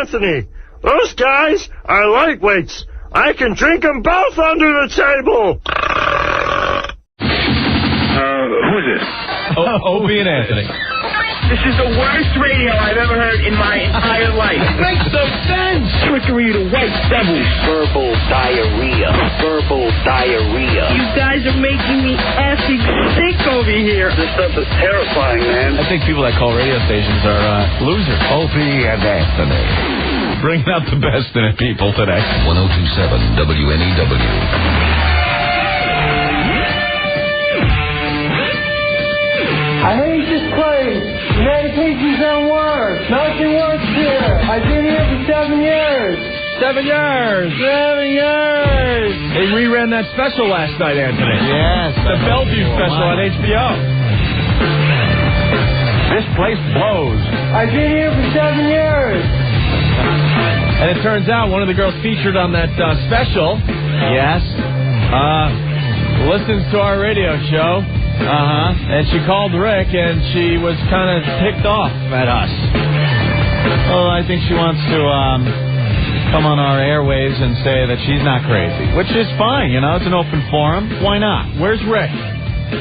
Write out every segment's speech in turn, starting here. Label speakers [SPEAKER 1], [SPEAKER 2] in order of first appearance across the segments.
[SPEAKER 1] Anthony. Those guys are lightweights. I can drink them both under the table.
[SPEAKER 2] Who is this?
[SPEAKER 3] Opie and Anthony.
[SPEAKER 2] This is the worst radio I've ever heard in my entire life.
[SPEAKER 3] It makes no sense.
[SPEAKER 2] Trickery to white devils.
[SPEAKER 4] Verbal diarrhea. Verbal diarrhea.
[SPEAKER 5] You guys are making me effing sick over here.
[SPEAKER 2] This stuff is terrifying, man.
[SPEAKER 3] I think people that call radio stations are losers.
[SPEAKER 4] Opie and Anthony.
[SPEAKER 3] Bringing out the best in it, people, today.
[SPEAKER 4] 102.7 WNEW.
[SPEAKER 6] I hate this place. Medications don't work. Nothing works here. I've been here for 7 years.
[SPEAKER 3] 7 years.
[SPEAKER 6] 7 years.
[SPEAKER 3] They reran that special last night, Anthony.
[SPEAKER 6] Yes.
[SPEAKER 3] The Bellevue special on HBO. This place blows.
[SPEAKER 6] I've been here for 7 years.
[SPEAKER 3] And it turns out one of the girls featured on that special, listens to our radio show. And she called Rick, and she was kind of ticked off at us.
[SPEAKER 7] Well, I think she wants to come on our airwaves and say that she's not crazy, which is fine, you know. It's an open forum. Why not?
[SPEAKER 3] Where's Rick?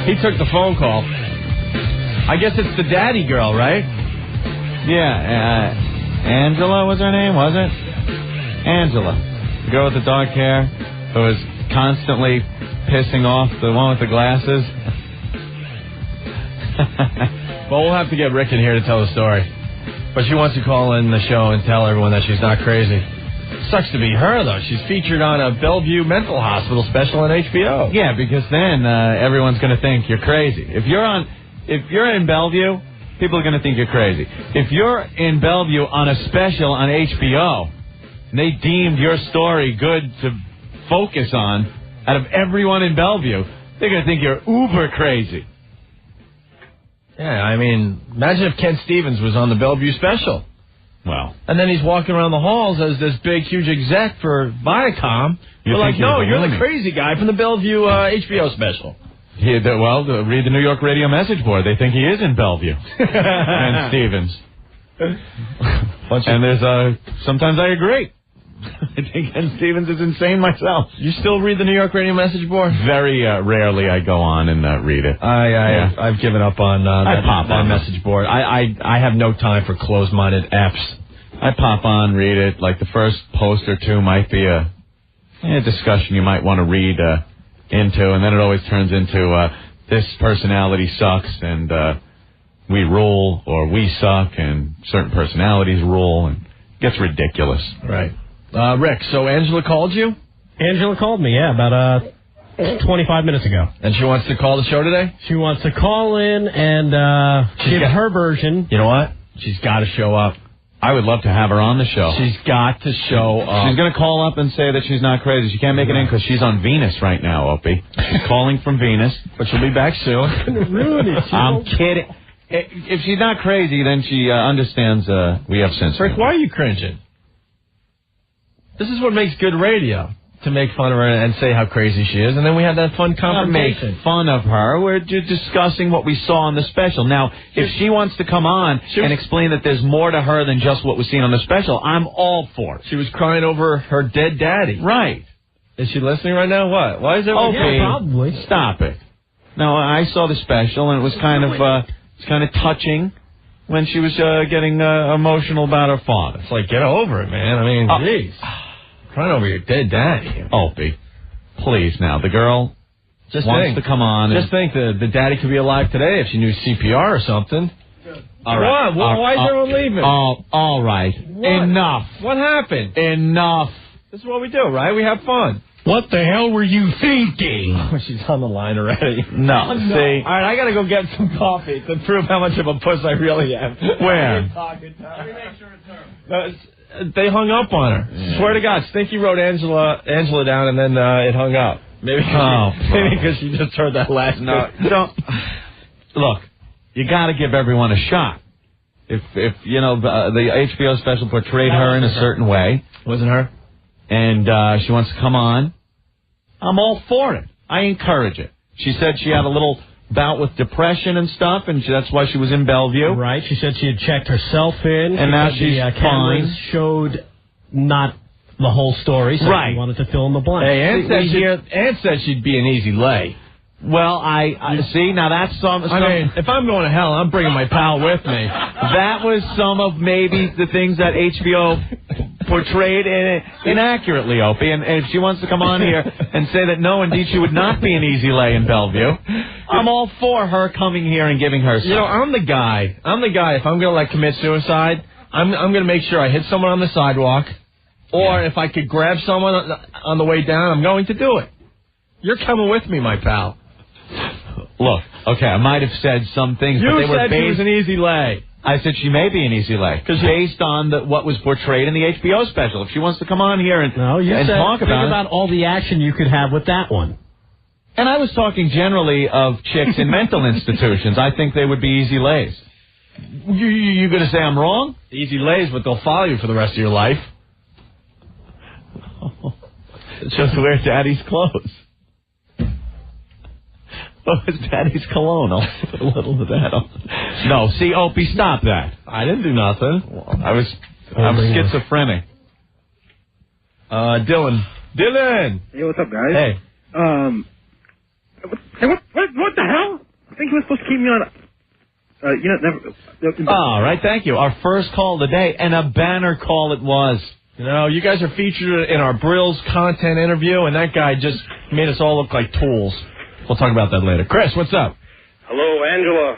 [SPEAKER 3] He took the phone call. I guess it's the daddy girl, right?
[SPEAKER 7] Yeah, Angela was her name, was it? Angela. The girl with the dark hair who was constantly pissing off the one with the glasses.
[SPEAKER 3] Well, we'll have to get Rick in here to tell the story. But she wants to call in the show and tell everyone that she's not crazy. Sucks to be her, though. She's featured on a Bellevue mental hospital special on HBO.
[SPEAKER 7] Yeah, because then everyone's going to think you're crazy. If you're in Bellevue, people are going to think you're crazy. If you're in Bellevue on a special on HBO, and they deemed your story good to focus on, out of everyone in Bellevue, they're going to think you're uber crazy.
[SPEAKER 3] Yeah, I mean, imagine if Ken Stevens was on the Bellevue special.
[SPEAKER 7] Well.
[SPEAKER 3] And then he's walking around the halls as this big, huge exec for Viacom. We're like, no, you're the crazy guy from the Bellevue HBO special.
[SPEAKER 7] Read the New York radio message board. They think he is in Bellevue. Ken Stevens. And there's sometimes I agree. I think Ken Stevens is insane myself.
[SPEAKER 3] You still read the New York radio message board?
[SPEAKER 7] Very rarely I go on and read it.
[SPEAKER 3] I've given up on that message board. I have no time for closed-minded apps.
[SPEAKER 7] I pop on, read it. Like the first post or two might be a discussion you might want to read into, and then it always turns into this personality sucks and we rule, or we suck and certain personalities rule, and it gets ridiculous.
[SPEAKER 3] Right. Rick, so Angela called you?
[SPEAKER 8] Angela called me, yeah, about 25 minutes ago.
[SPEAKER 3] And she wants to call the show today?
[SPEAKER 8] She wants to call in and give her version.
[SPEAKER 3] You know what? She's got to show up.
[SPEAKER 7] I would love to have her on the show.
[SPEAKER 3] She's got to show up.
[SPEAKER 7] She's going to call up and say that she's not crazy. She can't make it in because she's on Venus right now, Opie. She's calling from Venus, but she'll be back soon.
[SPEAKER 8] Ruin it.
[SPEAKER 7] I'm kidding. If she's not crazy, then she understands we have sense.
[SPEAKER 3] Rick, why are you cringing? This is what makes good radio, to make fun of her and say how crazy she is, and then we have that fun conversation.
[SPEAKER 7] Not make fun of her. We're just discussing what we saw on the special. Now, if she wants to come on and explain that there's more to her than just what was seen on the special, I'm all for it.
[SPEAKER 3] She was crying over her dead daddy.
[SPEAKER 7] Right.
[SPEAKER 3] Is she listening right now? What? Why is it?
[SPEAKER 7] Okay,
[SPEAKER 8] yeah, probably.
[SPEAKER 7] Stop it. No, I saw the special, and it was kind of touching when she was getting emotional about her father.
[SPEAKER 3] It's like, get over it, man. I mean, jeez. Crying over your dead daddy.
[SPEAKER 7] Opie, please now. The girl wants to come on.
[SPEAKER 3] Just think that the daddy could be alive today if she knew CPR or something.
[SPEAKER 7] All right.
[SPEAKER 3] What? Why is everyone leaving?
[SPEAKER 7] All right.
[SPEAKER 3] What?
[SPEAKER 7] Enough.
[SPEAKER 3] What happened?
[SPEAKER 7] Enough.
[SPEAKER 3] This is what we do, right? We have fun.
[SPEAKER 8] What the hell were you thinking?
[SPEAKER 3] Oh, she's on the line already.
[SPEAKER 7] No. See?
[SPEAKER 3] All right, I got to go get some coffee to prove how much of a puss I really am.
[SPEAKER 7] Where?
[SPEAKER 3] Let me make sure it's her. They hung up on her. Yeah. Swear to God, Stinky wrote Angela down, and then it hung up. Maybe because she just heard that last.
[SPEAKER 7] No, don't. Look, you got to give everyone a shot. If you know the HBO special portrayed her in a certain way,
[SPEAKER 3] wasn't her,
[SPEAKER 7] and she wants to come on, I'm all for it. I encourage it. She said she had a little bout with depression and stuff, and that's why she was in Bellevue.
[SPEAKER 8] Right. She said she had checked herself in.
[SPEAKER 7] And now she's
[SPEAKER 8] the cameras
[SPEAKER 7] fine.
[SPEAKER 8] showed not the whole story, so
[SPEAKER 7] Right.
[SPEAKER 8] she wanted to fill in the blank.
[SPEAKER 3] Hey, Ann said she'd be an easy lay.
[SPEAKER 7] Well, I see. Now that's some.
[SPEAKER 3] I mean, if I'm going to hell, I'm bringing my pal with me.
[SPEAKER 7] That was some of maybe the things that HBO portrayed inaccurately, Opie. And if she wants to come on here and say that no, indeed, she would not be an easy lay in Bellevue, I'm all for her coming here and giving her some.
[SPEAKER 3] You know, I'm the guy. If I'm going to commit suicide, I'm going to make sure I hit someone on the sidewalk, or if I could grab someone on the way down, I'm going to do it. You're coming with me, my pal.
[SPEAKER 7] Look, okay, I might have said some things, but they were
[SPEAKER 3] said she was an easy lay.
[SPEAKER 7] I said she may be an easy lay, based on what was portrayed in the HBO special. If she wants to come on here and talk
[SPEAKER 8] about all the action you could have with that one.
[SPEAKER 7] And I was talking generally of chicks in mental institutions. I think they would be easy lays. You going to say I'm wrong?
[SPEAKER 3] Easy lays, but they'll follow you for the rest of your life.
[SPEAKER 7] Just wear Daddy's clothes. Oh, it's Daddy's cologne. I'll put a little of that on. No, see, Opie, stop that.
[SPEAKER 3] I didn't do nothing.
[SPEAKER 7] I'm schizophrenic.
[SPEAKER 3] Dylan.
[SPEAKER 9] Hey, what's up, guys?
[SPEAKER 3] Hey.
[SPEAKER 9] What the hell? I think you were supposed to keep me on. Never.
[SPEAKER 7] All right, thank you. Our first call of the day, and a banner call it was.
[SPEAKER 3] You know, you guys are featured in our Brill's content interview, and that guy just made us all look like tools. We'll talk about that later. Chris, what's up?
[SPEAKER 10] Hello, Angela.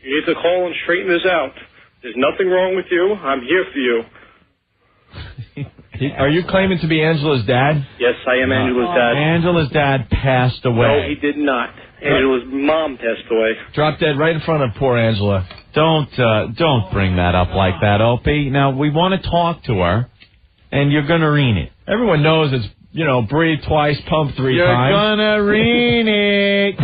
[SPEAKER 10] You need to call and straighten this out. There's nothing wrong with you. I'm here for you.
[SPEAKER 3] Are you claiming to be Angela's dad?
[SPEAKER 10] Yes, I am Angela's dad.
[SPEAKER 7] Angela's dad passed away.
[SPEAKER 10] No, he did not. Angela's mom passed away.
[SPEAKER 3] Dropped dead right in front of poor Angela.
[SPEAKER 7] Don't bring that up like that, Opie. Now, we want to talk to her, and you're going to read it.
[SPEAKER 3] Everyone knows it's, breathe twice, pump 3 times.
[SPEAKER 7] You're going to read it.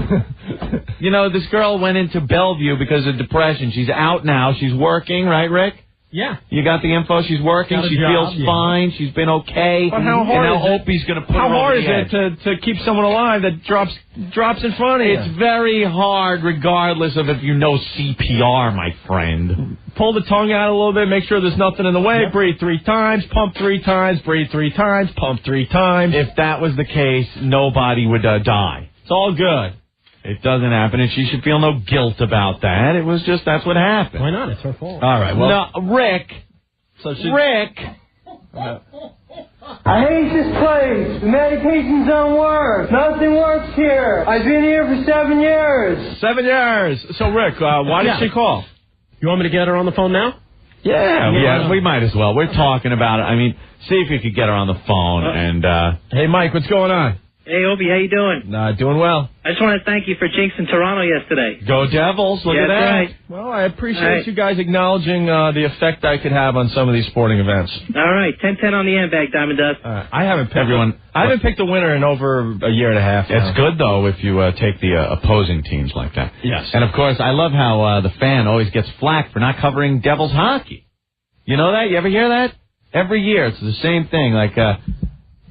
[SPEAKER 7] This girl went into Bellevue because of depression. She's out now. She's working, right, Rick?
[SPEAKER 8] Yeah.
[SPEAKER 7] You got the info? She's working. She feels fine. She's been okay.
[SPEAKER 3] But how hard
[SPEAKER 7] and now Opie's going to put her over the edge.
[SPEAKER 3] How hard is it to keep someone alive that drops in front of you?
[SPEAKER 7] It's very hard, regardless of if you know CPR, my friend.
[SPEAKER 3] Pull the tongue out a little bit. Make sure there's nothing in the way. Yep. Breathe 3 times. Pump 3 times. Breathe 3 times. Pump 3 times.
[SPEAKER 7] If that was the case, nobody would die.
[SPEAKER 3] It's all good.
[SPEAKER 7] It doesn't happen, and she should feel no guilt about that. It was just, that's what happened.
[SPEAKER 8] Why not? It's her fault.
[SPEAKER 3] All right, well.
[SPEAKER 7] No, Rick. Rick.
[SPEAKER 6] I hate this place. The medications don't work. Nothing works here. I've been here for 7 years.
[SPEAKER 3] 7 years. So, Rick, why did she call?
[SPEAKER 8] You want me to get her on the phone now?
[SPEAKER 7] Yeah, we might as well. We're talking about it. I mean, see if you could get her on the phone. And
[SPEAKER 3] hey, Mike, what's going on?
[SPEAKER 11] Hey, Opie, how you doing?
[SPEAKER 3] Doing well.
[SPEAKER 11] I just want to thank you for jinxing Toronto yesterday.
[SPEAKER 7] Go Devils. Look at that.
[SPEAKER 11] Right.
[SPEAKER 3] Well, I appreciate you guys acknowledging the effect I could have on some of these sporting events.
[SPEAKER 11] All right, 10-10 on the end bag, Diamond Dust.
[SPEAKER 3] I haven't picked a winner in over a year and a half now.
[SPEAKER 7] It's good, though, if you take the opposing teams like that.
[SPEAKER 3] Yes.
[SPEAKER 7] And, of course, I love how the fan always gets flack for not covering Devils hockey. You know that? You ever hear that? Every year, it's the same thing. Like,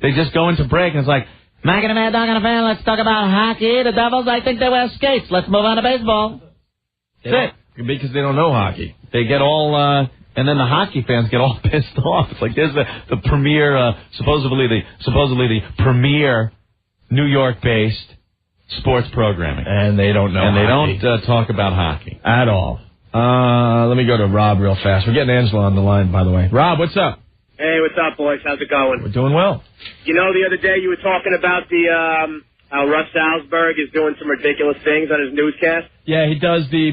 [SPEAKER 7] they just go into break, and it's like, Mac and a Mad Dog and a fan, let's talk about hockey. The Devils, I think they wear skates. Let's move on to baseball. That's it.
[SPEAKER 3] Because they don't know hockey.
[SPEAKER 7] They get all, and then the hockey fans get all pissed off. It's like, there's the premier, supposedly the premier New York-based sports programming.
[SPEAKER 3] And they don't know
[SPEAKER 7] and
[SPEAKER 3] hockey.
[SPEAKER 7] They don't talk about hockey.
[SPEAKER 3] At all. Let me go to Rob real fast. We're getting Angela on the line, by the way. Rob, what's up?
[SPEAKER 10] Hey, what's up, boys? How's it going?
[SPEAKER 3] We're doing well.
[SPEAKER 10] You know, the other day you were talking about how Russ Salzberg is doing some ridiculous things on his newscast.
[SPEAKER 3] Yeah, he does he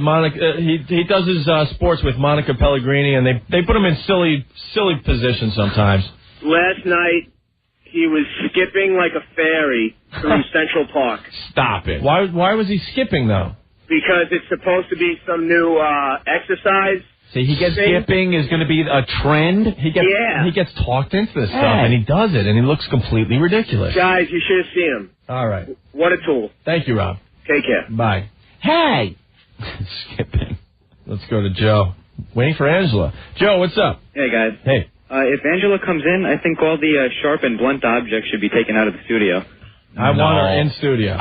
[SPEAKER 3] does his sports with Monica Pellegrini, and they put him in silly positions sometimes.
[SPEAKER 10] Last night he was skipping like a fairy through Central Park.
[SPEAKER 7] Stop it.
[SPEAKER 3] Why was he skipping though?
[SPEAKER 10] Because it's supposed to be some new exercise.
[SPEAKER 3] See,
[SPEAKER 7] skipping is going to be a trend.
[SPEAKER 3] He gets talked into this stuff, and he does it, and he looks completely ridiculous.
[SPEAKER 10] Guys, you should have seen him.
[SPEAKER 3] All right.
[SPEAKER 10] What a tool.
[SPEAKER 3] Thank you, Rob.
[SPEAKER 10] Take care.
[SPEAKER 3] Bye.
[SPEAKER 7] Hey.
[SPEAKER 3] Skipping. Let's go to Joe. Waiting for Angela. Joe, what's up?
[SPEAKER 12] Hey, guys.
[SPEAKER 3] Hey.
[SPEAKER 12] If Angela comes in, I think all the sharp and blunt objects should be taken out of the studio.
[SPEAKER 3] I want her in studio.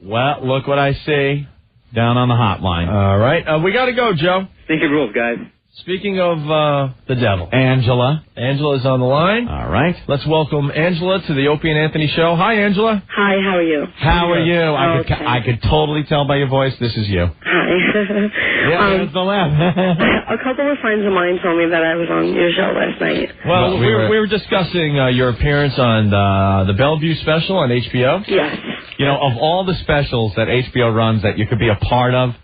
[SPEAKER 7] Well, look what I see. down on the hotline.
[SPEAKER 3] All right. We got to go, Joe.
[SPEAKER 12] Speaking of rules, guys.
[SPEAKER 3] Speaking of the devil.
[SPEAKER 7] Angela.
[SPEAKER 3] Angela's on the line.
[SPEAKER 7] All right.
[SPEAKER 3] Let's welcome Angela to the Opie and Anthony show. Hi, Angela.
[SPEAKER 5] Hi, how are you?
[SPEAKER 7] How are you?
[SPEAKER 5] Okay.
[SPEAKER 7] I could totally tell by your voice this is you.
[SPEAKER 5] Hi.
[SPEAKER 7] Yeah, there's the laugh.
[SPEAKER 5] A couple of friends of mine told me that I was on your show last night.
[SPEAKER 3] Well, we were discussing your appearance on the Bellevue special on HBO.
[SPEAKER 5] Yes.
[SPEAKER 7] You know, of all the specials that HBO runs that you could be a part of,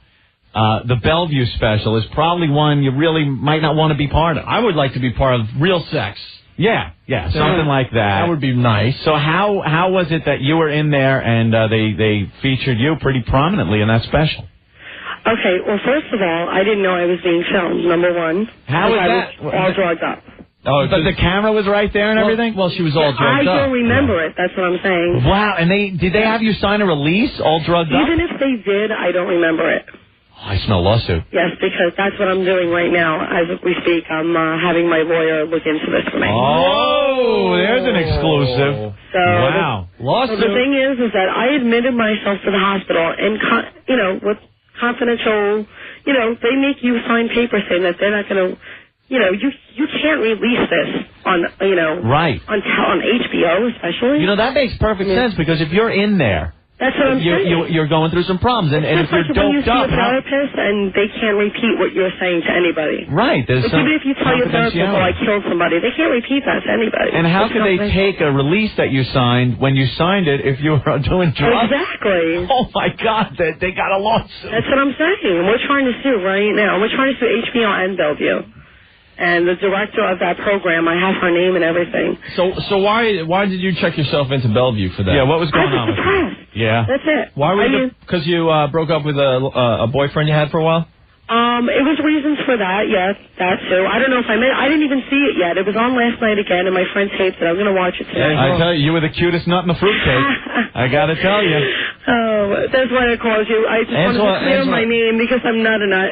[SPEAKER 7] the Bellevue special is probably one you really might not want to be part of.
[SPEAKER 3] I would like to be part of Real Sex.
[SPEAKER 7] Yeah, something like that.
[SPEAKER 3] That would be nice.
[SPEAKER 7] So how was it that you were in there and they featured you pretty prominently in that special?
[SPEAKER 5] Okay, well, first of all, I didn't know I was being filmed, number one.
[SPEAKER 7] How was that?
[SPEAKER 5] I was all drugged up.
[SPEAKER 7] Oh, but the camera was right there and everything?
[SPEAKER 3] Well, she was all drugged up.
[SPEAKER 5] I don't remember it, that's what I'm saying.
[SPEAKER 7] Wow, and did they have you sign a release all drugged up?
[SPEAKER 5] Even if they did, I don't remember it.
[SPEAKER 7] Oh, I smell lawsuit.
[SPEAKER 5] Yes, because that's what I'm doing right now. As we speak, I'm having my lawyer look into this for me.
[SPEAKER 7] Oh, there's an exclusive.
[SPEAKER 5] So
[SPEAKER 7] wow.
[SPEAKER 3] Lawsuit.
[SPEAKER 5] So the thing is that I admitted myself to the hospital, and, with confidential, they make you sign papers saying that they're not going to, you can't release this on,
[SPEAKER 7] right.
[SPEAKER 5] on HBO especially.
[SPEAKER 7] That makes perfect sense because if you're in there,
[SPEAKER 5] that's what I'm saying.
[SPEAKER 7] You're going through some problems, and if you're
[SPEAKER 5] like when you
[SPEAKER 7] doped
[SPEAKER 5] see
[SPEAKER 7] up,
[SPEAKER 5] a therapist and they can't repeat what you're saying to anybody.
[SPEAKER 7] Right. There's some
[SPEAKER 5] even if you tell your therapist, "Oh, I killed somebody," they can't repeat that to anybody.
[SPEAKER 7] And how could they take a release that you signed when you signed it if you were doing drugs?
[SPEAKER 5] Exactly.
[SPEAKER 7] Oh my God, they got a lawsuit.
[SPEAKER 5] That's what I'm saying. We're trying to sue right now. We're trying to sue HBO and Bellevue. And the director of that program, I have her name and everything.
[SPEAKER 3] So why did you check yourself into Bellevue for that?
[SPEAKER 7] Yeah, what was going on?
[SPEAKER 5] I was depressed.
[SPEAKER 7] Yeah.
[SPEAKER 5] That's it.
[SPEAKER 3] Why were you? Because you broke up with a boyfriend you had for a while?
[SPEAKER 5] It was reasons for that, yes, that too. I don't know if I didn't even see it yet. It was on last night again, and my friend taped it. I'm going to watch it today.
[SPEAKER 7] I tell you, you were the cutest nut in the fruitcake. I got to tell you.
[SPEAKER 5] Oh, that's why I called you. I just wanted to clear my name because I'm not a nut.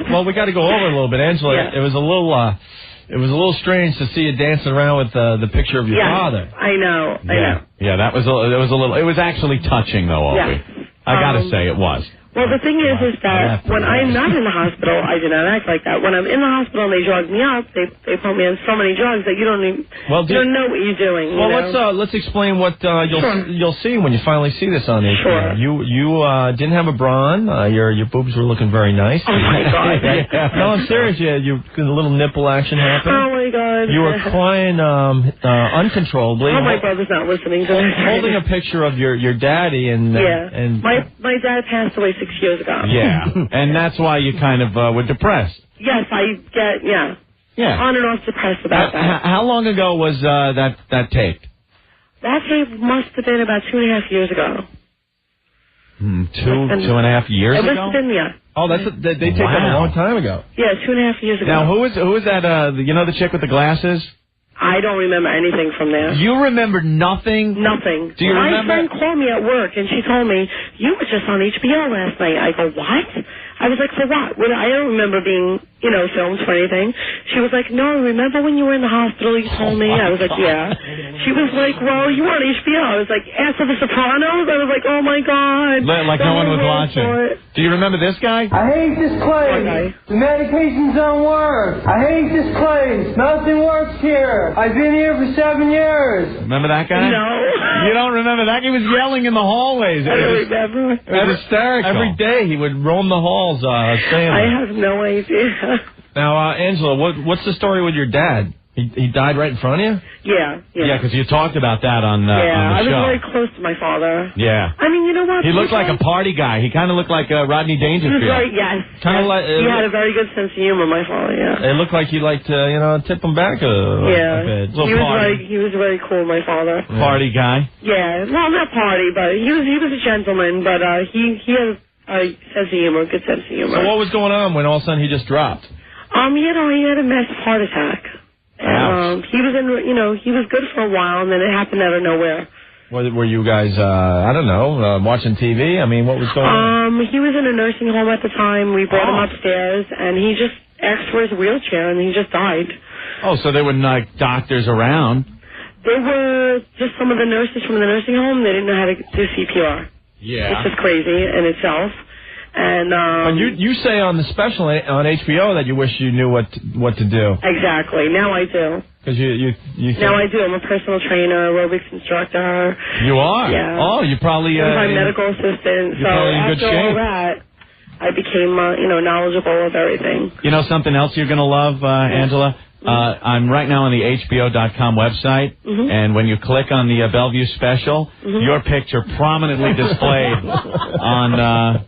[SPEAKER 3] Well, we got to go over it a little bit, Angela. Yeah. It was a little strange to see you dancing around with the picture of your father.
[SPEAKER 5] I know.
[SPEAKER 7] Yeah, it was actually touching though, Opie. I got to say it was.
[SPEAKER 5] Well, the thing is that when I'm not in the hospital, I do not act like that. When I'm in the hospital and they drug me up, they put me on so many drugs that you don't even you don't know what you're doing.
[SPEAKER 3] Well, let's explain what you'll see when you finally see this on HBO.
[SPEAKER 5] Sure.
[SPEAKER 3] You didn't have a bra on. Your boobs were looking very nice.
[SPEAKER 5] Oh my God.
[SPEAKER 3] No, I'm serious. Yeah, a little nipple action happened.
[SPEAKER 5] Oh my God.
[SPEAKER 3] You were crying uncontrollably.
[SPEAKER 5] Oh, my brother's not listening to this.
[SPEAKER 3] Holding a picture of your daddy and
[SPEAKER 5] my dad passed away 6 years ago.
[SPEAKER 7] Yeah, and that's why you kind of were depressed.
[SPEAKER 5] Yes, I get, on and off depressed about that.
[SPEAKER 7] How long ago was that taped?
[SPEAKER 5] That tape must have been about 2.5 years ago.
[SPEAKER 7] 2.5 years ago?
[SPEAKER 5] It must have been,
[SPEAKER 3] Oh, they taped that a long time ago.
[SPEAKER 5] Yeah, 2.5 years ago.
[SPEAKER 7] Now, who was that, the chick with the glasses?
[SPEAKER 5] I don't remember anything from there.
[SPEAKER 7] You remember nothing?
[SPEAKER 5] Nothing.
[SPEAKER 7] Do you remember?
[SPEAKER 5] My friend called me at work, and she told me, you were just on HBO last night. I go, what? I was like, for what? I don't remember being, filmed for anything. She was like, no, remember when you were in the hospital, you told me? I was like, yeah. She was like, well, you were on HBO. I was like, after The Sopranos? I was like, oh, my God.
[SPEAKER 7] Like no one was watching. Do you remember this guy?
[SPEAKER 6] I hate this place. The medications don't work. I hate this place. Nothing works here. I've been here for 7 years.
[SPEAKER 7] Remember that guy?
[SPEAKER 5] No.
[SPEAKER 7] You don't remember? That guy was yelling in the hallways.
[SPEAKER 5] I don't remember.
[SPEAKER 7] It was hysterical.
[SPEAKER 3] Every day he would roam the halls saying
[SPEAKER 5] I have no idea.
[SPEAKER 3] Now, Angela, what's the story with your dad? He died right in front of you?
[SPEAKER 5] Yeah.
[SPEAKER 7] Yeah, because you talked about that on the
[SPEAKER 5] I was
[SPEAKER 7] show.
[SPEAKER 5] very close to my father.
[SPEAKER 7] Yeah.
[SPEAKER 5] I mean, you know what?
[SPEAKER 7] He looked like a party guy. He kind of looked like Rodney Dangerfield.
[SPEAKER 5] Yes.
[SPEAKER 3] Kind of like
[SPEAKER 5] he had a very good sense of humor, my father. Yeah.
[SPEAKER 3] It looked like he liked to, tip him back a bit.
[SPEAKER 5] He was very cool, my father.
[SPEAKER 7] Party guy.
[SPEAKER 5] Yeah. Well, not party, but he was a gentleman. But he has a sense of humor, good sense of humor.
[SPEAKER 3] So what was going on when all of a sudden he just dropped?
[SPEAKER 5] He had a massive heart attack. And, he was he was good for a while, and then it happened out of nowhere.
[SPEAKER 3] Were you guys, watching TV? I mean, what was going on?
[SPEAKER 5] He was in a nursing home at the time. We brought him upstairs, and he just asked for his wheelchair, and he just died.
[SPEAKER 7] Oh, so there were like doctors around?
[SPEAKER 5] There were just some of the nurses from the nursing home. They didn't know how to do CPR.
[SPEAKER 7] Yeah.
[SPEAKER 5] Which is crazy in itself. And
[SPEAKER 3] But you say on the special on HBO that you wish you knew what to do.
[SPEAKER 5] Exactly. Now I do.
[SPEAKER 3] Because you
[SPEAKER 5] Now I do. I'm a personal trainer, aerobics instructor.
[SPEAKER 3] You are?
[SPEAKER 5] Yeah.
[SPEAKER 3] Oh, you probably...
[SPEAKER 5] I'm my medical assistant.
[SPEAKER 3] You're
[SPEAKER 5] So
[SPEAKER 3] probably in good
[SPEAKER 5] after all
[SPEAKER 3] shape.
[SPEAKER 5] that, I became, knowledgeable of everything.
[SPEAKER 7] You know something else you're going to love, Angela? I'm right now on the HBO.com website, and when you click on the Bellevue special, your picture prominently displayed on the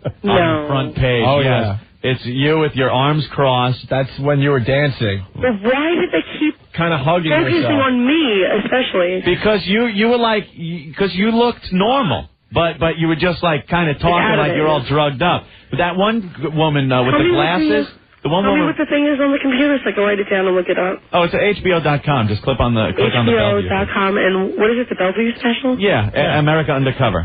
[SPEAKER 7] front page.
[SPEAKER 3] Oh,
[SPEAKER 7] yes.
[SPEAKER 3] yeah.
[SPEAKER 7] It's you with your arms crossed.
[SPEAKER 3] That's when you were dancing.
[SPEAKER 5] But why did they keep
[SPEAKER 3] kind of hugging
[SPEAKER 5] focusing
[SPEAKER 3] yourself?
[SPEAKER 5] on me, especially?
[SPEAKER 7] Because you were like, because you looked normal, but you were just like kind of talking like you're all drugged up. But that one woman with the glasses...
[SPEAKER 5] Tell me what the thing is on the computer so I can write it down and look it up.
[SPEAKER 7] Oh, it's at HBO.com. Just click on the Bellevue.
[SPEAKER 5] HBO.com. And what is it, the Bellevue special?
[SPEAKER 7] Yeah, America Undercover.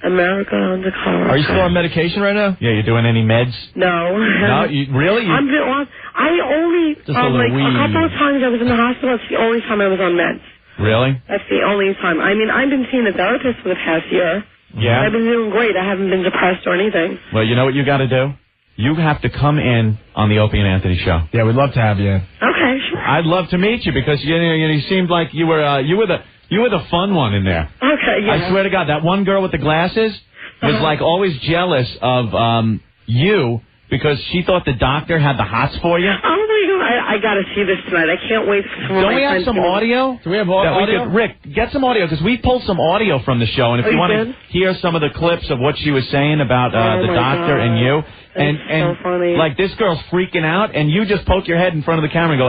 [SPEAKER 5] America Undercover.
[SPEAKER 3] Are you still on medication right now?
[SPEAKER 7] Yeah, you doing any meds?
[SPEAKER 5] No.
[SPEAKER 7] No, really?
[SPEAKER 5] I only,
[SPEAKER 7] Just a little
[SPEAKER 5] a
[SPEAKER 7] weed.
[SPEAKER 5] couple of times I was in the hospital. It's the only time I was on meds.
[SPEAKER 7] Really?
[SPEAKER 5] That's the only time. I mean, I've been seeing a therapist for the past year.
[SPEAKER 7] Yeah?
[SPEAKER 5] I've been doing great. I haven't been depressed or anything.
[SPEAKER 7] Well, you know what you got to do? You have to come in on the Opie and Anthony show.
[SPEAKER 3] Yeah, we'd love to have you in.
[SPEAKER 5] Okay, sure.
[SPEAKER 7] I'd love to meet you because you seemed like you were the fun one in there.
[SPEAKER 5] Okay, yeah.
[SPEAKER 7] I swear to God, that one girl with the glasses was like always jealous of you because she thought the doctor had the hots for you.
[SPEAKER 5] Oh my God, I gotta see this tonight. I can't wait for
[SPEAKER 7] Don't we have some audio?
[SPEAKER 3] Do we have audio?
[SPEAKER 7] Rick, get some audio because we pulled some audio from the show, and if you want to hear some of the clips of what she was saying about the doctor and you, and
[SPEAKER 5] so funny.
[SPEAKER 7] like this girl's freaking out, and you just poke your head in front of the camera and go,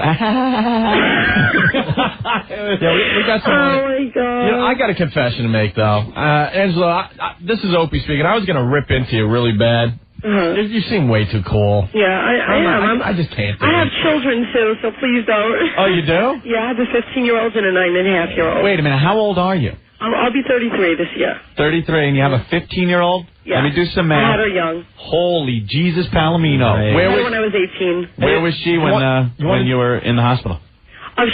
[SPEAKER 3] Yeah, we got some.
[SPEAKER 5] Oh my God.
[SPEAKER 3] You know, I got a confession to make though, Angela. This is Opie speaking. I was gonna rip into you really bad. You seem way too cool.
[SPEAKER 5] Yeah, I am.
[SPEAKER 3] I just can't do
[SPEAKER 5] I have
[SPEAKER 3] it.
[SPEAKER 5] children too, so please don't.
[SPEAKER 7] Oh, you do?
[SPEAKER 5] Yeah, I have a 15-year-old and a 9.5-year-old.
[SPEAKER 7] Wait a minute, how old are you?
[SPEAKER 5] I'll be 33 this year.
[SPEAKER 7] 33, and you have a 15-year-old?
[SPEAKER 5] Yeah.
[SPEAKER 7] Let me do some math.
[SPEAKER 5] I had her young.
[SPEAKER 7] Holy Jesus Palomino.
[SPEAKER 3] Right.
[SPEAKER 7] Where
[SPEAKER 5] I had her
[SPEAKER 7] was
[SPEAKER 5] when I was 18.
[SPEAKER 7] Where was she when you were in the hospital?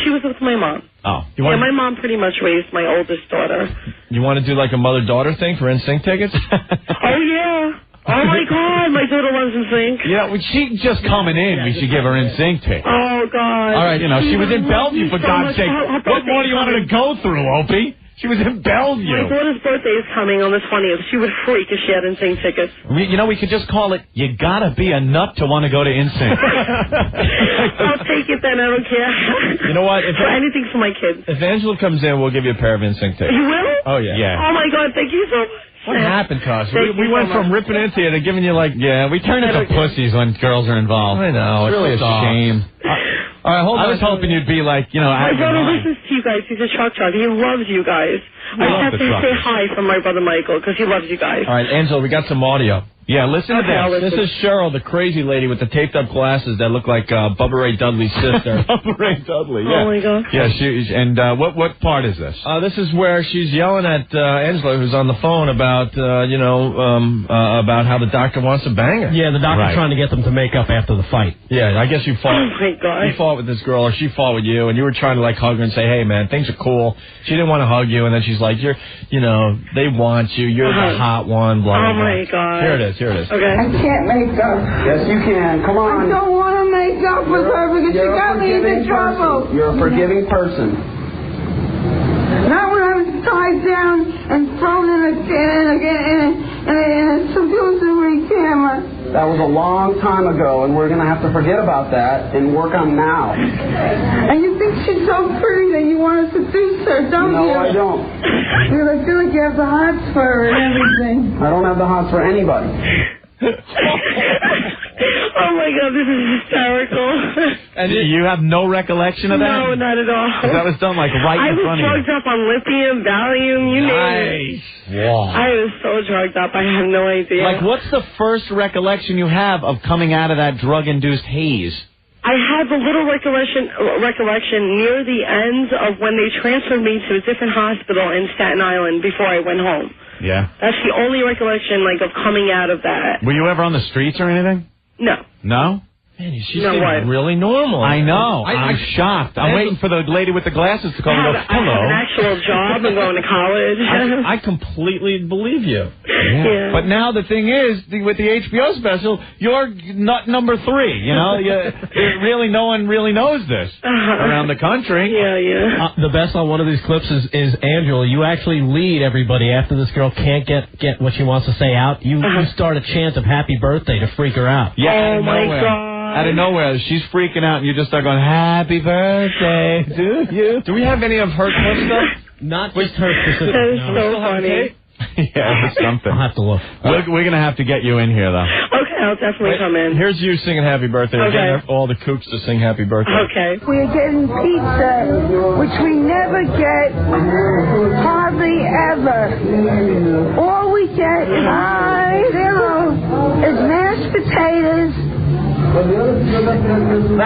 [SPEAKER 5] She was with my mom.
[SPEAKER 7] Oh.
[SPEAKER 5] My mom pretty much raised my oldest daughter.
[SPEAKER 3] You want to do like a mother-daughter thing for NSYNC tickets?
[SPEAKER 5] Oh, yeah. Oh, my God. My daughter loves NSYNC.
[SPEAKER 7] Yeah, she's just coming in. We should give her NSYNC tickets.
[SPEAKER 5] Oh, God.
[SPEAKER 7] All right, she was in Bellevue, for God's sake. What more do you want her to go through, Opie? She was in Bellevue.
[SPEAKER 5] My daughter's birthday is coming on the 20th. She would freak if she had NSYNC tickets.
[SPEAKER 7] We could just call it, you gotta be a nut to want to go to NSYNC.
[SPEAKER 5] I'll take it then. I don't care.
[SPEAKER 3] You know what?
[SPEAKER 5] For anything for my kids.
[SPEAKER 3] If Angela comes in, we'll give you a pair of NSYNC tickets.
[SPEAKER 5] You will?
[SPEAKER 3] Oh, yeah.
[SPEAKER 5] Oh, my God. Thank you so much.
[SPEAKER 3] What happened to us?
[SPEAKER 5] Thank
[SPEAKER 3] We
[SPEAKER 5] you
[SPEAKER 3] went
[SPEAKER 5] so
[SPEAKER 3] from
[SPEAKER 5] much.
[SPEAKER 3] ripping into you to giving you like...
[SPEAKER 7] Yeah, we turn into pussies when girls are involved.
[SPEAKER 3] I know.
[SPEAKER 7] It's really a
[SPEAKER 3] sucks.
[SPEAKER 7] shame.
[SPEAKER 3] All right, hold on.
[SPEAKER 7] I was hoping you'd be like,
[SPEAKER 5] My
[SPEAKER 7] out of your
[SPEAKER 5] brother
[SPEAKER 7] mind.
[SPEAKER 5] listens to you guys. He's a truck driver. He loves you guys. I
[SPEAKER 7] love
[SPEAKER 5] just have
[SPEAKER 7] the
[SPEAKER 5] to say
[SPEAKER 7] truckers.
[SPEAKER 5] hi from my brother Michael because he loves you guys.
[SPEAKER 3] All right, Angela, we got some audio.
[SPEAKER 7] Yeah, listen to
[SPEAKER 5] Okay, I'll
[SPEAKER 7] this.
[SPEAKER 5] listen.
[SPEAKER 3] This is Cheryl, the crazy lady with the taped-up glasses that look like Bubba Ray Dudley's sister.
[SPEAKER 7] Bubba Ray Dudley, yeah.
[SPEAKER 5] Oh, my God.
[SPEAKER 7] Yeah, what part is this?
[SPEAKER 3] This is where she's yelling at Angela, who's on the phone, about about how the doctor wants to bang her.
[SPEAKER 8] Yeah, the doctor's trying to get them to make up after the fight.
[SPEAKER 3] Yeah, I guess you fought.
[SPEAKER 5] Oh, my God.
[SPEAKER 3] You fought with this girl, or she fought with you, and you were trying to like hug her and say, "Hey, man, things are cool." She didn't want to hug you, and then she's like, they want you. You're the hot one." Blah blah.
[SPEAKER 5] Oh, my God.
[SPEAKER 3] Here it is.
[SPEAKER 5] Okay.
[SPEAKER 6] I can't make up.
[SPEAKER 9] Yes, you can. Come on.
[SPEAKER 6] I don't want to make up with her because she got me into trouble.
[SPEAKER 9] You're a forgiving person.
[SPEAKER 6] Not when I was tied down and thrown in a subdusory camera.
[SPEAKER 9] That was a long time ago, and we're going to have to forget about that and work on now.
[SPEAKER 6] And you think she's so pretty that you want to seduce her, don't you?
[SPEAKER 9] No, I don't.
[SPEAKER 6] I feel like you have the hots for her and everything.
[SPEAKER 9] I don't have the hots for anybody.
[SPEAKER 5] Oh, my God. This is hysterical.
[SPEAKER 7] And you have no recollection of that?
[SPEAKER 5] No, not at all.
[SPEAKER 7] 'Cause that was done like right in front of
[SPEAKER 5] I was
[SPEAKER 7] you.
[SPEAKER 5] drugged up on lithium, Valium, you name it.
[SPEAKER 7] Wow.
[SPEAKER 5] I was so drugged up. I have no idea.
[SPEAKER 7] Like, what's the first recollection you have of coming out of that drug-induced haze?
[SPEAKER 5] I had the little recollection near the end of when they transferred me to a different hospital in Staten Island before I went home.
[SPEAKER 7] Yeah.
[SPEAKER 5] That's the only recollection, of coming out of that.
[SPEAKER 7] Were you ever on the streets or anything?
[SPEAKER 5] No.
[SPEAKER 7] No?
[SPEAKER 3] Man, she seems really normal.
[SPEAKER 7] I know. I'm shocked. I'm waiting for the lady with the glasses to call and go, hello.
[SPEAKER 5] I have an actual job and going to college.
[SPEAKER 3] I completely believe you.
[SPEAKER 7] Yeah. But now the thing is, with the HBO special, you're nut number 3. You know, really, no one really knows this around the country.
[SPEAKER 5] Yeah.
[SPEAKER 8] The best on one of these clips is Angela. You actually lead everybody after this girl can't get what she wants to say out. You start a chant of happy birthday to freak her out.
[SPEAKER 7] Yeah.
[SPEAKER 5] Oh my God.
[SPEAKER 7] Out of nowhere, she's freaking out, and you just start going, happy birthday to you.
[SPEAKER 3] Do we have any of her clips, though?
[SPEAKER 8] Not just her specific.
[SPEAKER 5] That is so funny.
[SPEAKER 7] Yeah, it's something.
[SPEAKER 8] I'll have to look.
[SPEAKER 7] We're going to have to get you in here, though.
[SPEAKER 5] Okay, I'll definitely come in.
[SPEAKER 3] Here's you singing happy birthday. We're getting all the kooks to sing happy birthday.
[SPEAKER 5] Okay.
[SPEAKER 13] We're getting pizza, which we never get, hardly ever. All we get is is mashed potatoes.
[SPEAKER 6] Nice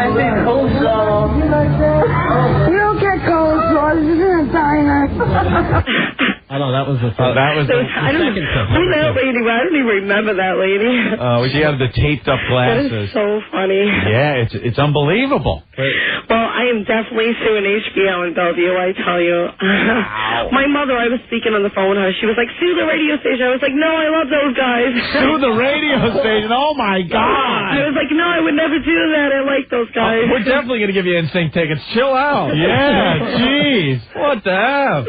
[SPEAKER 6] and coleslaw.
[SPEAKER 13] You don't get coleslaw. This isn't a diner.
[SPEAKER 8] I know, that was the first.
[SPEAKER 7] That was the
[SPEAKER 5] second clip. Who's that lady? I don't even remember that lady.
[SPEAKER 7] She had the taped up glasses.
[SPEAKER 5] That is so funny.
[SPEAKER 7] Yeah, it's unbelievable.
[SPEAKER 5] Well, I am definitely suing HBO in Bellevue, I tell you. My mother, I was speaking on the phone with her. She was like, sue the radio station. I was like, no, I love those guys.
[SPEAKER 7] Sue the radio station? Oh, my God.
[SPEAKER 5] I was like, no, I would never do that. I like those guys.
[SPEAKER 3] We're definitely going to give you NSYNC tickets. Chill out.
[SPEAKER 7] Yeah, jeez.
[SPEAKER 3] What the hell?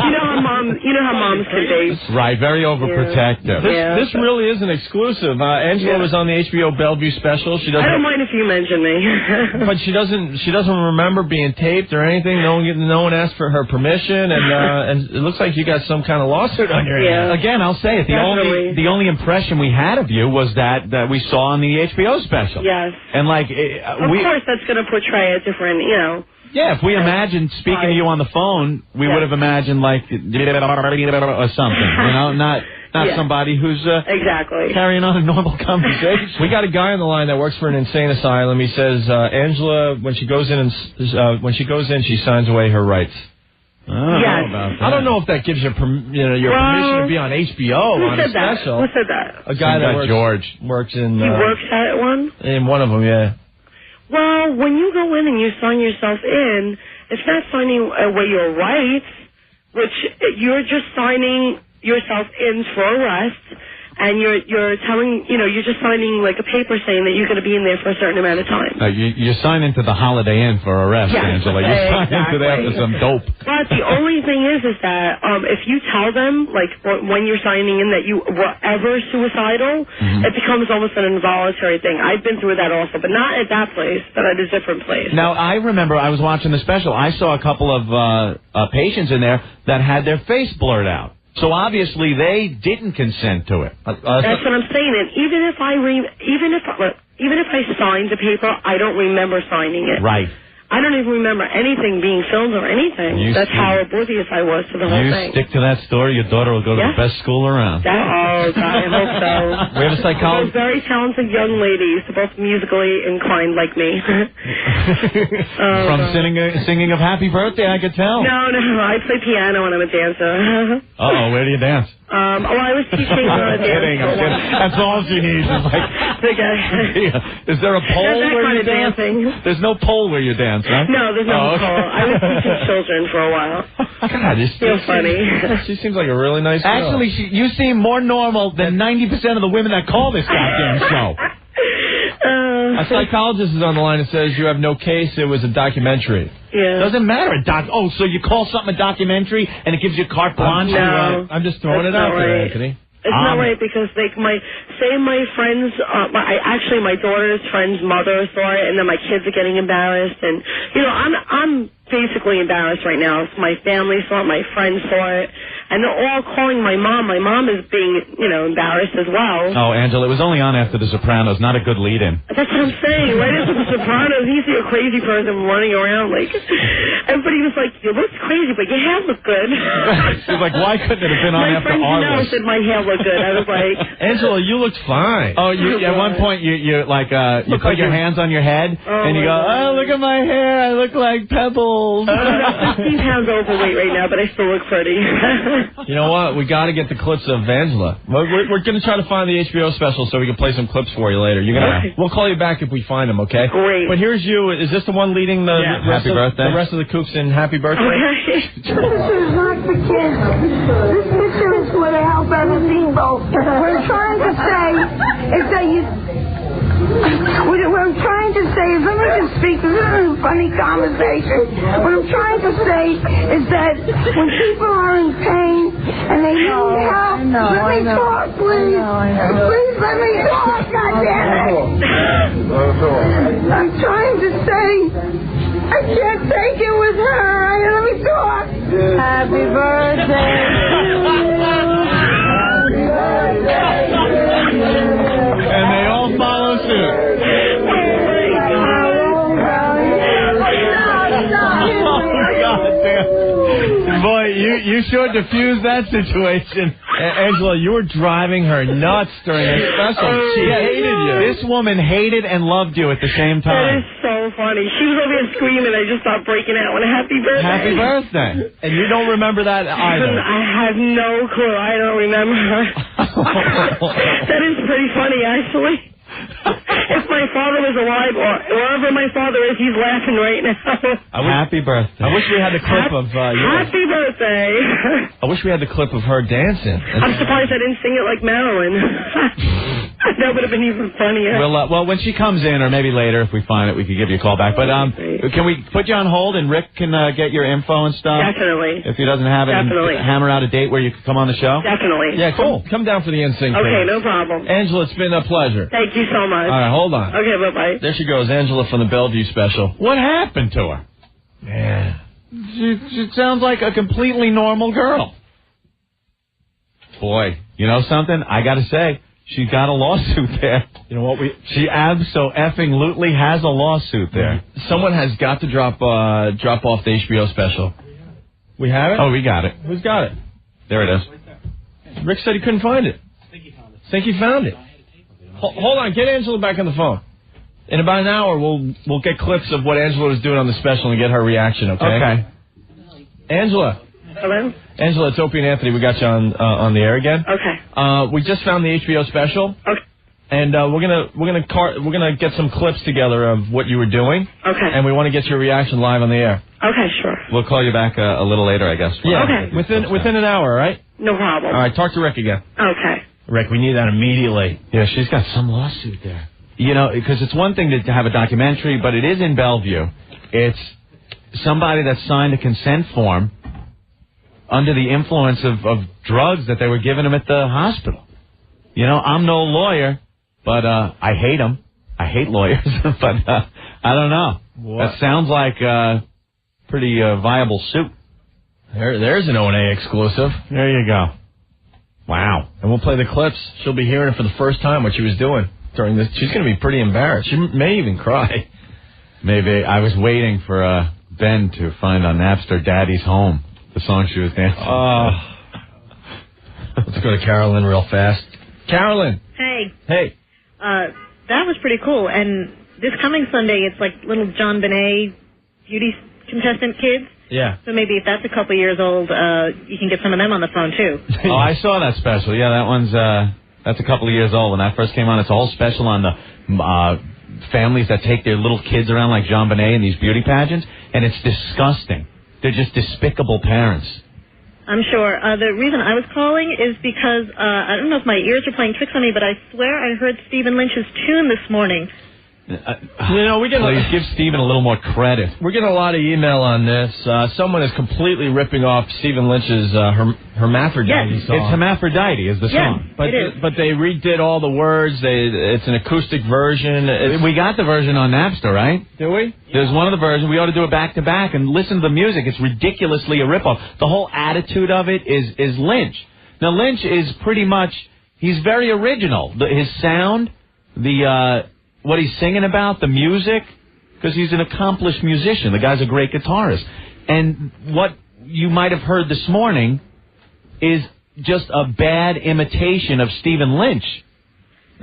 [SPEAKER 5] You know how moms can be.
[SPEAKER 7] Right, very overprotective.
[SPEAKER 3] This really is an exclusive. Angela was on the HBO Bellevue special. She doesn't.
[SPEAKER 5] I don't mind if you mention me.
[SPEAKER 3] But she doesn't remember being taped or anything. No one asked for her permission, and it looks like you got some kind of lawsuit on your hands.
[SPEAKER 7] Again, I'll say it. The only impression we had of you was that we saw on the HBO special.
[SPEAKER 5] Yes.
[SPEAKER 7] And
[SPEAKER 5] of course, that's going to portray a different,
[SPEAKER 7] Yeah, if we imagined speaking to you on the phone, we would have imagined like or something, not somebody who's
[SPEAKER 5] exactly
[SPEAKER 7] carrying on a normal conversation.
[SPEAKER 3] We got a guy on the line that works for an insane asylum. He says Angela, when she goes in, she signs away her rights. I don't know if that gives you your permission to be on HBO on a special.
[SPEAKER 5] Who said that?
[SPEAKER 3] A guy that works in.
[SPEAKER 5] He works at one?
[SPEAKER 3] In one of them, yeah.
[SPEAKER 5] Well, when you go in and you sign yourself in, it's not signing away your rights, which you're just signing yourself in for arrest, and you're telling, you're just signing like a paper saying that you're going to be in there for a certain amount of time.
[SPEAKER 7] You sign into the Holiday Inn for arrest, Angela. You sign into there for some dope.
[SPEAKER 5] But the only thing is that if you tell them, like when you're signing in, that you were ever suicidal, it becomes almost an involuntary thing. I've been through that also, but not at that place, but at a different place.
[SPEAKER 7] Now, I remember I was watching the special. I saw a couple of patients in there that had their face blurred out. So obviously they didn't consent to it.
[SPEAKER 5] That's what I'm saying. And even if I signed the paper, I don't remember signing it.
[SPEAKER 7] Right.
[SPEAKER 5] I don't even remember anything being filmed or anything. That's how oblivious I was to the whole thing.
[SPEAKER 7] You stick to that story, your daughter will go to the best school around.
[SPEAKER 5] Oh, God, I hope so.
[SPEAKER 7] We have a psychologist.
[SPEAKER 5] Those very talented young ladies, both musically inclined like me.
[SPEAKER 7] From singing of Happy Birthday, I could tell.
[SPEAKER 5] No, I play piano and I'm a dancer.
[SPEAKER 7] Uh-oh, where do you dance?
[SPEAKER 5] I was teaching
[SPEAKER 7] I'm kidding. That's all she needs is like... Is there a pole where you dance? There's no pole where you dance, right?
[SPEAKER 5] No, there's no pole. I was teaching children for a while.
[SPEAKER 7] God, you're
[SPEAKER 5] so funny.
[SPEAKER 3] She seems like a really nice girl.
[SPEAKER 7] Actually, you seem more normal than 90% of the women that call this goddamn show.
[SPEAKER 3] A psychologist is on the line and says you have no case. It was a documentary.
[SPEAKER 5] Yeah.
[SPEAKER 7] Doesn't matter. So you call something a documentary and it gives you carte blanche?
[SPEAKER 5] No.
[SPEAKER 3] I'm just throwing it out there, Anthony.
[SPEAKER 5] It's not right because my friends, my daughter's friend's mother saw it, and then my kids are getting embarrassed, and I'm basically embarrassed right now. My family saw it, my friends saw it, and they're all calling my mom. My mom is being, embarrassed as well.
[SPEAKER 7] Oh, Angela, it was only on after The Sopranos, not a good lead-in.
[SPEAKER 5] That's what I'm saying. Right after The Sopranos, you see a crazy person running around like. Everybody was like, "You look crazy, but your hair looked good."
[SPEAKER 7] She's like, "Why couldn't it have been on after Arliss?"
[SPEAKER 5] Said my hair looked good. I was like,
[SPEAKER 3] Angela, you looked fine.
[SPEAKER 7] Oh, at one point you put your hands on your head and you go, "Oh, look at my hair. I look like pebbles."
[SPEAKER 5] I'm 15 pounds overweight right now, but I still look pretty.
[SPEAKER 3] You know what? We got to get the clips of Angela. We're going to try to find the HBO special so we can play some clips for you later. We'll call you back if we find them, okay?
[SPEAKER 5] Great.
[SPEAKER 3] But here's you. Is this the one leading the rest
[SPEAKER 7] Happy birthday.
[SPEAKER 3] The rest of the Kooks in Happy Birthday?
[SPEAKER 13] This is not for kids. This picture is for the help of the people. What I'm trying to say is that what I'm trying to say is, let me just speak. This is a funny conversation. What I'm trying to say is that when people are in pain and they need help, let me talk, please. Please let me talk, goddammit. I'm trying to say, I can't take it with her. Let me talk. Happy birthday.
[SPEAKER 7] And they all follow suit. Boy, you sure diffused that situation.
[SPEAKER 3] Angela, you were driving her nuts during the special. She hated you.
[SPEAKER 7] This woman hated and loved you at the same
[SPEAKER 5] That
[SPEAKER 7] time.
[SPEAKER 5] is so funny. She was over here screaming. I just stopped breaking out when happy birthday.
[SPEAKER 7] Happy birthday.
[SPEAKER 3] And you don't remember that either.
[SPEAKER 5] I have no clue. I don't remember her. That is pretty funny, actually. If my father was alive, or wherever my father is, he's laughing right now.
[SPEAKER 7] Happy birthday.
[SPEAKER 3] I wish we had the clip of yours.
[SPEAKER 5] Happy birthday.
[SPEAKER 3] I wish we had the clip of her dancing.
[SPEAKER 5] I'm surprised I didn't sing it like Marilyn. That would have been even funnier.
[SPEAKER 7] Well, when she comes in, or maybe later, if we find it, we could give you a call back. But can we put you on hold, and Rick can get your info and stuff?
[SPEAKER 5] Definitely.
[SPEAKER 7] If he doesn't have it,
[SPEAKER 5] Definitely.
[SPEAKER 7] and hammer out a date where you could come on the show?
[SPEAKER 5] Definitely.
[SPEAKER 3] Yeah, cool. Come down for the NSYNC.
[SPEAKER 5] Okay, no problem.
[SPEAKER 3] Angela, it's been a pleasure.
[SPEAKER 5] Thank you so much.
[SPEAKER 3] All right, hold on.
[SPEAKER 5] Okay, bye-bye.
[SPEAKER 3] There she goes, Angela from the Bellevue special.
[SPEAKER 7] What happened to her?
[SPEAKER 3] Man.
[SPEAKER 7] She sounds like a completely normal girl. Boy, you know something? I got to say, she got a lawsuit there.
[SPEAKER 3] You know what?
[SPEAKER 7] She abso-effing-lutely has a lawsuit there.
[SPEAKER 3] Someone has got to drop off the HBO special. We have it?
[SPEAKER 7] Oh, we got it.
[SPEAKER 3] Who's got it?
[SPEAKER 7] There it is.
[SPEAKER 3] Rick said he couldn't find it. Think he found it. Hold on, get Angela back on the phone. In about an hour, we'll get clips of what Angela was doing on the special and get her reaction, okay?
[SPEAKER 7] Okay.
[SPEAKER 3] Angela.
[SPEAKER 5] Hello?
[SPEAKER 3] Angela, it's Opie and Anthony. We got you on the air again.
[SPEAKER 5] Okay.
[SPEAKER 3] We just found the HBO special.
[SPEAKER 5] Okay.
[SPEAKER 3] And we're gonna get some clips together of what you were doing.
[SPEAKER 5] Okay.
[SPEAKER 3] And we want to get your reaction live on the air.
[SPEAKER 5] Okay, sure.
[SPEAKER 7] We'll call you back a little later, I guess.
[SPEAKER 3] Yeah.
[SPEAKER 5] Okay.
[SPEAKER 3] Within an hour, all right?
[SPEAKER 5] No problem.
[SPEAKER 3] All right, talk to Rick again.
[SPEAKER 5] Okay.
[SPEAKER 3] Rick, we need that immediately.
[SPEAKER 7] Yeah, she's got some lawsuit there. You know, because it's one thing to have a documentary, but it is in Bellevue. It's somebody that signed a consent form under the influence of drugs that they were giving him at the hospital. You know, I'm no lawyer, but I hate them. I hate lawyers, but I don't know. What? That sounds like a pretty viable suit.
[SPEAKER 3] There's an O&A exclusive.
[SPEAKER 7] There you go. Wow.
[SPEAKER 3] And we'll play the clips. She'll be hearing it for the first time, what she was doing during this. She's going to be pretty embarrassed. She may even cry.
[SPEAKER 7] Maybe. I was waiting for Ben to find on Napster Daddy's Home, the song she was dancing.
[SPEAKER 3] Let's go to Carolyn real fast. Carolyn.
[SPEAKER 14] Hey.
[SPEAKER 3] Hey.
[SPEAKER 14] That was pretty cool. And this coming Sunday, it's like little John Bonet beauty contestant kids.
[SPEAKER 3] Yeah.
[SPEAKER 14] So maybe if that's a couple years old, you can get some of them on the phone, too.
[SPEAKER 7] Oh, I saw that special. Yeah, that one's, that's a couple of years old. When that first came on, it's a whole special on the families that take their little kids around like John Bonet in these beauty pageants, and it's disgusting. They're just despicable parents.
[SPEAKER 14] I'm sure. The reason I was calling is because, I don't know if my ears are playing tricks on me, but I swear I heard Stephen Lynch's tune this morning.
[SPEAKER 7] Please give Stephen a little more credit.
[SPEAKER 3] We're getting a lot of email on this. Someone is completely ripping off Stephen Lynch's Hermaphrodite song.
[SPEAKER 7] It's Hermaphrodite is the song.
[SPEAKER 3] But they redid all the words. It's an acoustic version.
[SPEAKER 7] We got the version on Napster, right?
[SPEAKER 3] Do we?
[SPEAKER 7] There's one of the versions. We ought to do it back to back and listen to the music. It's ridiculously a ripoff. The whole attitude of it is Lynch. Now, Lynch is pretty much, he's very original. His sound, what he's singing about, the music, because he's an accomplished musician. The guy's a great guitarist. And what you might have heard this morning is just a bad imitation of Stephen Lynch.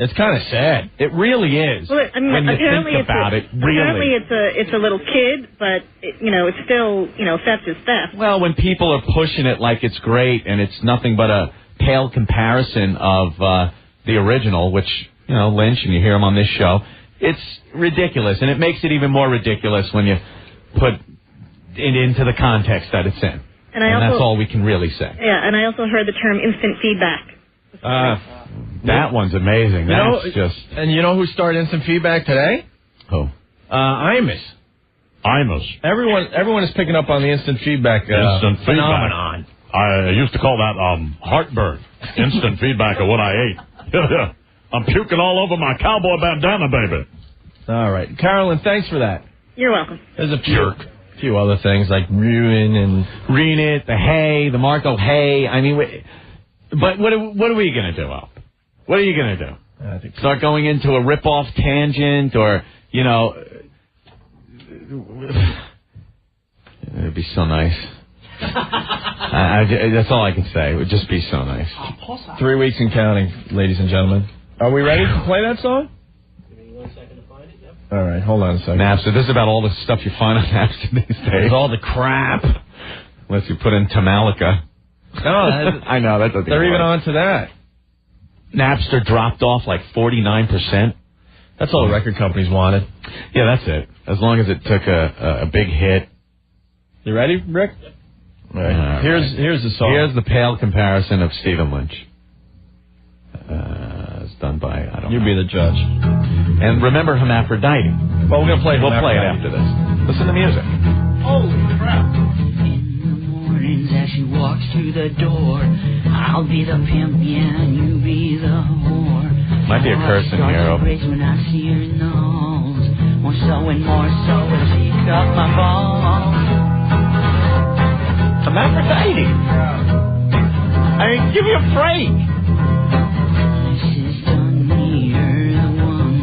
[SPEAKER 3] It's kind of sad.
[SPEAKER 7] It really is.
[SPEAKER 14] Well, I mean,
[SPEAKER 7] when you
[SPEAKER 14] apparently
[SPEAKER 7] think about it, really.
[SPEAKER 14] Apparently it's a little kid, but it's still theft is theft.
[SPEAKER 7] Well, when people are pushing it like it's great and it's nothing but a pale comparison of the original, which Lynch, and you hear him on this show, it's ridiculous, and it makes it even more ridiculous when you put it into the context that it's in. And that's all we can really say.
[SPEAKER 14] Yeah, and I also heard the term instant feedback.
[SPEAKER 7] That one's amazing. That's just...
[SPEAKER 3] And you know who started instant feedback today?
[SPEAKER 7] Who?
[SPEAKER 3] Imus. Everyone is picking up on the instant feedback phenomenon.
[SPEAKER 1] I used to call that heartburn. Instant feedback of what I ate. I'm puking all over my cowboy bandana, baby.
[SPEAKER 3] All right. Carolyn, thanks for that.
[SPEAKER 14] You're welcome.
[SPEAKER 3] There's a few other things like ruin it, the hay, the Marco hay. I mean, but what are we going to do, Al? What are you going to do? Start going into a rip-off tangent or, it'd be so nice. That's all I can say. It would just be so nice. 3 weeks and counting, ladies and gentlemen. Are we ready to play that song? Give me 1 second to find it. Yep. All right, hold on a second.
[SPEAKER 7] Napster. This is about all the stuff you find on Napster these days.
[SPEAKER 3] All the crap.
[SPEAKER 7] Unless you put in Tamalica.
[SPEAKER 3] No,
[SPEAKER 7] I know that doesn't.
[SPEAKER 3] They're even on to that.
[SPEAKER 7] Napster dropped off like 49%.
[SPEAKER 3] That's all the record companies wanted.
[SPEAKER 7] Yeah, that's it. As long as it took a big hit.
[SPEAKER 3] You ready, Rick? Yep. Right. Here's the song.
[SPEAKER 7] Here's the pale comparison of Stephen Lynch. It's done by, I don't know.
[SPEAKER 3] You be the judge.
[SPEAKER 7] And remember Hermaphrodite.
[SPEAKER 3] Well, we'll play it
[SPEAKER 7] after this. Listen to music.
[SPEAKER 3] Holy crap.
[SPEAKER 15] Mornings as she walks through the door, I'll be the pimp, yeah, and you be the whore.
[SPEAKER 7] Might be a curse in here, Opie.
[SPEAKER 15] When I see her nose, more so and more so as she cut my balls.
[SPEAKER 7] Hermaphrodite. I mean, give me a break.
[SPEAKER 15] This is done, you're the one.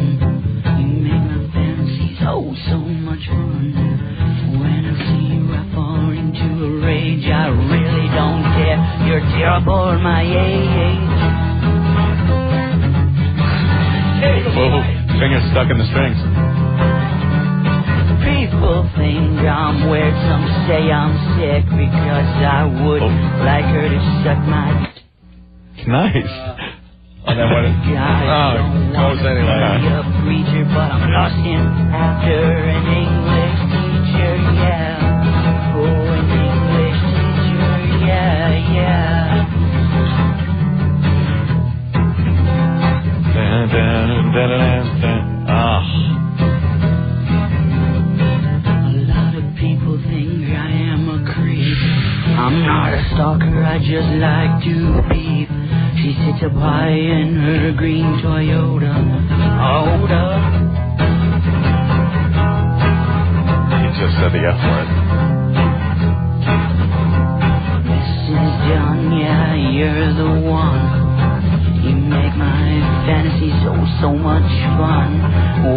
[SPEAKER 15] You make my fantasies so much fun. When I see you, I fall into a rage. I really don't care. You're terrible at my age.
[SPEAKER 7] Whoa, finger stuck in the strings.
[SPEAKER 15] People think I'm weird. Some say I'm sick because I would like her to suck my.
[SPEAKER 7] Nice.
[SPEAKER 3] And then what? It goes anyway.
[SPEAKER 15] Be a preacher, but I'm lost in after an English teacher. Yeah. Oh, an English teacher. Yeah. I'm not a stalker, I just like to peep. She sits up high in her green Toyota.
[SPEAKER 7] He just said the F word.
[SPEAKER 15] Mrs. John, yeah, you're the one. You make my fantasy so much fun.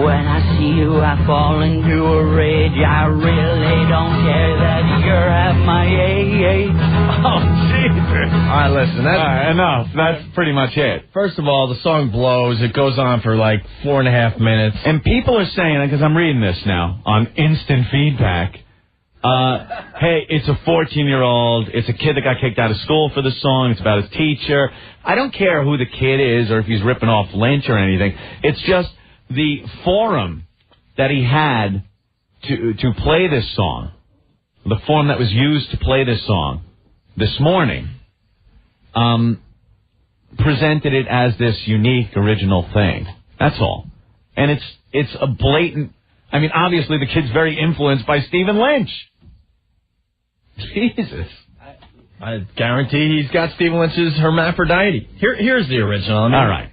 [SPEAKER 15] When I see you, I fall into a rage. I really don't care that you're at my age.
[SPEAKER 7] Oh, Jesus.
[SPEAKER 3] All right, listen.
[SPEAKER 7] All right, enough. That's pretty much it.
[SPEAKER 3] First of all, the song blows. It goes on for like 4.5 minutes.
[SPEAKER 7] And people are saying, because I'm reading this now on instant feedback, hey, it's a 14-year-old. It's a kid that got kicked out of school for the song. It's about his teacher. I don't care who the kid is or if he's ripping off Lynch or anything. It's just the forum that he had to play this song, the forum that was used to play this song this morning, presented it as this unique, original thing. That's all. And it's a blatant... I mean, obviously, the kid's very influenced by Stephen Lynch. Jesus.
[SPEAKER 3] I guarantee he's got Stephen Lynch's Hermaphrodite. Here's the original. I mean,
[SPEAKER 7] all right.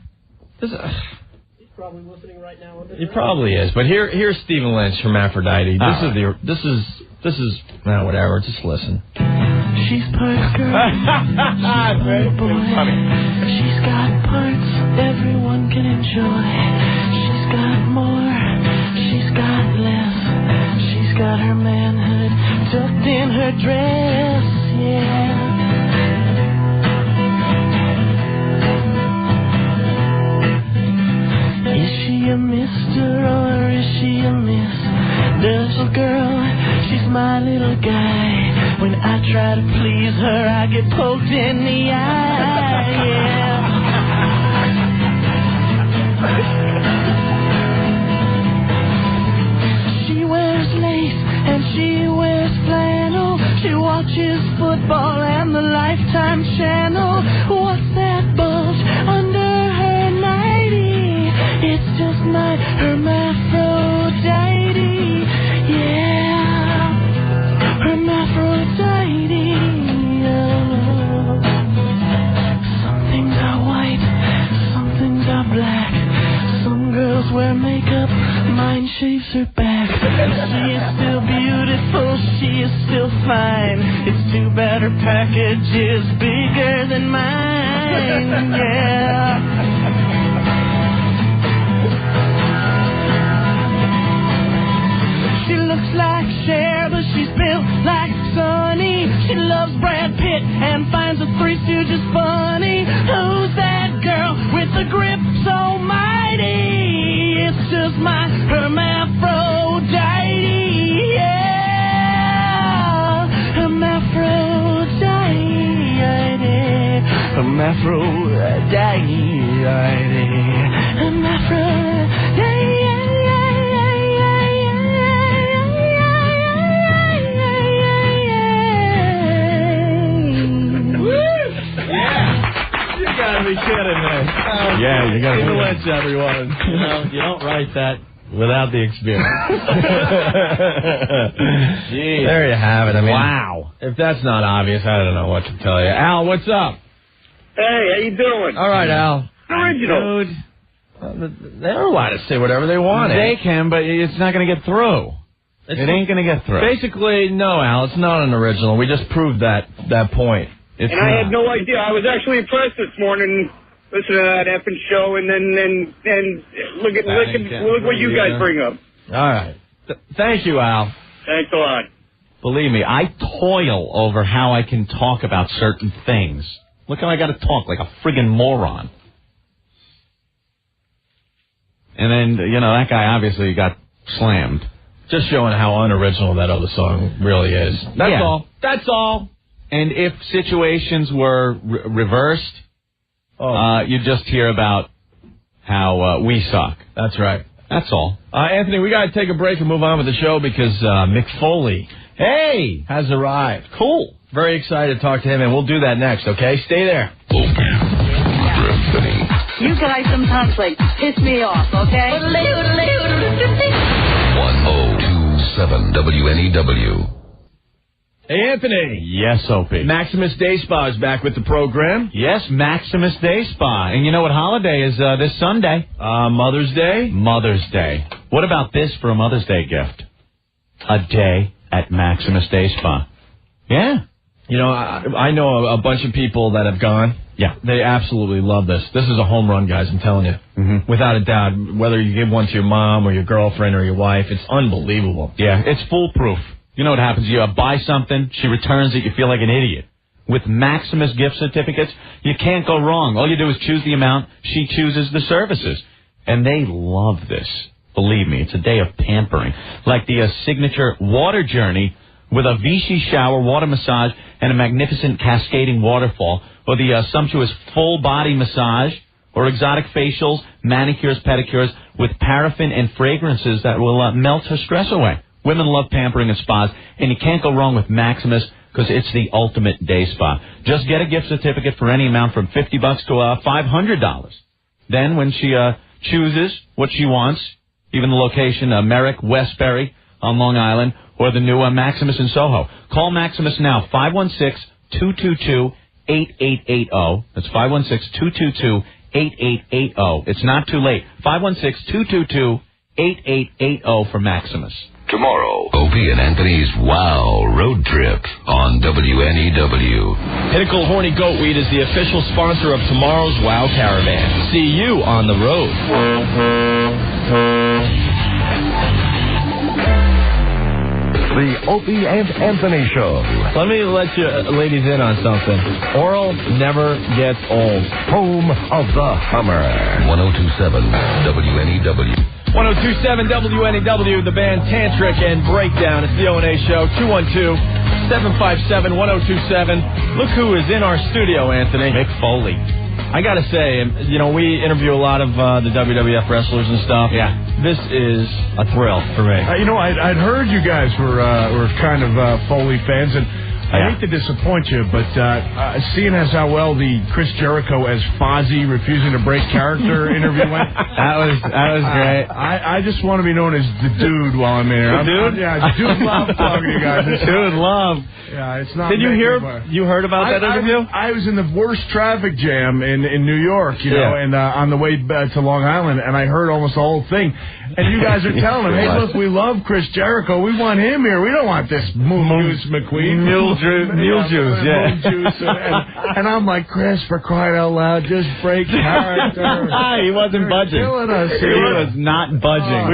[SPEAKER 3] He's probably listening right now. He probably is. But here's Stephen Lynch, Hermaphrodite. This is whatever. Just listen.
[SPEAKER 15] She's parts girl.
[SPEAKER 7] Funny.
[SPEAKER 15] She's got parts everyone can enjoy. She's got more. She's got less. She's got her manhood tucked in her dress. Yeah. my little guy. When I try to please her, I get poked in the eye. Yeah. She wears lace and she wears flannel. She watches football and the Lifetime channel. What's that bulge under her nightie? It's just my hermaphrodite. Yeah, hermaphrodite. Oh. Some things are white, some things are black. Some girls wear makeup, mine shaves her back. She is still beautiful, she is still fine. It's too bad her package is bigger than mine. Yeah. She looks like Cher, but she's built like Sonny. She loves Brad Pitt and finds the Three Stooges funny. Who's that girl with the grip so mighty? It's just my hermaphrodite. Yeah, hermaphrodite. Hermaphrodite. Hermaphrodite.
[SPEAKER 3] You gotta be kidding me.
[SPEAKER 7] Yeah, you gotta
[SPEAKER 3] Stephen
[SPEAKER 7] be
[SPEAKER 3] Lynch, everyone.
[SPEAKER 8] You don't write that without the experience.
[SPEAKER 3] Jeez. There you have it. I mean,
[SPEAKER 7] wow.
[SPEAKER 3] If that's not obvious, I don't know what to tell you. Al, what's up?
[SPEAKER 10] Hey, how you doing?
[SPEAKER 3] All right, Al.
[SPEAKER 10] Original.
[SPEAKER 3] Dude, they're allowed to say whatever they want.
[SPEAKER 7] They can, but it's not going to get through. It ain't going to get through.
[SPEAKER 3] Basically, no, Al, it's not an original. We just proved that point.
[SPEAKER 10] I had no idea. I was actually impressed this morning listening to that effing show, and then look what you guys bring up.
[SPEAKER 3] All right. Thank you, Al.
[SPEAKER 10] Thanks a lot.
[SPEAKER 7] Believe me, I toil over how I can talk about certain things. Look how I got to talk like a friggin' moron. And then, that guy obviously got slammed.
[SPEAKER 3] Just showing how unoriginal that other song really is. That's all. That's all.
[SPEAKER 7] And if situations were reversed, you'd just hear about how we suck.
[SPEAKER 3] That's right.
[SPEAKER 7] That's all.
[SPEAKER 3] Anthony, we got to take a break and move on with the show because Mick Foley has arrived.
[SPEAKER 7] Cool.
[SPEAKER 3] Very excited to talk to him, and we'll do that next, okay? Stay there.
[SPEAKER 16] You guys sometimes, piss me off, okay?
[SPEAKER 4] 1027 WNEW.
[SPEAKER 3] Hey, Anthony.
[SPEAKER 7] Yes, Opie.
[SPEAKER 3] Maximus Day Spa is back with the program.
[SPEAKER 7] Yes, Maximus Day Spa. And you know what holiday is this Sunday?
[SPEAKER 3] Mother's Day?
[SPEAKER 7] Mother's Day. What about this for a Mother's Day gift? A day at Maximus Day Spa. Yeah.
[SPEAKER 3] I know a bunch of people that have gone.
[SPEAKER 7] Yeah.
[SPEAKER 3] They absolutely love this. This is a home run, guys, I'm telling you. Mm-hmm. Without a doubt, whether you give one to your mom or your girlfriend or your wife, it's unbelievable.
[SPEAKER 7] Yeah, it's foolproof. You know what happens? You buy something, she returns it, you feel like an idiot. With Maximus gift certificates, you can't go wrong. All you do is choose the amount, she chooses the services. And they love this. Believe me, it's a day of pampering. Like the signature water journey with a Vichy shower, water massage, and a magnificent cascading waterfall, or the sumptuous full-body massage, or exotic facials, manicures, pedicures, with paraffin and fragrances that will melt her stress away. Women love pampering and spas, and you can't go wrong with Maximus because it's the ultimate day spa. Just get a gift certificate for any amount from $50 to $500. Then when she chooses what she wants, even the location, Merrick, Westbury on Long Island, or the new Maximus in Soho. Call Maximus now, 516-222-8880. That's 516-222-8880. It's not too late. 516-222-8880 for Maximus.
[SPEAKER 4] Tomorrow, Opie and Anthony's Wow Road Trip on WNEW.
[SPEAKER 3] Pinnacle Horny Goatweed is the official sponsor of tomorrow's Wow Caravan. See you on the road.
[SPEAKER 17] The Opie and Anthony Show.
[SPEAKER 3] Let me let you ladies in on something. Oral never gets old.
[SPEAKER 17] Home of the Hummer.
[SPEAKER 4] 1027 WNEW.
[SPEAKER 3] 1027 WNEW, the band Tantric and Breakdown. It's the O&A Show, 212-757-1027. Look who is in our studio, Anthony.
[SPEAKER 7] Mick Foley.
[SPEAKER 3] I gotta say, we interview a lot of the WWF wrestlers and stuff.
[SPEAKER 7] Yeah.
[SPEAKER 3] This is a thrill for me.
[SPEAKER 18] I'd heard you guys were kind of Foley fans, and I hate to disappoint you, but seeing as how well the Chris Jericho as Fozzie refusing to break character interview went,
[SPEAKER 7] that was great.
[SPEAKER 18] I just want to be known as the dude while I'm here.
[SPEAKER 3] Dude
[SPEAKER 18] love talking to you guys.
[SPEAKER 7] Dude love.
[SPEAKER 18] Yeah, it's not.
[SPEAKER 3] Did you hear? You heard about that interview?
[SPEAKER 18] I was in the worst traffic jam in New York, and on the way to Long Island, and I heard almost the whole thing. And you guys are telling him, hey, look, we love Chris Jericho. We want him here. We don't want this Moose McQueen.
[SPEAKER 7] Mule juice,
[SPEAKER 18] And I'm like, Chris, for crying out loud, just break character.
[SPEAKER 7] He wasn't budging.
[SPEAKER 18] Killing us.
[SPEAKER 7] He was not budging.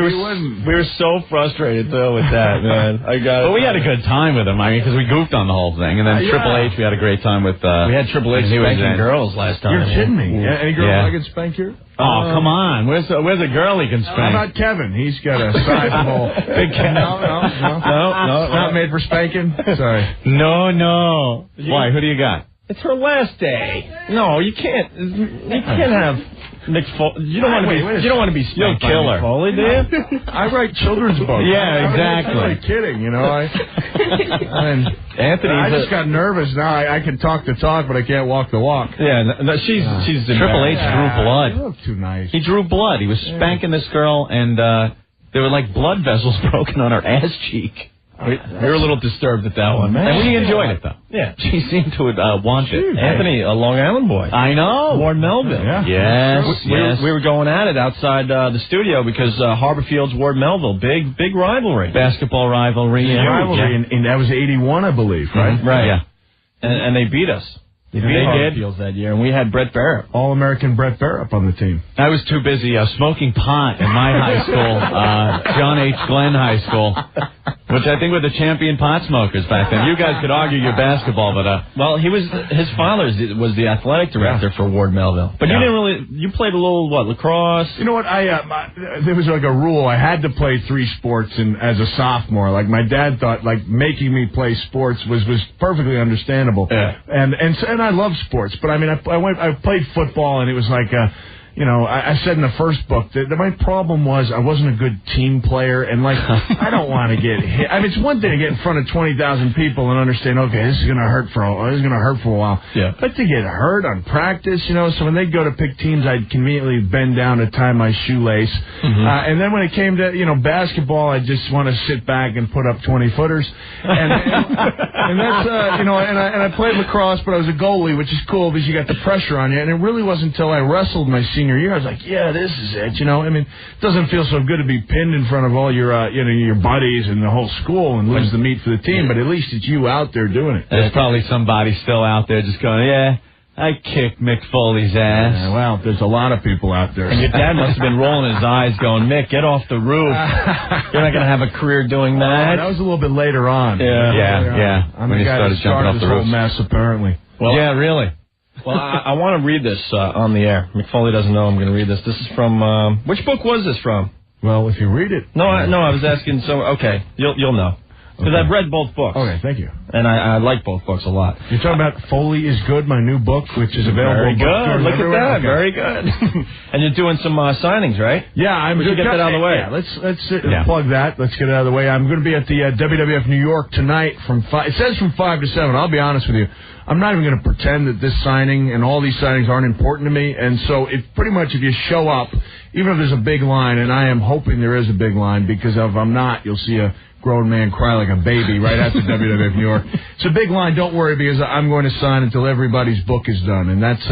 [SPEAKER 3] We were so frustrated, though, with that, man.
[SPEAKER 7] But we had a good time with him, because we goofed on the whole thing. And then Triple H, we had a great time with...
[SPEAKER 3] we had Triple H spanking girls last time.
[SPEAKER 18] You're kidding me. Any girl I can spank here?
[SPEAKER 7] Oh, come on. Where's a girl he can spank?
[SPEAKER 18] How about Kevin? He's got a sizable...
[SPEAKER 7] Big Kevin.
[SPEAKER 18] No. Not made for spanking? Sorry.
[SPEAKER 7] No. Why? Who do you got?
[SPEAKER 3] It's her last day. No, you can't. You can't have Mick Foley. You don't want to be spanked by Mick Foley, do you?
[SPEAKER 18] I write children's books.
[SPEAKER 7] Yeah, exactly.
[SPEAKER 18] I'm not kidding,
[SPEAKER 3] Anthony,
[SPEAKER 18] I just got nervous now. I can talk the talk, but I can't walk the walk.
[SPEAKER 3] Yeah, she's
[SPEAKER 7] Triple H drew blood.
[SPEAKER 18] You look too nice.
[SPEAKER 7] He drew blood. He was spanking this girl, and there were like blood vessels broken on her ass cheek.
[SPEAKER 3] We were a little disturbed at that one, man.
[SPEAKER 7] And we enjoyed it, though.
[SPEAKER 3] Yeah.
[SPEAKER 7] She seemed to want it.
[SPEAKER 3] Anthony, a Long Island boy.
[SPEAKER 7] I know.
[SPEAKER 3] Ward Melville.
[SPEAKER 7] Yeah. Yes.
[SPEAKER 3] We were going at it outside the studio because Harbor Field's Ward Melville. Big rivalry.
[SPEAKER 7] Basketball rivalry.
[SPEAKER 18] And that was 81, I believe, right?
[SPEAKER 3] Mm-hmm. Right.
[SPEAKER 7] Yeah.
[SPEAKER 3] And they beat us. They did Fields that year, and we had Brett Barrett.
[SPEAKER 18] All-American Brett Barrett on the team.
[SPEAKER 7] I was too busy smoking pot in my high school, John H. Glenn High School, which I think were the champion pot smokers back then. You guys could argue your basketball, but...
[SPEAKER 3] Well, his father was the athletic director for Ward Melville. But you didn't really... You played a little, lacrosse?
[SPEAKER 18] You know what? There was like a rule. I had to play 3 sports as a sophomore. Like, my dad thought, making me play sports was perfectly understandable. Yeah. And I love sports, but I mean, I played football, and it was like, I said in the first book that my problem was I wasn't a good team player, and I don't want to get hit. I mean, it's one thing to get in front of 20,000 people and understand, okay, this is going to hurt for a while.
[SPEAKER 3] Yeah.
[SPEAKER 18] But to get hurt on practice, so when they'd go to pick teams, I'd conveniently bend down to tie my shoelace. Mm-hmm. And then when it came to basketball, I just want to sit back and put up 20-footers, and that's and I played lacrosse, but I was a goalie, which is cool because you got the pressure on you. And it really wasn't until I wrestled my senior year I was like, yeah, this is it. I mean, it doesn't feel so good to be pinned in front of all your your buddies and the whole school and lose the meat for the team, but at least it's you out there doing it.
[SPEAKER 7] There's probably somebody still out there just going, yeah, I kicked Mick Foley's ass.
[SPEAKER 18] Yeah, well, there's a lot of people out there.
[SPEAKER 3] And your dad must have been rolling his eyes going, Mick, get off the roof. You're not going to have a career doing that.
[SPEAKER 18] That was a little bit later on.
[SPEAKER 7] Yeah.
[SPEAKER 18] I'm the guy that started this whole mess, apparently.
[SPEAKER 3] Well,
[SPEAKER 7] yeah, really.
[SPEAKER 3] Well, I want to read this on the air. Mick Foley doesn't know I'm going to read this. This is from, which book was this from?
[SPEAKER 18] Well, if you read it.
[SPEAKER 3] No, I was asking, okay, you'll know. Because I've read both books.
[SPEAKER 18] Okay, thank you.
[SPEAKER 3] And I like both books a lot.
[SPEAKER 18] You're talking about Foley is Good, my new book, which is available.
[SPEAKER 3] Very good. Look at that. Okay. Very good. And you're doing some signings, right?
[SPEAKER 18] Yeah,
[SPEAKER 3] we should get that out of the way.
[SPEAKER 18] Yeah, let's plug that. Let's get it out of the way. I'm going to be at the WWF New York tonight from 5. It says from 5 to 7. I'll be honest with you. I'm not even going to pretend that this signing and all these signings aren't important to me. And so pretty much if you show up, even if there's a big line, and I am hoping there is a big line, because if I'm not, you'll see a grown man cry like a baby right after WWF New York. It's a big line. Don't worry, because I'm going to sign until everybody's book is done. And that's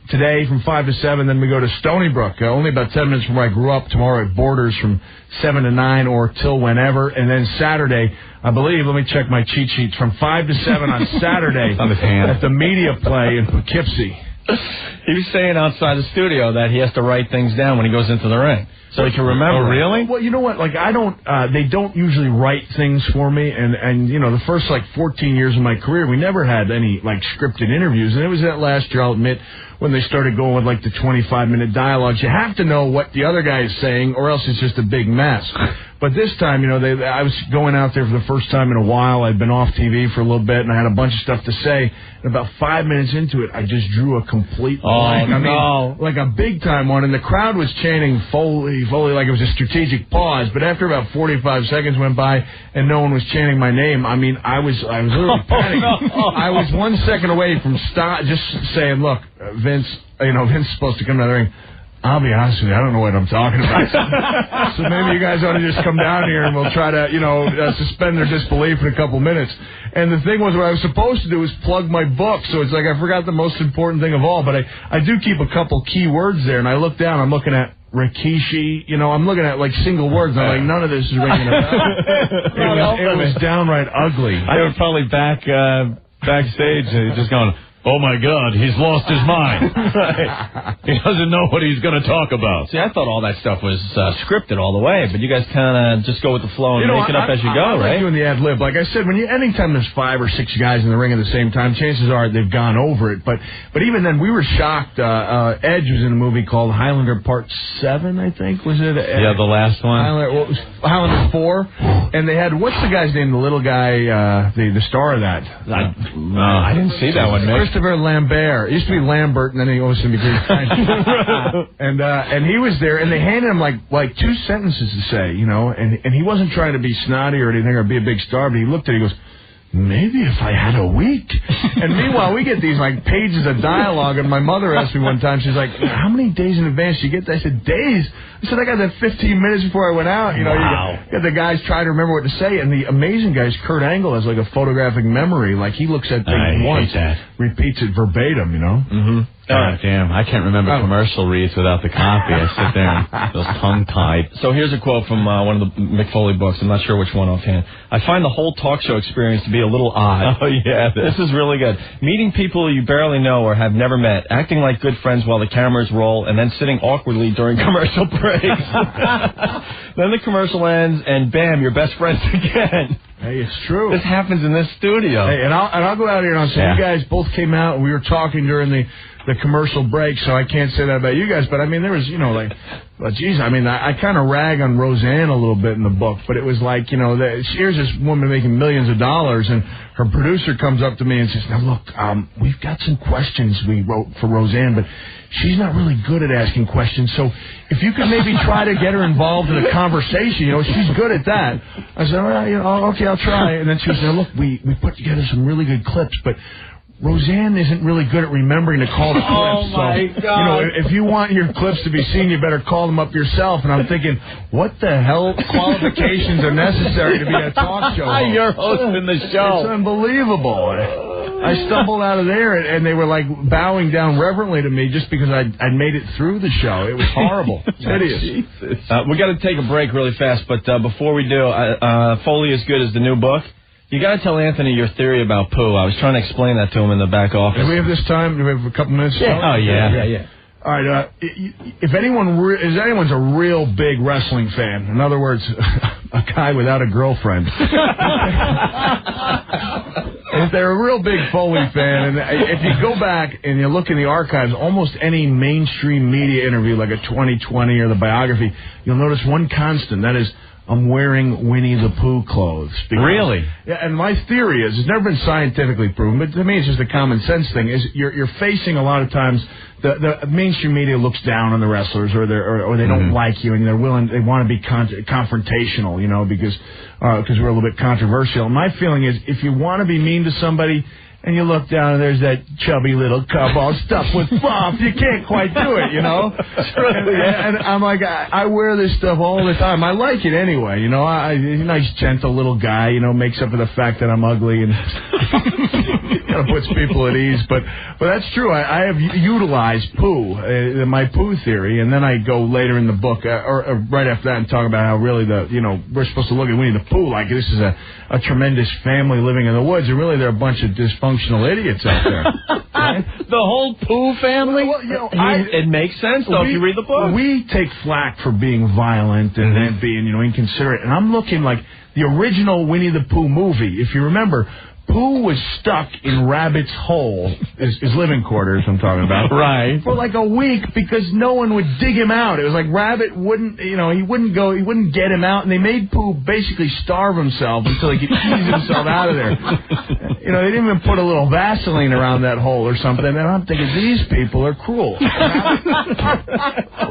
[SPEAKER 18] today from 5 to 7. Then we go to Stony Brook, only about 10 minutes from where I grew up. Tomorrow at Borders from 7 to 9 or till whenever. And then Saturday, I believe, let me check my cheat sheets, from 5 to 7 on Saturday at the Media Play in Poughkeepsie.
[SPEAKER 3] He was saying outside the studio that he has to write things down when he goes into the ring, so he can remember.
[SPEAKER 18] Oh, really? Well, you know what? Like, they don't usually write things for me, and you know, the first, 14 years of my career, we never had any, scripted interviews, and it was that last year, I'll admit, when they started going with, the 25-minute dialogues. You have to know what the other guy is saying, or else it's just a big mess. But this time, you know, I was going out there for the first time in a while. I'd been off TV for a little bit, and I had a bunch of stuff to say. And about 5 minutes into it, I just drew a complete blank. I mean, like a big-time one. And the crowd was chanting Foley, Foley, like it was a strategic pause. But after about 45 seconds went by and no one was chanting my name, I mean, I was literally panicking. I was 1 second away from just saying, look, Vince is supposed to come to the ring. I'll be honest with you, I don't know what I'm talking about. So maybe you guys ought to just come down here and we'll try to, suspend their disbelief in a couple minutes. And the thing was, what I was supposed to do was plug my book. So it's like I forgot the most important thing of all. But I do keep a couple key words there. And I look down, I'm looking at Rikishi, I'm looking at single words. I'm like, none of this is ringing a bell. It was downright ugly.
[SPEAKER 7] I was probably backstage just going, oh, my God, he's lost his mind. Right. He doesn't know what he's going to talk about.
[SPEAKER 3] See, I thought all that stuff was scripted all the way, but you guys kind of just go with the flow and make it up as you go, right?
[SPEAKER 18] I'm doing the ad-lib. Like I said, anytime there's 5 or 6 guys in the ring at the same time, chances are they've gone over it. But even then, we were shocked. Edge was in a movie called Highlander Part 7, I think, was it?
[SPEAKER 7] Yeah, the last one.
[SPEAKER 18] Highlander 4. And they had, what's the guy's name, the little guy, the star of that?
[SPEAKER 3] I didn't see that one, Mick.
[SPEAKER 18] Christopher Lambert. It used to be Lambert, and then he always became French. And he was there, and they handed him like 2 sentences to say, and he wasn't trying to be snotty or anything or be a big star, but he looked at it, he goes, maybe if I had a week. And meanwhile, we get these pages of dialogue, and my mother asked me one time, she's like, how many days in advance do you get that? I said, days. I said, I got that 15 minutes before I went out.
[SPEAKER 7] Wow.
[SPEAKER 18] You got the guys trying to remember what to say, and the amazing guy is Kurt Angle has a photographic memory. He looks at things once, repeats it verbatim, Mm-hmm.
[SPEAKER 7] God damn, I can't remember commercial reads without the copy. I sit there and feels tongue-tied.
[SPEAKER 3] So here's a quote from one of the Mick Foley books. I'm not sure which one offhand. I find the whole talk show experience to be a little odd.
[SPEAKER 7] Oh, yeah.
[SPEAKER 3] This is really good. Meeting people you barely know or have never met, acting like good friends while the cameras roll, and then sitting awkwardly during commercial breaks. Then the commercial ends, and bam, you're best friends again.
[SPEAKER 18] Hey, it's true.
[SPEAKER 3] This happens in this studio.
[SPEAKER 18] Hey, and I'll go out here and I'll say, you guys both came out and we were talking during the commercial break, so I can't say that about you guys. But I mean, there was, geez, I mean, I kind of rag on Roseanne a little bit in the book, but it was here's this woman making millions of dollars, and her producer comes up to me and says, now look, we've got some questions we wrote for Roseanne, but she's not really good at asking questions, so if you could maybe try to get her involved in a conversation, she's good at that. I said, all right, okay, I'll try. And then she said, look, we put together some really good clips, but Roseanne isn't really good at remembering to call the clips.
[SPEAKER 3] Oh, my God.
[SPEAKER 18] If you want your clips to be seen, you better call them up yourself. And I'm thinking, what the hell qualifications are necessary to be a talk show host?
[SPEAKER 3] You're hosting the show.
[SPEAKER 18] It's unbelievable. I stumbled out of there, and they were bowing down reverently to me just because I'd made it through the show. It was horrible. Hideous.
[SPEAKER 3] We got to take a break really fast, but before we do, Foley is Good is the new book. You got to tell Anthony your theory about poo. I was trying to explain that to him in the back office.
[SPEAKER 18] Do we have this time? Do we have a couple minutes?
[SPEAKER 3] Yeah. Oh, yeah.
[SPEAKER 18] All right. If anyone's a real big wrestling fan, in other words, a guy without a girlfriend, if they're a real big Foley fan, and if you go back and you look in the archives, almost any mainstream media interview, like a 2020 or the biography, you'll notice one constant. That is, I'm wearing Winnie the Pooh clothes.
[SPEAKER 7] Really?
[SPEAKER 18] Yeah, and my theory is, it's never been scientifically proven, but to me it's just a common sense thing, is you're facing a lot of times, the mainstream media looks down on the wrestlers, or they don't like you, and they want to be confrontational, because we're a little bit controversial. And my feeling is, if you want to be mean to somebody, and you look down and there's that chubby little cup all stuffed with fluff, you can't quite do it, And I'm like, I wear this stuff all the time. I like it anyway, he's a nice, gentle little guy, makes up for the fact that I'm ugly and kind of puts people at ease. But that's true. I have utilized poo, my poo theory, and then I go later in the book, or right after that, and talk about how really we're supposed to look at Winnie the Pooh like this is a tremendous family living in the woods, and really they're a bunch of dysfunctional dysfunctional idiots out there. Right?
[SPEAKER 3] The whole Pooh family?
[SPEAKER 18] Well, you know,
[SPEAKER 3] it makes sense, though, if you read the book.
[SPEAKER 18] We take flack for being violent and being, inconsiderate. And I'm looking like the original Winnie the Pooh movie. If you remember, Pooh was stuck in Rabbit's hole, his living quarters I'm talking about,
[SPEAKER 3] right,
[SPEAKER 18] for like a week because no one would dig him out. It was like Rabbit wouldn't, he wouldn't get him out, and they made Pooh basically starve himself until he could ease himself out of there. They didn't even put a little Vaseline around that hole or something, and I'm thinking, these people are cruel.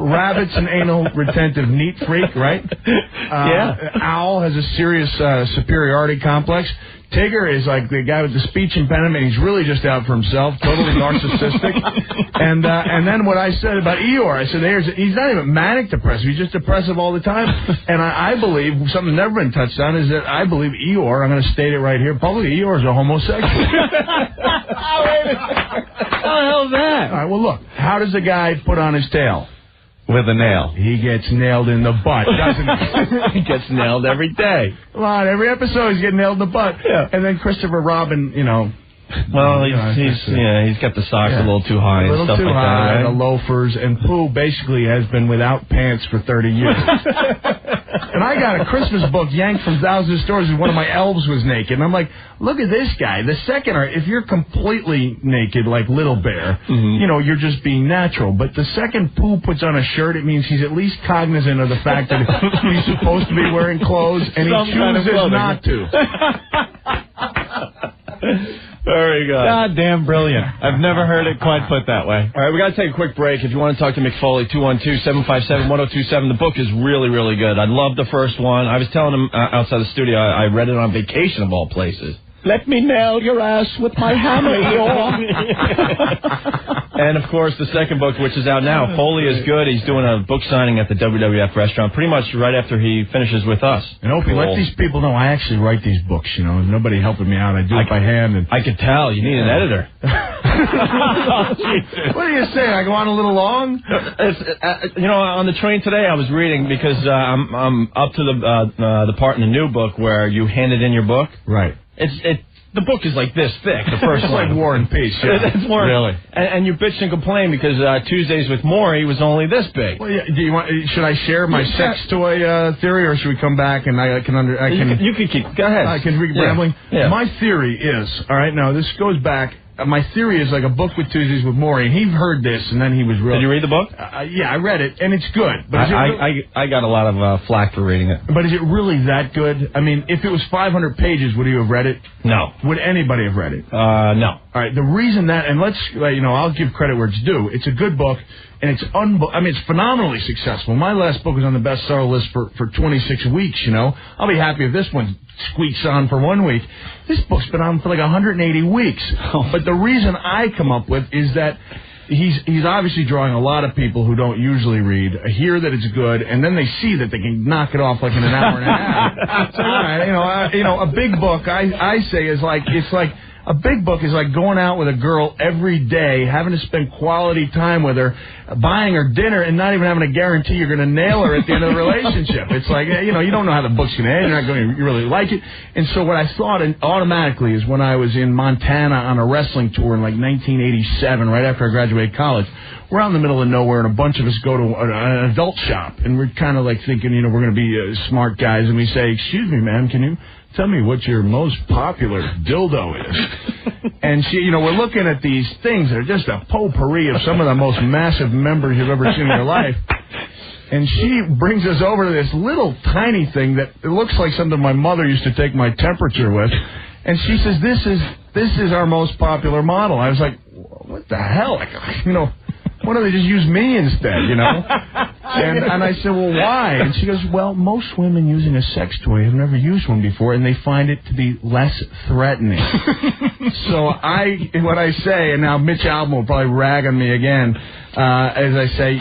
[SPEAKER 18] Rabbit's an anal retentive neat freak, right? Owl has a serious superiority complex. Tigger is like the guy with the speech impediment. He's really just out for himself, totally narcissistic. And then what I said about Eeyore, I said, he's not even manic depressive. He's just depressive all the time. And I believe, something never been touched on, is that I believe Eeyore, I'm going to state it right here publicly, Eeyore is a homosexual.
[SPEAKER 3] How the hell is that?
[SPEAKER 18] All right, well, look, how does a guy put on his tail?
[SPEAKER 3] With a nail.
[SPEAKER 18] He gets nailed in the butt, doesn't he?
[SPEAKER 3] He gets nailed every day.
[SPEAKER 18] Well, on every episode he's getting nailed in the butt.
[SPEAKER 3] Yeah.
[SPEAKER 18] And then Christopher Robin,
[SPEAKER 3] Well, he's got the socks a little too high and stuff like that, right?
[SPEAKER 18] The loafers, and Pooh basically has been without pants for 30 years. And I got a Christmas book yanked from thousands of stores, and one of my elves was naked. And I'm like, look at this guy. The second, if you're completely naked like Little Bear, you're just being natural. But the second Pooh puts on a shirt, it means he's at least cognizant of the fact that he's supposed to be wearing clothes, and he chooses not to.
[SPEAKER 3] Very good.
[SPEAKER 7] Goddamn brilliant. I've never heard it quite put that way.
[SPEAKER 3] All right, we got to take a quick break. If you want to talk to Mick Foley, 212-757-1027. The book is really, really good. I love the first one. I was telling him outside the studio, I read it on vacation of all places.
[SPEAKER 7] Let me nail your ass with my hammer,
[SPEAKER 3] And, of course, the second book, which is out now, Foley is Good. He's doing a book signing at the WWF restaurant pretty much right after he finishes with us.
[SPEAKER 18] And Opie, let these people know I actually write these books, There's nobody helping me out. I do it by hand. And
[SPEAKER 3] I could tell. You need an editor.
[SPEAKER 18] What are you saying? I go on a little long?
[SPEAKER 3] On the train today I was reading because I'm up to the part in the new book where you handed in your book.
[SPEAKER 18] Right.
[SPEAKER 3] The book is like this thick, the first one.
[SPEAKER 18] It's like War and Peace, yeah.
[SPEAKER 3] It's more, really. And you bitched and complained because Tuesdays with Maury was only this big.
[SPEAKER 18] Well, should I share my sex toy theory, or should we come back and I can...
[SPEAKER 3] You can keep... Go ahead.
[SPEAKER 18] I can keep rambling?
[SPEAKER 3] Yeah.
[SPEAKER 18] My theory is... All right, now, this goes back... My theory is like a book with Tuesdays with Maury, and he heard this, and then he was real...
[SPEAKER 3] Did you read the book?
[SPEAKER 18] Yeah, I read it, and it's good. But
[SPEAKER 3] I got a lot of flack for reading it.
[SPEAKER 18] But is it really that good? I mean, if it was 500 pages, would you have read it?
[SPEAKER 3] No.
[SPEAKER 18] Would anybody have read it?
[SPEAKER 3] No.
[SPEAKER 18] All right, the reason that, and let's, I'll give credit where it's due. It's a good book, and it's it's phenomenally successful. My last book was on the bestseller list for 26 weeks, I'll be happy if this one squeaks on for 1 week. This book's been on for like 180 weeks. But the reason I come up with is that he's obviously drawing a lot of people who don't usually read, hear that it's good, and then they see that they can knock it off like in an hour and a half. So, all right, a big book, I say, is like, it's like, a big book is like going out with a girl every day, having to spend quality time with her, buying her dinner, and not even having a guarantee you're going to nail her at the end of the relationship. It's like, you don't know how the book's going to end. You're not going to really like it. And so what I thought automatically is when I was in Montana on a wrestling tour in like 1987, right after I graduated college, we're out in the middle of nowhere, and a bunch of us go to an adult shop, and we're kind of like thinking, we're going to be smart guys, and we say, excuse me, ma'am, can you tell me what your most popular dildo is? And we're looking at these things that are just a potpourri of some of the most massive members you've ever seen in your life. And she brings us over to this little tiny thing that it looks like something my mother used to take my temperature with. And she says, this is our most popular model. I was like, what the hell? Why don't they just use me instead, And I said, well, why? And she goes, well, most women using a sex toy have never used one before, and they find it to be less threatening. So what I say, and now Mitch Albom will probably rag on me again, as I say,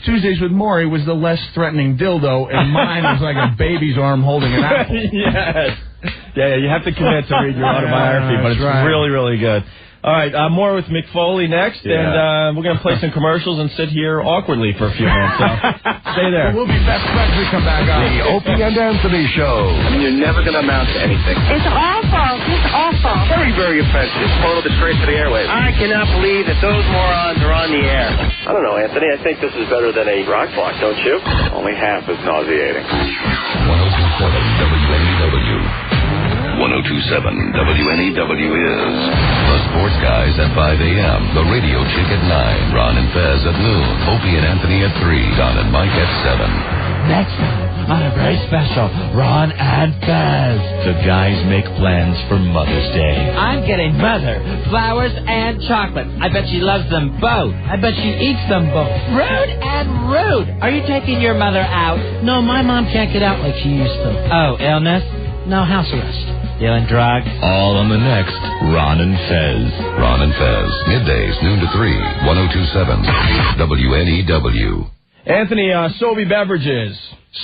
[SPEAKER 18] Tuesdays with Maury was the less threatening dildo, and mine was like a baby's arm holding an apple.
[SPEAKER 3] Yes. Yeah, you have to commit to read your autobiography, but it's really, really good. All right, more with Mick Foley next, and we're going to play some commercials and sit here awkwardly for a few minutes. So stay there.
[SPEAKER 18] We'll be best friends when we come back on.
[SPEAKER 17] The Opie and Anthony Show.
[SPEAKER 10] I mean, you're never going to amount to anything.
[SPEAKER 13] It's awful. It's awful.
[SPEAKER 10] Very, very offensive. Total disgrace to the airwaves. I cannot believe that those morons are on the air. I don't know, Anthony. I think this is better than a rock block, don't you? Only half as nauseating.
[SPEAKER 4] 1027 WNEW. 1027 WNEW is The Sports Guys at 5 a.m. The Radio Chick at 9. Ron and Fez at noon. Opie and Anthony at 3. Don and Mike at 7.
[SPEAKER 7] Next time on a very special Ron and Fez. The guys make plans for Mother's Day.
[SPEAKER 15] I'm getting Mother flowers and chocolate. I bet she loves them both. I bet she eats them both. Rude and rude. Are you taking your mother out?
[SPEAKER 8] No, my mom can't get out like she used to.
[SPEAKER 15] Oh, illness?
[SPEAKER 8] No, house arrest.
[SPEAKER 15] Dealing drugs?
[SPEAKER 4] All on the next Ron and Fez. Ron and Fez. Middays, noon to 3. 1027 WNEW.
[SPEAKER 3] Anthony, Sobe Beverages.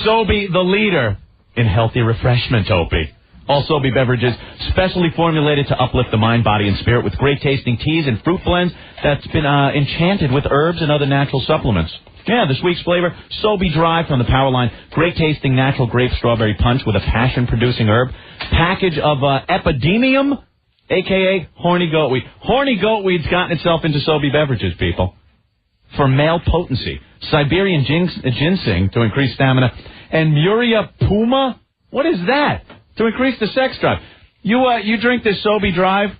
[SPEAKER 7] Sobe, the leader in healthy refreshment, Opie. All Sobe beverages specially formulated to uplift the mind, body, and spirit with great tasting teas and fruit blends that's been enchanted with herbs and other natural supplements. Yeah, this week's flavor, Sobe Dry from the Powerline. Great tasting natural grape strawberry punch with a passion-producing herb. Package of Epidemium, a.k.a. horny goatweed. Horny goatweed's gotten itself into Sobe beverages, people. For male potency. Siberian ginseng to increase stamina. And Muria Puma? What is that? To increase the sex drive. You drink this Sobe Drive,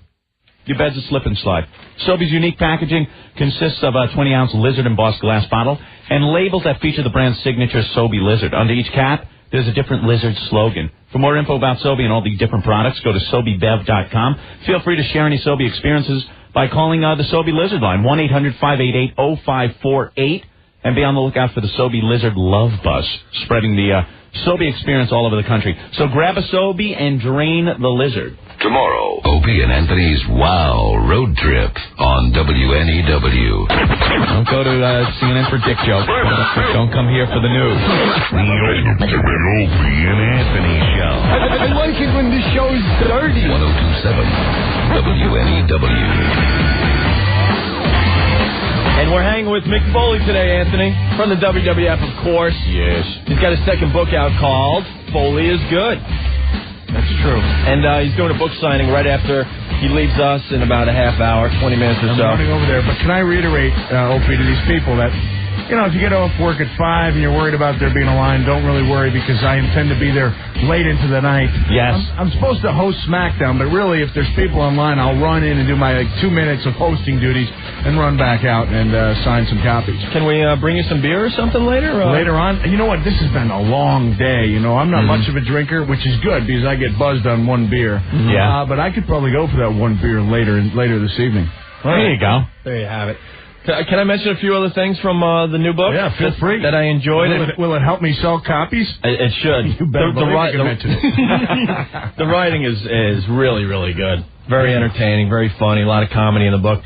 [SPEAKER 7] your bed's a slip and slide. Sobe's unique packaging consists of a 20-ounce lizard embossed glass bottle and labels that feature the brand's signature Sobe lizard. Under each cap, there's a different lizard slogan. For more info about Sobe and all the different products, go to SobeBev.com. Feel free to share any Sobe experiences by calling the Sobe Lizard line, 1-800-588-0548, and be on the lookout for the Sobe Lizard Love Bus, spreading the Sobe experience all over the country. So grab a Sobe and drain the lizard.
[SPEAKER 4] Tomorrow, Opie and Anthony's Wow Road Trip on WNEW.
[SPEAKER 7] Don't go to CNN for dick jokes. Don't come here for the news.
[SPEAKER 4] The Opie and Anthony Show.
[SPEAKER 6] I like it when this show is dirty.
[SPEAKER 4] 1027 WNEW.
[SPEAKER 3] And we're hanging with Mick Foley today, Anthony, from the WWF, of course.
[SPEAKER 7] Yes.
[SPEAKER 3] He's got a second book out called Foley is Good.
[SPEAKER 18] That's true.
[SPEAKER 3] And he's doing a book signing right after he leaves us in about a half hour, 20 minutes or so.
[SPEAKER 18] I'm running over there, but can I reiterate, Opie, to these people that, you know, if you get off work at 5 and you're worried about there being a line, don't really worry because I intend to be there late into the night.
[SPEAKER 7] Yes.
[SPEAKER 18] I'm supposed to host SmackDown, but really if there's people online, I'll run in and do my 2 minutes of hosting duties and run back out and sign some copies.
[SPEAKER 3] Can we bring you some beer or something later?
[SPEAKER 18] Later on? You know what? This has been a long day. You know, I'm not much of a drinker, which is good because I get buzzed on one beer.
[SPEAKER 7] Yeah.
[SPEAKER 18] But I could probably go for that one beer later this evening.
[SPEAKER 7] There you go.
[SPEAKER 3] There you have it. Can I mention a few other things from the new book?
[SPEAKER 18] Yeah, feel free.
[SPEAKER 3] That I enjoyed.
[SPEAKER 18] Will it help me sell copies?
[SPEAKER 3] It should.
[SPEAKER 18] You better mention it.
[SPEAKER 3] The writing is really, really good. Very entertaining, very funny, a lot of comedy in the book.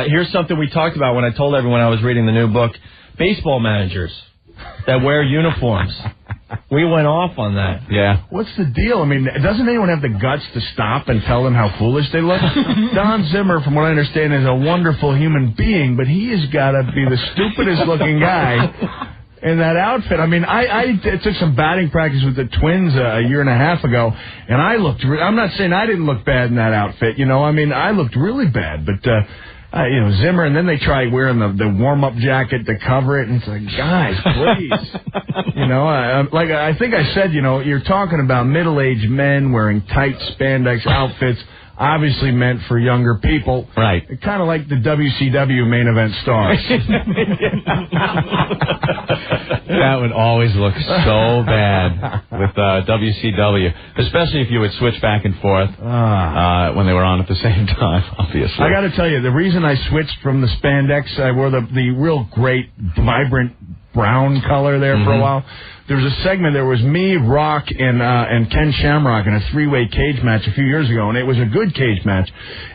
[SPEAKER 3] Here's something we talked about when I told everyone I was reading the new book. Baseball managers that wear uniforms. We went off on that.
[SPEAKER 7] Yeah.
[SPEAKER 18] What's the deal? I mean, doesn't anyone have the guts to stop and tell them how foolish they look? Don Zimmer, from what I understand, is a wonderful human being, but he has got to be the stupidest looking guy in that outfit. I mean, I took some batting practice with the Twins a year and a half ago, and I looked... I'm not saying I didn't look bad in that outfit, you know. I mean, I looked really bad, but... you know, Zimmer, and then they try wearing the warm-up jacket to cover it, and it's like, guys, please. You know, I think I said, you know, you're talking about middle-aged men wearing tight spandex outfits, obviously meant for younger people.
[SPEAKER 7] Right.
[SPEAKER 18] Kind of like the WCW main event stars.
[SPEAKER 7] That would always look so bad with WCW, especially if you would switch back and forth when they were on at the same time, obviously.
[SPEAKER 18] I got to tell you, the reason I switched from the spandex, I wore the real great, vibrant brown color there for a while. there was a segment. There was me, Rock, and Ken Shamrock in a 3-way cage match a few years ago, and it was a good cage match.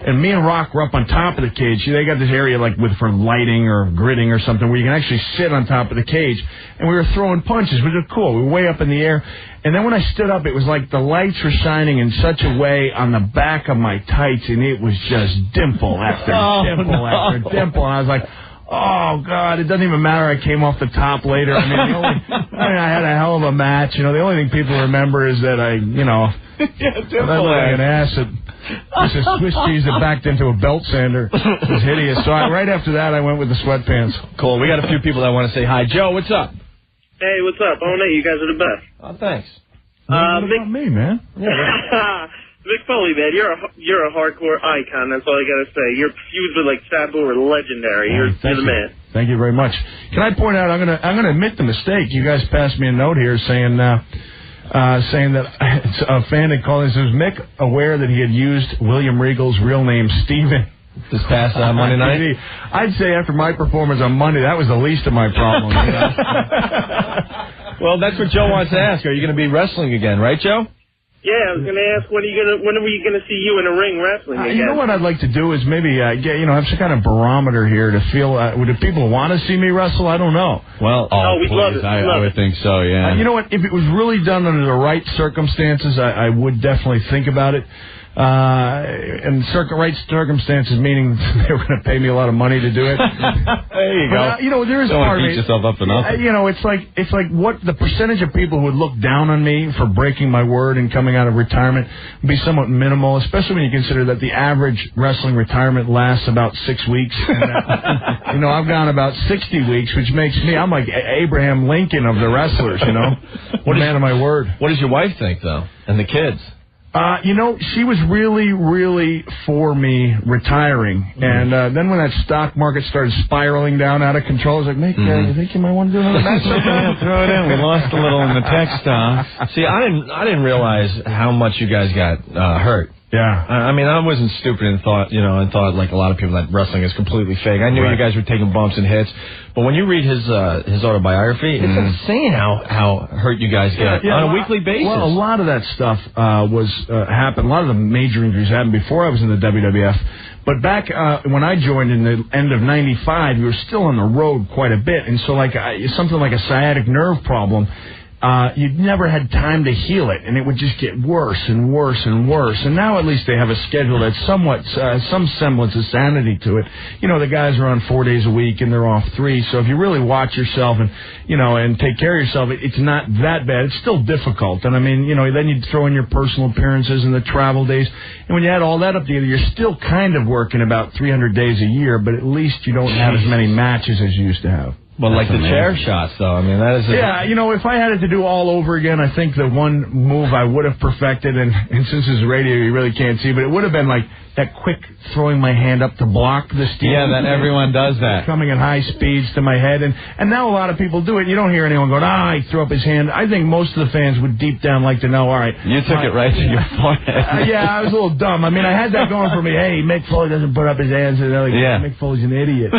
[SPEAKER 18] And me and Rock were up on top of the cage. They got this area like for lighting or gridding or something where you can actually sit on top of the cage. And we were throwing punches, which was cool. We were way up in the air. And then when I stood up, it was like the lights were shining in such a way on the back of my tights, and it was just dimple after dimple after dimple. And I was like, oh, God, it doesn't even matter. I came off the top later. I mean, I had a hell of a match. The only thing people remember is that I looked like an ass that just a Swiss cheese that backed into a belt sander. It was hideous. So right after that, I went with the sweatpants.
[SPEAKER 3] Cool. We got a few people that want to say hi. Joe, what's up?
[SPEAKER 10] Hey, what's up? Oh, Nate, you guys are the best.
[SPEAKER 3] Oh, thanks.
[SPEAKER 18] What about me, man?
[SPEAKER 10] Mick Foley, man, you're a hardcore icon. That's all I gotta say. Your feuds with Sabu are legendary. You're the man.
[SPEAKER 18] Thank you very much. Can I point out? I'm gonna admit the mistake. You guys passed me a note here saying that a fan had called and says, Mick aware that he had used William Regal's real name, Stephen.
[SPEAKER 3] This past Monday night?
[SPEAKER 18] I'd say after my performance on Monday, that was the least of my problems.
[SPEAKER 3] Well, that's what Joe wants to ask. Are you going to be wrestling again, right, Joe?
[SPEAKER 10] Yeah, I was going to ask when are we going to see you in the ring wrestling again?
[SPEAKER 18] You know what I'd like to do is maybe have some kind of barometer here to feel. Do people want to see me wrestle? I don't know.
[SPEAKER 7] Well,
[SPEAKER 10] we'd love it.
[SPEAKER 7] I would think so. Yeah.
[SPEAKER 18] You know what? If it was really done under the right circumstances, I would definitely think about it. And right circumstances, meaning they were going to pay me a lot of money to do it.
[SPEAKER 7] There you go.
[SPEAKER 18] There is
[SPEAKER 7] don't
[SPEAKER 18] part of
[SPEAKER 7] beat yourself up for nothing.
[SPEAKER 18] It's like what the percentage of people who would look down on me for breaking my word and coming out of retirement would be somewhat minimal, especially when you consider that the average wrestling retirement lasts about 6 weeks. And I've gone about 60 weeks, which makes me, I'm like Abraham Lincoln of the wrestlers, What man of my word.
[SPEAKER 3] What does your wife think, though? And the kids?
[SPEAKER 18] She was really, really for me retiring. And then when that stock market started spiraling down out of control, I was like, Mick, you think you might want to do another match?
[SPEAKER 7] Throw it in. We lost a little in the text.
[SPEAKER 3] See, I didn't realize how much you guys got hurt.
[SPEAKER 18] Yeah.
[SPEAKER 3] I mean, I wasn't stupid and thought like a lot of people that wrestling is completely fake. I knew you guys were taking bumps and hits. But when you read his autobiography, it's insane how hurt you guys get on a weekly basis.
[SPEAKER 18] Well, a lot of that stuff happened. A lot of the major injuries happened before I was in the WWF. But back when I joined in the end of '95, we were still on the road quite a bit. And so something like a sciatic nerve problem, you'd never had time to heal it, and it would just get worse and worse and worse. And now at least they have a schedule that's somewhat, some semblance of sanity to it. The guys are on 4 days a week, and they're off 3. So if you really watch yourself and take care of yourself, it's not that bad. It's still difficult. And I mean, then you throw in your personal appearances and the travel days. And when you add all that up together, you're still kind of working about 300 days a year, but at least you don't have as many matches as you used to have.
[SPEAKER 3] Well, like the chair shots, though. I mean, that is...
[SPEAKER 18] if I had it to do all over again, I think the one move I would have perfected, and since it's radio, you really can't see, but it would have been like that quick throwing my hand up to block the steel.
[SPEAKER 7] Yeah, that everyone does that.
[SPEAKER 18] Coming at high speeds to my head, and now a lot of people do it. You don't hear anyone going, he threw up his hand. I think most of the fans would deep down like to know, all right.
[SPEAKER 7] You took it right to your forehead.
[SPEAKER 18] I was a little dumb. I mean, I had that going for me. Hey, Mick Foley doesn't put up his hands, and they're like, Mick Foley's an idiot,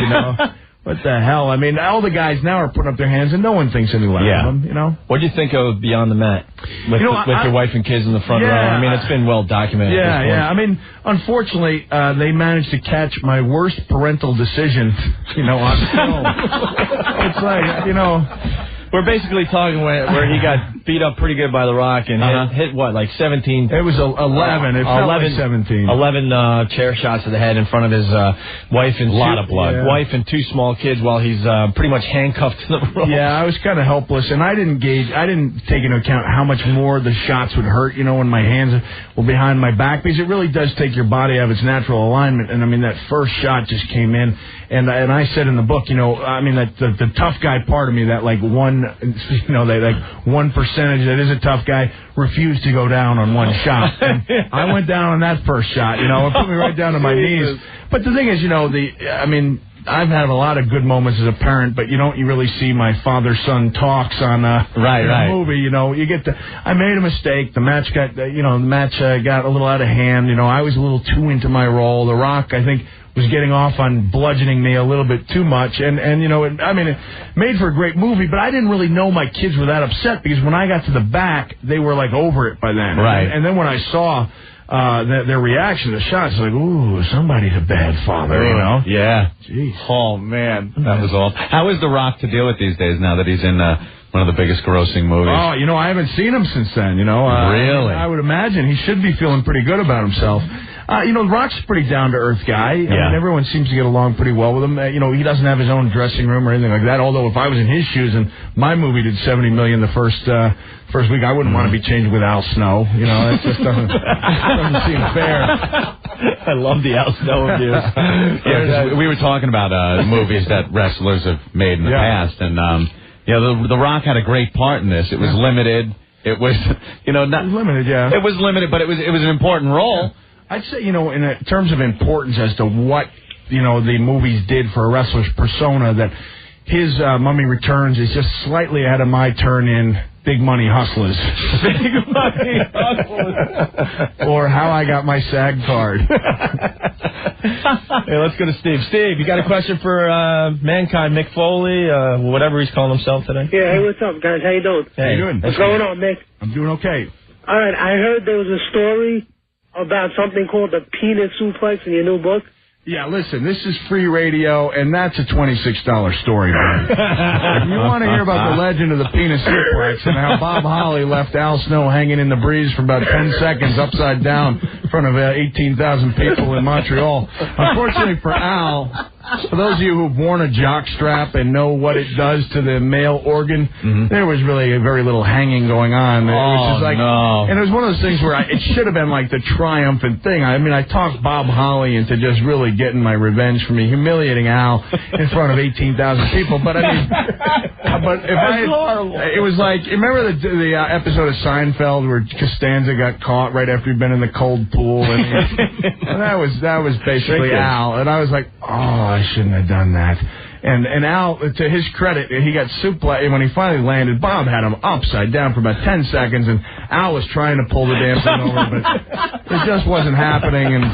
[SPEAKER 18] What the hell? I mean, all the guys now are putting up their hands, and no one thinks any less of them,
[SPEAKER 3] What do you think of Beyond the Mat with your wife and kids in the front row? I mean, it's been well documented.
[SPEAKER 18] Yeah. I mean, unfortunately, they managed to catch my worst parental decision, on film. It's like,
[SPEAKER 3] we're basically talking where he got beat up pretty good by The Rock and hit what, like 17?
[SPEAKER 18] It was 11. It felt like 17.
[SPEAKER 3] 11 chair shots to the head in front of his wife and wife and 2 small kids while he's pretty much handcuffed to the rope.
[SPEAKER 18] Yeah, I was kind of helpless, and I didn't take into account how much more the shots would hurt, when my hands were behind my back, because it really does take your body out of its natural alignment. And I mean, that first shot just came in, and I said in the book, I mean, that the tough guy part of me, that like one percentage that is a tough guy, refused to go down on one shot. And I went down on that first shot, it put me right down to my knees. But the thing is, I've had a lot of good moments as a parent, but you really see my father-son talks on a movie. You get I made a mistake. The match got got a little out of hand. I was a little too into my role. The Rock, I think, was getting off on bludgeoning me a little bit too much, and it made for a great movie, but I didn't really know my kids were that upset, because when I got to the back, they were like over it by then.
[SPEAKER 7] Right.
[SPEAKER 18] And then when I saw their reaction to the shots, like, ooh, somebody's a bad father,
[SPEAKER 7] Yeah.
[SPEAKER 18] Jeez.
[SPEAKER 7] Oh, man. That was awful. How is The Rock to deal with these days now that he's in one of the biggest grossing movies?
[SPEAKER 18] Oh, I haven't seen him since then,
[SPEAKER 7] Really?
[SPEAKER 18] I would imagine he should be feeling pretty good about himself. The Rock's a pretty down-to-earth guy.
[SPEAKER 7] Yeah.
[SPEAKER 18] I mean, everyone seems to get along pretty well with him. He doesn't have his own dressing room or anything like that, although if I was in his shoes and my movie did $70 million the first week, I wouldn't want to be changed with Al Snow. That just doesn't seem fair.
[SPEAKER 3] I love the Al Snow abuse.
[SPEAKER 7] Yeah, 'cause we were talking about movies that wrestlers have made in the past, and the Rock had a great part in this. It was limited. It was, not
[SPEAKER 18] limited. Yeah,
[SPEAKER 7] it was limited, but it was an important role.
[SPEAKER 18] Yeah. I'd say, in terms of importance as to what, the movies did for a wrestler's persona, that his Mummy Returns is just slightly ahead of my turn in Big Money Hustlers.
[SPEAKER 3] Big Money Hustlers.
[SPEAKER 18] Or How I Got My SAG Card.
[SPEAKER 3] Hey, let's go to Steve. Steve, you got a question for Mankind, Mick Foley, whatever he's calling himself today?
[SPEAKER 6] Yeah, hey, what's up, guys? How you doing?
[SPEAKER 18] How you doing?
[SPEAKER 6] What's going on, Mick?
[SPEAKER 18] I'm doing okay.
[SPEAKER 6] All right, I heard there was a story about something called the penis suplex in your new book.
[SPEAKER 18] Yeah, listen, this is free radio, and that's a $26 story, man. If you want to hear about the legend of the penis suplex and how Bob Holly left Al Snow hanging in the breeze for about 10 seconds upside down in front of 18,000 people in Montreal, unfortunately for Al, for those of you who've worn a jock strap and know what it does to the male organ, there was really very little hanging going on. It was just like, and it was one of those things where it should have been like the triumphant thing. I mean, I talked Bob Holly into just really getting my revenge for me humiliating Al in front of 18,000 people. But I mean, it was like, remember the episode of Seinfeld where Costanza got caught right after he'd been in the cold pool, and that was basically Al, and I was like, oh, I shouldn't have done that. And Al, to his credit, he got suplexed. When he finally landed, Bob had him upside down for about 10 seconds, and Al was trying to pull the damn thing over, but it just wasn't happening. And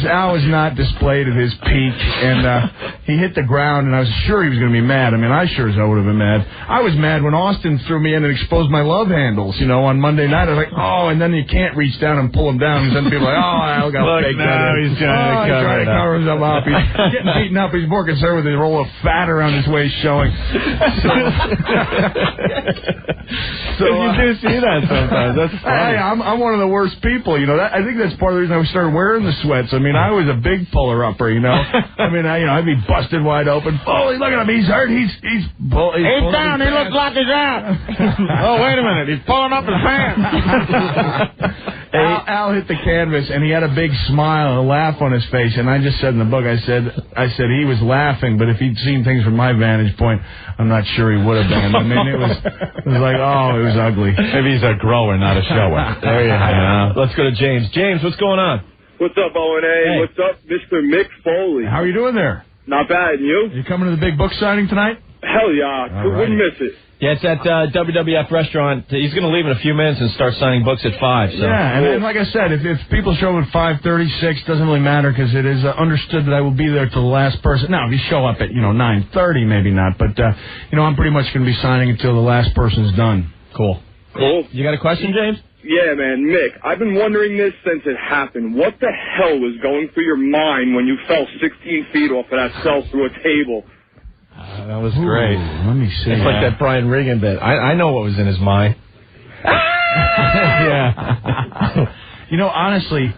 [SPEAKER 18] Al was not displayed at his peak, and he hit the ground, and I was sure he was going to be mad. I mean, I sure as hell would have been mad. I was mad when Austin threw me in and exposed my love handles, on Monday night. I was like, oh, and then you can't reach down and pull them down, and then people are like, oh, Al got fake that.
[SPEAKER 7] He's trying to
[SPEAKER 18] cover himself up. He's getting beaten up. He's more concerned with his roll of fat around his waist showing. So
[SPEAKER 3] you do see that sometimes. That's funny.
[SPEAKER 18] Hey, I'm one of the worst people. I think that's part of the reason I started wearing the sweats. I mean, I was a big puller upper. I mean, I'd be busted wide open. Foley, look at him. He's hurt. He's
[SPEAKER 7] down. He looks like he's out. Oh, wait a minute. He's pulling up his pants.
[SPEAKER 18] Al hit the canvas, and he had a big smile and a laugh on his face. And I just said in the book, I said he was laughing, but if he'd seen things from my vantage point, I'm not sure he would have been. I mean, it was like, oh, it was ugly.
[SPEAKER 7] Maybe he's a grower, not a shower.
[SPEAKER 3] There you go. Let's go to James. James, what's going on?
[SPEAKER 19] What's up, O&A? Hey. What's up, Mr. Mick Foley?
[SPEAKER 18] How are you doing there?
[SPEAKER 19] Not bad, and you?
[SPEAKER 18] You coming to the big book signing tonight?
[SPEAKER 19] Hell yeah. Wouldn't miss it.
[SPEAKER 3] Yeah, it's at WWF Restaurant. He's going to leave in a few minutes and start signing books at 5. So.
[SPEAKER 18] Yeah, and like I said, if people show up at 5:36, doesn't really matter because it is understood that I will be there till the last person. Now, if you show up at 9:30, maybe not, but I'm pretty much going to be signing until the last person's done.
[SPEAKER 3] Cool. You got a question, James?
[SPEAKER 19] Yeah, man, Mick, I've been wondering this since it happened. What the hell was going through your mind when you fell 16 feet off of that cell through a table?
[SPEAKER 3] That was great.
[SPEAKER 18] Let me see.
[SPEAKER 3] It's like that Brian Regan bit. I know what was in his mind.
[SPEAKER 18] Yeah. Honestly,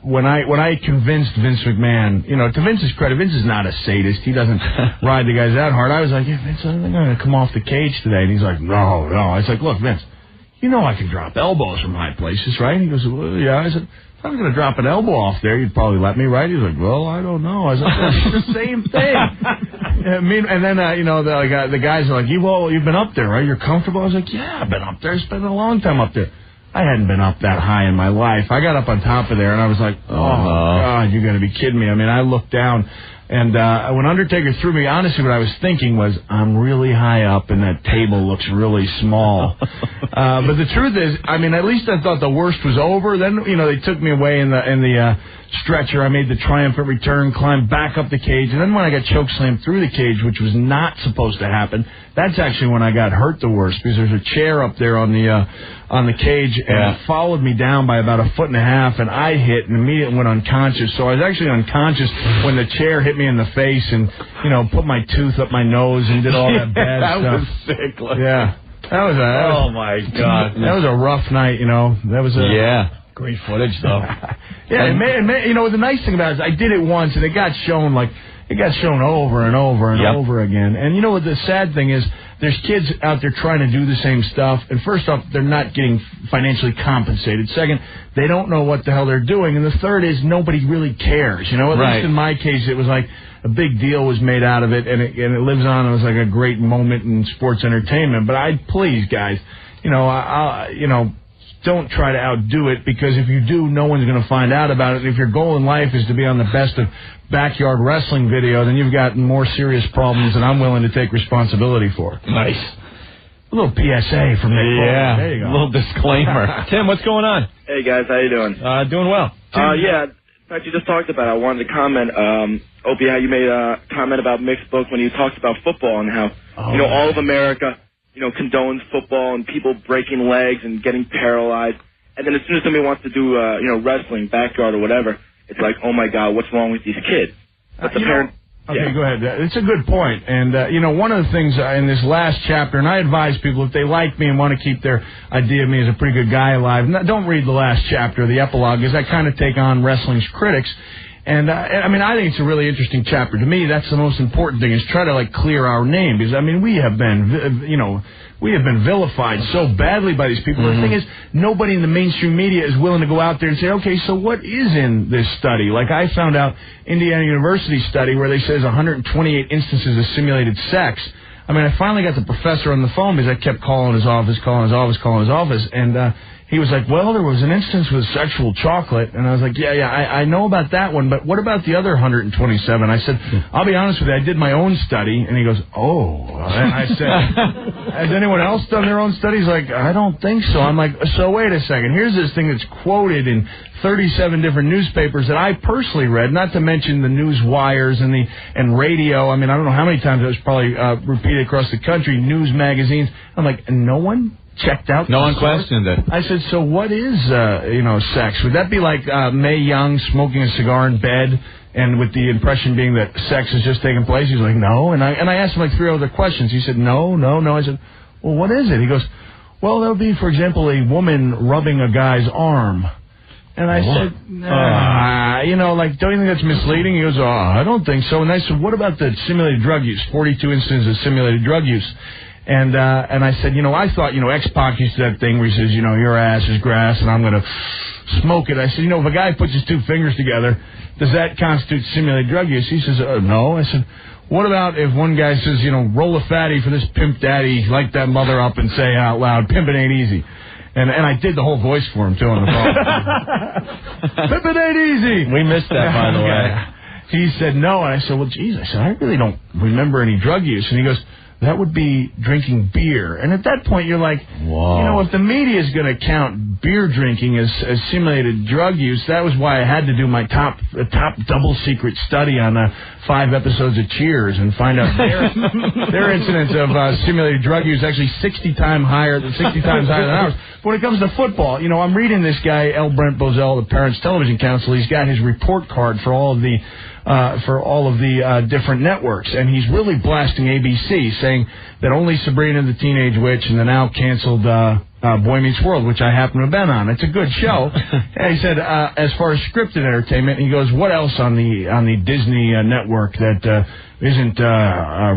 [SPEAKER 18] when I convinced Vince McMahon, to Vince's credit, Vince is not a sadist. He doesn't ride the guys that hard. I was like, yeah, Vince, I'm going to come off the cage today. And he's like, no. I was like, look, Vince, I can drop elbows from high places, right? He goes, well, yeah. I said, if I was going to drop an elbow off there, you'd probably let me, right? He's like, well, I don't know. I was like, it's the same thing. And then, the guys are like, you've been up there, right? You're comfortable? I was like, yeah, I've been up there. It's been a long time up there. I hadn't been up that high in my life. I got up on top of there, and I was like, oh God, you got to be kidding me. I mean, I looked down. And when Undertaker threw me, honestly, what I was thinking was, I'm really high up, and that table looks really small. But the truth is, I mean, at least I thought the worst was over. Then, they took me away in the stretcher. I made the triumphant return, climbed back up the cage, and then when I got chokeslammed through the cage, which was not supposed to happen, that's actually when I got hurt the worst, because there's a chair up there on the cage, and it followed me down by about 1.5 feet, and I hit and immediately went unconscious. So I was actually unconscious when the chair hit me in the face and, put my tooth up my nose and did all that bad
[SPEAKER 7] that
[SPEAKER 18] stuff.
[SPEAKER 7] Was sick.
[SPEAKER 18] Yeah.
[SPEAKER 7] Oh, my God.
[SPEAKER 18] That was a rough night, That was
[SPEAKER 7] great footage, though.
[SPEAKER 18] Yeah, the nice thing about it is I did it once, and it got shown, over and over and over again. And what the sad thing is, there's kids out there trying to do the same stuff, and first off, they're not getting financially compensated. Second, they don't know what the hell they're doing. And the third is, nobody really cares. At least in my case, it was like a big deal was made out of it, and it lives on. It was like a great moment in sports entertainment. But please, guys, don't try to outdo it, because if you do, no one's going to find out about it. And if your goal in life is to be on the best of backyard wrestling video, then you've got more serious problems than I'm willing to take responsibility for.
[SPEAKER 7] Nice.
[SPEAKER 18] A little PSA from Mick Foley.
[SPEAKER 7] Yeah,
[SPEAKER 18] There you go.
[SPEAKER 7] A little disclaimer. Tim, what's going on?
[SPEAKER 10] Hey, guys, how you doing?
[SPEAKER 7] Doing well.
[SPEAKER 10] Yeah, in fact, you just talked about it. I wanted to comment, Opie, how you made a comment about Mick's book when you talked about football and how, all of America, condones football and people breaking legs and getting paralyzed. And then as soon as somebody wants to do, wrestling, backyard or whatever, it's like, oh, my God, what's wrong with these kids? But the parents...
[SPEAKER 18] Okay, go ahead. It's a good point. And, one of the things in this last chapter, and I advise people, if they like me and want to keep their idea of me as a pretty good guy alive, don't read the last chapter, the epilogue, because I kind of take on wrestling's critics. And, I think it's a really interesting chapter. To me, that's the most important thing, is try to, clear our name. Because, we have been, vilified so badly by these people. Mm-hmm. The thing is, nobody in the mainstream media is willing to go out there and say, okay, so what is in this study? Like I found out Indiana University study where they says 128 instances of simulated sex. I finally got the professor on the phone because I kept calling his office, and he was like, well, there was an instance with sexual chocolate. And I was like, I know about that one, but what about the other 127? I said, I'll be honest with you, I did my own study. And he goes, oh. And I said, has anyone else done their own studies? Like, I don't think so. I'm like, so wait a second. Here's this thing that's quoted in 37 different newspapers that I personally read, not to mention the news wires and radio. I don't know how many times it was probably repeated across the country, news magazines. I'm like, no one checked out.
[SPEAKER 7] No one questioned it.
[SPEAKER 18] I said, so what is, sex? Would that be like Mae Young smoking a cigar in bed and with the impression being that sex is just taking place? He's like, no. And I asked him 3 other questions. He said, no. I said, well, what is it? He goes, well, that would be, for example, a woman rubbing a guy's arm. And I said, don't you think that's misleading? He goes, I don't think so. And I said, what about the simulated drug use? 42 instances of simulated drug use. And I said, I thought, X-Pac used to that thing where he says, your ass is grass and I'm going to smoke it. I said, if a guy puts his 2 fingers together, does that constitute simulated drug use? He says, no. I said, what about if one guy says, roll a fatty for this pimp daddy, light that mother up and say out loud, pimpin' ain't easy. And I did the whole voice for him, too, on the phone. Pimpin' ain't easy.
[SPEAKER 7] We missed that, by the way.
[SPEAKER 18] He said, no. And I said, well, geez, I really don't remember any drug use. And he goes, that would be drinking beer. And at that point, you're like,
[SPEAKER 7] whoa.
[SPEAKER 18] If the media is going to count beer drinking as simulated drug use, that was why I had to do my top double secret study on 5 episodes of Cheers and find out their incidence of simulated drug use actually 60 times higher than ours. But when it comes to football, I'm reading this guy, L. Brent Bozell, the Parents Television Council. He's got his report card for all of the different networks, and he's really blasting ABC, saying that only Sabrina the Teenage Witch and the now canceled Boy Meets World, which I happen to have been on. It's a good show. And he said, as far as scripted entertainment, he goes, what else on the Disney network that isn't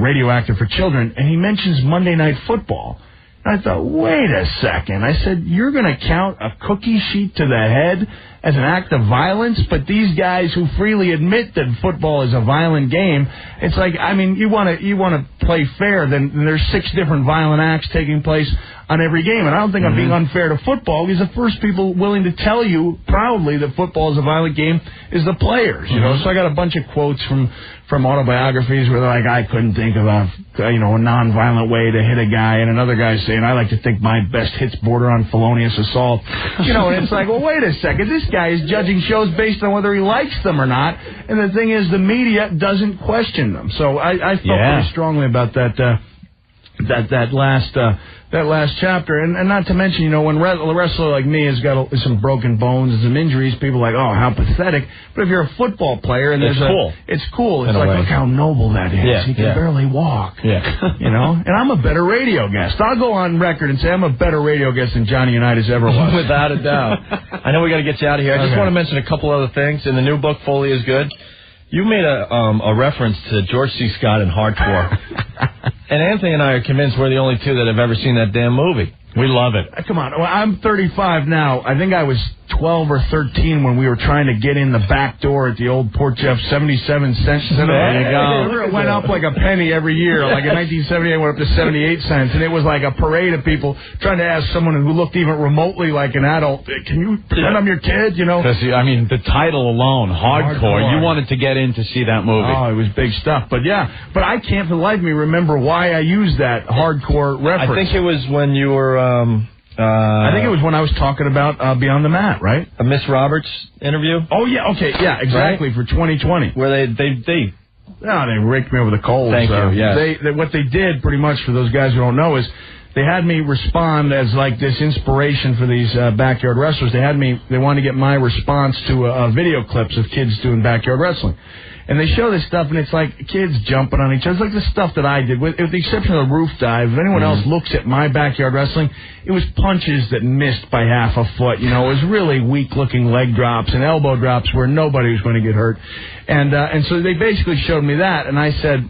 [SPEAKER 18] radioactive for children? And he mentions Monday Night Football. And I thought, wait a second. I said, you're going to count a cookie sheet to the head as an act of violence, but these guys who freely admit that football is a violent game, it's like, I mean, you want to play fair, then there's 6 different violent acts taking place on every game. And I don't think I'm being unfair to football, because the first people willing to tell you proudly that football is a violent game is the players, you know. So I got a bunch of quotes from autobiographies where they're like, I couldn't think of a non-violent way to hit a guy, and another guy saying, I like to think my best hits border on felonious assault. You know, and it's like, well, wait a second, this guy is judging shows based on whether he likes them or not, and the thing is, the media doesn't question them. So I felt pretty strongly about that last chapter, and not to mention, you know, when a wrestler like me has got some broken bones and some injuries, people are like, oh, how pathetic. But if you're a football player and it's cool. It's like, look how noble that is. He can barely walk. Yeah. You know, and I'm a better radio guest. I'll go on record and say I'm a better radio guest than Johnny Unitas ever was.
[SPEAKER 3] Without a doubt. I know we got to get you out of here. I just want to mention a couple other things. In the new book, Foley is Good, you made a reference to George C. Scott in Hardcore. And Anthony and I are convinced we're the only two that have ever seen that damn movie.
[SPEAKER 1] We love it.
[SPEAKER 18] Come on. Well, I'm 35 now. I think I was 12 or 13 when we were trying to get in the back door at the old Port Jeff 77 cents. There you go. It went up like a penny every year. Like in 1978, it went up to 78 cents. And it was like a parade of people trying to ask someone who looked even remotely like an adult, can you pretend I'm your kid, you know?
[SPEAKER 7] I mean, the title alone, Hardcore, you wanted to get in to see that movie.
[SPEAKER 18] Oh, it was big stuff. But but I can't for the life of me remember why I used that hardcore reference.
[SPEAKER 3] I think it was when you were...
[SPEAKER 18] I think it was when I was talking about Beyond the Mat, right?
[SPEAKER 3] A Miss Roberts interview?
[SPEAKER 18] Oh, yeah, okay, yeah, exactly, right? For 2020.
[SPEAKER 3] Where they
[SPEAKER 18] raked me over the coals.
[SPEAKER 3] Thank you, yeah.
[SPEAKER 18] What they did, pretty much, for those guys who don't know, is they had me respond as, like, this inspiration for these backyard wrestlers. They wanted to get my response to video clips of kids doing backyard wrestling. And they show this stuff, and it's like kids jumping on each other. It's like the stuff that I did, with the exception of the roof dive. If anyone else looks at my backyard wrestling, it was punches that missed by half a foot. You know, it was really weak-looking leg drops and elbow drops where nobody was going to get hurt. And so they basically showed me that, and I said,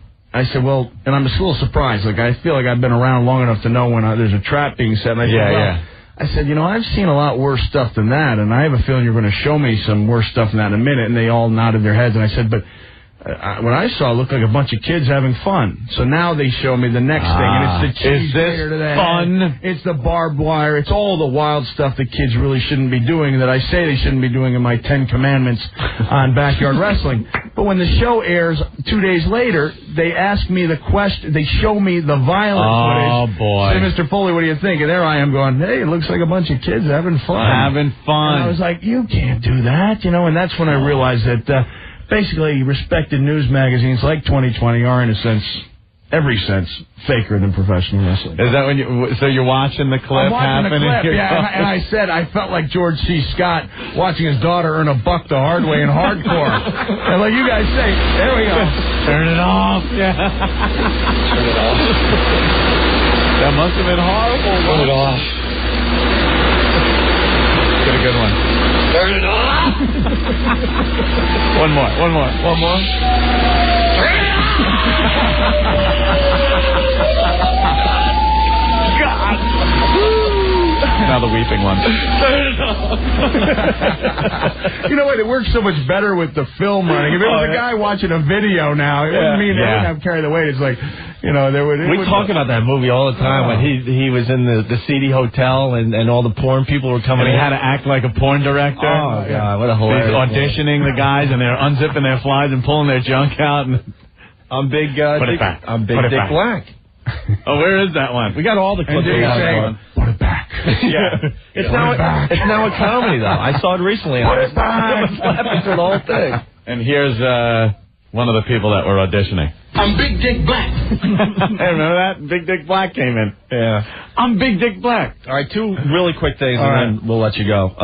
[SPEAKER 18] well, and I'm just a little surprised. Like, I feel like I've been around long enough to know when there's a trap being set. And I said, you know, I've seen a lot worse stuff than that, and I have a feeling you're going to show me some worse stuff than that in a minute. And they all nodded their heads, and I said, but what I saw looked like a bunch of kids having fun. So now they show me the next thing, and it's the cheese grater to the
[SPEAKER 7] fun?
[SPEAKER 18] head. It's the barbed wire. It's all the wild stuff that kids really shouldn't be doing, that I say they shouldn't be doing in my 10 Commandments on backyard wrestling. But when the show airs 2 days later, they ask me the question. They show me the violent footage.
[SPEAKER 7] Oh, boy.
[SPEAKER 18] Say, Mr. Foley, what do you think? And there I am going, hey, it looks like a bunch of kids having fun.
[SPEAKER 7] Having fun.
[SPEAKER 18] And I was like, you can't do that, you know. And that's when I realized that basically respected news magazines like 2020 are, in a sense, every sense, faker than professional wrestling.
[SPEAKER 7] Is that when you're watching the clip happen?
[SPEAKER 18] And I said I felt like George C. Scott watching his daughter earn a buck the hard way in Hardcore. And like you guys say, there we go.
[SPEAKER 7] Turn it off. Yeah.
[SPEAKER 3] Turn it off.
[SPEAKER 7] That must have been horrible.
[SPEAKER 3] Turn it off.
[SPEAKER 7] Get a good one.
[SPEAKER 3] Turn it off.
[SPEAKER 7] One more.
[SPEAKER 3] Turn it off.
[SPEAKER 7] God. Now the weeping one.
[SPEAKER 3] Turn it off.
[SPEAKER 18] You know what? It works so much better with the film running. If it was a guy watching a video now, it wouldn't mean they wouldn't have carry the weight. It's like, you know,
[SPEAKER 3] we talk about that movie all the time when he was in the seedy hotel and all the porn people were coming in.
[SPEAKER 7] He had to act like a porn director.
[SPEAKER 3] Oh, God, what a hilarious.
[SPEAKER 7] He's auditioning the guys, and they're unzipping their flies and pulling their junk out. And
[SPEAKER 3] I'm Big
[SPEAKER 7] Put it back.
[SPEAKER 3] I'm Big Dick Black.
[SPEAKER 7] Oh, where is that one? We got all the clips.
[SPEAKER 18] Put it back.
[SPEAKER 3] Yeah. It's now a comedy, though. I saw it recently.
[SPEAKER 18] Put it back.
[SPEAKER 3] I was laughing through the whole thing.
[SPEAKER 7] And here's one of the people that were auditioning.
[SPEAKER 6] I'm Big Dick Black.
[SPEAKER 7] Hey, remember that? Big Dick Black came in.
[SPEAKER 3] Yeah.
[SPEAKER 7] I'm Big Dick Black.
[SPEAKER 3] All right, two really quick things, and then we'll let you go.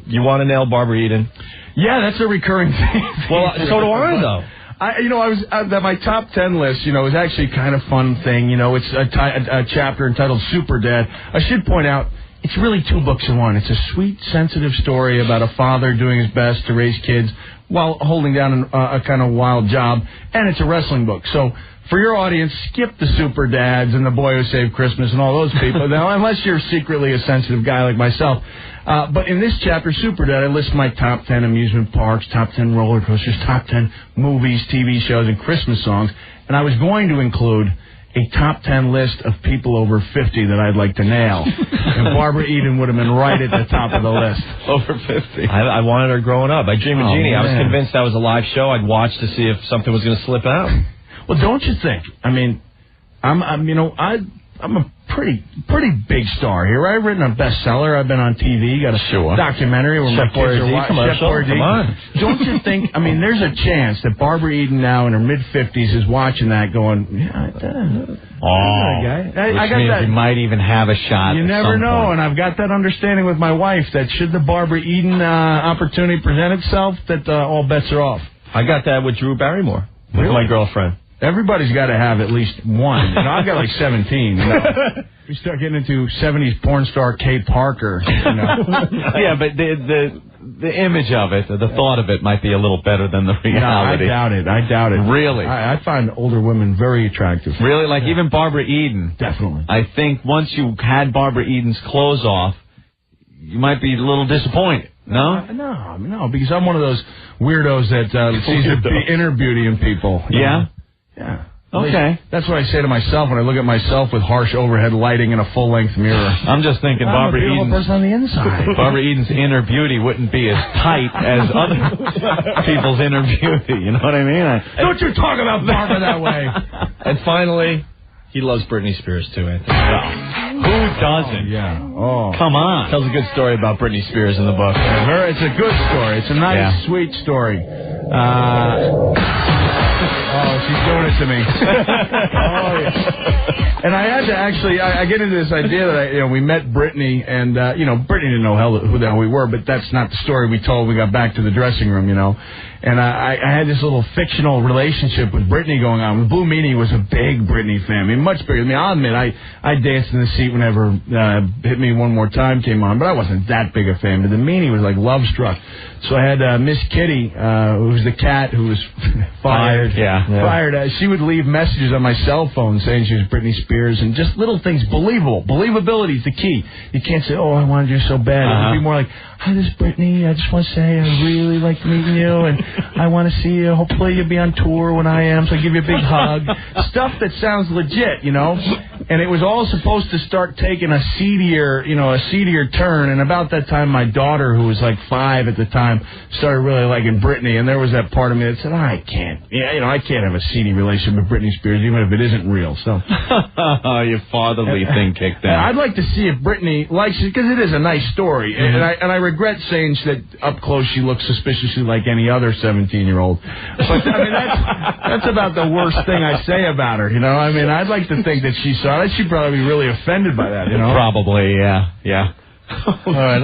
[SPEAKER 3] You want to nail Barbara Eden?
[SPEAKER 18] Yeah, that's a recurring thing.
[SPEAKER 3] Well, so do I, though.
[SPEAKER 18] I was my top 10 list, you know, is actually kind of fun thing. You know, it's a chapter entitled Super Dad. I should point out, it's really 2 books in one. It's a sweet, sensitive story about a father doing his best to raise kids while holding down a kind of wild job, and it's a wrestling book. So for your audience, skip the Super Dads and the Boy Who Saved Christmas and all those people, now, unless you're secretly a sensitive guy like myself. But in this chapter, Super Dad, I list my top 10 amusement parks, top 10 roller coasters, top 10 movies, TV shows, and Christmas songs. And I was going to include a top 10 list of people over 50 that I'd like to nail. And Barbara Eden would have been right at the top of the list.
[SPEAKER 3] Over 50. I wanted her growing up. I Dream of Jeannie. I was convinced that was a live show. I'd watch to see if something was going to slip out.
[SPEAKER 18] Well, don't you think? I mean, I'm a pretty big star here. I've written a bestseller. I've been on TV. Got a documentary where my kids are watching. Come on. Don't you think? I mean, there's a chance that Barbara Eden now in her mid-50s is watching that, going, "Yeah,
[SPEAKER 7] which means you might even have a shot.
[SPEAKER 18] You never know,
[SPEAKER 7] point.
[SPEAKER 18] And I've got that understanding with my wife that should the Barbara Eden opportunity present itself, that all bets are off.
[SPEAKER 3] I got that with Drew Barrymore, with my girlfriend.
[SPEAKER 18] Everybody's got to have at least one. I've got like 17. We start getting into 70s porn star Kay Parker.
[SPEAKER 7] Yeah, but the image of it, the thought of it might be a little better than the reality.
[SPEAKER 18] No, I doubt it.
[SPEAKER 7] Really?
[SPEAKER 18] I find older women very attractive.
[SPEAKER 7] Really? Like even Barbara Eden?
[SPEAKER 18] Definitely.
[SPEAKER 7] I think once you had Barbara Eden's clothes off, you might be a little disappointed. No?
[SPEAKER 18] No, because I'm one of those weirdos that sees the inner beauty in people.
[SPEAKER 7] Yeah?
[SPEAKER 18] Yeah.
[SPEAKER 7] Okay.
[SPEAKER 18] That's what I say to myself when I look at myself with harsh overhead lighting and a full-length mirror.
[SPEAKER 7] I'm just thinking Barbara Eden's
[SPEAKER 18] person on the inside.
[SPEAKER 7] Barbara Eden's inner beauty wouldn't be as tight as other people's inner beauty. You know what I mean?
[SPEAKER 18] Don't you talk about Barbara that way.
[SPEAKER 3] And finally, he loves Britney Spears too, Anthony.
[SPEAKER 7] Who doesn't? Come on.
[SPEAKER 3] Tells a good story about Britney Spears in the book.
[SPEAKER 18] It's a good story. It's a nice, sweet story. She's doing it to me. And I had to actually, I get into this idea that we met Britney, and Britney didn't know who the hell we were, but that's not the story we told. We got back to the dressing room, and I had this little fictional relationship with Britney going on. Blue Meanie was a big Britney fan. I mean, much bigger. I mean, I'll admit, I danced in the seat whenever Hit Me One More Time came on, but I wasn't that big a fan. But the Meanie was like love struck. So I had Miss Kitty, who's the cat who was fired. Fired. She would leave messages on my cell phone saying she was Britney Spears, and just little things, believable. Believability is the key. You can't say, "Oh, I wanted you so bad." It would be more like, "Hi, this is Britney. I just want to say I really liked meeting you, and I want to see you. Hopefully you'll be on tour when I am, so I give you a big hug." Stuff that sounds legit, And it was all supposed to start taking a seedier turn. And about that time, my daughter, who was like 5 at the time, started really liking Britney. And there was that part of me that said, I can't have a seedy relationship with Britney Spears, even if it isn't real. So,
[SPEAKER 7] your fatherly thing kicked in.
[SPEAKER 18] I'd like to see if Britney likes it, because it is a nice story. Mm-hmm. And I regret saying that up close she looks suspiciously like any other 17-year-old. But I mean, that's about the worst thing I say about her. I mean, I'd like to think that she saw it. She'd probably be really offended by that.
[SPEAKER 7] Probably, yeah.
[SPEAKER 3] All right,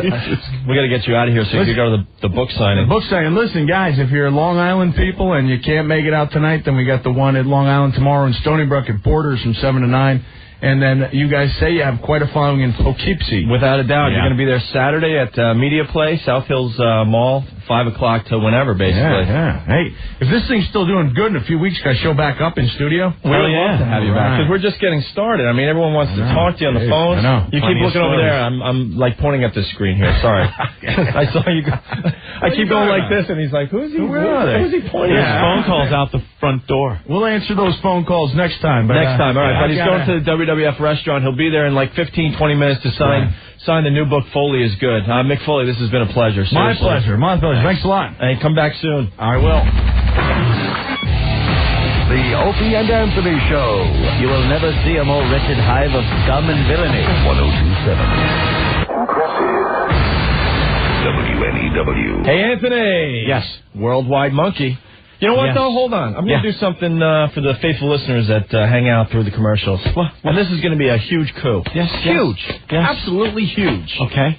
[SPEAKER 3] we got to get you out of here so you can go to the book signing.
[SPEAKER 18] The book signing. Listen, guys, if you're Long Island people and you can't make it out tonight, then we got the one at Long Island tomorrow in Stony Brook at Porter's from 7 to 9. And then you guys say you have quite a following in Poughkeepsie.
[SPEAKER 3] Without a doubt. Yeah. You're going to be there Saturday at Media Play, South Hills Mall, 5 o'clock to whenever, basically.
[SPEAKER 18] Yeah. Hey, if this thing's still doing good in a few weeks, can I show back up in studio?
[SPEAKER 3] We'd love to have you back, because we're just getting started. I mean, everyone wants to talk to you on the phone.
[SPEAKER 18] I know.
[SPEAKER 3] You keep looking over there. I'm like pointing at the screen here. Sorry. I saw you. I keep going like this, and he's like, who's he? Where are they? Who's he pointing at?
[SPEAKER 7] Phone calls out the front door.
[SPEAKER 18] We'll answer those phone calls next time. But,
[SPEAKER 3] next time, all right. But he's going to the WWF restaurant. He'll be there in like 15, 20 minutes to sign the new book, Foley is Good. Mick Foley, this has been a pleasure. Seriously.
[SPEAKER 18] My pleasure. Thanks a lot.
[SPEAKER 3] Hey, come back soon.
[SPEAKER 18] I will.
[SPEAKER 4] The Opie and Anthony Show.
[SPEAKER 15] You will never see a more wretched hive of scum and villainy.
[SPEAKER 4] 1027. WNEW.
[SPEAKER 3] Hey, Anthony.
[SPEAKER 7] Yes.
[SPEAKER 3] Worldwide Monkey. You know what, though? Hold on. I'm going to do something for the faithful listeners that hang out through the commercials. And this is going to be a huge coup.
[SPEAKER 7] Yes.
[SPEAKER 3] Huge.
[SPEAKER 7] Yes.
[SPEAKER 3] Absolutely huge.
[SPEAKER 7] Okay.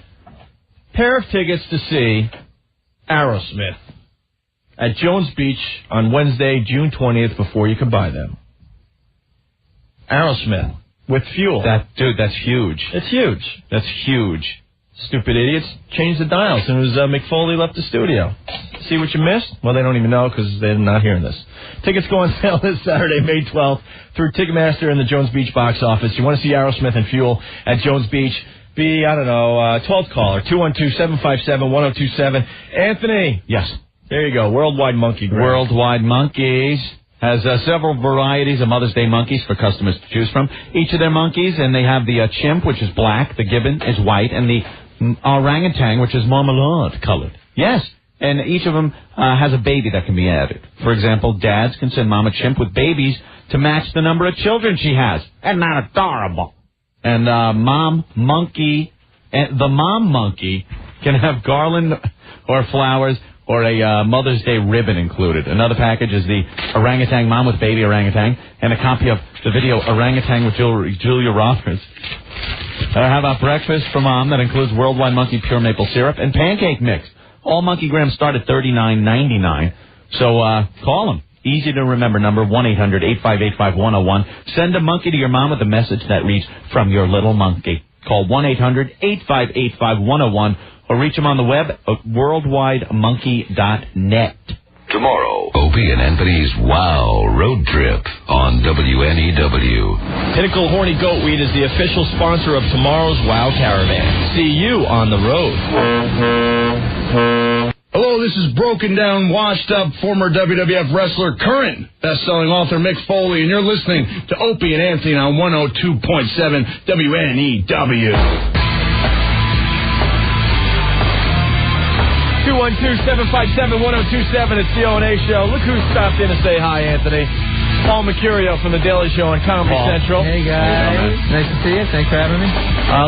[SPEAKER 3] Pair of tickets to see Aerosmith at Jones Beach on Wednesday, June 20th, before you can buy them. Aerosmith with Fuel.
[SPEAKER 7] That's huge.
[SPEAKER 3] It's huge.
[SPEAKER 7] That's huge.
[SPEAKER 3] Stupid idiots. Change the dial as soon as Mick Foley left the studio. See what you missed? Well, they don't even know because they're not hearing this. Tickets go on sale this Saturday, May 12th, through Ticketmaster and the Jones Beach box office. You want to see Aerosmith and Fuel at Jones Beach? Be, 12th caller, 212-757-1027. Anthony.
[SPEAKER 7] Yes.
[SPEAKER 3] There you go. Worldwide Monkey. Greg.
[SPEAKER 7] Worldwide Monkeys has several varieties of Mother's Day monkeys for customers to choose from. Each of their monkeys, and they have the chimp, which is black, the gibbon is white, and the orangutan, which is marmalade colored. Yes. And each of them has a baby that can be added. For example, dads can send Mama Chimp with babies to match the number of children she has. Isn't that adorable? And Mom Monkey, the Mom Monkey can have garland or flowers or a Mother's Day ribbon included. Another package is the orangutan mom with baby orangutan and a copy of the video Orangutan with Julia Roberts. How about breakfast for Mom that includes Worldwide Monkey pure maple syrup and pancake mix. All Monkey Grams start at $39.99. So call them. Easy to remember number, 1-800-858-5101. Send a monkey to your mom with a message that reads, "From your little monkey." Call 1-800-858-5101 or reach them on the web at worldwidemonkey.net.
[SPEAKER 4] Tomorrow, Opie and Anthony's Wow Road Trip on WNEW.
[SPEAKER 3] Pinnacle Horny Goatweed is the official sponsor of tomorrow's Wow Caravan. See you on the road.
[SPEAKER 18] Hello, this is broken down, washed up former WWF wrestler, current best-selling author Mick Foley, and you're listening to Opie and Anthony on 102.7 WNEW.
[SPEAKER 3] 212-757-1027. It's the O&A show. Look who stopped in to say hi, Anthony. Paul Mecurio from The Daily Show on Comedy Central.
[SPEAKER 20] Hey, guys. Nice to see you. Thanks for having me.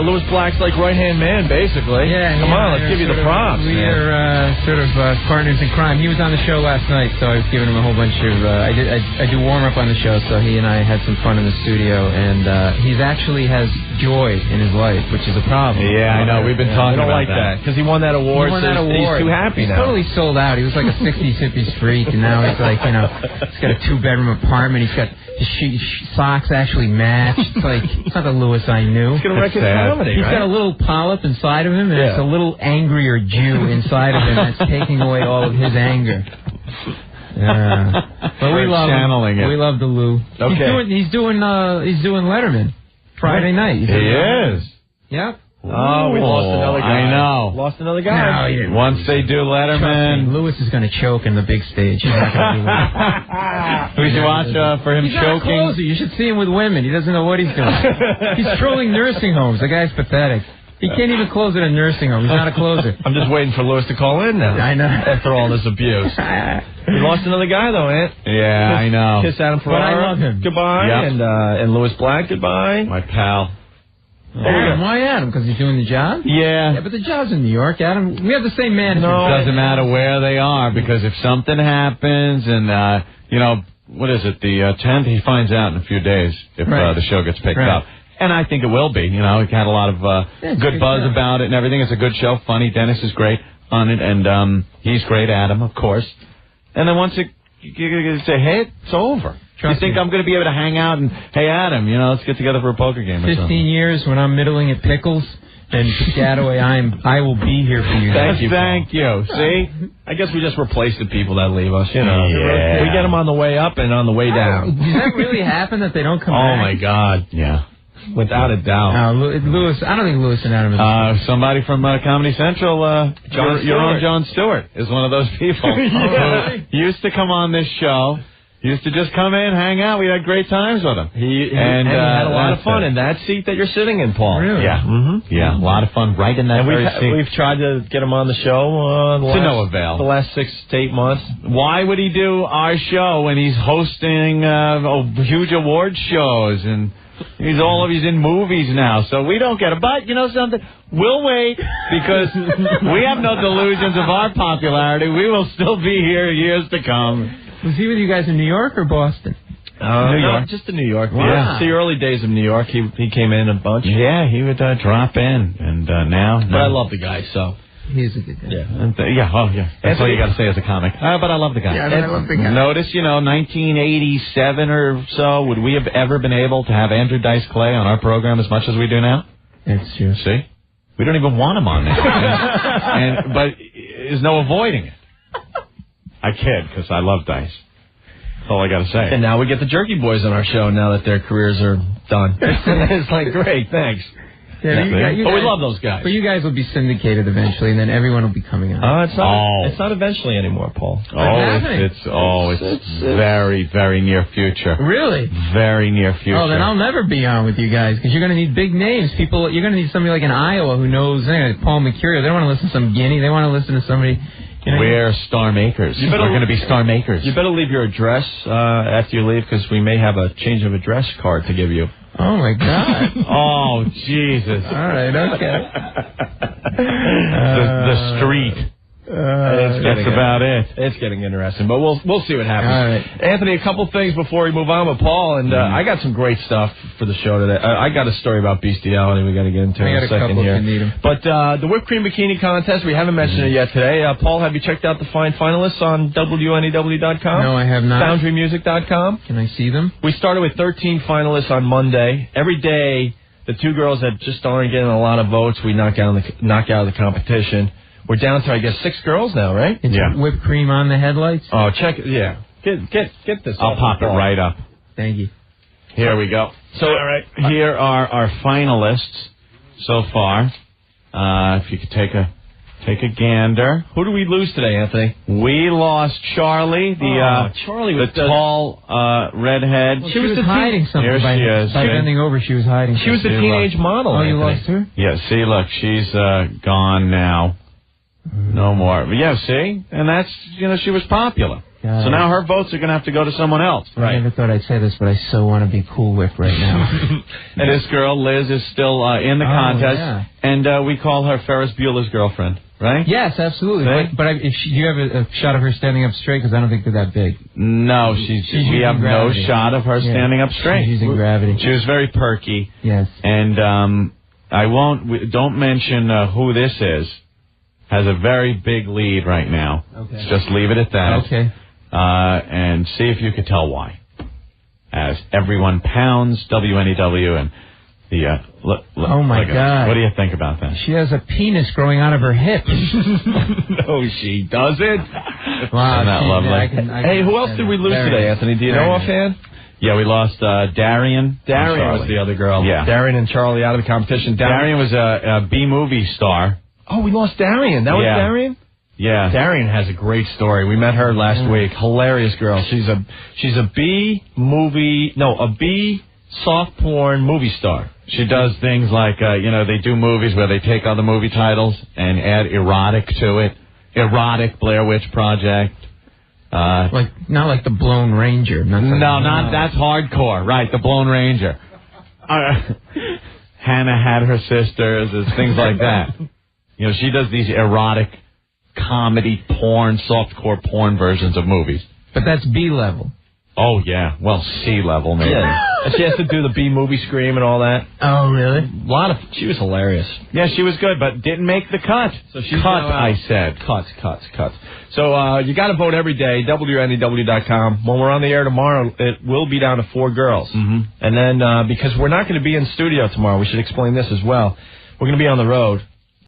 [SPEAKER 3] Louis Black's like right-hand man, basically.
[SPEAKER 20] Yeah.
[SPEAKER 3] Come on, let's give you the props.
[SPEAKER 20] We are sort of partners in crime. He was on the show last night, so I was giving him a whole bunch of... I do warm-up on the show, so he and I had some fun in the studio, and he's actually has joy in his life, which is a problem.
[SPEAKER 7] Yeah, I know. We've been talking about
[SPEAKER 3] that. Because he won that award.
[SPEAKER 20] He won that award.
[SPEAKER 3] He's too happy
[SPEAKER 20] now. He's totally sold out. He was like a 60s hippies freak, and now he's like, he's got a 2-bedroom apartment. He's got his socks actually match. It's like, it's not the Lewis I knew.
[SPEAKER 3] He's going to wreck his comedy,
[SPEAKER 20] He's got a little polyp inside of him, and it's a little angrier Jew inside of him that's taking away all of his anger. But we love him. We love the Lou.
[SPEAKER 3] Okay.
[SPEAKER 20] He's doing Letterman Friday night.
[SPEAKER 7] He is.
[SPEAKER 20] Yep.
[SPEAKER 3] Oh, we lost another guy.
[SPEAKER 7] I know.
[SPEAKER 3] Lost another guy.
[SPEAKER 20] No, he didn't.
[SPEAKER 7] Once they do Letterman,
[SPEAKER 20] Lewis is going to choke in the big stage. He's not going to do it.
[SPEAKER 7] We should watch for him choking.
[SPEAKER 20] Not a closer. You should see him with women. He doesn't know what he's doing. He's trolling nursing homes. The guy's pathetic. He can't even close at a nursing home. He's not a closer.
[SPEAKER 3] I'm just waiting for Lewis to call in now.
[SPEAKER 20] I know.
[SPEAKER 3] After all this abuse. We lost another guy, though, Ant.
[SPEAKER 7] Yeah, I know.
[SPEAKER 3] Kiss Adam Ferrara.
[SPEAKER 20] But I love him.
[SPEAKER 3] Goodbye.
[SPEAKER 7] Yep.
[SPEAKER 3] And Lewis Black, goodbye.
[SPEAKER 7] My pal.
[SPEAKER 20] Adam, why Adam? Because he's doing the job?
[SPEAKER 7] Yeah.
[SPEAKER 20] But the job's in New York, Adam. We have the same manager.
[SPEAKER 7] No, it doesn't matter where they are, because if something happens and, what is it, the 10th, he finds out in a few days if the show gets picked up. And I think it will be. He had a lot of good buzz about it and everything. It's a good show, funny. Dennis is great on it, and he's great, Adam, of course. And then once you say, hey, it's over. You think I'm going to be able to hang out and, hey, Adam, let's get together for a poker game or
[SPEAKER 20] 15
[SPEAKER 7] something.
[SPEAKER 20] years when I'm middling at pickles and Piscataway, I will be here for you.
[SPEAKER 3] Thank you.
[SPEAKER 7] See?
[SPEAKER 3] I guess we just replace the people that leave us,
[SPEAKER 7] Yeah.
[SPEAKER 3] We get them on the way up and on the way down.
[SPEAKER 20] Does that really happen that they don't come back?
[SPEAKER 3] Oh, my God.
[SPEAKER 7] Yeah.
[SPEAKER 3] Without a doubt.
[SPEAKER 20] Lewis, I don't think Lewis and Adam is...
[SPEAKER 7] somebody from Comedy Central, your own Jon Stewart, is one of those people who used to come on this show. He used to just come in, hang out. We had great times with him.
[SPEAKER 3] He had a lot of fun in that seat that you're sitting in, Paul.
[SPEAKER 20] Really?
[SPEAKER 7] Yeah. Mm-hmm. Yeah, a lot of fun right in that very seat.
[SPEAKER 3] We've tried to get him on the show
[SPEAKER 7] to no avail.
[SPEAKER 3] The last 6 to 8 months.
[SPEAKER 7] Why would he do our show when he's hosting huge award shows and he's in movies now? So we don't get it. But you know something? We'll wait because we have no delusions of our popularity. We will still be here years to come.
[SPEAKER 20] Was he with you guys in New York or Boston?
[SPEAKER 3] New York. Just in New York.
[SPEAKER 7] Wow.
[SPEAKER 3] Yeah. It's the early days of New York. He came in a bunch.
[SPEAKER 7] Yeah, he would drop in, and now...
[SPEAKER 3] But I love the guy, so...
[SPEAKER 20] He's a good guy.
[SPEAKER 3] Yeah.
[SPEAKER 7] That's all you got to say as a comic. But I love the guy.
[SPEAKER 20] Yeah, I love the guy.
[SPEAKER 7] Notice, 1987 or so, would we have ever been able to have Andrew Dice Clay on our program as much as we do now?
[SPEAKER 20] That's true.
[SPEAKER 7] See? We don't even want him on there. But there's no avoiding it. I kid, because I love Dice. That's all I got to say.
[SPEAKER 3] And now we get the Jerky Boys on our show now that their careers are done. It's like, great, thanks.
[SPEAKER 20] Yeah,
[SPEAKER 3] but we love those guys.
[SPEAKER 20] But you guys will be syndicated eventually, and then everyone will be coming on.
[SPEAKER 3] It's not eventually anymore, Paul.
[SPEAKER 7] It's very, very near future.
[SPEAKER 20] Really?
[SPEAKER 7] Very near future.
[SPEAKER 20] Oh, then I'll never be on with you guys, because you're going to need big names. You're going to need somebody like in Iowa who knows Paul Mecurio. They don't want to listen to some guinea. They want to listen to somebody.
[SPEAKER 7] We're star makers. We're going to be star makers.
[SPEAKER 3] You better leave your address after you leave, because we may have a change of address card to give you.
[SPEAKER 20] Oh, my God.
[SPEAKER 7] Oh, Jesus.
[SPEAKER 20] All right, okay.
[SPEAKER 7] The street. That's about it.
[SPEAKER 3] It's getting interesting, but we'll see what happens.
[SPEAKER 20] All right.
[SPEAKER 3] Anthony, a couple things before we move on with Paul, and I got some great stuff for the show today. I got a story about bestiality we got to get into in a second here. But the whipped cream bikini contest, we haven't mentioned it yet today. Paul, have you checked out the fine finalists on WNEW.com?
[SPEAKER 20] No, I have not.
[SPEAKER 3] FoundryMusic.com?
[SPEAKER 20] Can I see them?
[SPEAKER 3] We started with 13 finalists on Monday. Every day, the two girls that just aren't getting a lot of votes, we knock out of the competition. We're down to, I guess, 6 girls now, right?
[SPEAKER 20] Yeah. Whipped cream on the headlights?
[SPEAKER 3] Oh, check it. Yeah. Get this.
[SPEAKER 7] I'll pop it right up.
[SPEAKER 20] Thank you.
[SPEAKER 7] Here we go. So, all right. Here are our finalists so far. If you could take a gander.
[SPEAKER 3] Who do we lose today, Anthony?
[SPEAKER 7] We lost Charlie, the tall redhead.
[SPEAKER 20] Well, she was hiding something.
[SPEAKER 7] Here she is.
[SPEAKER 20] By bending over, she was hiding.
[SPEAKER 3] She was the teenage model.
[SPEAKER 20] Oh, you lost her?
[SPEAKER 7] Yeah. See, look, she's gone now. No more. But yeah, see? And that's, she was popular. So now her votes are going to have to go to someone else.
[SPEAKER 20] Right. I never thought I'd say this, but I so want to be Cool Whip right now.
[SPEAKER 7] And this girl, Liz, is still in the contest. Yeah. And we call her Ferris Bueller's girlfriend, right?
[SPEAKER 20] Yes, absolutely. But do you have a shot of her standing up straight? Because I don't think they're that big.
[SPEAKER 7] No, we have no shot of her standing up straight.
[SPEAKER 20] She's using gravity.
[SPEAKER 7] She was very perky.
[SPEAKER 20] Yes.
[SPEAKER 7] And don't mention who this is. Has a very big lead right now.
[SPEAKER 20] Okay.
[SPEAKER 7] Just leave it at that.
[SPEAKER 20] Okay.
[SPEAKER 7] And see if you could tell why. As everyone pounds WNEW and the
[SPEAKER 20] oh my God!
[SPEAKER 7] What do you think about that?
[SPEAKER 20] She has a penis growing out of her hip.
[SPEAKER 3] No, she doesn't.
[SPEAKER 20] Wow,
[SPEAKER 7] isn't that lovely?
[SPEAKER 3] Hey, who else did we lose today, Anthony? Do you know offhand?
[SPEAKER 7] Yeah, we lost Darian.
[SPEAKER 3] Darian was the other girl.
[SPEAKER 7] Yeah.
[SPEAKER 3] Darian and Charlie out of the competition.
[SPEAKER 7] Darian was a B-movie star.
[SPEAKER 3] Oh, we lost Darian. That was Darian?
[SPEAKER 7] Yeah.
[SPEAKER 3] Darian has a great story. We met her last week. Hilarious girl. She's a B soft porn movie star.
[SPEAKER 7] She does things like, they do movies where they take other movie titles and add erotic to it. Erotic Blair Witch Project.
[SPEAKER 20] Not like the Blown Ranger.
[SPEAKER 7] That's hardcore. Right, the Blown Ranger. Hannah Had Her Sisters, things like that. She does these erotic comedy porn, softcore porn versions of movies.
[SPEAKER 20] But that's B level.
[SPEAKER 7] Oh, yeah. Well, C level, maybe.
[SPEAKER 3] Yeah. And she has to do the B movie scream and all that.
[SPEAKER 20] Oh, really?
[SPEAKER 3] She was hilarious.
[SPEAKER 7] Yeah, she was good, but didn't make the cut.
[SPEAKER 3] So she's
[SPEAKER 7] cut, I said.
[SPEAKER 3] Cut. So you got to vote every day, WNEW.com. When we're on the air tomorrow, it will be down to 4 girls.
[SPEAKER 7] Mm-hmm.
[SPEAKER 3] And then, because we're not going to be in studio tomorrow, we should explain this as well. We're going to be on the road.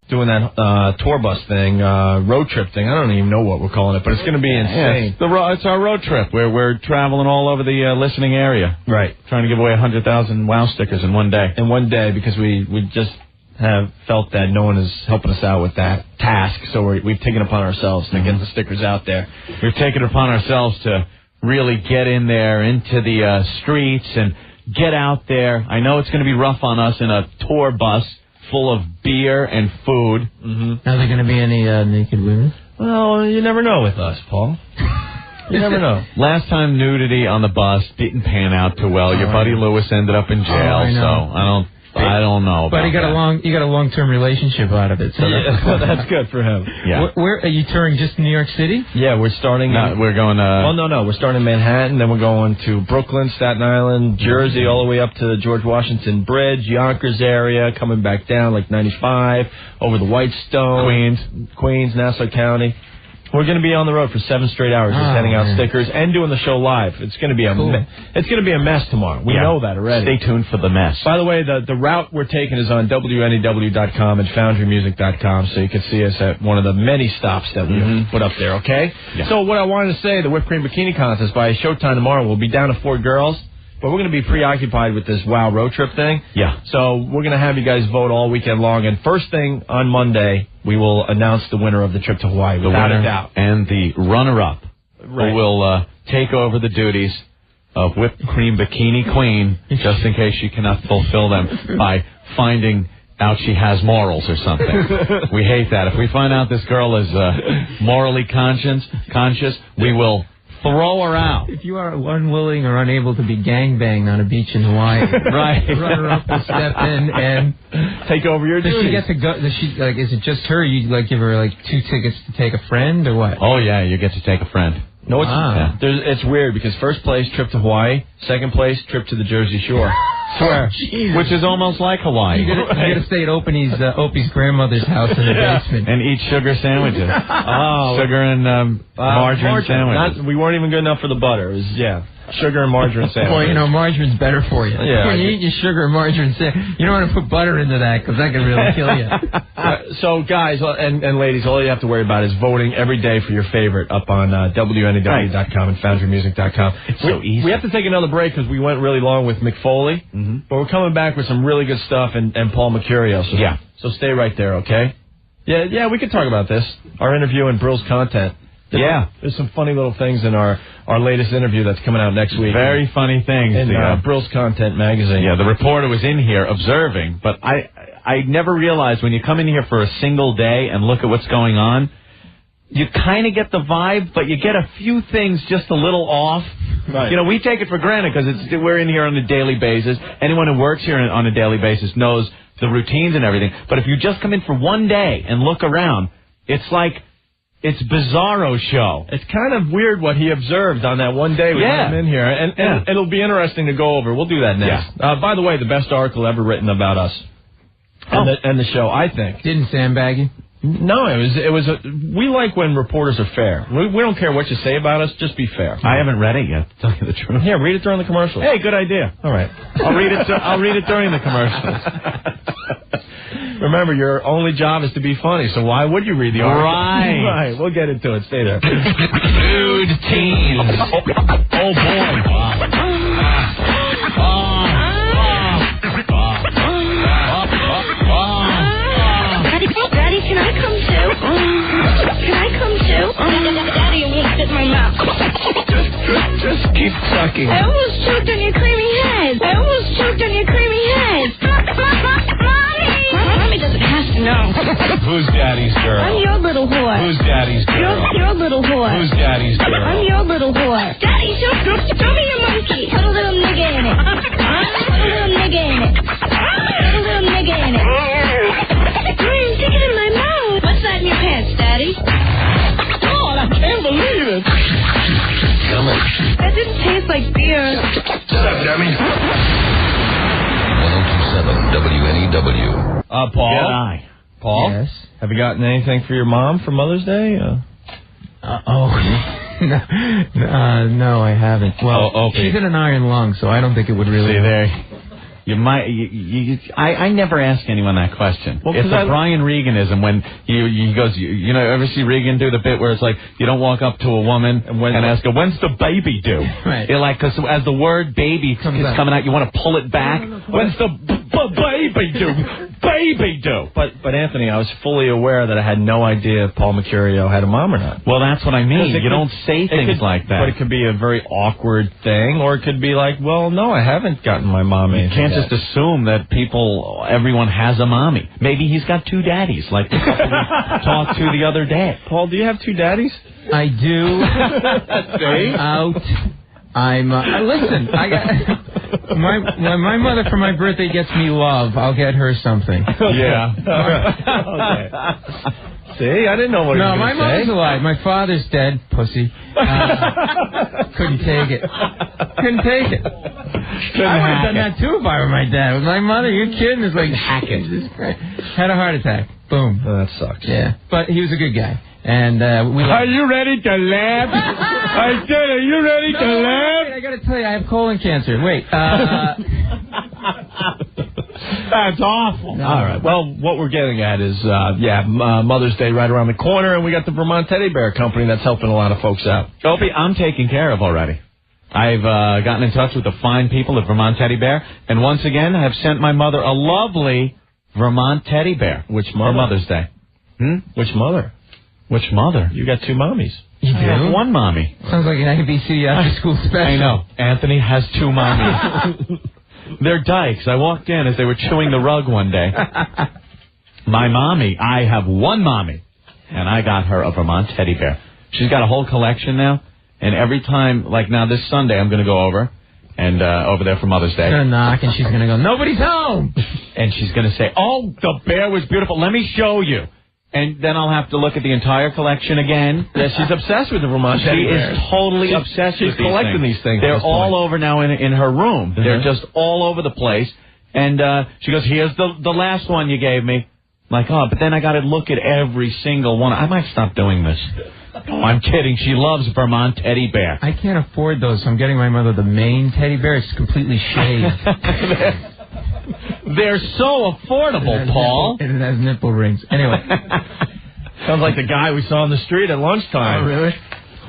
[SPEAKER 3] Doing that tour bus thing, road trip thing. I don't even know what we're calling it, but it's going to be insane.
[SPEAKER 7] It's our road trip where we're traveling all over the listening area.
[SPEAKER 3] Right.
[SPEAKER 7] Trying to give away 100,000 WOW stickers in one day.
[SPEAKER 3] Because we just have felt that no one is helping us out with that task, so we've taken it upon ourselves to get the stickers out there.
[SPEAKER 7] We've taken it upon ourselves to really get in there into the streets and get out there. I know it's going to be rough on us in a tour bus full of beer and food.
[SPEAKER 20] Mm-hmm. Are there going to be any naked women?
[SPEAKER 3] Well, you never know with us, Paul. You never know.
[SPEAKER 7] Last time nudity on the bus didn't pan out too well. Your buddy Lewis ended up in jail, so I don't know.
[SPEAKER 20] But he got a long-term relationship out of it. So
[SPEAKER 3] that's good for him.
[SPEAKER 7] Yeah.
[SPEAKER 20] Where are you touring? Just New York City?
[SPEAKER 3] Yeah, we're starting.
[SPEAKER 7] We're going.
[SPEAKER 3] No. We're starting in Manhattan. Then we're going to Brooklyn, Staten Island, Jersey, all the way up to George Washington Bridge, Yonkers area, coming back down like 95 over the Whitestone,
[SPEAKER 7] Queens,
[SPEAKER 3] Nassau County. We're going to be on the road for 7 straight hours, just handing out stickers and doing the show live. It's going to be it's going to be a mess tomorrow. We know that already.
[SPEAKER 7] Stay tuned for the mess.
[SPEAKER 3] By the way, the route we're taking is on WNEW.com and FoundryMusic.com, so you can see us at one of the many stops that we put up there. Okay. Yeah. So what I wanted to say, the whipped cream bikini contest by showtime tomorrow, we'll be down to 4 girls. But we're going to be preoccupied with this WOW road trip thing. Yeah. So we're going to have you guys vote all weekend long. And first thing on Monday, we will announce the winner of the trip to Hawaii, without a doubt.
[SPEAKER 7] And the runner-up, who will take over the duties of whipped cream bikini queen, just in case she cannot fulfill them by finding out she has morals or something. We hate that. If we find out this girl is morally conscious, we will throw her out.
[SPEAKER 20] If you are unwilling or unable to be gangbanged on a beach in Hawaii, right? Runner-up will step in and
[SPEAKER 3] take over your duties.
[SPEAKER 20] Does she get to go? Does she is it just her? You give her 2 tickets to take a friend or what?
[SPEAKER 7] Oh yeah, you get to take a friend.
[SPEAKER 3] No, it's weird because first place trip to Hawaii, second place trip to the Jersey Shore.
[SPEAKER 7] Swear, which is almost like Hawaii.
[SPEAKER 20] You got to stay at Opie's grandmother's house in the basement
[SPEAKER 7] and eat sugar sandwiches. Sugar and margarine sandwiches.
[SPEAKER 3] We weren't even good enough for the butter. It was, sugar and margarine sandwiches.
[SPEAKER 20] Well, margarine's better for you.
[SPEAKER 3] Yeah,
[SPEAKER 20] when you eat your sugar and margarine sandwich, you don't want to put butter into that because that can really kill you.
[SPEAKER 3] So, guys and ladies, all you have to worry about is voting every day for your favorite up on WNEW.com and FoundryMusic.com.
[SPEAKER 7] It's so easy.
[SPEAKER 3] We have to take another break because we went really long with Mick Foley, but we're coming back with some really good stuff and Paul Mecurio. So stay right there, okay? Yeah, we could talk about this. Our interview and Brill's content. There's some funny little things in our latest interview that's coming out next week.
[SPEAKER 7] Very funny things.
[SPEAKER 3] In Brill's Content magazine.
[SPEAKER 7] Yeah, the reporter was in here observing, but I never realized when you come in here for a single day and look at what's going on, you kind of get the vibe, but you get a few things just a little off. Right. We take it for granted because we're in here on a daily basis. Anyone who works here on a daily basis knows the routines and everything. But if you just come in for one day and look around, it's like it's Bizarro show.
[SPEAKER 3] It's kind of weird what he observed on that one day we had him in here. And it'll be interesting to go over. We'll do that next. By the way, the best article ever written about us and the show, I think.
[SPEAKER 20] Didn't sandbag you?
[SPEAKER 3] No, it was we like when reporters are fair. We don't care what you say about us, just be fair.
[SPEAKER 7] I haven't read it yet, to tell you the truth.
[SPEAKER 3] Here, read it during the commercials.
[SPEAKER 7] Hey, good idea.
[SPEAKER 3] All right.
[SPEAKER 7] I'll read it during the commercials.
[SPEAKER 3] Remember, your only job is to be funny, so why would you read the article?
[SPEAKER 7] Right.
[SPEAKER 3] We'll get into it. Stay there.
[SPEAKER 7] Nude teens.
[SPEAKER 3] Oh, boy.
[SPEAKER 13] Daddy, can I come too? Can I come too? Daddy, I'm gonna spit in my mouth.
[SPEAKER 7] Just keep sucking.
[SPEAKER 13] I almost choked on your creamy head. Mommy doesn't have to know.
[SPEAKER 7] Who's Daddy's girl?
[SPEAKER 13] I'm your little whore.
[SPEAKER 7] Who's Daddy's girl?
[SPEAKER 13] Your little whore.
[SPEAKER 7] Who's Daddy's girl?
[SPEAKER 13] I'm your little whore. Daddy, show me your monkey. Put a little nigga in it. Put a little nigga in it. Put a little nigga in it. Stick it in my mouth. What's that in your pants, Daddy?
[SPEAKER 3] God, I can't believe it.
[SPEAKER 7] Come on.
[SPEAKER 13] That didn't taste like beer.
[SPEAKER 7] Shut up, dummy. 1027 WNEW.
[SPEAKER 3] Paul? Paul?
[SPEAKER 20] Yes?
[SPEAKER 3] Have you gotten anything for your mom for Mother's Day?
[SPEAKER 20] No, I haven't. Well,
[SPEAKER 7] Opie.
[SPEAKER 20] she's in an iron lung, so I don't think it would really...
[SPEAKER 7] See there. You might. I never ask anyone that question. Well, it's a Brian Reganism when he goes. You know, ever see Regan do the bit where it's like you don't walk up to a woman and ask her, "When's the baby due?"
[SPEAKER 20] Right.
[SPEAKER 7] You're like, because as the word "baby" is coming out, you want to pull it back. When's the baby due? Baby due.
[SPEAKER 3] But Anthony, I was fully aware that I had no idea if Paul Mecurio had a mom or not.
[SPEAKER 7] Well, that's what I mean. You don't say things like that.
[SPEAKER 3] But it could be a very awkward thing, or it could be like, well, no, I haven't gotten my mom anything.
[SPEAKER 7] You can't just assume that everyone has a mommy. Maybe he's got 2 daddies, like the couple we talked to the other day.
[SPEAKER 3] Paul, do you have 2 daddies?
[SPEAKER 20] I do. I'm out. Listen, I got my mother for my birthday gets me love. I'll get her something.
[SPEAKER 3] Yeah. Okay. See, I didn't know what you were going to say. No,
[SPEAKER 20] my mother's alive. My father's dead, pussy. Couldn't take it. I would have done that too if I were my dad. With my mother, you're kidding? It's like, hack it. Had a heart attack. Boom.
[SPEAKER 3] Oh, that sucks.
[SPEAKER 20] Yeah. But he was a good guy. And we
[SPEAKER 3] Are you ready to laugh? I said, are you ready to laugh?
[SPEAKER 20] Wait, I got to tell you, I have colon cancer. Wait.
[SPEAKER 3] That's awful.
[SPEAKER 20] No.
[SPEAKER 3] All right. Well, what we're getting at is, Mother's Day right around the corner, and we got the Vermont Teddy Bear Company that's helping a lot of folks out.
[SPEAKER 7] Opie, I'm taken care of already. I've gotten in touch with the fine people at Vermont Teddy Bear, and once again, I have sent my mother a lovely Vermont Teddy Bear.
[SPEAKER 3] Which mother?
[SPEAKER 7] For Mother's Day.
[SPEAKER 3] Which mother?
[SPEAKER 7] Which mother?
[SPEAKER 3] You got two mommies.
[SPEAKER 20] You do?
[SPEAKER 7] I have one mommy.
[SPEAKER 20] Sounds like an ABC after-school special.
[SPEAKER 7] I know. Anthony has two mommies. They're dykes. I walked in as they were chewing the rug one day. My mommy, I have one mommy, and I got her a Vermont Teddy Bear. She's got a whole collection now, and every time, like now this Sunday, I'm going to go over, and over there for Mother's Day.
[SPEAKER 20] She's going to knock, and she's going to go, nobody's home!
[SPEAKER 7] And she's going to say, oh, the bear was beautiful. Let me show you. And then I'll have to look at the entire collection again.
[SPEAKER 3] Yeah, she's obsessed with the Vermont Teddy Bears.
[SPEAKER 7] She is totally obsessed with
[SPEAKER 3] She's collecting these things.
[SPEAKER 7] They're all over now in her room. They're just all over the place. And she goes, here's the last one you gave me. I'm like, oh, but then I got to look at every single one. I might stop doing this. Oh, I'm kidding. She loves Vermont Teddy Bear.
[SPEAKER 20] I can't afford those, so I'm getting my mother the Maine Teddy Bear. It's completely shaved.
[SPEAKER 7] They're so affordable, Paul.
[SPEAKER 20] And it has nipple rings. Anyway.
[SPEAKER 3] Sounds like the guy we saw on the street at lunchtime.
[SPEAKER 20] Oh, really?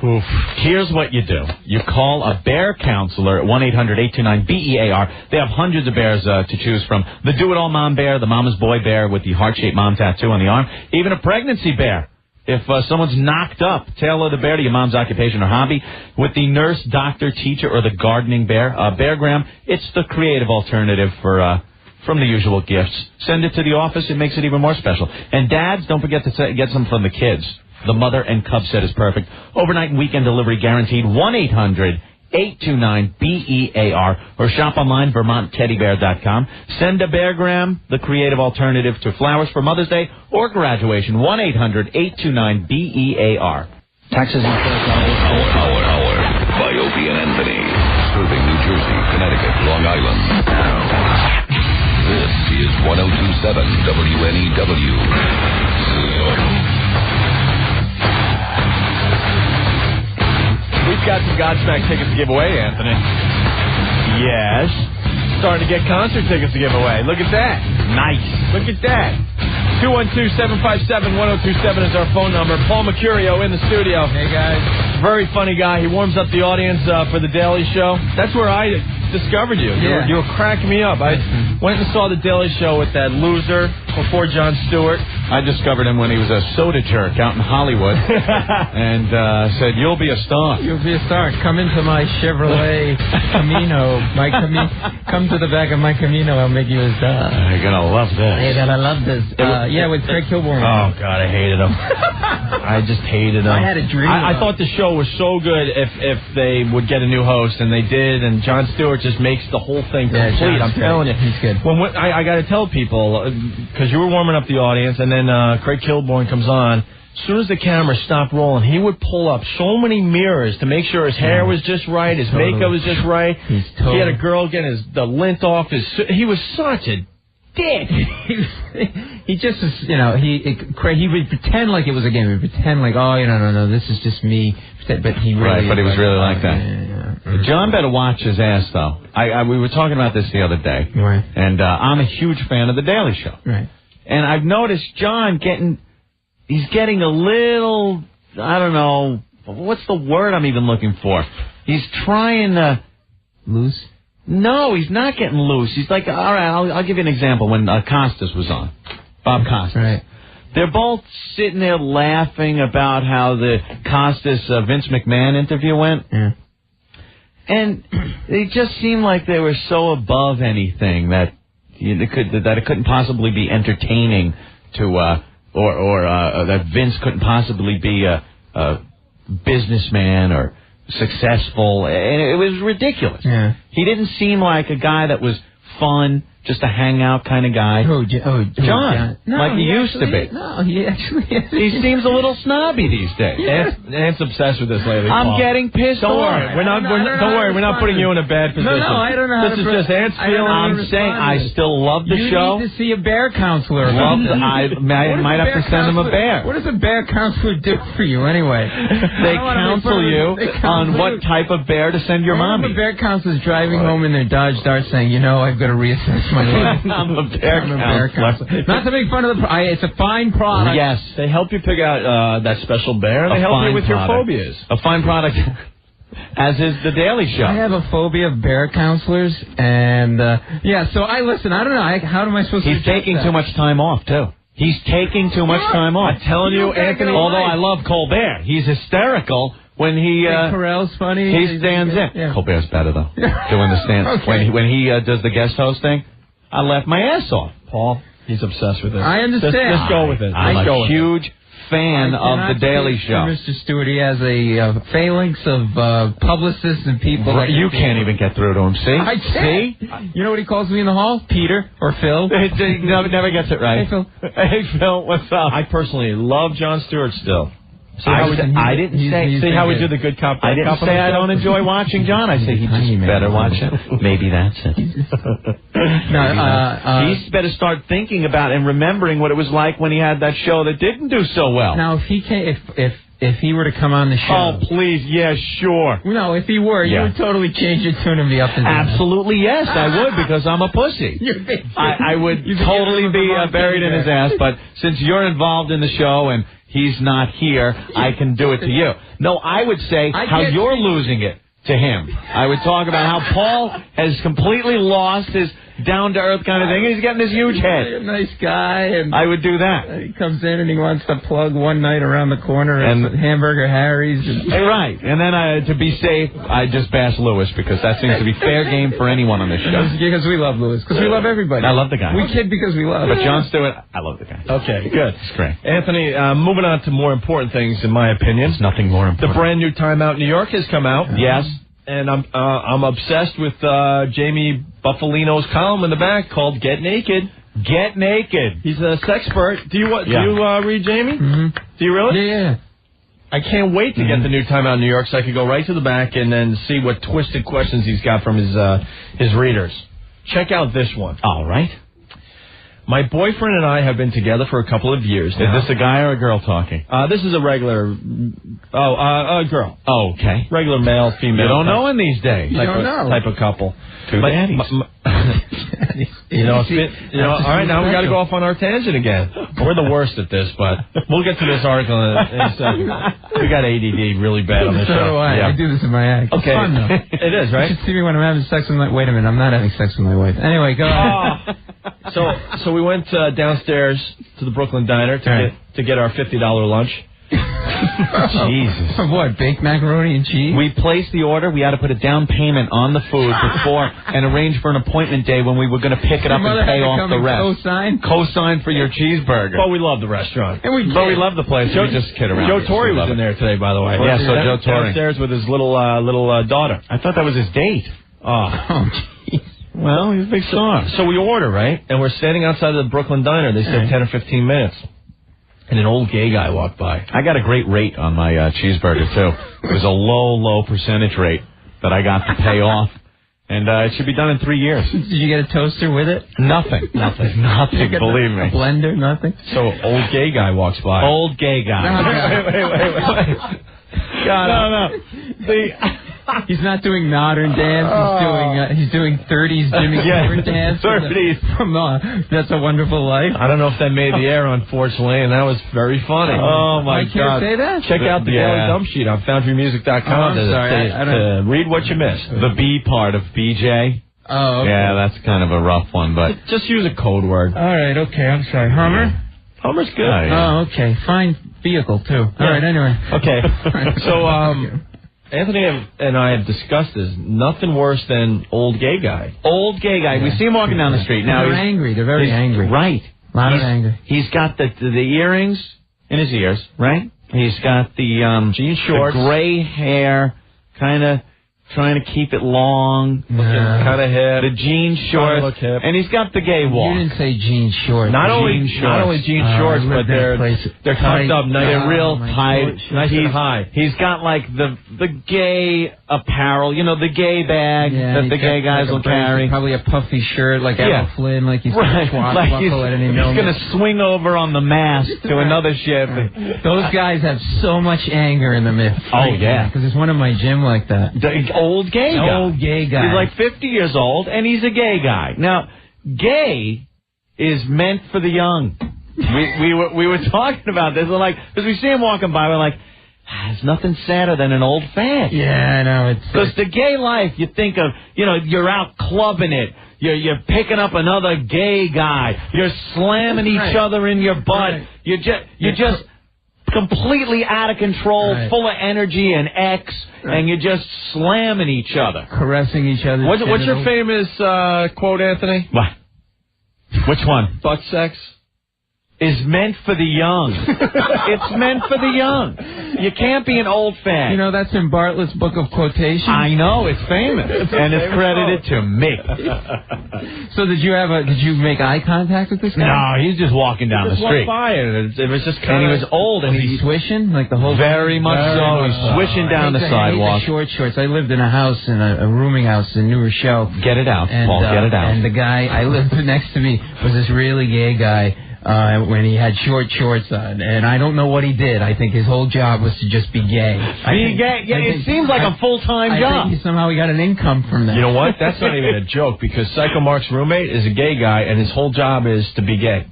[SPEAKER 7] Oof. Here's what you do. You call a bear counselor at 1-800-829-BEAR. They have hundreds of bears to choose from. The do-it-all mom bear, the mama's boy bear with the heart-shaped mom tattoo on the arm, even a pregnancy bear. If someone's knocked up, tailor the bear to your mom's occupation or hobby. With the nurse, doctor, teacher, or the gardening bear, Beargram, it's the creative alternative from the usual gifts. Send it to the office. It makes it even more special. And dads, don't forget to get some from the kids. The mother and cub set is perfect. Overnight and weekend delivery guaranteed. 1-800-829-BEAR or shop online, VermontTeddyBear.com. Send a Beargram, the creative alternative to flowers for Mother's Day or graduation. 1-800-829-BEAR.
[SPEAKER 4] Taxes and Hour by Opie and Anthony. Serving New Jersey, Connecticut, Long Island. This is 1027 WNEW.
[SPEAKER 3] We've got some Godsmack tickets to give away, Anthony. Yes. Starting to get concert tickets to give away. Look at that. Nice. Look at that. 212-757-1027 is our phone number. Paul Mecurio in the studio.
[SPEAKER 20] Hey, guys.
[SPEAKER 3] Very funny guy. He warms up the audience for The Daily Show. That's where I discovered you.
[SPEAKER 20] Yeah.
[SPEAKER 3] You were cracking me up. I went and saw The Daily Show with that loser before Jon Stewart.
[SPEAKER 7] I discovered him when he was a soda jerk out in Hollywood and said, you'll be a star.
[SPEAKER 20] You'll be a star. Come into my Chevrolet Camino. Come to the back of my Camino. I'll make you a star.
[SPEAKER 7] You're going to love this.
[SPEAKER 20] You're going to love this. Yeah, with Craig Kilborn.
[SPEAKER 3] Oh, God, I hated him. I just hated him.
[SPEAKER 20] I had a dream.
[SPEAKER 3] I thought the show was so good if they would get a new host, and they did, and Jon Stewart just makes the whole thing complete. I'm telling you.
[SPEAKER 20] He's good.
[SPEAKER 3] I got to tell people, because you were warming up the audience, and then Craig Kilborn comes on. As soon as the camera stopped rolling, he would pull up so many mirrors to make sure his hair was just right, his makeup was just right. He had a girl getting the lint off his... He was such a dick.
[SPEAKER 20] He just was, Craig, he would pretend like it was a game. He would pretend like, no, this is just me. But he really...
[SPEAKER 7] Right, but he was really like that.
[SPEAKER 20] Yeah.
[SPEAKER 7] John better watch his ass, though. We were talking about this the other day.
[SPEAKER 20] Right.
[SPEAKER 7] And I'm a huge fan of The Daily Show.
[SPEAKER 20] Right.
[SPEAKER 7] And I've noticed John he's getting a little, I don't know, what's the word I'm even looking for? He's trying to...
[SPEAKER 20] Loose?
[SPEAKER 7] No, he's not getting loose. He's like, all right, I'll give you an example. When Costas was on, Bob Costas.
[SPEAKER 20] Right.
[SPEAKER 7] They're both sitting there laughing about how the Costas-Vince McMahon interview went.
[SPEAKER 20] Yeah.
[SPEAKER 7] And they just seemed like they were so above anything that it couldn't possibly be entertaining to, or that Vince couldn't possibly be a businessman or successful. And it was ridiculous.
[SPEAKER 20] Yeah.
[SPEAKER 7] He didn't seem like a guy that was fun just a hangout kind of guy. John.
[SPEAKER 20] No,
[SPEAKER 7] like he used to be.
[SPEAKER 20] No, he actually is.
[SPEAKER 7] He seems a little snobby these days.
[SPEAKER 3] Ant's obsessed with this lately.
[SPEAKER 7] I'm
[SPEAKER 3] Paul.
[SPEAKER 7] getting pissed
[SPEAKER 3] Don't
[SPEAKER 7] off.
[SPEAKER 3] worry, we're not putting you in a bad position.
[SPEAKER 20] No, I don't know how
[SPEAKER 3] This
[SPEAKER 20] to
[SPEAKER 3] is just Ant's feeling.
[SPEAKER 7] I'm saying I still love the show.
[SPEAKER 20] You need to see a bear counselor.
[SPEAKER 7] I might have to send him a bear.
[SPEAKER 20] What does a bear counselor do for you anyway?
[SPEAKER 7] They counsel you on what type of bear to send your mommy.
[SPEAKER 20] The bear counselor is driving home in their Dodge Dart saying, I've got to reassess my life.
[SPEAKER 7] I'm a bear counselor.
[SPEAKER 20] Not to make fun of it's a fine product.
[SPEAKER 7] Yes.
[SPEAKER 3] They help you pick out that special bear. They help you with your phobias.
[SPEAKER 7] A fine product. As is the Daily Show.
[SPEAKER 20] I have a phobia of bear counselors, and so I listen. I don't know. How am I supposed to?
[SPEAKER 7] He's taking too much time off too. He's taking too much time off.
[SPEAKER 3] I'm telling you, Anthony.
[SPEAKER 7] Although I love Colbert, he's hysterical when he.
[SPEAKER 20] Carell's funny.
[SPEAKER 7] He stands in.
[SPEAKER 20] Yeah.
[SPEAKER 7] Colbert's better though. Doing the stand when he does the guest hosting. I laugh my ass off.
[SPEAKER 3] Paul, he's obsessed with it.
[SPEAKER 20] I understand.
[SPEAKER 3] Just go with it.
[SPEAKER 7] I'm a huge fan of the Daily Show.
[SPEAKER 20] Mr. Stewart, he has a phalanx of publicists and people.
[SPEAKER 7] You can't even get through to him. See?
[SPEAKER 20] I can't. See? You know what he calls me in the hall? Peter or Phil.
[SPEAKER 7] He never gets it right.
[SPEAKER 20] Hey, Phil.
[SPEAKER 7] Hey, Phil, what's up?
[SPEAKER 3] I personally love Jon Stewart still.
[SPEAKER 7] I didn't say.
[SPEAKER 3] See how we do the good cop.
[SPEAKER 7] I didn't say I don't enjoy watching John. I say he just better watch it. Maybe that's it. He better start thinking about and remembering what it was like when he had that show that didn't do so well.
[SPEAKER 20] Now, if he came, if he were to come on the show,
[SPEAKER 7] oh please, yes, sure.
[SPEAKER 20] No, if he were, you would totally change your tune and be up and down.
[SPEAKER 7] Absolutely, yes, I would because I'm a pussy. I would totally be buried in his ass. But since you're involved in the show and he's not here, I can do it to you. No, I would say how you're losing it to him. I would talk about how Paul has completely lost his down-to-earth kind of thing, and he's getting this huge head.
[SPEAKER 20] A nice guy. And
[SPEAKER 7] I would do that.
[SPEAKER 20] He comes in and he wants to plug one night around the corner at Hamburger Harry's.
[SPEAKER 7] Right. And then to be safe, I just bash Lewis because that seems to be fair game for anyone on this show.
[SPEAKER 20] Because we love Lewis. Because we love everybody.
[SPEAKER 7] I love the guy.
[SPEAKER 20] We kid because we love.
[SPEAKER 7] But Jon Stewart, I love the guy.
[SPEAKER 3] Okay, good.
[SPEAKER 7] It's great.
[SPEAKER 3] Anthony, moving on to more important things, in my opinion.
[SPEAKER 7] There's nothing more important.
[SPEAKER 3] The brand new Time Out New York has come out.
[SPEAKER 7] Yes.
[SPEAKER 3] And I'm obsessed with Jamie Buffalino's column in the back called "Get Naked."
[SPEAKER 7] Get naked.
[SPEAKER 3] He's a sexpert. Do you read Jamie?
[SPEAKER 20] Mm-hmm.
[SPEAKER 3] Do you really?
[SPEAKER 20] Yeah.
[SPEAKER 3] I can't wait to get the new Time Out New York so I can go right to the back and then see what twisted questions he's got from his readers. Check out this one.
[SPEAKER 7] All right.
[SPEAKER 3] My boyfriend and I have been together for a couple of years now.
[SPEAKER 7] Is this a guy or a girl talking?
[SPEAKER 3] This is a regular... a girl.
[SPEAKER 7] Oh, okay.
[SPEAKER 3] Regular male, female.
[SPEAKER 7] You don't know in these days.
[SPEAKER 3] Type of couple.
[SPEAKER 7] Two daddies.
[SPEAKER 3] All right, now we got to go off on our tangent again. We're the worst at this, but we'll get to this article in a second. We got ADD really bad on this show.
[SPEAKER 20] So I do this in my act.
[SPEAKER 3] Okay.
[SPEAKER 20] It's fun, though.
[SPEAKER 3] It is, right?
[SPEAKER 20] You should see me when I'm having sex with my... Wait a minute, I'm not having sex with my wife. Anyway, go ahead.
[SPEAKER 3] So we went downstairs to the Brooklyn Diner to get our $50 lunch.
[SPEAKER 7] Jesus.
[SPEAKER 20] What, baked macaroni and cheese?
[SPEAKER 7] We placed the order. We had to put a down payment on the food before and arrange for an appointment day when we were going to pick it up and pay off the rest. Co-sign for your cheeseburger.
[SPEAKER 3] Well, we love the restaurant.
[SPEAKER 7] We love the place. We just kid around.
[SPEAKER 3] Joe Torre was in there today, by the way.
[SPEAKER 7] Yeah, so Joe Torre.
[SPEAKER 3] Downstairs with his little daughter.
[SPEAKER 7] I thought that was his date.
[SPEAKER 3] Oh,
[SPEAKER 7] well, he's a big star.
[SPEAKER 3] So we order, right? And we're standing outside of the Brooklyn Diner. They said 10 or 15 minutes. And an old gay guy walked by.
[SPEAKER 7] I got a great rate on my cheeseburger, too. It was a low percentage rate that I got to pay off. And it should be done in 3 years.
[SPEAKER 20] Did you get a toaster with it?
[SPEAKER 7] Nothing. Believe me.
[SPEAKER 20] A blender, nothing?
[SPEAKER 3] So old gay guy walks by.
[SPEAKER 7] Old gay guy. Wait.
[SPEAKER 3] No.
[SPEAKER 20] He's not doing modern dance. He's doing 30s Jimmy Stewart dance.
[SPEAKER 7] 30s.
[SPEAKER 20] From That's a Wonderful Life.
[SPEAKER 3] I don't know if that made the air, unfortunately, and that was very funny.
[SPEAKER 7] Oh, my God.
[SPEAKER 20] Can't say that?
[SPEAKER 3] Check out the Daily Dump Sheet on FoundFreeMusic.com to read what you missed.
[SPEAKER 7] The B part of BJ.
[SPEAKER 20] Oh, okay.
[SPEAKER 7] Yeah, that's kind of a rough one, but...
[SPEAKER 3] Just use a code word.
[SPEAKER 20] All right, okay, I'm sorry. Hummer?
[SPEAKER 3] Hummer's good.
[SPEAKER 20] Oh, okay. Fine vehicle, too. All right, anyway.
[SPEAKER 3] Okay. So, Anthony and I have discussed this. Nothing worse than old gay guy.
[SPEAKER 7] Old gay guy. Yeah. We see him walking down the street. Now
[SPEAKER 20] they're angry. They're very angry.
[SPEAKER 7] Right.
[SPEAKER 20] A lot of anger.
[SPEAKER 7] He's got the earrings in his ears, right? He's got the
[SPEAKER 3] jean shorts,
[SPEAKER 7] the gray hair, kind of trying to keep it long,
[SPEAKER 3] kind of hip,
[SPEAKER 7] the jean shorts,
[SPEAKER 3] look hip.
[SPEAKER 7] and he's got the gay walk.
[SPEAKER 20] You didn't say jean shorts.
[SPEAKER 3] Not only jean shorts, but they're tucked up nice.
[SPEAKER 7] They're real tight,
[SPEAKER 3] nice and high.
[SPEAKER 7] He's got like the gay apparel, the gay bag that the gay guys will carry.
[SPEAKER 20] Probably a puffy shirt like Errol Flynn, like he's
[SPEAKER 7] right.
[SPEAKER 20] like he's at any moment.
[SPEAKER 7] He's going to swing over on the mast to another ship.
[SPEAKER 20] Those guys have so much anger in them.
[SPEAKER 7] Oh yeah,
[SPEAKER 20] because there's one in my gym like that.
[SPEAKER 7] The old gay guy.
[SPEAKER 20] Old gay guy.
[SPEAKER 7] He's like 50 years old, and he's a gay guy. Now, gay is meant for the young. We were talking about this. We're like, because we see him walking by, we're like, there's nothing sadder than an old fag.
[SPEAKER 20] Yeah, I know.
[SPEAKER 7] Because the gay life, you think of, you're out clubbing it. You're picking up another gay guy. You're slamming each other in your butt. You're just completely out of control, full of energy and X, and you're just slamming each other.
[SPEAKER 20] Caressing each other.
[SPEAKER 3] What's your famous quote, Anthony?
[SPEAKER 7] What? Which one?
[SPEAKER 3] Butt sex
[SPEAKER 7] is meant for the young. It's meant for the young. You can't be an old fag.
[SPEAKER 20] That's in Bartlett's book of quotations.
[SPEAKER 7] I know, it's famous. And it's credited to me.
[SPEAKER 20] So did you make eye contact with this guy?
[SPEAKER 7] No, he's just walking down the street.
[SPEAKER 3] By and it was just
[SPEAKER 7] kind of... And he was old. And
[SPEAKER 20] he's swishing? Like the whole...
[SPEAKER 7] Very much so. He's swishing down the sidewalk.
[SPEAKER 20] I hate the short shorts. I lived in a house, in a rooming house in New Rochelle.
[SPEAKER 7] Get it out, Paul, get it out.
[SPEAKER 20] And the guy I lived next to me was this really gay guy. When he had short shorts on, and I don't know what he did. I think his whole job was to just be gay.
[SPEAKER 7] It seems like a full-time job.
[SPEAKER 20] I think somehow he got an income from that.
[SPEAKER 3] You know what? That's not even a joke, because Psycho Mark's roommate is a gay guy, and his whole job is to be gay.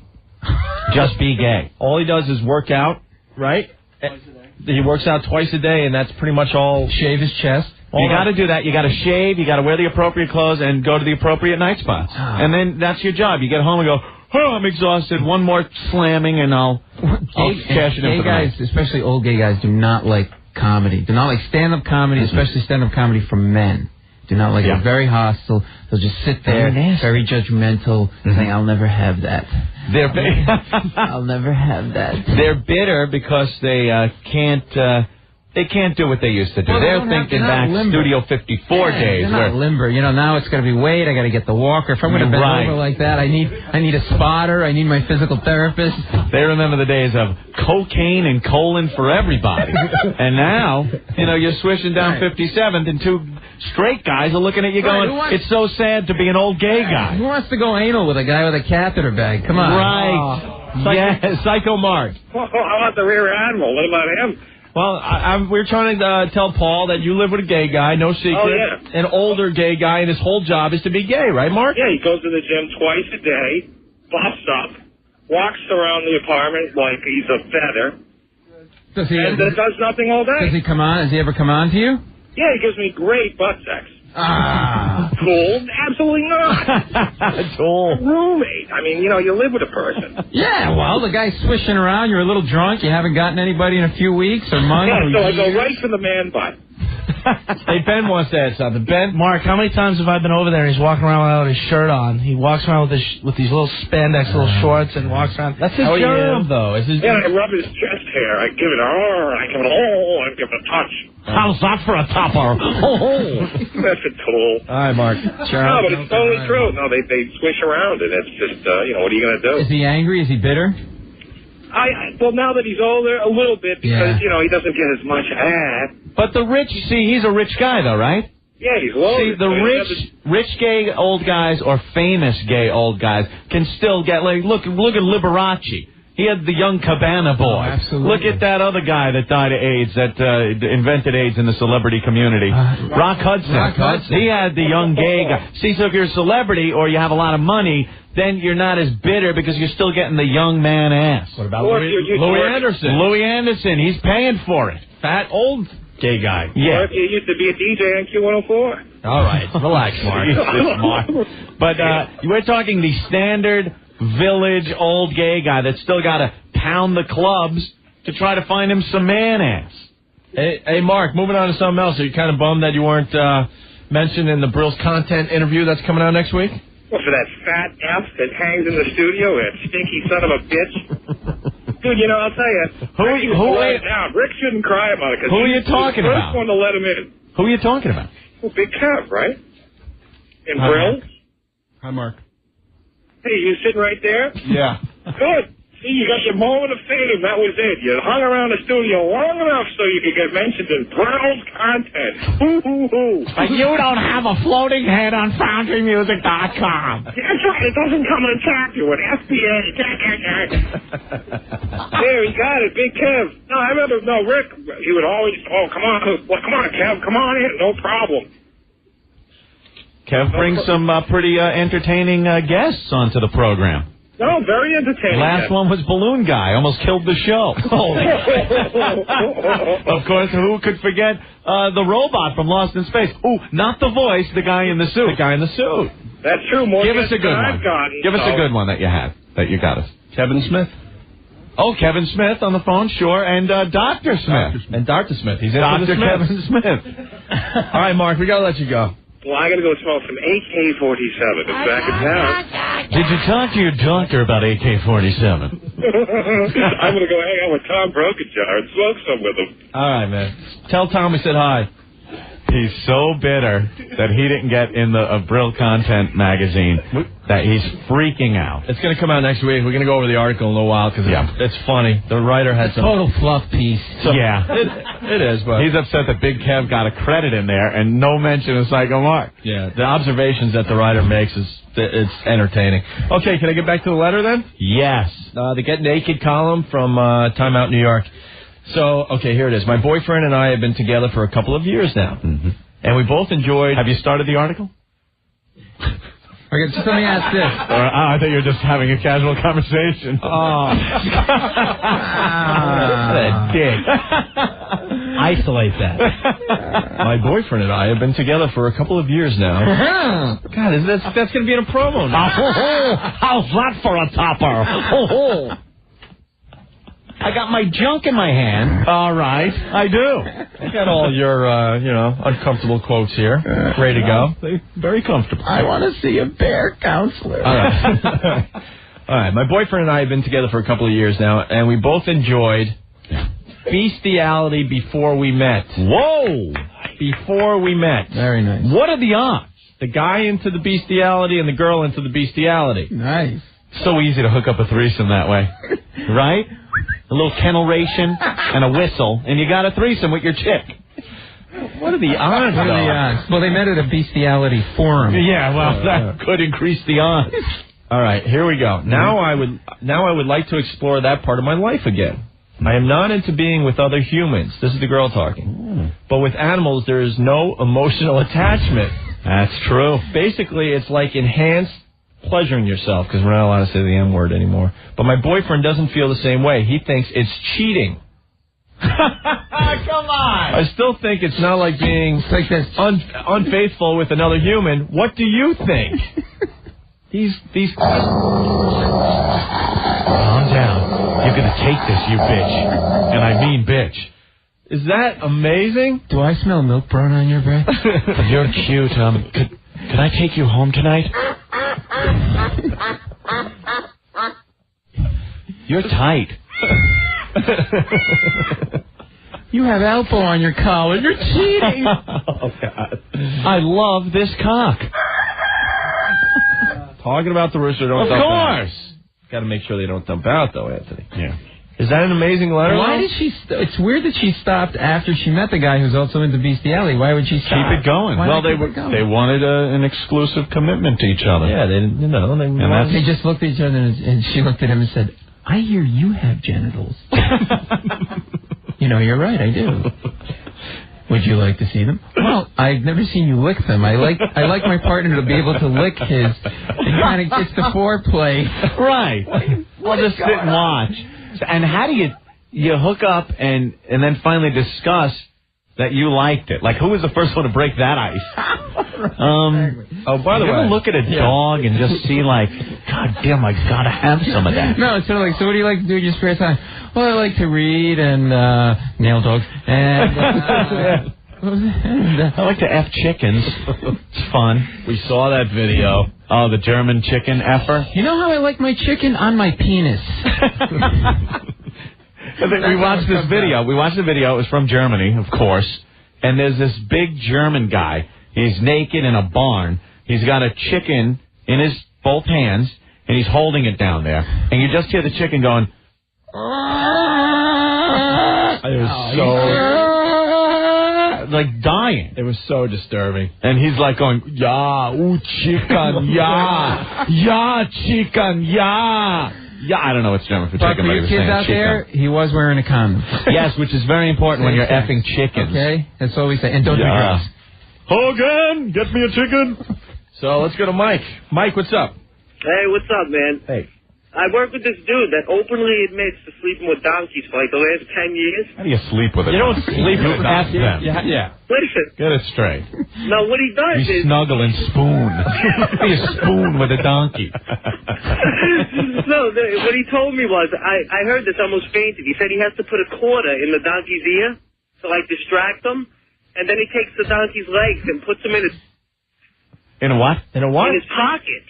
[SPEAKER 7] Just be gay.
[SPEAKER 3] All he does is work out, right? Twice a day. He works out twice a day, and that's pretty much all.
[SPEAKER 20] Shave his chest.
[SPEAKER 7] You got to do that. You got to shave. You got to wear the appropriate clothes and go to the appropriate night spots. And then that's your job. You get home and go, I'm exhausted. One more slamming, and I'll cash it in for the night.
[SPEAKER 20] Guys, especially old gay guys, do not like comedy. Do not like stand-up comedy, especially stand-up comedy from men. Do not like it. They're very hostile. They'll just sit there, very judgmental, saying, I'll never have that. I'll never have that.
[SPEAKER 7] They're bitter because they can't do what they used to do.
[SPEAKER 20] Well,
[SPEAKER 7] they're thinking back Studio 54 days.
[SPEAKER 20] They're not limber. Now it's going to be wait. I got to get the walker. If I'm going to bend over like that, I need a spotter. I need my physical therapist.
[SPEAKER 7] They remember the days of cocaine and colon for everybody. And now, you're swishing down 57th, and two straight guys are looking at you going, it's so sad to be an old gay guy.
[SPEAKER 20] Who wants to go anal with a guy with a catheter bag? Come on.
[SPEAKER 7] Right.
[SPEAKER 3] Psycho Mark.
[SPEAKER 2] Well, how about the Rear Admiral? What about him?
[SPEAKER 3] Well, we're trying to tell Paul that you live with a gay guy, no secret.
[SPEAKER 2] Oh, yeah.
[SPEAKER 3] An older gay guy, and his whole job is to be gay, right, Mark?
[SPEAKER 2] Yeah, he goes to the gym twice a day, buffs up, walks around the apartment like he's a feather, and does nothing all day.
[SPEAKER 20] Does he come on? Has he ever come on to you?
[SPEAKER 2] Yeah, he gives me great butt sex. Cool? Absolutely not.
[SPEAKER 7] Cool.
[SPEAKER 2] Roommate. I mean, you live with a person.
[SPEAKER 20] Yeah, well, the guy's swishing around. You're a little drunk. You haven't gotten anybody in a few weeks or months.
[SPEAKER 2] Yeah, so I go right for the man butt.
[SPEAKER 3] Hey, Ben wants to add something. Ben?
[SPEAKER 11] Mark, how many times have I been over there and he's walking around without his shirt on? He walks around with these little spandex little shorts and walks around.
[SPEAKER 3] That's his job, though.
[SPEAKER 2] I rub his chest hair. I give it I give it a touch.
[SPEAKER 1] How's that for a topper?
[SPEAKER 2] That's a tool.
[SPEAKER 3] All right, Mark.
[SPEAKER 2] No, but it's totally true. No, they swish around, and it's just, what are you going to do?
[SPEAKER 20] Is he angry? Is he bitter?
[SPEAKER 2] Well, now that he's older, a little bit, because, he doesn't get as much ass.
[SPEAKER 7] But the rich, he's a rich guy, though, right?
[SPEAKER 2] Yeah, he's loaded.
[SPEAKER 7] See, the rich gay old guys or famous gay old guys can still get, like, look at Liberace. He had the young Cabana boy.
[SPEAKER 20] Oh, absolutely.
[SPEAKER 7] Look at that other guy that died of AIDS, that invented AIDS in the celebrity community. Rock Hudson. He had the young gay guy. See, so if you're a celebrity or you have a lot of money, then you're not as bitter because you're still getting the young man ass.
[SPEAKER 3] What about Louis Anderson?
[SPEAKER 7] Louis Anderson, he's paying for it.
[SPEAKER 3] Fat old gay guy.
[SPEAKER 2] Yeah. Or if you used to be a DJ on Q104.
[SPEAKER 3] All right, relax, Mark.
[SPEAKER 7] But we're talking the standard village old gay guy that's still got to pound the clubs to try to find him some man ass.
[SPEAKER 3] Hey, Mark, moving on to something else. Are you kind of bummed that you weren't mentioned in the Brill's content interview that's coming out next week?
[SPEAKER 2] Well, for that fat F that hangs in the studio, that stinky son of a bitch. Dude, I'll tell you. Rick shouldn't cry about it.
[SPEAKER 7] Who are you talking about?
[SPEAKER 2] First one to let him in.
[SPEAKER 7] Who are you talking about?
[SPEAKER 2] Well, Big Kev, right? In Brill?
[SPEAKER 18] Hi, Mark.
[SPEAKER 2] Hey, you sitting right there?
[SPEAKER 18] Yeah.
[SPEAKER 2] Good. See, you got your moment of fame. That was it. You hung around the studio long enough so you could get mentioned in Brill's content. Hoo-hoo-hoo.
[SPEAKER 7] But you don't have a floating head on FoundryMusic.com.
[SPEAKER 2] That's right. It doesn't come and attack you with FBA. There, he got it. Big Kev. No, I remember, Rick, he would always, come on, Kev, come on in. No problem.
[SPEAKER 7] Kev brings some pretty entertaining guests onto the program.
[SPEAKER 2] No, very entertaining.
[SPEAKER 7] Last one was Balloon Guy. Almost killed the show. Of course, who could forget the robot from Lost in Space? Ooh, not the voice, the guy in the suit. The guy in the suit.
[SPEAKER 2] That's true. More
[SPEAKER 7] Give us a good one. Give us a good one that you have, that you got us.
[SPEAKER 18] Kevin Smith.
[SPEAKER 7] Oh, Kevin Smith on the phone, sure. And Dr. Smith.
[SPEAKER 18] And Dr. Smith. He's in
[SPEAKER 7] Dr. Kevin Smith.
[SPEAKER 18] All right, Mark, we got to let you go.
[SPEAKER 2] Well, I got to go smoke some AK-47. It's back in town.
[SPEAKER 7] Did you talk to your doctor about AK-47?
[SPEAKER 2] I'm going to go hang out with Tom Brokajar and smoke some with him.
[SPEAKER 18] All right, man. Tell Tom we said hi.
[SPEAKER 7] He's so bitter that he didn't get in the Brill Content magazine that he's freaking out.
[SPEAKER 18] It's going to come out next week. We're going to go over the article in a little while because it's funny. The writer had some
[SPEAKER 8] total fluff piece.
[SPEAKER 18] It is, but
[SPEAKER 7] he's upset that Big Kev got a credit in there and no mention of Psycho Mark.
[SPEAKER 18] Yeah, the observations that the writer makes it's entertaining. Okay, can I get back to the letter then?
[SPEAKER 7] Yes.
[SPEAKER 18] The Get Naked column from Time Out New York. So, okay, here it is. My boyfriend and I have been together for a couple of years now.
[SPEAKER 7] Mm-hmm.
[SPEAKER 18] And we both enjoyed...
[SPEAKER 7] Have you started the article?
[SPEAKER 20] Okay, just let me ask this.
[SPEAKER 7] I thought you were just having a casual conversation.
[SPEAKER 18] Oh. What a dick.
[SPEAKER 8] Isolate that.
[SPEAKER 18] My boyfriend and I have been together for a couple of years now. God, that's going to be in a promo now.
[SPEAKER 7] How's that for a topper? I got my junk in my hand. All right, I do.
[SPEAKER 18] I got all your, uncomfortable quotes here. Ready to go.
[SPEAKER 7] Very comfortable.
[SPEAKER 20] I want to see a bear counselor.
[SPEAKER 18] All right. All right. My boyfriend and I have been together for a couple of years now, and we both enjoyed bestiality before we met.
[SPEAKER 7] Whoa!
[SPEAKER 18] Before we met.
[SPEAKER 20] Very nice.
[SPEAKER 18] What are the odds? The guy into the bestiality and the girl into the bestiality.
[SPEAKER 20] Nice.
[SPEAKER 7] So easy to hook up a threesome that way. Right? A little kennelration and a whistle, and you got a threesome with your chick.
[SPEAKER 18] What are the odds?
[SPEAKER 20] What are the odds? Well, they met at a bestiality forum.
[SPEAKER 7] Yeah, well, that could increase the odds.
[SPEAKER 18] All right, here we go. Now I would like to explore that part of my life again. I am not into being with other humans. This is the girl talking. But with animals, there is no emotional attachment.
[SPEAKER 7] That's true.
[SPEAKER 18] Basically, it's like enhanced pleasuring yourself, because we're not allowed to say the M word anymore. But my boyfriend doesn't feel the same way. He thinks it's cheating.
[SPEAKER 7] Come on!
[SPEAKER 18] I still think it's not like being unfaithful with another human. What do you think? These.
[SPEAKER 7] Calm down. You're gonna take this, you bitch. And I mean bitch.
[SPEAKER 18] Is that amazing?
[SPEAKER 20] Do I smell milk brown on your breath?
[SPEAKER 7] You're cute. Could I take you home tonight? You're tight.
[SPEAKER 20] You have Alpo on your collar. You're cheating.
[SPEAKER 7] Oh, God. I love this cock.
[SPEAKER 18] Talking about the rooster, don't
[SPEAKER 7] dump
[SPEAKER 18] out.
[SPEAKER 7] Of course.
[SPEAKER 18] Got to make sure they don't dump out, though, Anthony.
[SPEAKER 7] Yeah.
[SPEAKER 18] Is that an amazing letter?
[SPEAKER 20] Why did she... It's weird that she stopped after she met the guy who's also into bestiality. Why would she stop?
[SPEAKER 7] Keep it going. They wanted an exclusive commitment to each other.
[SPEAKER 18] Yeah,
[SPEAKER 20] they just looked at each other and she looked at him and said, I hear you have genitals. You're right, I do. Would you like to see them? Well, I've never seen you lick them. I like my partner to be able to lick his. It kind of gets the foreplay.
[SPEAKER 7] Right. I'll just sit and watch. And how do you hook up and then finally discuss that you liked it? Like, who was the first one to break that ice?
[SPEAKER 18] By the way,
[SPEAKER 7] ever look at a dog and just see like, God damn, I gotta have some of that.
[SPEAKER 20] No, it's sort of like, so what do you like to do in your spare time? Well, I like to read and nail dogs and.
[SPEAKER 7] I like to F chickens. It's fun.
[SPEAKER 18] We saw that video.
[SPEAKER 7] Oh, the German chicken effer.
[SPEAKER 20] You know how I like my chicken? On my penis.
[SPEAKER 7] We watched this video. We watched the video. It was from Germany, of course. And there's this big German guy. He's naked in a barn. He's got a chicken in his both hands, and he's holding it down there. And you just hear the chicken going... It was so... like dying.
[SPEAKER 3] It was so disturbing.
[SPEAKER 7] And he's like going, yeah, ooh, chicken, yeah, yeah, chicken, yeah. Yeah, I don't know what's German for chicken.
[SPEAKER 20] But for your kids out there, he was wearing a condom.
[SPEAKER 7] Yes, which is very important when you're effing chickens.
[SPEAKER 20] Okay, that's all we say. And don't do drugs.
[SPEAKER 1] Hogan, get me a chicken.
[SPEAKER 3] So let's go to Mike. Mike, what's up?
[SPEAKER 2] Hey, what's up, man?
[SPEAKER 3] Hey.
[SPEAKER 2] I work with this dude that openly admits to sleeping with donkeys for like the last 10 years.
[SPEAKER 1] How do you sleep with a donkey?
[SPEAKER 7] You don't sleep with a donkey.
[SPEAKER 3] Yeah.
[SPEAKER 2] Listen.
[SPEAKER 1] Get it straight.
[SPEAKER 2] No, what he does
[SPEAKER 7] You
[SPEAKER 2] is...
[SPEAKER 7] snuggle and spoon. Be a spoon with a donkey.
[SPEAKER 2] No, what he told me was, I heard this, almost fainted. He said he has to put a quarter in the donkey's ear to, like, distract them. And then he takes the donkey's legs and puts them in his...
[SPEAKER 7] In a what?
[SPEAKER 3] In a what?
[SPEAKER 2] In his pocket.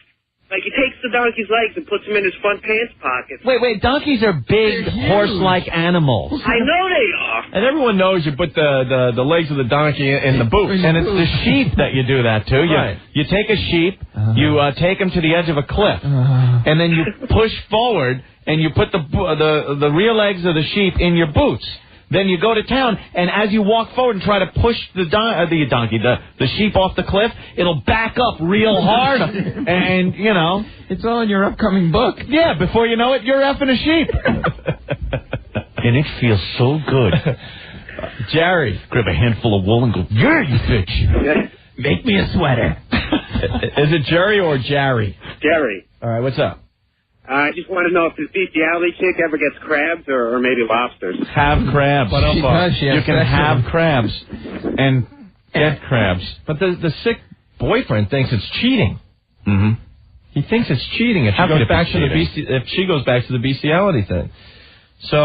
[SPEAKER 2] Like, he takes the donkey's legs and puts them in his front pants pocket.
[SPEAKER 7] Wait, donkeys are big, horse-like animals.
[SPEAKER 2] I know they are.
[SPEAKER 3] And everyone knows you put the legs of the donkey in the boots.
[SPEAKER 7] And it's the sheep that you do that to.
[SPEAKER 3] Right.
[SPEAKER 7] You take a sheep, you take him to the edge of a cliff, and then you push forward, and you put the rear legs of the sheep in your boots. Then you go to town, and as you walk forward and try to push the sheep off the cliff, it'll back up real hard, and, you know.
[SPEAKER 20] It's all in your upcoming book.
[SPEAKER 7] Yeah, before you know it, you're effing a sheep. And it feels so good.
[SPEAKER 3] Jerry.
[SPEAKER 7] Grab a handful of wool and go, yeah, you bitch.
[SPEAKER 20] Make me a sweater.
[SPEAKER 3] Is it Jerry or Jerry?
[SPEAKER 2] Jerry.
[SPEAKER 3] All right, what's up?
[SPEAKER 2] I just want to know if this bestiality chick ever gets crabs or maybe lobsters.
[SPEAKER 7] Have crabs.
[SPEAKER 20] You
[SPEAKER 7] can have crabs and get crabs.
[SPEAKER 3] But the sick boyfriend thinks it's cheating.
[SPEAKER 7] Mm-hmm.
[SPEAKER 3] He thinks it's cheating if she goes back to the bestiality thing. So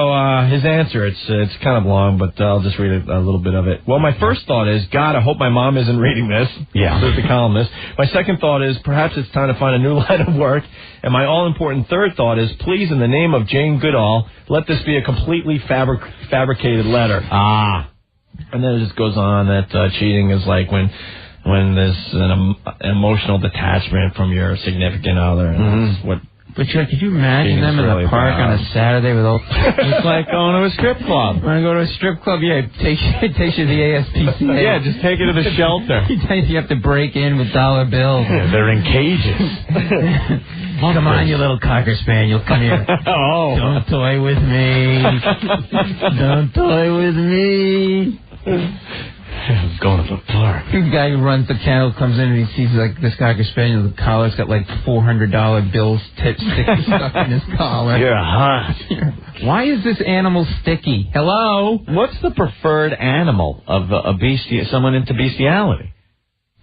[SPEAKER 3] his answer, it's kind of long, but I'll just read a little bit of it. Well, my first thought is, God, I hope my mom isn't reading this.
[SPEAKER 7] Yeah.
[SPEAKER 3] Says the columnist. My second thought is, perhaps it's time to find a new line of work. And my all-important third thought is, please, in the name of Jane Goodall, let this be a completely fabricated letter.
[SPEAKER 7] Ah.
[SPEAKER 3] And then it just goes on that cheating is like when there's an emotional detachment from your significant other. And that's what...
[SPEAKER 20] But could you imagine them in the park on a Saturday with all...
[SPEAKER 7] It's like going to a strip club.
[SPEAKER 20] Want to go to a strip club? Yeah, it takes you to the ASPCA.
[SPEAKER 7] Yeah, just take it to the shelter.
[SPEAKER 20] You have to break in with dollar bills.
[SPEAKER 7] Yeah, they're in cages.
[SPEAKER 20] Come on, you little cocker spaniel. Come here.
[SPEAKER 7] Oh.
[SPEAKER 20] Don't toy with me. Don't toy with me.
[SPEAKER 7] I'm going to the park.
[SPEAKER 20] The guy who runs the kennel comes in and he sees like this cocker spaniel. The collar's got like $400 bills stuck in his collar.
[SPEAKER 7] You're hot.
[SPEAKER 20] Why is this animal sticky? Hello?
[SPEAKER 7] What's the preferred animal of someone into bestiality?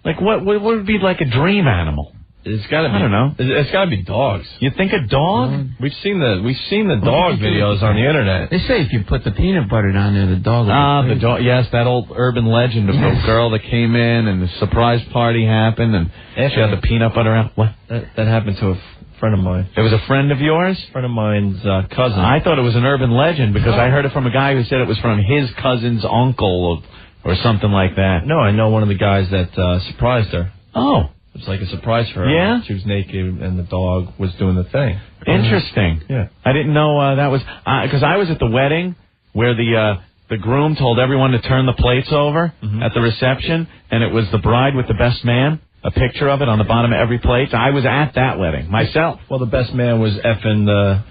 [SPEAKER 7] Like what would be like a dream animal?
[SPEAKER 3] It's got to be.
[SPEAKER 7] I don't know.
[SPEAKER 3] It's got to be dogs.
[SPEAKER 7] You think a dog?
[SPEAKER 3] We've seen the dog videos on the internet.
[SPEAKER 20] They say if you put the peanut butter down there, the dog will
[SPEAKER 7] the dog. Yes, that old urban legend of the girl that came in and the surprise party happened and she had the peanut butter out. What?
[SPEAKER 3] That happened to a friend of mine.
[SPEAKER 7] It was a friend of yours?
[SPEAKER 3] A friend of mine's cousin.
[SPEAKER 7] I thought it was an urban legend because I heard it from a guy who said it was from his cousin's uncle or something like that.
[SPEAKER 3] No, I know one of the guys that surprised her.
[SPEAKER 7] Oh.
[SPEAKER 3] It was like a surprise for her.
[SPEAKER 7] Yeah?
[SPEAKER 3] She was naked and the dog was doing the thing.
[SPEAKER 7] Interesting.
[SPEAKER 3] Yeah.
[SPEAKER 7] I didn't know that was... Because I was at the wedding where the groom told everyone to turn the plates over at the reception, and it was the bride with the best man, a picture of it on the bottom of every plate. I was at that wedding myself.
[SPEAKER 3] Well, the best man was effing the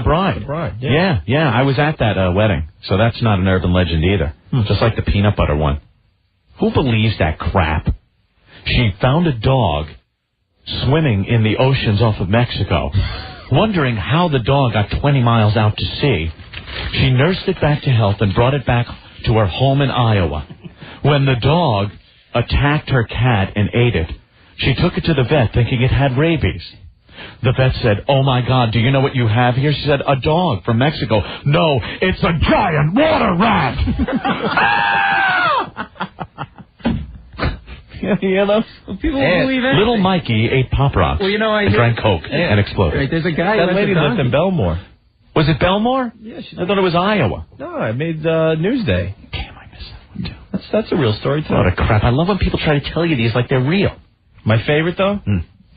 [SPEAKER 7] bride.
[SPEAKER 3] The bride,
[SPEAKER 7] yeah. I was at that wedding. So that's not an urban legend either. Just like the peanut butter one. Who believes that crap? She found a dog swimming in the oceans off of Mexico. Wondering how the dog got 20 miles out to sea, she nursed it back to health and brought it back to her home in Iowa. When the dog attacked her cat and ate it, she took it to the vet thinking it had rabies. The vet said, "Oh my God, do you know what you have here?" She said, "A dog from Mexico." "No, it's a giant water rat."
[SPEAKER 20] You know, people believe it.
[SPEAKER 7] Little Mikey ate Pop Rocks and drank Coke and exploded.
[SPEAKER 20] Right, there's a guy
[SPEAKER 3] that lady lived in Belmore.
[SPEAKER 7] Was it Belmore?
[SPEAKER 3] Yeah,
[SPEAKER 7] I thought it was Iowa.
[SPEAKER 3] No, I made Newsday.
[SPEAKER 7] Damn, I missed that one too.
[SPEAKER 3] That's that's a real story, too.
[SPEAKER 7] What a crap. I love when people try to tell you these like they're real.
[SPEAKER 3] My favorite, though?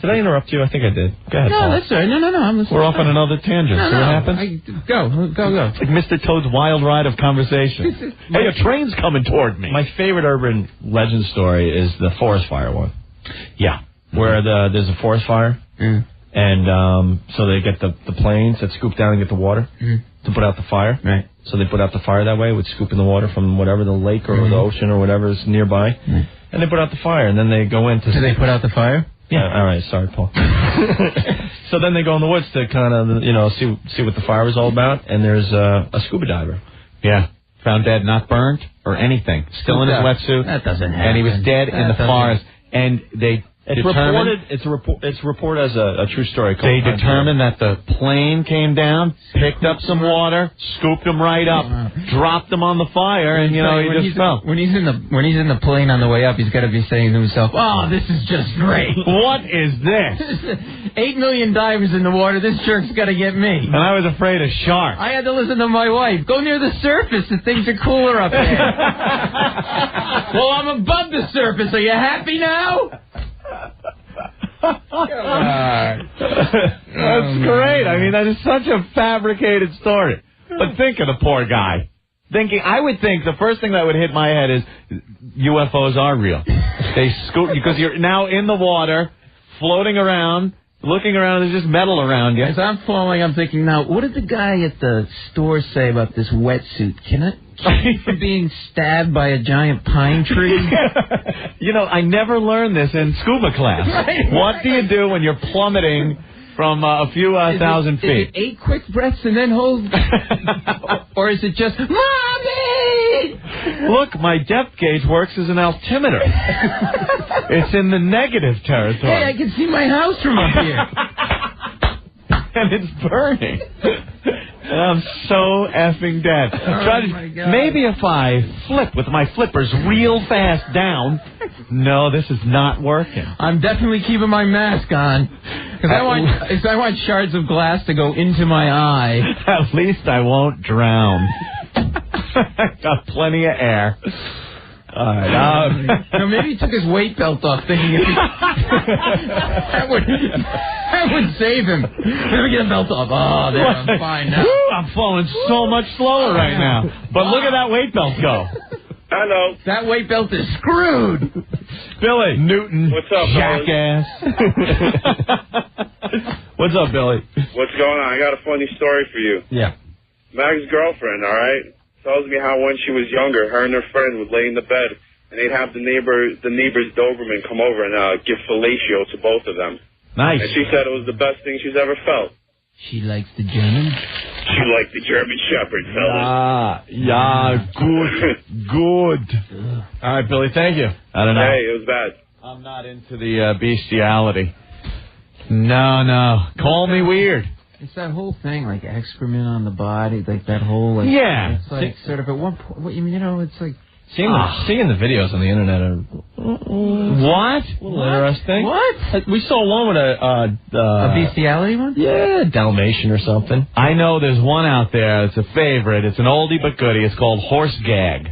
[SPEAKER 3] Did I interrupt you? I think I did. Go ahead,
[SPEAKER 20] No,
[SPEAKER 3] Paul.
[SPEAKER 20] that's all right. No, I'm listening.
[SPEAKER 3] We're off on another tangent.
[SPEAKER 20] No,
[SPEAKER 3] See what happens?
[SPEAKER 20] Go.
[SPEAKER 3] It's like Mr. Toad's wild ride of conversation.
[SPEAKER 1] Hey, a train's coming toward me.
[SPEAKER 3] My favorite urban legend story is the forest fire one.
[SPEAKER 7] Yeah.
[SPEAKER 3] Where there's a forest fire, and so they get the planes that scoop down and get the water to put out the fire.
[SPEAKER 20] Right.
[SPEAKER 3] So they put out the fire that way with scooping the water from whatever, the lake or the ocean or whatever is nearby. And they put out the fire, and then they go in to...
[SPEAKER 20] Do they put out the fire?
[SPEAKER 3] Yeah. All right. Sorry, Paul. So then they go in the woods to kind of, see what the fire was all about. And there's a scuba diver.
[SPEAKER 7] Yeah. Found dead, not burnt or anything. Still in his wetsuit.
[SPEAKER 20] That doesn't happen.
[SPEAKER 7] And he was dead in the forest. And they determined...
[SPEAKER 3] It's reported as a true story.
[SPEAKER 7] They determined that the plane came down, picked up some water, scooped him right up, dropped him on the fire, and he just fell.
[SPEAKER 20] When he's in the plane on the way up, he's got to be saying to himself, "Oh, this is just great.
[SPEAKER 7] What is this?
[SPEAKER 20] 8 million divers in the water. This jerk's got to get me."
[SPEAKER 7] And I was afraid of sharks.
[SPEAKER 20] I had to listen to my wife. Go near the surface. The things are cooler up there. Well, I'm above the surface. Are you happy now?
[SPEAKER 7] That's great. I mean, that is such a fabricated story. But think of the poor guy. I would think the first thing that would hit my head is UFOs are real. They scoop because you're now in the water, floating around, looking around. There's just metal around you.
[SPEAKER 20] As I'm falling, I'm thinking, now, what did the guy at the store say about this wetsuit? Can it keep from being stabbed by a giant pine tree?
[SPEAKER 7] I never learned this in scuba class.
[SPEAKER 20] Right.
[SPEAKER 7] What do you do when you're plummeting from a few thousand feet?
[SPEAKER 20] Is it 8 quick breaths and then hold? Or is it just, Mommy!
[SPEAKER 7] Look, my depth gauge works as an altimeter. It's in the negative territory.
[SPEAKER 20] Hey, I can see my house from up here.
[SPEAKER 7] And it's burning. And I'm so effing dead. Maybe if I flip with my flippers real fast down. No, this is not working.
[SPEAKER 20] I'm definitely keeping my mask on. Because I want shards of glass to go into my eye.
[SPEAKER 7] At least I won't drown. Got plenty of air. All right.
[SPEAKER 20] Maybe he took his weight belt off, thinking that would save him. Let me get a belt off. Oh, there, I'm fine now.
[SPEAKER 7] I'm falling so much slower right now. But look at that weight belt go.
[SPEAKER 19] Hello.
[SPEAKER 20] That weight belt is screwed.
[SPEAKER 7] Billy. Newton.
[SPEAKER 19] What's up,
[SPEAKER 7] jackass. What's up, Billy?
[SPEAKER 19] What's going on? I got a funny story for you.
[SPEAKER 7] Yeah.
[SPEAKER 19] My ex-girlfriend, all right, tells me how when she was younger, her and her friend would lay in the bed, and they'd have the neighbor's Doberman come over and give fellatio to both of them.
[SPEAKER 7] Nice.
[SPEAKER 19] And she said it was the best thing she's ever felt.
[SPEAKER 20] She likes the German?
[SPEAKER 19] She liked the German Shepherd, fellas.
[SPEAKER 7] Good. All right, Billy, thank you. I don't know.
[SPEAKER 19] Hey, it was bad.
[SPEAKER 7] I'm not into the bestiality. No. Call me weird.
[SPEAKER 20] It's that whole thing, like excrement on the body, like that whole...
[SPEAKER 7] Yeah.
[SPEAKER 20] It's like sort of at one point, it's like...
[SPEAKER 3] Seeing the videos on the internet are...
[SPEAKER 7] What?
[SPEAKER 3] Interesting.
[SPEAKER 20] What?
[SPEAKER 3] We saw one with a
[SPEAKER 20] bestiality one?
[SPEAKER 3] Yeah, Dalmatian or something.
[SPEAKER 7] I know there's one out there that's a favorite. It's an oldie but goodie. It's called Horse Gag.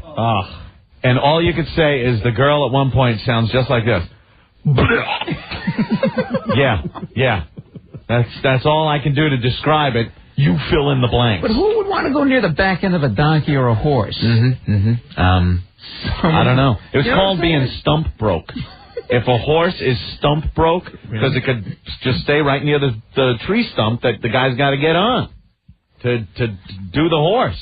[SPEAKER 7] And all you could say is the girl at one point sounds just like this. Yeah. That's all I can do to describe it. You fill in the blanks.
[SPEAKER 20] But who would want to go near the back end of a donkey or a horse?
[SPEAKER 7] I don't know. It was called being stump broke. If a horse is stump broke, because it could just stay right near the tree stump that the guy's got to get on to do the horse.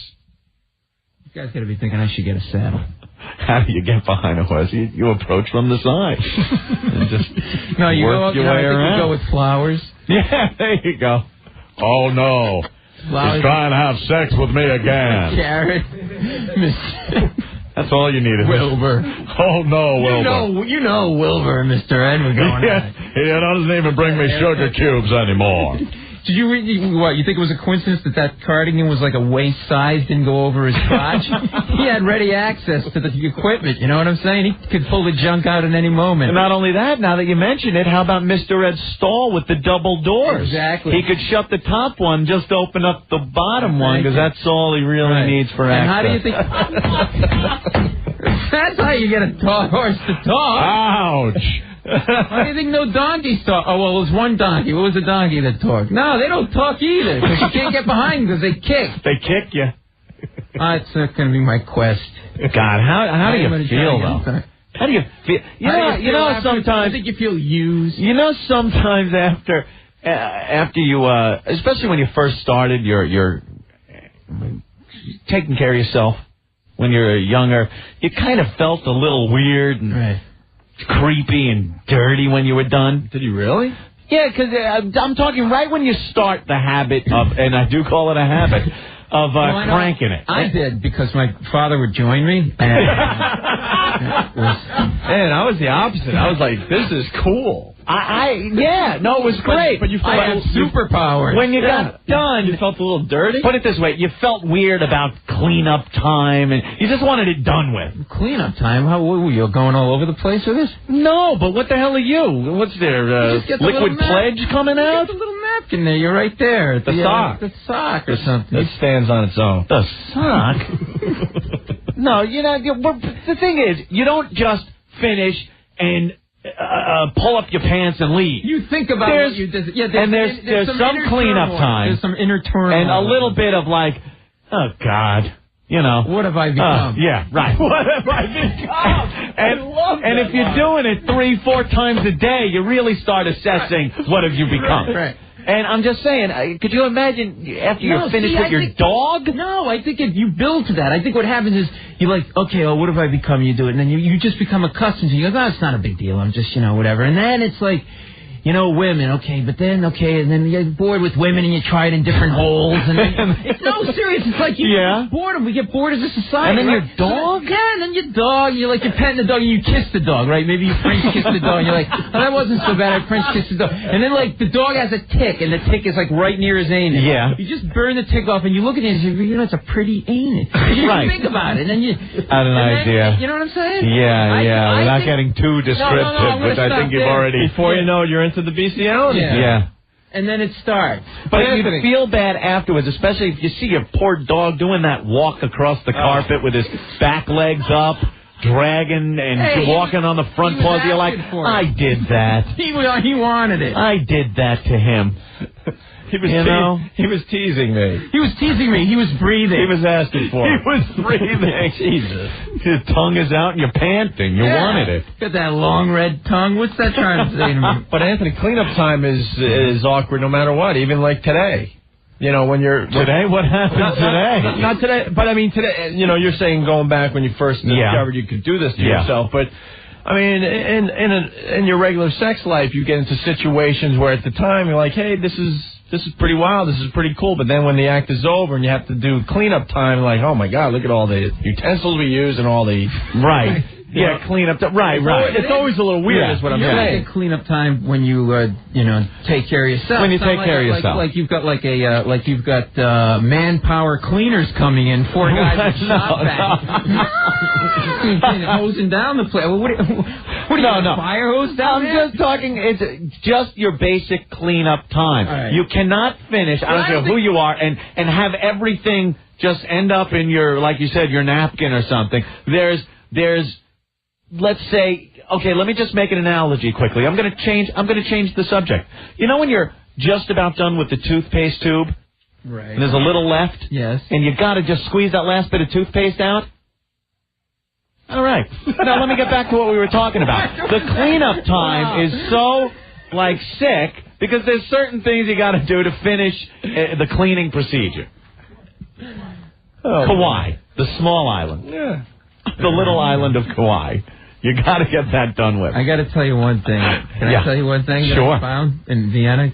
[SPEAKER 20] You guys got to be thinking I should get a saddle.
[SPEAKER 7] How do you get behind a horse? You approach from the side. And just
[SPEAKER 20] you
[SPEAKER 7] work
[SPEAKER 20] go
[SPEAKER 7] your way around.
[SPEAKER 20] You go with flowers.
[SPEAKER 7] Yeah, there you go. Oh, no.
[SPEAKER 20] Flowers.
[SPEAKER 1] He's trying to have sex with me again.
[SPEAKER 20] Carrot.
[SPEAKER 7] That's all you needed.
[SPEAKER 20] Wilbur.
[SPEAKER 1] Oh, no, Wilbur.
[SPEAKER 20] You know Wilbur and Mr. Ed were going on.
[SPEAKER 1] He doesn't even bring me sugar cubes anymore.
[SPEAKER 20] Did you read, you think it was a coincidence that cardigan was like a waist size, didn't go over his crotch? He had ready access to the equipment, you know what I'm saying? He could pull the junk out at any moment.
[SPEAKER 7] And not only that, now that you mention it, how about Mr. Ed's stall with the double doors?
[SPEAKER 20] Exactly.
[SPEAKER 7] He could shut the top one, just open up the bottom one, because that's all he really needs for access.
[SPEAKER 20] And how do you think... That's how you get a horse to talk.
[SPEAKER 1] Ouch.
[SPEAKER 20] Why do you think no donkeys talk? Oh, well, it was one donkey. What was the donkey that talked? No, they don't talk either, because you can't get behind them because they kick.
[SPEAKER 1] They kick you.
[SPEAKER 20] It's going to be my quest.
[SPEAKER 1] God, how do you feel, though? How do you feel? You know, sometimes...
[SPEAKER 20] I think you feel used.
[SPEAKER 1] You know, sometimes after you, especially when you first started, you're taking care of yourself when you're younger, you kind of felt a little weird and creepy and dirty when you were done.
[SPEAKER 20] Did you really?
[SPEAKER 1] Yeah, because I'm talking right when you start the habit of, and I do call it a habit, of cranking it.
[SPEAKER 20] I did, because my father would join me. And
[SPEAKER 3] man, I was the opposite. I was like, this is cool.
[SPEAKER 1] No, it was great.
[SPEAKER 3] But you felt
[SPEAKER 20] I had superpowers.
[SPEAKER 1] When you got done,
[SPEAKER 3] you felt a little dirty?
[SPEAKER 1] Put it this way, you felt weird about cleanup time, and you just wanted it done with.
[SPEAKER 20] Cleanup time? How were you going all over the place with this?
[SPEAKER 1] No, but what the hell are you? What's there, liquid pledge coming out?
[SPEAKER 20] Get the little napkin there, you're right there.
[SPEAKER 1] The sock.
[SPEAKER 20] The sock or something.
[SPEAKER 3] It stands on its own.
[SPEAKER 1] The sock? No, the thing is, you don't just finish and pull up your pants and leave.
[SPEAKER 20] You think about what you did. Yeah,
[SPEAKER 1] there's some cleanup time.
[SPEAKER 20] There's some inner turmoil.
[SPEAKER 1] And a little bit of like, oh, God. You know.
[SPEAKER 20] What have I become?
[SPEAKER 1] Yeah, right.
[SPEAKER 3] What have I become?
[SPEAKER 1] And if you're doing it 3-4 times a day, you really start assessing what have you become.
[SPEAKER 20] Right.
[SPEAKER 1] And I'm just saying, could you imagine after you're finished with your dog?
[SPEAKER 20] No, I think you build to that. I think what happens is you're like, okay, what have I become? You do it, and then you just become accustomed to it. You go, it's not a big deal. I'm just, whatever. And then it's like, women, and then you get bored with women and you try it in different holes. And then it's no serious. It's like boredom. We get bored as a society.
[SPEAKER 1] And then
[SPEAKER 20] right?
[SPEAKER 1] your dog?
[SPEAKER 20] And then your dog. You're petting the dog and you kiss the dog, right? Maybe you French kiss the dog and you're like, oh, that wasn't so bad. I French kissed the dog. And then the dog has a tick and the tick is right near his anus.
[SPEAKER 1] Yeah.
[SPEAKER 20] You just burn the tick off and you look at it and you say, it's a pretty anus. You
[SPEAKER 1] right.
[SPEAKER 20] think about it and then you.
[SPEAKER 1] I had an idea.
[SPEAKER 20] You know what I'm saying?
[SPEAKER 1] Yeah. Without getting too descriptive, which I think you've already.
[SPEAKER 3] Before you know it, you're into the bestiality.
[SPEAKER 1] Yeah.
[SPEAKER 20] And then it starts.
[SPEAKER 1] But you feel bad afterwards, especially if you see your poor dog doing that walk across the carpet with his back legs up, dragging and walking on the front paws. You're like, I did that.
[SPEAKER 20] He wanted it.
[SPEAKER 1] I did that to him.
[SPEAKER 3] He was teasing me.
[SPEAKER 20] He was teasing me. He was breathing.
[SPEAKER 3] He was asking for it.
[SPEAKER 1] He was breathing.
[SPEAKER 3] Jesus.
[SPEAKER 1] Your tongue is out and you're panting. You wanted it.
[SPEAKER 20] Got that long red tongue. What's that trying to say to me?
[SPEAKER 3] But Anthony, cleanup time is awkward no matter what, even like today. When you're...
[SPEAKER 1] Today? What happened today?
[SPEAKER 3] Not today, but I mean today, you're saying going back when you first discovered you could do this to yourself, but... I mean, in your regular sex life, you get into situations where at the time you're like, hey, this is pretty wild, this is pretty cool, but then when the act is over and you have to do cleanup time, like, oh my God, look at all the utensils we use and all the...
[SPEAKER 1] Right. Cleanup time. Right.
[SPEAKER 3] It's always a little weird is what I'm saying.
[SPEAKER 20] Like a cleanup time when you, take care of yourself.
[SPEAKER 1] When you take care of yourself.
[SPEAKER 20] Like you've got manpower cleaners coming in, 4 guys with shop bags. Hosing down the place. What are you, fire hose down there?
[SPEAKER 1] I'm just talking, it's just your basic cleanup time.
[SPEAKER 20] Right.
[SPEAKER 1] You cannot finish, I don't care who you are, and have everything just end up in your, like you said, your napkin or something. There's let's say, okay, let me just make an analogy quickly. I'm going to change the subject. When you're just about done with the toothpaste tube,
[SPEAKER 20] right?
[SPEAKER 1] And there's a little left,
[SPEAKER 20] yes,
[SPEAKER 1] and you got to just squeeze that last bit of toothpaste out. All right. Now let me get back to what we were talking about. The cleanup time is so sick because there's certain things you got to do to finish the cleaning procedure. Kauai, the small island.
[SPEAKER 3] Yeah.
[SPEAKER 1] The little island of Kauai. You got to get that done with.
[SPEAKER 20] I got to tell you one thing. Can I tell you one thing that I found in Vienna?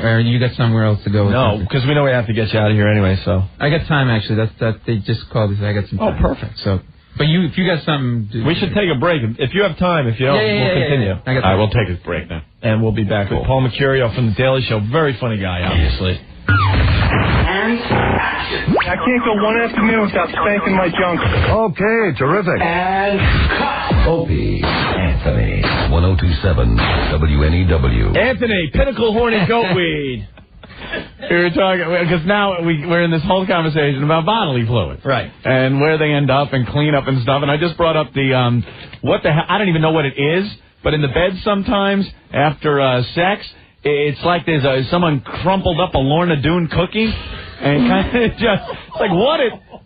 [SPEAKER 20] Or you got somewhere else to go with?
[SPEAKER 3] No, because we know we have to get you out of here anyway. So
[SPEAKER 20] I got time actually. They just called. I got some time.
[SPEAKER 3] Oh, perfect.
[SPEAKER 20] So, but if you got something,
[SPEAKER 3] we should take a break. If you have time, if you don't, we'll continue.
[SPEAKER 1] All right, we'll take a break now,
[SPEAKER 3] and we'll be back with Paul Mecurio from the Daily Show. Very funny guy, obviously.
[SPEAKER 6] I can't go one afternoon without spanking my junk.
[SPEAKER 17] Okay, terrific.
[SPEAKER 4] And Opie, Anthony, 1027 WNEW.
[SPEAKER 3] Anthony, Pinnacle Horny Goatweed.
[SPEAKER 1] We were talking, because now we're in this whole conversation about bodily fluids.
[SPEAKER 3] Right.
[SPEAKER 1] And where they end up and clean up and stuff. And I just brought up the, what the hell, I don't even know what it is, but in the bed sometimes, after sex, it's like there's someone crumpled up a Lorna Doone cookie. And kind of just, it's like,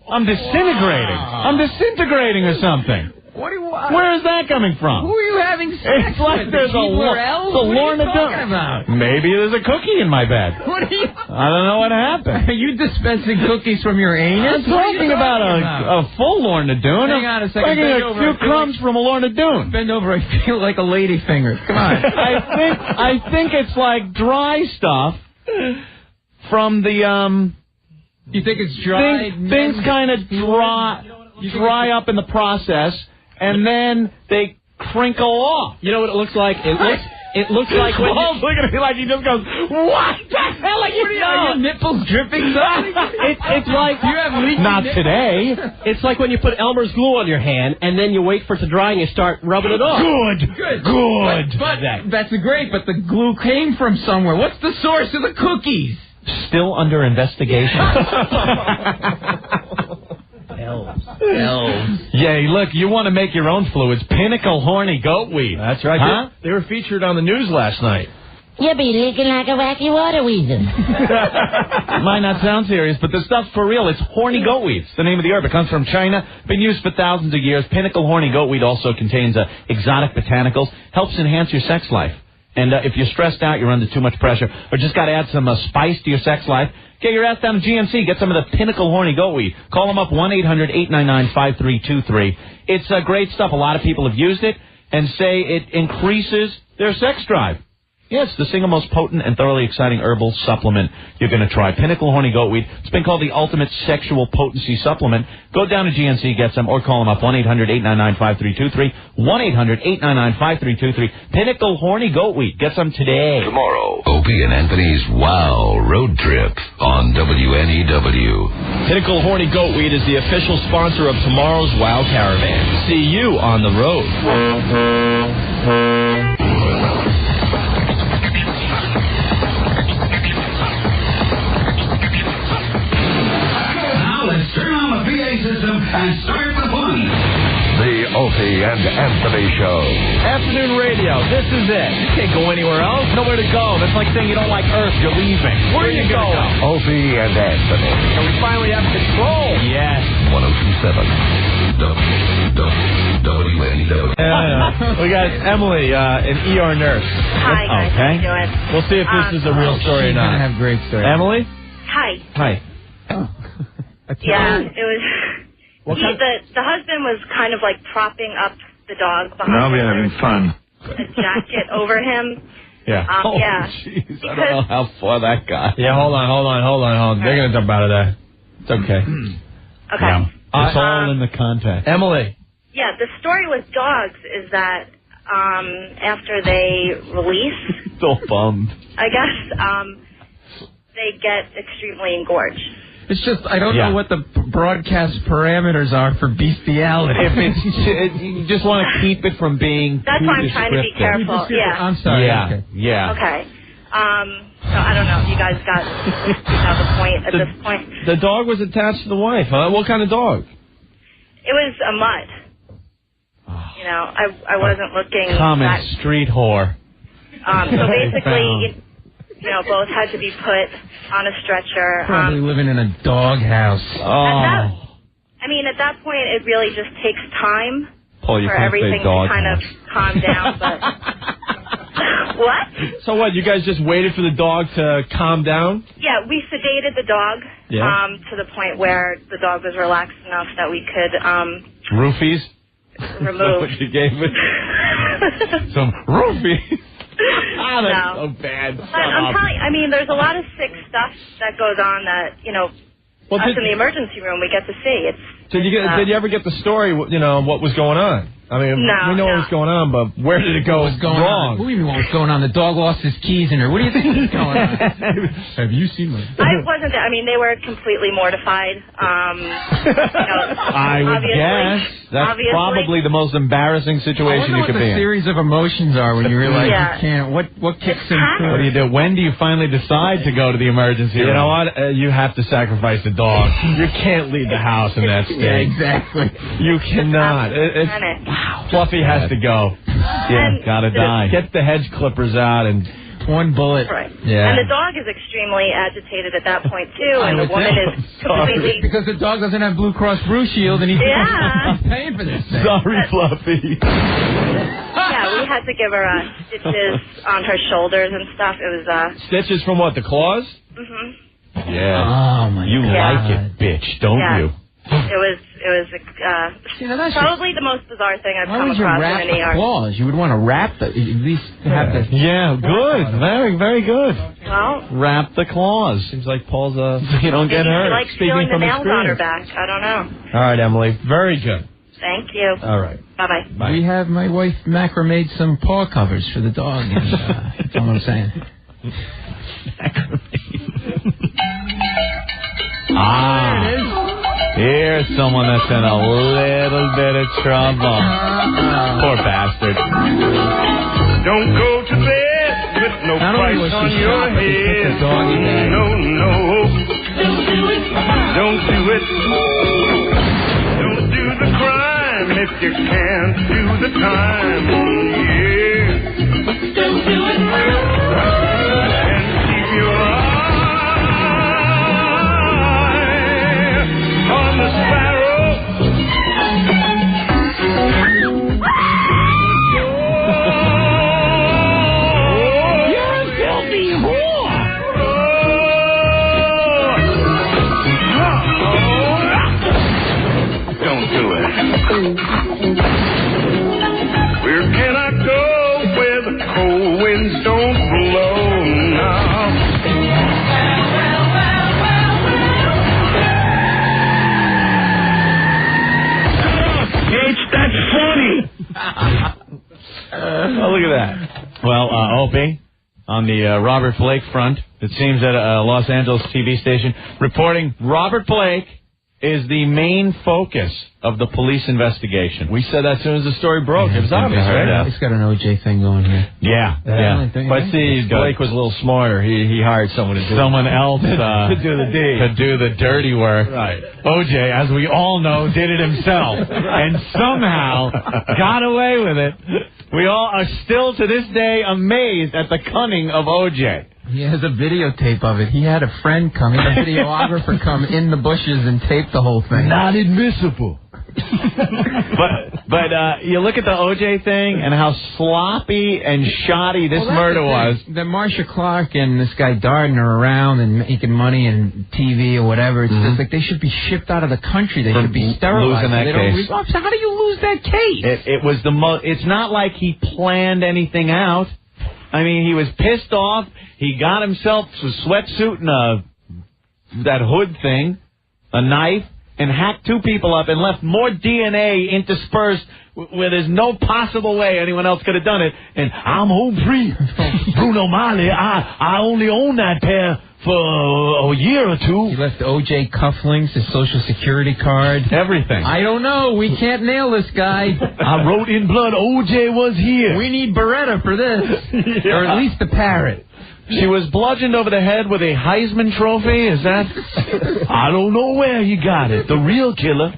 [SPEAKER 1] I'm disintegrating. I'm disintegrating or something.
[SPEAKER 20] What do you want?
[SPEAKER 1] Where is that coming from?
[SPEAKER 20] Who are you having sex
[SPEAKER 1] It's like
[SPEAKER 20] with?
[SPEAKER 1] there's a Lorna
[SPEAKER 20] talking about?
[SPEAKER 1] Maybe there's a cookie in my bed.
[SPEAKER 20] What are you?
[SPEAKER 1] I don't know what happened.
[SPEAKER 20] Are you dispensing cookies from your anus?
[SPEAKER 1] I'm talking about a full Lorna Doone.
[SPEAKER 20] Hang on a second.
[SPEAKER 1] Taking a few crumbs from a Lorna Doone.
[SPEAKER 20] Bend over. I feel like a lady finger. Come on.
[SPEAKER 1] I think it's like dry stuff from the
[SPEAKER 20] You think it's dry?
[SPEAKER 1] Things kind of dry up in the process, and then they crinkle off.
[SPEAKER 8] You know what it looks like? It looks like when
[SPEAKER 1] Paul's looking at me like he just goes, what the hell are you doing?
[SPEAKER 20] Are your nipples dripping?
[SPEAKER 8] It's like
[SPEAKER 20] you have leaky
[SPEAKER 1] not
[SPEAKER 20] nipples?
[SPEAKER 1] today.
[SPEAKER 8] It's like when you put Elmer's glue on your hand, and then you wait for it to dry, and you start rubbing it off.
[SPEAKER 20] Good. But that's great, but the glue came from somewhere. What's the source of the cookies?
[SPEAKER 1] Still under investigation.
[SPEAKER 8] Elves.
[SPEAKER 1] Yeah, look, you want to make your own fluids. Pinnacle horny goatweed.
[SPEAKER 3] That's right.
[SPEAKER 1] Huh?
[SPEAKER 3] They were featured on the news last night.
[SPEAKER 15] You be looking like a wacky water weasel.
[SPEAKER 1] Might not sound serious, but the stuff's for real. It's horny goatweed. It's the name of the herb. It comes from China. Been used for thousands of years. Pinnacle horny goatweed also contains exotic botanicals. Helps enhance your sex life. And if you're stressed out, you're under too much pressure, or just got to add some spice to your sex life, get your ass down to GNC. Get some of the Pinnacle horny goatweed. Call them up, 1-800-899-5323. It's great stuff. A lot of people have used it and say it increases their sex drive. Yes, the single most potent and thoroughly exciting herbal supplement you're going to try. Pinnacle horny goatweed. It's been called the ultimate sexual potency supplement. Go down to GNC, get some, or call them up, 1-800-899-5323. 1-800-899-5323. Pinnacle horny goatweed. Get some today.
[SPEAKER 4] Tomorrow, Opie and Anthony's Wow Road Trip on WNEW.
[SPEAKER 3] Pinnacle Horny Goatweed is the official sponsor of tomorrow's Wow Caravan. See you on the road.
[SPEAKER 21] Turn on the PA system and start the fun.
[SPEAKER 17] The Opie and Anthony Show.
[SPEAKER 1] Afternoon radio. This is it. You can't go anywhere else. Nowhere to go. That's like saying you don't like Earth. You're leaving. Where are you going?
[SPEAKER 17] Opie and Anthony.
[SPEAKER 1] And we finally have control. Yes.
[SPEAKER 4] 102.7 WNEW.
[SPEAKER 3] We got Emily, an ER nurse.
[SPEAKER 14] Hi, guys. How you doing?
[SPEAKER 3] We'll see if this is a real story or not.
[SPEAKER 20] She's going to have great stories.
[SPEAKER 3] Emily?
[SPEAKER 14] Hi.
[SPEAKER 3] Hi.
[SPEAKER 14] Yeah, it was... The husband was kind of like propping up the dog behind
[SPEAKER 17] Now we're
[SPEAKER 14] him.
[SPEAKER 17] having fun.
[SPEAKER 14] A jacket over him.
[SPEAKER 3] Yeah.
[SPEAKER 14] Yeah.
[SPEAKER 1] Jeez, I don't know how far that got.
[SPEAKER 3] Yeah, hold on. They're going to jump out of that. It's okay.
[SPEAKER 14] Okay.
[SPEAKER 1] Yeah. It's all in the context.
[SPEAKER 3] Emily.
[SPEAKER 14] Yeah, the story with dogs is that after they release,
[SPEAKER 1] So bummed.
[SPEAKER 14] I guess, they get extremely engorged.
[SPEAKER 20] It's just, I don't know what the broadcast parameters are for bestiality.
[SPEAKER 1] If it's, you just want to keep it from being
[SPEAKER 14] That's
[SPEAKER 1] too
[SPEAKER 14] why I'm trying to be
[SPEAKER 1] descriptive.
[SPEAKER 14] careful. Yeah.
[SPEAKER 20] I'm sorry.
[SPEAKER 1] Yeah,
[SPEAKER 20] Okay.
[SPEAKER 1] yeah.
[SPEAKER 14] Okay. So I don't know if you guys got the point at this point.
[SPEAKER 3] The dog was attached to the wife, huh? What kind of dog?
[SPEAKER 14] It was a mutt. You know, I wasn't looking
[SPEAKER 1] Common
[SPEAKER 14] that...
[SPEAKER 1] street whore.
[SPEAKER 14] So basically, you know, both had to be put on a stretcher.
[SPEAKER 20] Probably living in a dog house.
[SPEAKER 14] At that point, it really just takes time
[SPEAKER 1] Paul, you
[SPEAKER 14] for
[SPEAKER 1] can't say
[SPEAKER 14] everything to
[SPEAKER 1] dog
[SPEAKER 14] kind of calm down. But what?
[SPEAKER 3] So what, you guys just waited for the dog to calm down?
[SPEAKER 14] Yeah, we sedated the dog to the point where the dog was relaxed enough that we could
[SPEAKER 1] Roofies?
[SPEAKER 14] remove.
[SPEAKER 1] Is that what you gave it? Some roofies. That's so bad.
[SPEAKER 14] But I'm telling you, I mean, there's a lot of sick stuff that goes on that, you know, us in the emergency room we get to see.
[SPEAKER 3] Did you ever get the story, you know, what was going on? I mean, we know what was going on, but where did it go wrong?
[SPEAKER 20] What do you mean what was going on? The dog lost his keys in her. What do you think was going on? Have you seen my...
[SPEAKER 12] I wasn't there. I mean, they were completely mortified.
[SPEAKER 1] I would guess. That's probably the most embarrassing situation you could be in.
[SPEAKER 20] What the series of emotions are when you realize you can't. What kicks in?
[SPEAKER 1] What do you do? When do you finally decide to go to the emergency room?
[SPEAKER 3] You know what? You have to sacrifice the dog. You can't leave the house in that state.
[SPEAKER 20] Yeah, exactly.
[SPEAKER 3] You cannot. Fluffy has to go.
[SPEAKER 1] Yeah, gotta die.
[SPEAKER 3] Get the hedge clippers out and
[SPEAKER 20] one bullet.
[SPEAKER 12] Right.
[SPEAKER 3] Yeah.
[SPEAKER 12] And the dog is extremely agitated at that point too, and the woman is completely
[SPEAKER 20] because the dog doesn't have Blue Cross Blue Shield, and he's paying for this thing.
[SPEAKER 1] Sorry, Fluffy.
[SPEAKER 12] Yeah, we had to give her stitches on her shoulders and stuff. It was
[SPEAKER 3] stitches from what? The claws?
[SPEAKER 12] Mhm.
[SPEAKER 1] Yeah.
[SPEAKER 20] Oh my
[SPEAKER 1] you
[SPEAKER 20] God.
[SPEAKER 1] like it, bitch, don't you?
[SPEAKER 12] It was probably the most bizarre thing I've come across in an ER.
[SPEAKER 20] Claws? You would want to wrap the, at least have the...
[SPEAKER 1] Yeah, good. Very, very good.
[SPEAKER 12] Well...
[SPEAKER 1] Wrap the claws.
[SPEAKER 3] Seems like Paul's,
[SPEAKER 1] you don't get hurt.
[SPEAKER 12] She likes feeling the nails on her back. I don't know.
[SPEAKER 3] All right, Emily. Very good.
[SPEAKER 12] Thank you.
[SPEAKER 3] All right.
[SPEAKER 12] Bye-bye.
[SPEAKER 20] We have, my wife Macra made some paw covers for the dog. And, that's all I'm saying.
[SPEAKER 1] Here's someone that's in a little bit of trouble. Poor bastard.
[SPEAKER 6] Don't go to bed with no price on your head. No. Don't do it. Don't do it. Don't do the crime if you can't do the time. Yeah. Don't do it. And keep your eye on the sparrow.
[SPEAKER 13] You're a filthy whore.
[SPEAKER 6] Don't do it. Where can I go where the cold winds don't blow now? Bitch, that's funny.
[SPEAKER 1] Oh, look at that. Well, Opie, on the Robert Blake front, it seems that a Los Angeles TV station reporting Robert Blake is the main focus of the police investigation.
[SPEAKER 3] We said that as soon as the story broke. It was obvious, right?
[SPEAKER 20] He's got an OJ thing going here.
[SPEAKER 1] Yeah.
[SPEAKER 3] But see, Blake was a little smarter. He hired someone to do
[SPEAKER 1] someone else
[SPEAKER 3] to do the deed.
[SPEAKER 1] To do the dirty work.
[SPEAKER 3] Right.
[SPEAKER 1] OJ, as we all know, did it himself and somehow got away with it. We all are still to this day amazed at the cunning of OJ.
[SPEAKER 20] He has a videotape of it. He had a friend come, he had a videographer come in the bushes and tape the whole thing.
[SPEAKER 1] Not admissible. But you look at the OJ thing and how sloppy and shoddy this murder was.
[SPEAKER 20] The Marsha Clark and this guy Darden are around and making money and TV or whatever. It's just like they should be shipped out of the country. They should be sterilized.
[SPEAKER 1] Losing that case.
[SPEAKER 20] How do you lose that case?
[SPEAKER 1] It was the most. It's not like he planned anything out. I mean, he was pissed off. He got himself a sweatsuit and that hood thing, a knife, and hacked two people up and left more DNA interspersed where there's no possible way anyone else could have done it. And I'm home free. Bruno Mali, I only own that pair for a year or two.
[SPEAKER 20] He left OJ cufflinks, his social security card.
[SPEAKER 1] Everything.
[SPEAKER 20] I don't know. We can't nail this guy.
[SPEAKER 1] I wrote in blood OJ was here.
[SPEAKER 20] We need Beretta for this. Or at least the parrot.
[SPEAKER 1] She was bludgeoned over the head with a Heisman Trophy. Is that? I don't know where he got it. The real killer.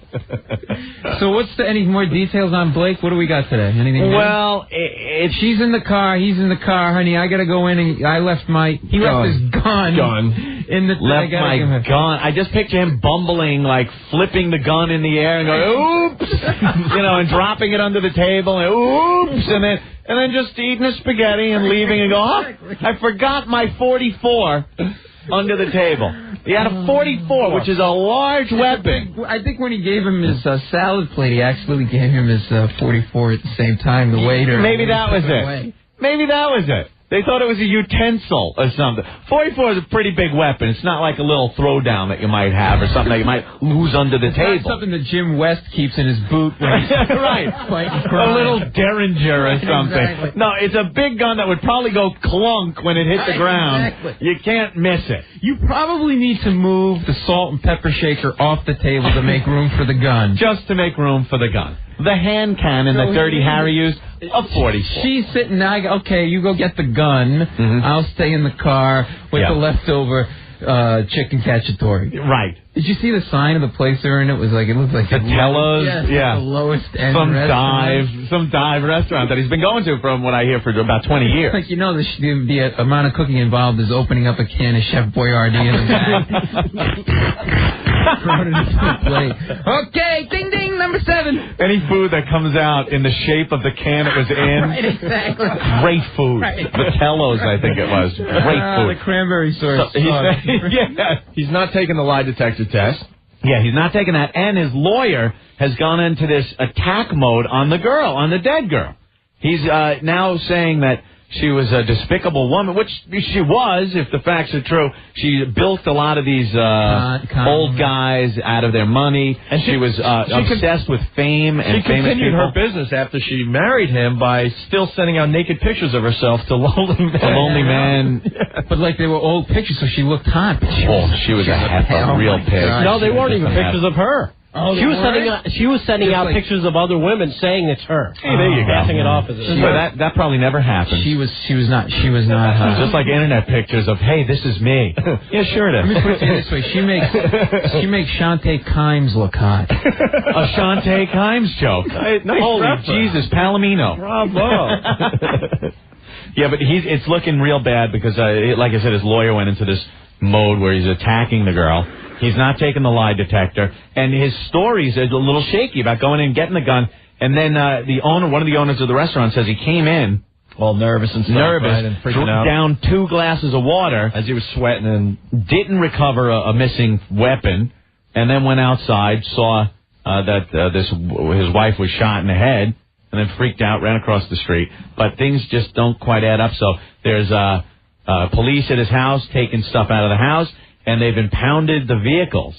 [SPEAKER 20] So what's any more details on Blake? What do we got today? Anything?
[SPEAKER 1] Well,
[SPEAKER 20] she's in the car. He's in the car, honey. I gotta go in and I left my. He left his gun. In the.
[SPEAKER 1] Left my gun. I just picture him bumbling, like flipping the gun in the air and going, oops, and dropping it under the table and oops, and then just eating a spaghetti and leaving and go, I forgot my 44 under the table. He had a 44, which is a large weapon.
[SPEAKER 20] I think when he gave him his salad plate, he actually gave him his 44 at the same time. The waiter.
[SPEAKER 1] Maybe that was it. Maybe that was it. They thought it was a utensil or something. 44 is a pretty big weapon. It's not like a little throwdown that you might have or something that you might lose under the table.
[SPEAKER 20] It's not something that Jim West keeps in his boot when he's
[SPEAKER 1] right. A little Derringer or something.
[SPEAKER 20] Exactly.
[SPEAKER 1] No, it's a big gun that would probably go clunk when it hit the ground.
[SPEAKER 20] Exactly.
[SPEAKER 1] You can't miss it.
[SPEAKER 20] You probably need to move the salt and pepper shaker off the table to make room for the gun.
[SPEAKER 1] Just to make room for the gun. The hand cannon that Dirty Harry used, a 44.
[SPEAKER 20] She's sitting there, okay, you go get the gun. I'll stay in the car with the leftover chicken cacciatore.
[SPEAKER 1] Right.
[SPEAKER 20] Did you see the sign of the place they're in? It looked like
[SPEAKER 1] the Tellos.
[SPEAKER 20] The lowest end
[SPEAKER 1] some dive restaurant that he's been going to from what I hear for about 20 years.
[SPEAKER 20] Like, you know, the amount of cooking involved is opening up a can of Chef Boyardee in the bag. Throwing it into the plate. Okay, ding ding, number 7.
[SPEAKER 1] Any food that comes out in the shape of the can it was in.
[SPEAKER 20] Right, exactly.
[SPEAKER 1] Great food.
[SPEAKER 20] Right.
[SPEAKER 1] The Tellos, I think it was. Great food.
[SPEAKER 20] The cranberry sauce.
[SPEAKER 3] He's not taking the lie detector test.
[SPEAKER 1] Yeah, he's not taking that. And his lawyer has gone into this attack mode on the girl, on the dead girl. He's now saying that she was a despicable woman, which she was, if the facts are true. She bilked a lot of these old guys out of their money, and she was obsessed with fame and famous
[SPEAKER 3] continued
[SPEAKER 1] people.
[SPEAKER 3] her business after she married him by still sending out naked pictures of herself to lonely men.
[SPEAKER 1] Lonely men.
[SPEAKER 20] But like they were old pictures, so she looked hot.
[SPEAKER 1] She was a real pig.
[SPEAKER 8] No, they weren't even pictures of her.
[SPEAKER 20] Oh,
[SPEAKER 8] she was sending out pictures of other women saying it's her.
[SPEAKER 1] Hey, there you go.
[SPEAKER 8] Passing it off as
[SPEAKER 1] So that probably never happened.
[SPEAKER 20] She was not.
[SPEAKER 1] Just like internet pictures of, hey, this is me. Yeah, sure it is.
[SPEAKER 20] Let me put it this way: she makes Shantae Kimes look hot.
[SPEAKER 1] A Shantae Kimes joke.
[SPEAKER 3] Nice
[SPEAKER 1] Holy
[SPEAKER 3] reference.
[SPEAKER 1] Jesus, Palomino.
[SPEAKER 3] Bravo.
[SPEAKER 1] Yeah, but it's looking real bad because, like I said, his lawyer went into this mode where he's attacking the girl. He's not taking the lie detector, and his stories are a little shaky about going in and getting the gun. And then one of the owners of the restaurant says he came in
[SPEAKER 3] all nervous and stuff, right, and freaking out.
[SPEAKER 1] Down 2 glasses of water
[SPEAKER 3] as he was sweating, and
[SPEAKER 1] didn't recover a missing weapon, and then went outside, saw that his wife was shot in the head, and then freaked out, ran across the street. But things just don't quite add up. So there's police at his house taking stuff out of the house. And they've impounded the vehicles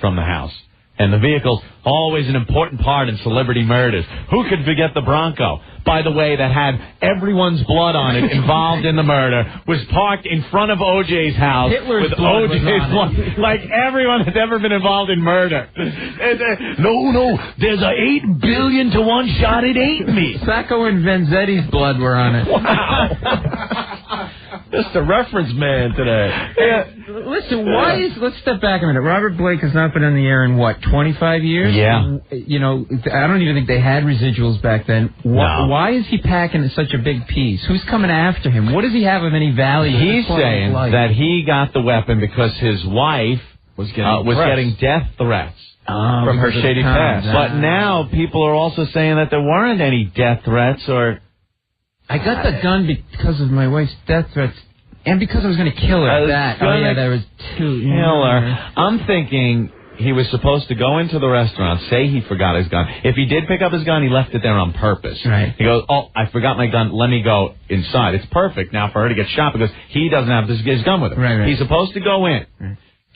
[SPEAKER 1] from the house. And the vehicles, always an important part in celebrity murders. Who could forget the Bronco, by the way, that had everyone's blood on it involved in the murder, was parked in front of O.J.'s house.
[SPEAKER 20] Hitler's
[SPEAKER 1] with
[SPEAKER 20] blood
[SPEAKER 1] O.J.'s
[SPEAKER 20] was on
[SPEAKER 1] blood.
[SPEAKER 20] it.
[SPEAKER 1] Like everyone that's ever been involved in murder. No, there's a 8 billion to 1 shot, it ain't me.
[SPEAKER 20] Sacco and Vanzetti's blood were on it.
[SPEAKER 3] wow. Just a reference man today.
[SPEAKER 20] Yeah. Listen, let's step back a minute. Robert Blake has not been on the air in, 25 years?
[SPEAKER 1] Yeah.
[SPEAKER 20] You know, I don't even think they had residuals back then. Why is he packing such a big piece? Who's coming after him? What does he have of any value?
[SPEAKER 1] He's saying that he got the weapon because his wife was getting death threats.
[SPEAKER 3] From her shady past.
[SPEAKER 1] But now people are also saying that there weren't any death threats or...
[SPEAKER 20] I got the gun because of my wife's death threats and because I was going to kill her. There was 2.
[SPEAKER 1] Kill her. I'm thinking he was supposed to go into the restaurant, say he forgot his gun. If he did pick up his gun, he left it there on purpose.
[SPEAKER 20] Right.
[SPEAKER 1] He goes, I forgot my gun. Let me go inside. It's perfect now for her to get shot because he doesn't have his gun with him.
[SPEAKER 20] Right.
[SPEAKER 1] He's supposed to go in,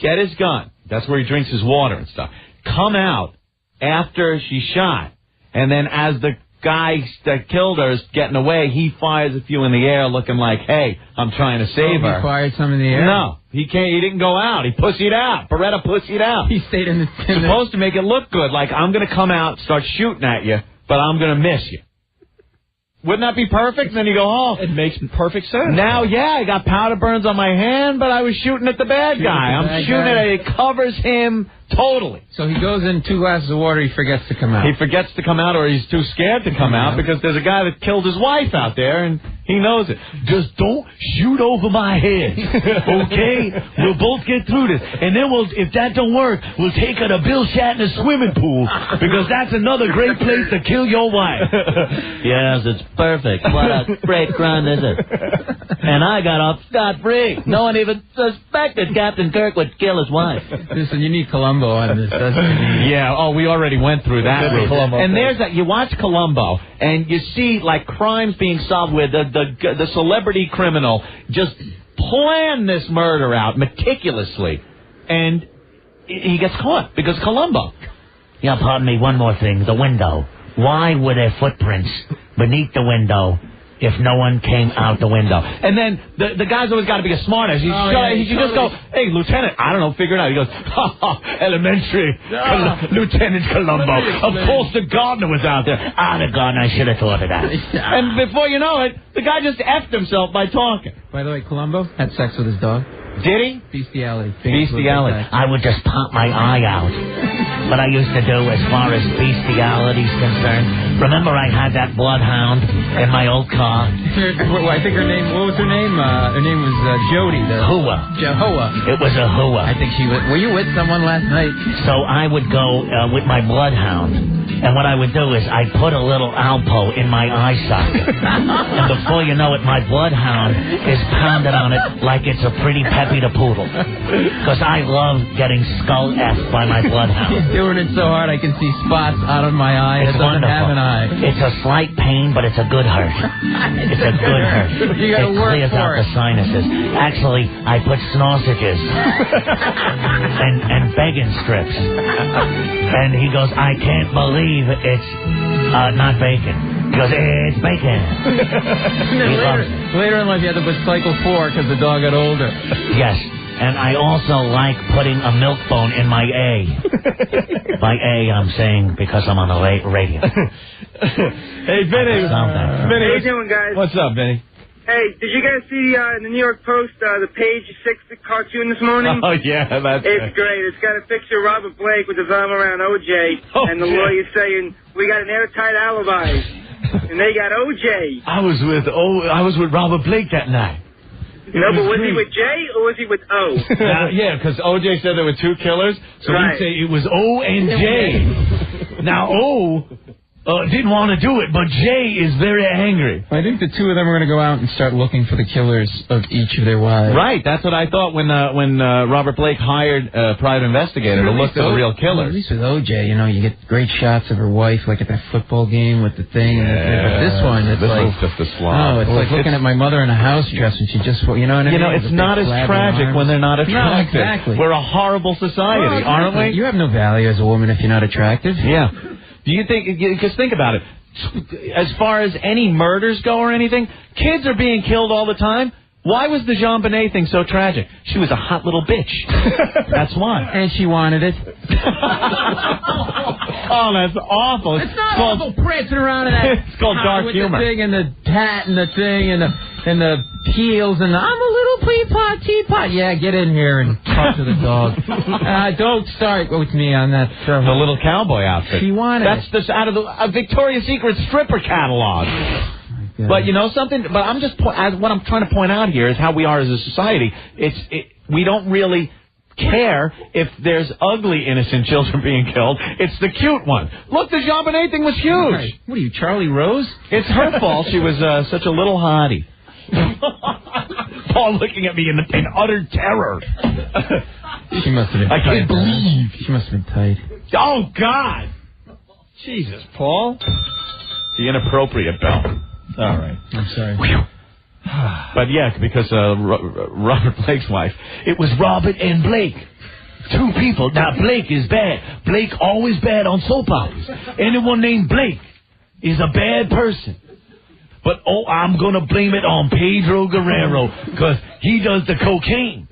[SPEAKER 1] get his gun. That's where he drinks his water and stuff. Come out after she's shot. And then as the guy that killed her is getting away, he fires a few in the air looking like, hey, I'm trying to save her.
[SPEAKER 20] He fired some in the air?
[SPEAKER 1] No, he didn't go out. He pussied out. Beretta pussied out.
[SPEAKER 20] He stayed in the...
[SPEAKER 1] Supposed to make it look good, like I'm going to come out, start shooting at you, but I'm going to miss you. Wouldn't that be perfect? Then you go home.
[SPEAKER 3] It makes perfect sense.
[SPEAKER 1] Now, I got powder burns on my hand, but I was shooting at the bad guy. I'm shooting at it. It covers him totally.
[SPEAKER 20] So he goes in 2 glasses of water, he forgets to come out.
[SPEAKER 1] He forgets to come out, or he's too scared to come out because there's a guy that killed his wife out there, and he knows it. Just don't shoot over my head, okay? We'll both get through this. And then if that don't work, we'll take her to Bill Shatner's swimming pool because that's another great place to kill your wife. Yes, it's perfect. What a great crime is it? And I got off scot-free. No one even suspected Captain Kirk would kill his wife.
[SPEAKER 20] Listen, you need Columbus Columbo on this, doesn't he?
[SPEAKER 1] Yeah, we already went through that route. And
[SPEAKER 20] there's
[SPEAKER 1] there's that. You watch Columbo, and you see, like, crimes being solved where the celebrity criminal just planned this murder out meticulously, and he gets caught because Columbo.
[SPEAKER 9] Yeah, pardon me, one more thing. The window. Why were there footprints beneath the window if no one came out the window?
[SPEAKER 1] And then the guy's always got to be a smartass. He should just go, hey, Lieutenant, I don't know, figure it out. He goes, elementary, Lieutenant Columbo. Of course the gardener was out there.
[SPEAKER 9] The gardener, I should have thought of that.
[SPEAKER 1] And before you know it, the guy just effed himself by talking.
[SPEAKER 20] By the way, Columbo had sex with his dog.
[SPEAKER 1] Did he?
[SPEAKER 20] Bestiality.
[SPEAKER 1] Bestiality.
[SPEAKER 9] I would just pop my eye out. What I used to do as far as bestiality is concerned. Remember I had that bloodhound in my old car?
[SPEAKER 20] I think her name, what was her name? Her name was Jody.
[SPEAKER 9] Hua.
[SPEAKER 20] Jehoah.
[SPEAKER 9] It was a Hua.
[SPEAKER 20] I think she was. Were you with someone last night?
[SPEAKER 9] So I would go with my bloodhound. And what I would do is I'd put a little Alpo in my eye socket. And before you know it, my bloodhound is pounded on it like it's a pretty Peppy the Poodle. Because I love getting skull effed by my bloodhound.
[SPEAKER 20] He's doing it so hard I can see spots out of my eye.
[SPEAKER 9] It's
[SPEAKER 20] it doesn't
[SPEAKER 9] wonderful.
[SPEAKER 20] have an eye.
[SPEAKER 9] It's a slight pain, but it's a good hurt. It's a good hurt.
[SPEAKER 20] You gotta
[SPEAKER 9] it
[SPEAKER 20] work
[SPEAKER 9] clears
[SPEAKER 20] for
[SPEAKER 9] out the sinuses. Actually, I put sausages and bacon strips. And he goes, I can't believe it's not bacon. He goes, it's bacon.
[SPEAKER 20] Later in life, you had to put cycle 4 because the dog got older.
[SPEAKER 9] Yes. And I also like putting a milk bone in my A. By A, I'm saying because I'm on the radio.
[SPEAKER 3] Hey, Vinny.
[SPEAKER 2] How you doing, guys?
[SPEAKER 3] What's up, Vinny?
[SPEAKER 2] Hey, did you guys see in the New York Post the Page 6 cartoon this morning?
[SPEAKER 3] Oh, yeah, that's
[SPEAKER 2] It's great. It's got a picture of Robert Blake with his arm around O.J. and the lawyer saying, we got an airtight alibi. And they got O.J.
[SPEAKER 1] I was with Robert Blake that night.
[SPEAKER 2] No, but was he with J or was he with O?
[SPEAKER 1] Yeah, because O.J. said there were two killers, so
[SPEAKER 2] Right.
[SPEAKER 1] he'd say it was O and J. Now, O didn't want to do it, but J is very angry.
[SPEAKER 20] I think the two of them are going to go out and start looking for the killers of each of their wives.
[SPEAKER 1] Right, that's what I thought when Robert Blake hired a private investigator to look for the real killers.
[SPEAKER 20] At least with O.J., you know, you get great shots of her wife, like at that football game with the thing. And but this one, it's like,
[SPEAKER 3] just a slob.
[SPEAKER 20] it's like looking at my mother in a house dress when she just, you know what I mean?
[SPEAKER 1] You know, it's not as tragic when they're not attractive.
[SPEAKER 20] No, exactly.
[SPEAKER 1] We're a horrible society, aren't we?
[SPEAKER 20] You have no value as a woman if you're not attractive.
[SPEAKER 1] Yeah. Do you think, because think about it, as far as any murders go or anything, kids are being killed all the time. Why was the Jean Bonnet thing so tragic? She was a hot little bitch. That's why.
[SPEAKER 20] And she wanted it.
[SPEAKER 1] Oh, that's awful.
[SPEAKER 20] It's not awful prancing around in that.
[SPEAKER 1] It's called dark
[SPEAKER 20] with
[SPEAKER 1] humor.
[SPEAKER 20] The thing and the hat and the thing and the heels and I'm a little teapot. Yeah, get in here and talk to the dog. Don't start with me on that.
[SPEAKER 1] The little cowboy outfit.
[SPEAKER 20] She wanted
[SPEAKER 1] That's out of the Victoria's Secret stripper catalog. But you know something? But I'm just what I'm trying to point out here is how we are as a society. We don't really care if there's ugly innocent children being killed. It's the cute one. Look, the Jean Bonnet thing was huge.
[SPEAKER 20] Right. What are you, Charlie Rose?
[SPEAKER 1] It's her fault. She was such a little hottie. Paul looking at me in utter terror.
[SPEAKER 20] She must have been.
[SPEAKER 1] I can't believe.
[SPEAKER 20] She must have been tight.
[SPEAKER 1] Oh God! Jesus, Paul. The inappropriate bell. All right.
[SPEAKER 20] I'm sorry.
[SPEAKER 1] But yeah, because Robert Blake's wife. It was Robert and Blake. Two people. Now, Blake is bad. Blake always bad on soap operas. Anyone named Blake is a bad person. But, I'm going to blame it on Pedro Guerrero because he does the cocaine.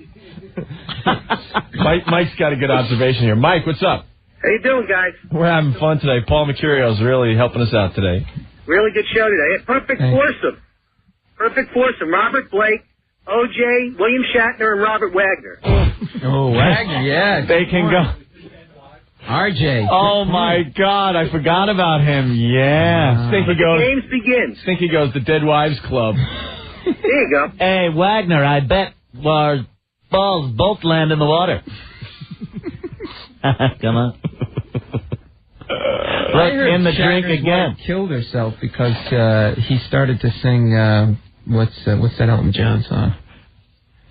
[SPEAKER 3] Mike's got a good observation here. Mike, what's up?
[SPEAKER 2] How you doing, guys?
[SPEAKER 3] We're having fun today. Paul Mecurio is really helping us out today.
[SPEAKER 2] Really good show today. Perfect foursome. Perfect foursome. Robert Blake, O.J., William Shatner, and Robert Wagner.
[SPEAKER 20] Oh, Wagner, yeah.
[SPEAKER 1] They can go.
[SPEAKER 20] RJ.
[SPEAKER 1] Oh, my God. I forgot about him. Yeah.
[SPEAKER 2] The games begin.
[SPEAKER 3] Stinky goes the Dead Wives Club.
[SPEAKER 2] There you go.
[SPEAKER 9] Hey, Wagner, I bet our balls both land in the water. Come on.
[SPEAKER 20] I heard
[SPEAKER 9] in the
[SPEAKER 20] Shatner's
[SPEAKER 9] drink again.
[SPEAKER 20] wife killed herself because he started to sing what's that Elton John song?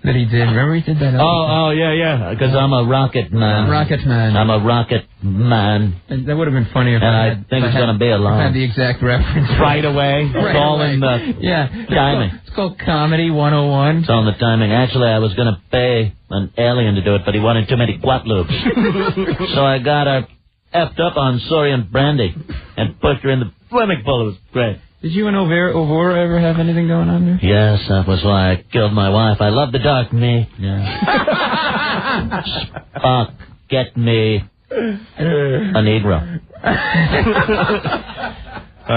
[SPEAKER 20] that he did. Remember he did that?
[SPEAKER 1] Oh, yeah. Because I'm a rocket man.
[SPEAKER 20] Rocket man.
[SPEAKER 1] I'm a rocket man.
[SPEAKER 20] And that would have been funny if
[SPEAKER 1] I think it's going to be a line.
[SPEAKER 20] I had the exact reference.
[SPEAKER 1] Right away. It's all in the timing.
[SPEAKER 20] It's called Comedy 101.
[SPEAKER 1] It's all in the timing. Actually, I was going to pay an alien to do it, but he wanted too many quat loops. So I got her effed up on Sorian brandy and pushed her in the swimming pool. It was great.
[SPEAKER 20] Did you and Ovora ever have anything going on there?
[SPEAKER 1] Yes, that was why I killed my wife. I love the dark me. Yeah. Spock, get me a Negro.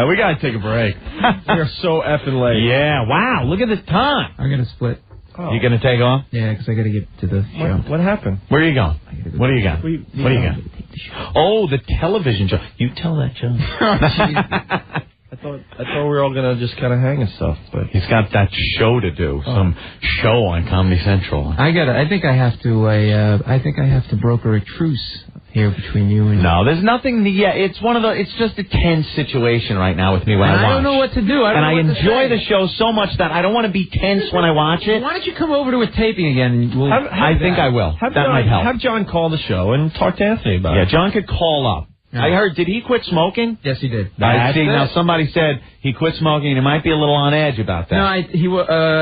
[SPEAKER 3] We got to take a break. We are so effing late.
[SPEAKER 1] Yeah, wow, look at the time.
[SPEAKER 20] I'm going to split.
[SPEAKER 1] Oh. You going to take off?
[SPEAKER 20] Yeah, because I got to get to the show.
[SPEAKER 3] What happened?
[SPEAKER 1] Where are you going? What do you got? What do you got? Oh, the television show. You tell that, Joe.
[SPEAKER 3] I thought we were all gonna just kind of hang and stuff, but
[SPEAKER 1] he's got that show to do. Some show on Comedy Central.
[SPEAKER 20] I think I have to broker a truce here between you and.
[SPEAKER 1] No, there's nothing. Yeah, it's it's just a tense situation right now with me when I watch.
[SPEAKER 20] I don't know what to do.
[SPEAKER 1] I enjoy the show so much that I don't want to be tense when I watch it.
[SPEAKER 20] Why don't you come over to a taping again?
[SPEAKER 1] I think I will. That might help.
[SPEAKER 3] Have John call the show and talk to Anthony about it.
[SPEAKER 1] Yeah, John could call up. I heard, did he quit smoking?
[SPEAKER 20] Yes, he did.
[SPEAKER 1] I see. Now, somebody said he quit smoking, and he might be a little on edge about that.
[SPEAKER 20] No,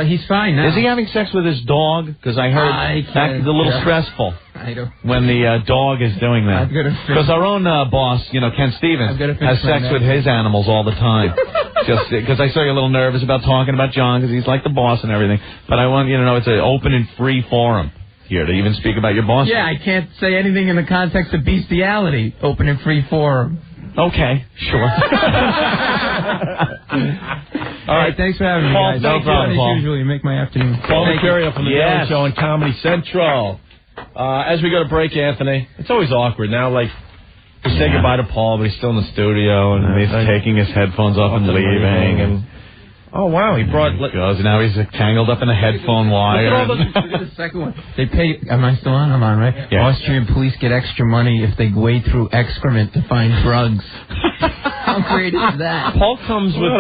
[SPEAKER 20] he's fine now.
[SPEAKER 1] Is he having sex with his dog? Because I heard that's a little stressful.
[SPEAKER 20] I don't.
[SPEAKER 1] When the dog is doing that. Because our own boss, Ken Stevens, has sex with his animals all the time. Just because I saw you a little nervous about talking about John, because he's like the boss and everything. But I want you to know it's an open and free forum here to even speak about your boss.
[SPEAKER 20] Yeah, I can't say anything in the context of bestiality. Open and free forum.
[SPEAKER 1] Okay, sure.
[SPEAKER 20] All right, thanks for having me, guys.
[SPEAKER 1] No problem, Paul.
[SPEAKER 20] As usual, you make my afternoon.
[SPEAKER 3] Paul Mecurio from the Daily Show on Comedy Central. As we go to break, Anthony, it's always awkward now. Like, we say goodbye to Paul, but he's still in the studio, and he's taking his headphones off and leaving, and. Oh, wow, he brought...
[SPEAKER 1] Now he's tangled up in a headphone wire.
[SPEAKER 20] Look at the second one. They pay... Am I still on? I'm on, right?
[SPEAKER 1] Yeah.
[SPEAKER 20] Austrian police get extra money if they wade through excrement to find drugs. How great is that?
[SPEAKER 3] Paul comes with...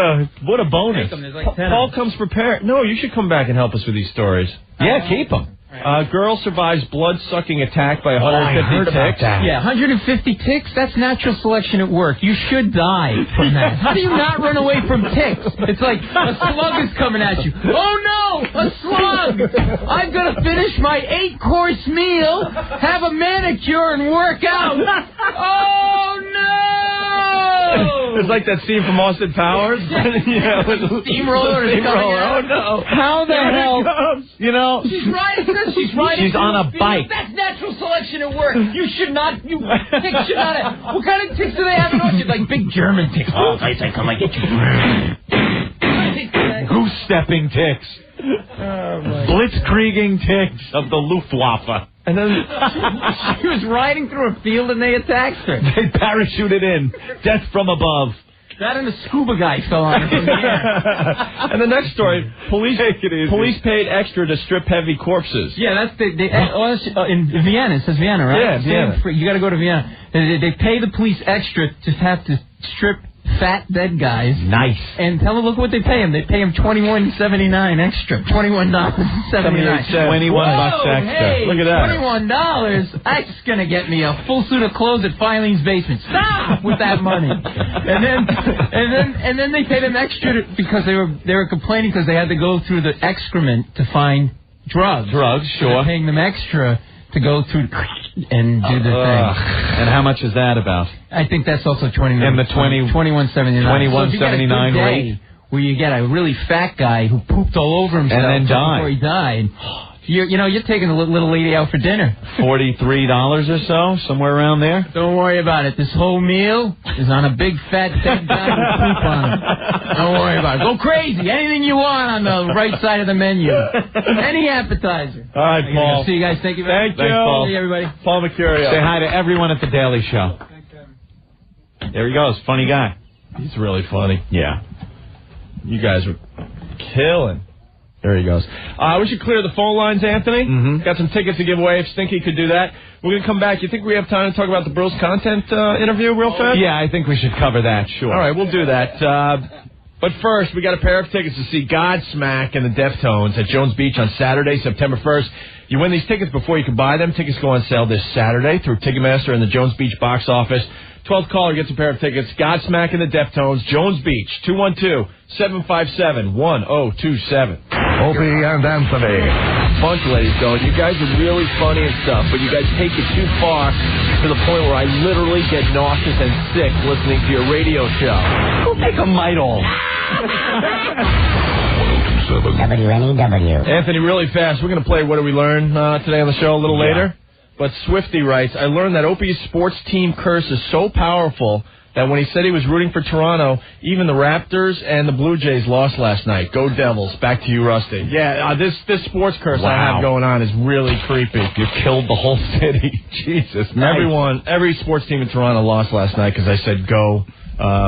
[SPEAKER 1] What a bonus.
[SPEAKER 3] Paul comes prepared. No, you should come back and help us with these stories.
[SPEAKER 1] Yeah, keep them.
[SPEAKER 3] Girl survives blood-sucking attack by 150 ticks.
[SPEAKER 20] Yeah, 150 ticks? That's natural selection at work. You should die from that. How do you not run away from ticks? It's like a slug is coming at you. Oh, no! A slug! I'm going to finish my 8-course meal, have a manicure, and work out. Oh, no!
[SPEAKER 3] It's like that scene from Austin Powers.
[SPEAKER 20] Yeah, with the steamroller is coming out.
[SPEAKER 3] Oh, no.
[SPEAKER 1] How the hell?
[SPEAKER 20] She's riding. She's riding.
[SPEAKER 1] She's on a bike.
[SPEAKER 20] That's natural selection at work. You should not. You ticks should not have. What kind of ticks do they have in Austria? Like big German ticks. Oh, I say, come and get you.
[SPEAKER 1] Goose-stepping ticks. Blitzkrieging ticks of the Luftwaffe.
[SPEAKER 3] And then
[SPEAKER 20] she was riding through a field and they attacked her.
[SPEAKER 1] They parachuted in. Death from above.
[SPEAKER 20] That and the scuba guy fell on her from the air.
[SPEAKER 3] And the next story, police paid extra to strip heavy corpses.
[SPEAKER 20] Yeah, that's in Vienna. It says Vienna, right?
[SPEAKER 3] Yeah, Vienna.
[SPEAKER 20] You got to go to Vienna. They pay the police extra to have to strip fat dead guys.
[SPEAKER 1] Nice.
[SPEAKER 20] And tell them, look what they pay him. They pay him $21.79 extra. $21.79.
[SPEAKER 1] $21 extra.
[SPEAKER 20] Hey,
[SPEAKER 3] look at that.
[SPEAKER 20] $21. That's gonna get me a full suit of clothes at Filene's basement. Stop with that money. And then they paid him extra because they were complaining because they had to go through the excrement to find drugs.
[SPEAKER 1] Drugs, sure.
[SPEAKER 20] They're paying them extra to go through and do the thing.
[SPEAKER 1] And how much is that about?
[SPEAKER 20] I think that's also $21.
[SPEAKER 1] And the $21.79
[SPEAKER 20] $21.79
[SPEAKER 1] rate,
[SPEAKER 20] where you get a really fat guy who pooped all over himself
[SPEAKER 1] and then
[SPEAKER 20] before he died. You're taking a little lady out for dinner.
[SPEAKER 1] $43 or so, somewhere around there.
[SPEAKER 20] Don't worry about it. This whole meal is on a big fat dead guy with poop on it. Don't worry about it. Go crazy. Anything you want on the right side of the menu. Any appetizer.
[SPEAKER 3] All right, Paul.
[SPEAKER 20] See you guys. Thank you very much.
[SPEAKER 3] Thanks, Paul.
[SPEAKER 20] See you, everybody.
[SPEAKER 3] Paul Mecurio.
[SPEAKER 1] Say hi to everyone at the Daily Show. There he goes. Funny guy.
[SPEAKER 3] He's really funny.
[SPEAKER 1] Yeah.
[SPEAKER 3] You guys were killing. There he goes. We should clear the phone lines, Anthony.
[SPEAKER 1] Mm-hmm.
[SPEAKER 3] Got some tickets to give away if Stinky could do that. We're going to come back. You think we have time to talk about the Bros Content interview real fast?
[SPEAKER 1] Yeah, I think we should cover that, sure.
[SPEAKER 3] All right, we'll do that. But first, we got a pair of tickets to see Godsmack and the Deftones at Jones Beach on Saturday, September 1st. You win these tickets before you can buy them. Tickets go on sale this Saturday through Ticketmaster and the Jones Beach box office. 12th caller gets a pair of tickets. Godsmack and the Deftones, Jones Beach, 212-757-1027.
[SPEAKER 17] Opie and Anthony.
[SPEAKER 3] Bunch of ladies going, you guys are really funny and stuff, but you guys take it too far to the point where I literally get nauseous and sick listening to your radio show. Go take a Midol.
[SPEAKER 9] WNEW.
[SPEAKER 3] Anthony, really fast, we're going to play What Did We Learn today on the show a little later. But Swifty writes, I learned that Opie's sports team curse is so powerful that when he said he was rooting for Toronto, even the Raptors and the Blue Jays lost last night. Go Devils. Back to you, Rusty. Yeah, this sports curse I have going on is really creepy.
[SPEAKER 1] You killed the whole city. Jesus.
[SPEAKER 3] Every sports team in Toronto lost last night because I said go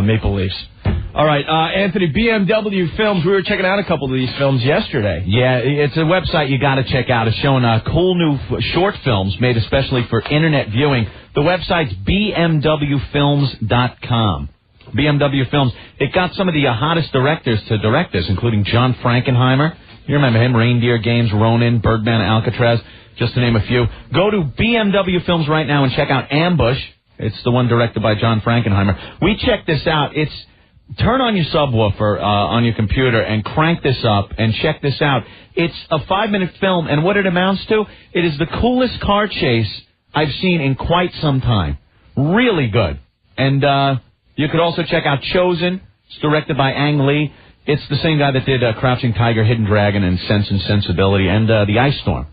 [SPEAKER 3] Maple Leafs. All right, Anthony, BMW Films. We were checking out a couple of these films yesterday.
[SPEAKER 1] Yeah, it's a website you got to check out. It's showing cool new short films made especially for internet viewing. The website's bmwfilms.com. BMW Films. It got some of the hottest directors to direct this, including John Frankenheimer. You remember him, Reindeer Games, Ronin, Birdman, Alcatraz, just to name a few. Go to BMW Films right now and check out Ambush. It's the one directed by John Frankenheimer. We checked this out. Turn on your subwoofer on your computer and crank this up and check this out. It's a 5-minute film, and what it amounts to, it is the coolest car chase I've seen in quite some time. Really good. And you could also check out Chosen. It's directed by Ang Lee. It's the same guy that did Crouching Tiger, Hidden Dragon, and Sense and Sensibility, and The Ice Storm.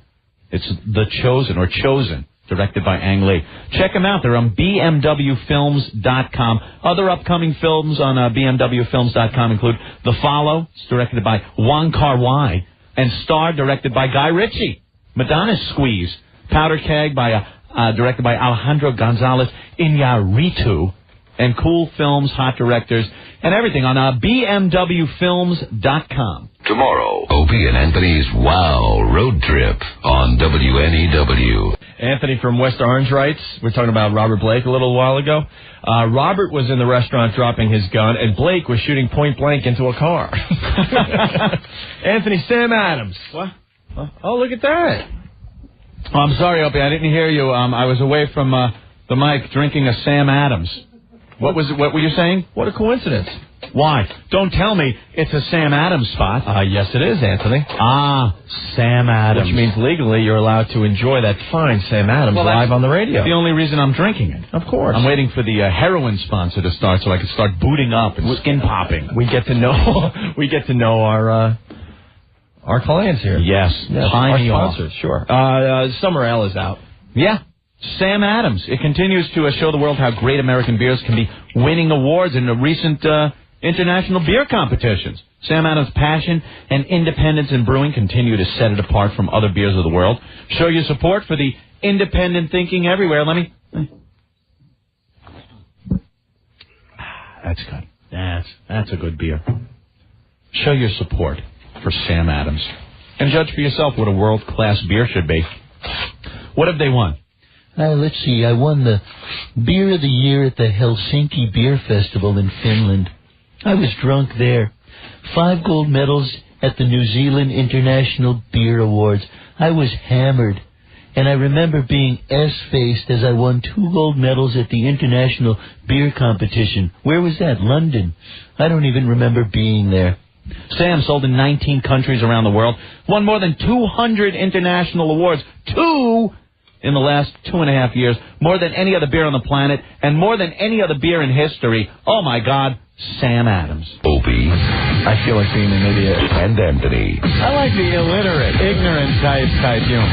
[SPEAKER 1] It's The Chosen, or Chosen, directed by Ang Lee. Check them out. They're on bmwfilms.com. Other upcoming films on bmwfilms.com include The Follow. It's directed by Wong Kar-wai. And Star, directed by Guy Ritchie. Madonna's Squeeze. Powder Keg, directed by Alejandro Gonzalez Iñárritu. And cool films, hot directors, and everything on bmwfilms.com.
[SPEAKER 4] Tomorrow, Opie and Anthony's Wow Road Trip on WNEW.
[SPEAKER 3] Anthony from West Orange writes, we're talking about Robert Blake a little while ago. Robert was in the restaurant dropping his gun, and Blake was shooting point blank into a car. Anthony, Sam Adams. What? Oh, look at that.
[SPEAKER 1] Oh, I'm sorry, Opie, I didn't hear you. I was away from the mic drinking a Sam Adams. What were you saying?
[SPEAKER 3] What a coincidence.
[SPEAKER 1] Why? Don't tell me it's a Sam Adams spot.
[SPEAKER 3] Yes, it is, Anthony.
[SPEAKER 1] Sam Adams.
[SPEAKER 3] Which means legally you're allowed to enjoy that fine Sam Adams live on the radio.
[SPEAKER 1] The only reason I'm drinking it.
[SPEAKER 3] Of course.
[SPEAKER 1] I'm waiting for the heroin sponsor to start so I can start booting up and skin popping.
[SPEAKER 3] We get to know our clients here.
[SPEAKER 1] Yes.
[SPEAKER 3] Our sponsors, sure. Summer Ale is out.
[SPEAKER 1] Yeah. Sam Adams. It continues to show the world how great American beers can be winning awards in the recent international beer competitions. Sam Adams' passion and independence in brewing continue to set it apart from other beers of the world. Show your support for the independent thinking everywhere. That's good. That's a good beer. Show your support for Sam Adams. And judge for yourself what a world-class beer should be. What have they won?
[SPEAKER 5] Let's see. I won the Beer of the Year at the Helsinki Beer Festival in Finland. I was drunk there. 5 gold medals at the New Zealand International Beer Awards. I was hammered. And I remember being S-faced as I won 2 gold medals at the International Beer Competition. Where was that? London. I don't even remember being there.
[SPEAKER 1] Sam sold in 19 countries around the world. Won more than 200 international awards. 2 in the last 2.5 years. More than any other beer on the planet. And more than any other beer in history. Oh, my God. Sam Adams.
[SPEAKER 4] Opie.
[SPEAKER 3] I feel like being an idiot.
[SPEAKER 4] And Anthony.
[SPEAKER 1] I like the illiterate, ignorant type humor.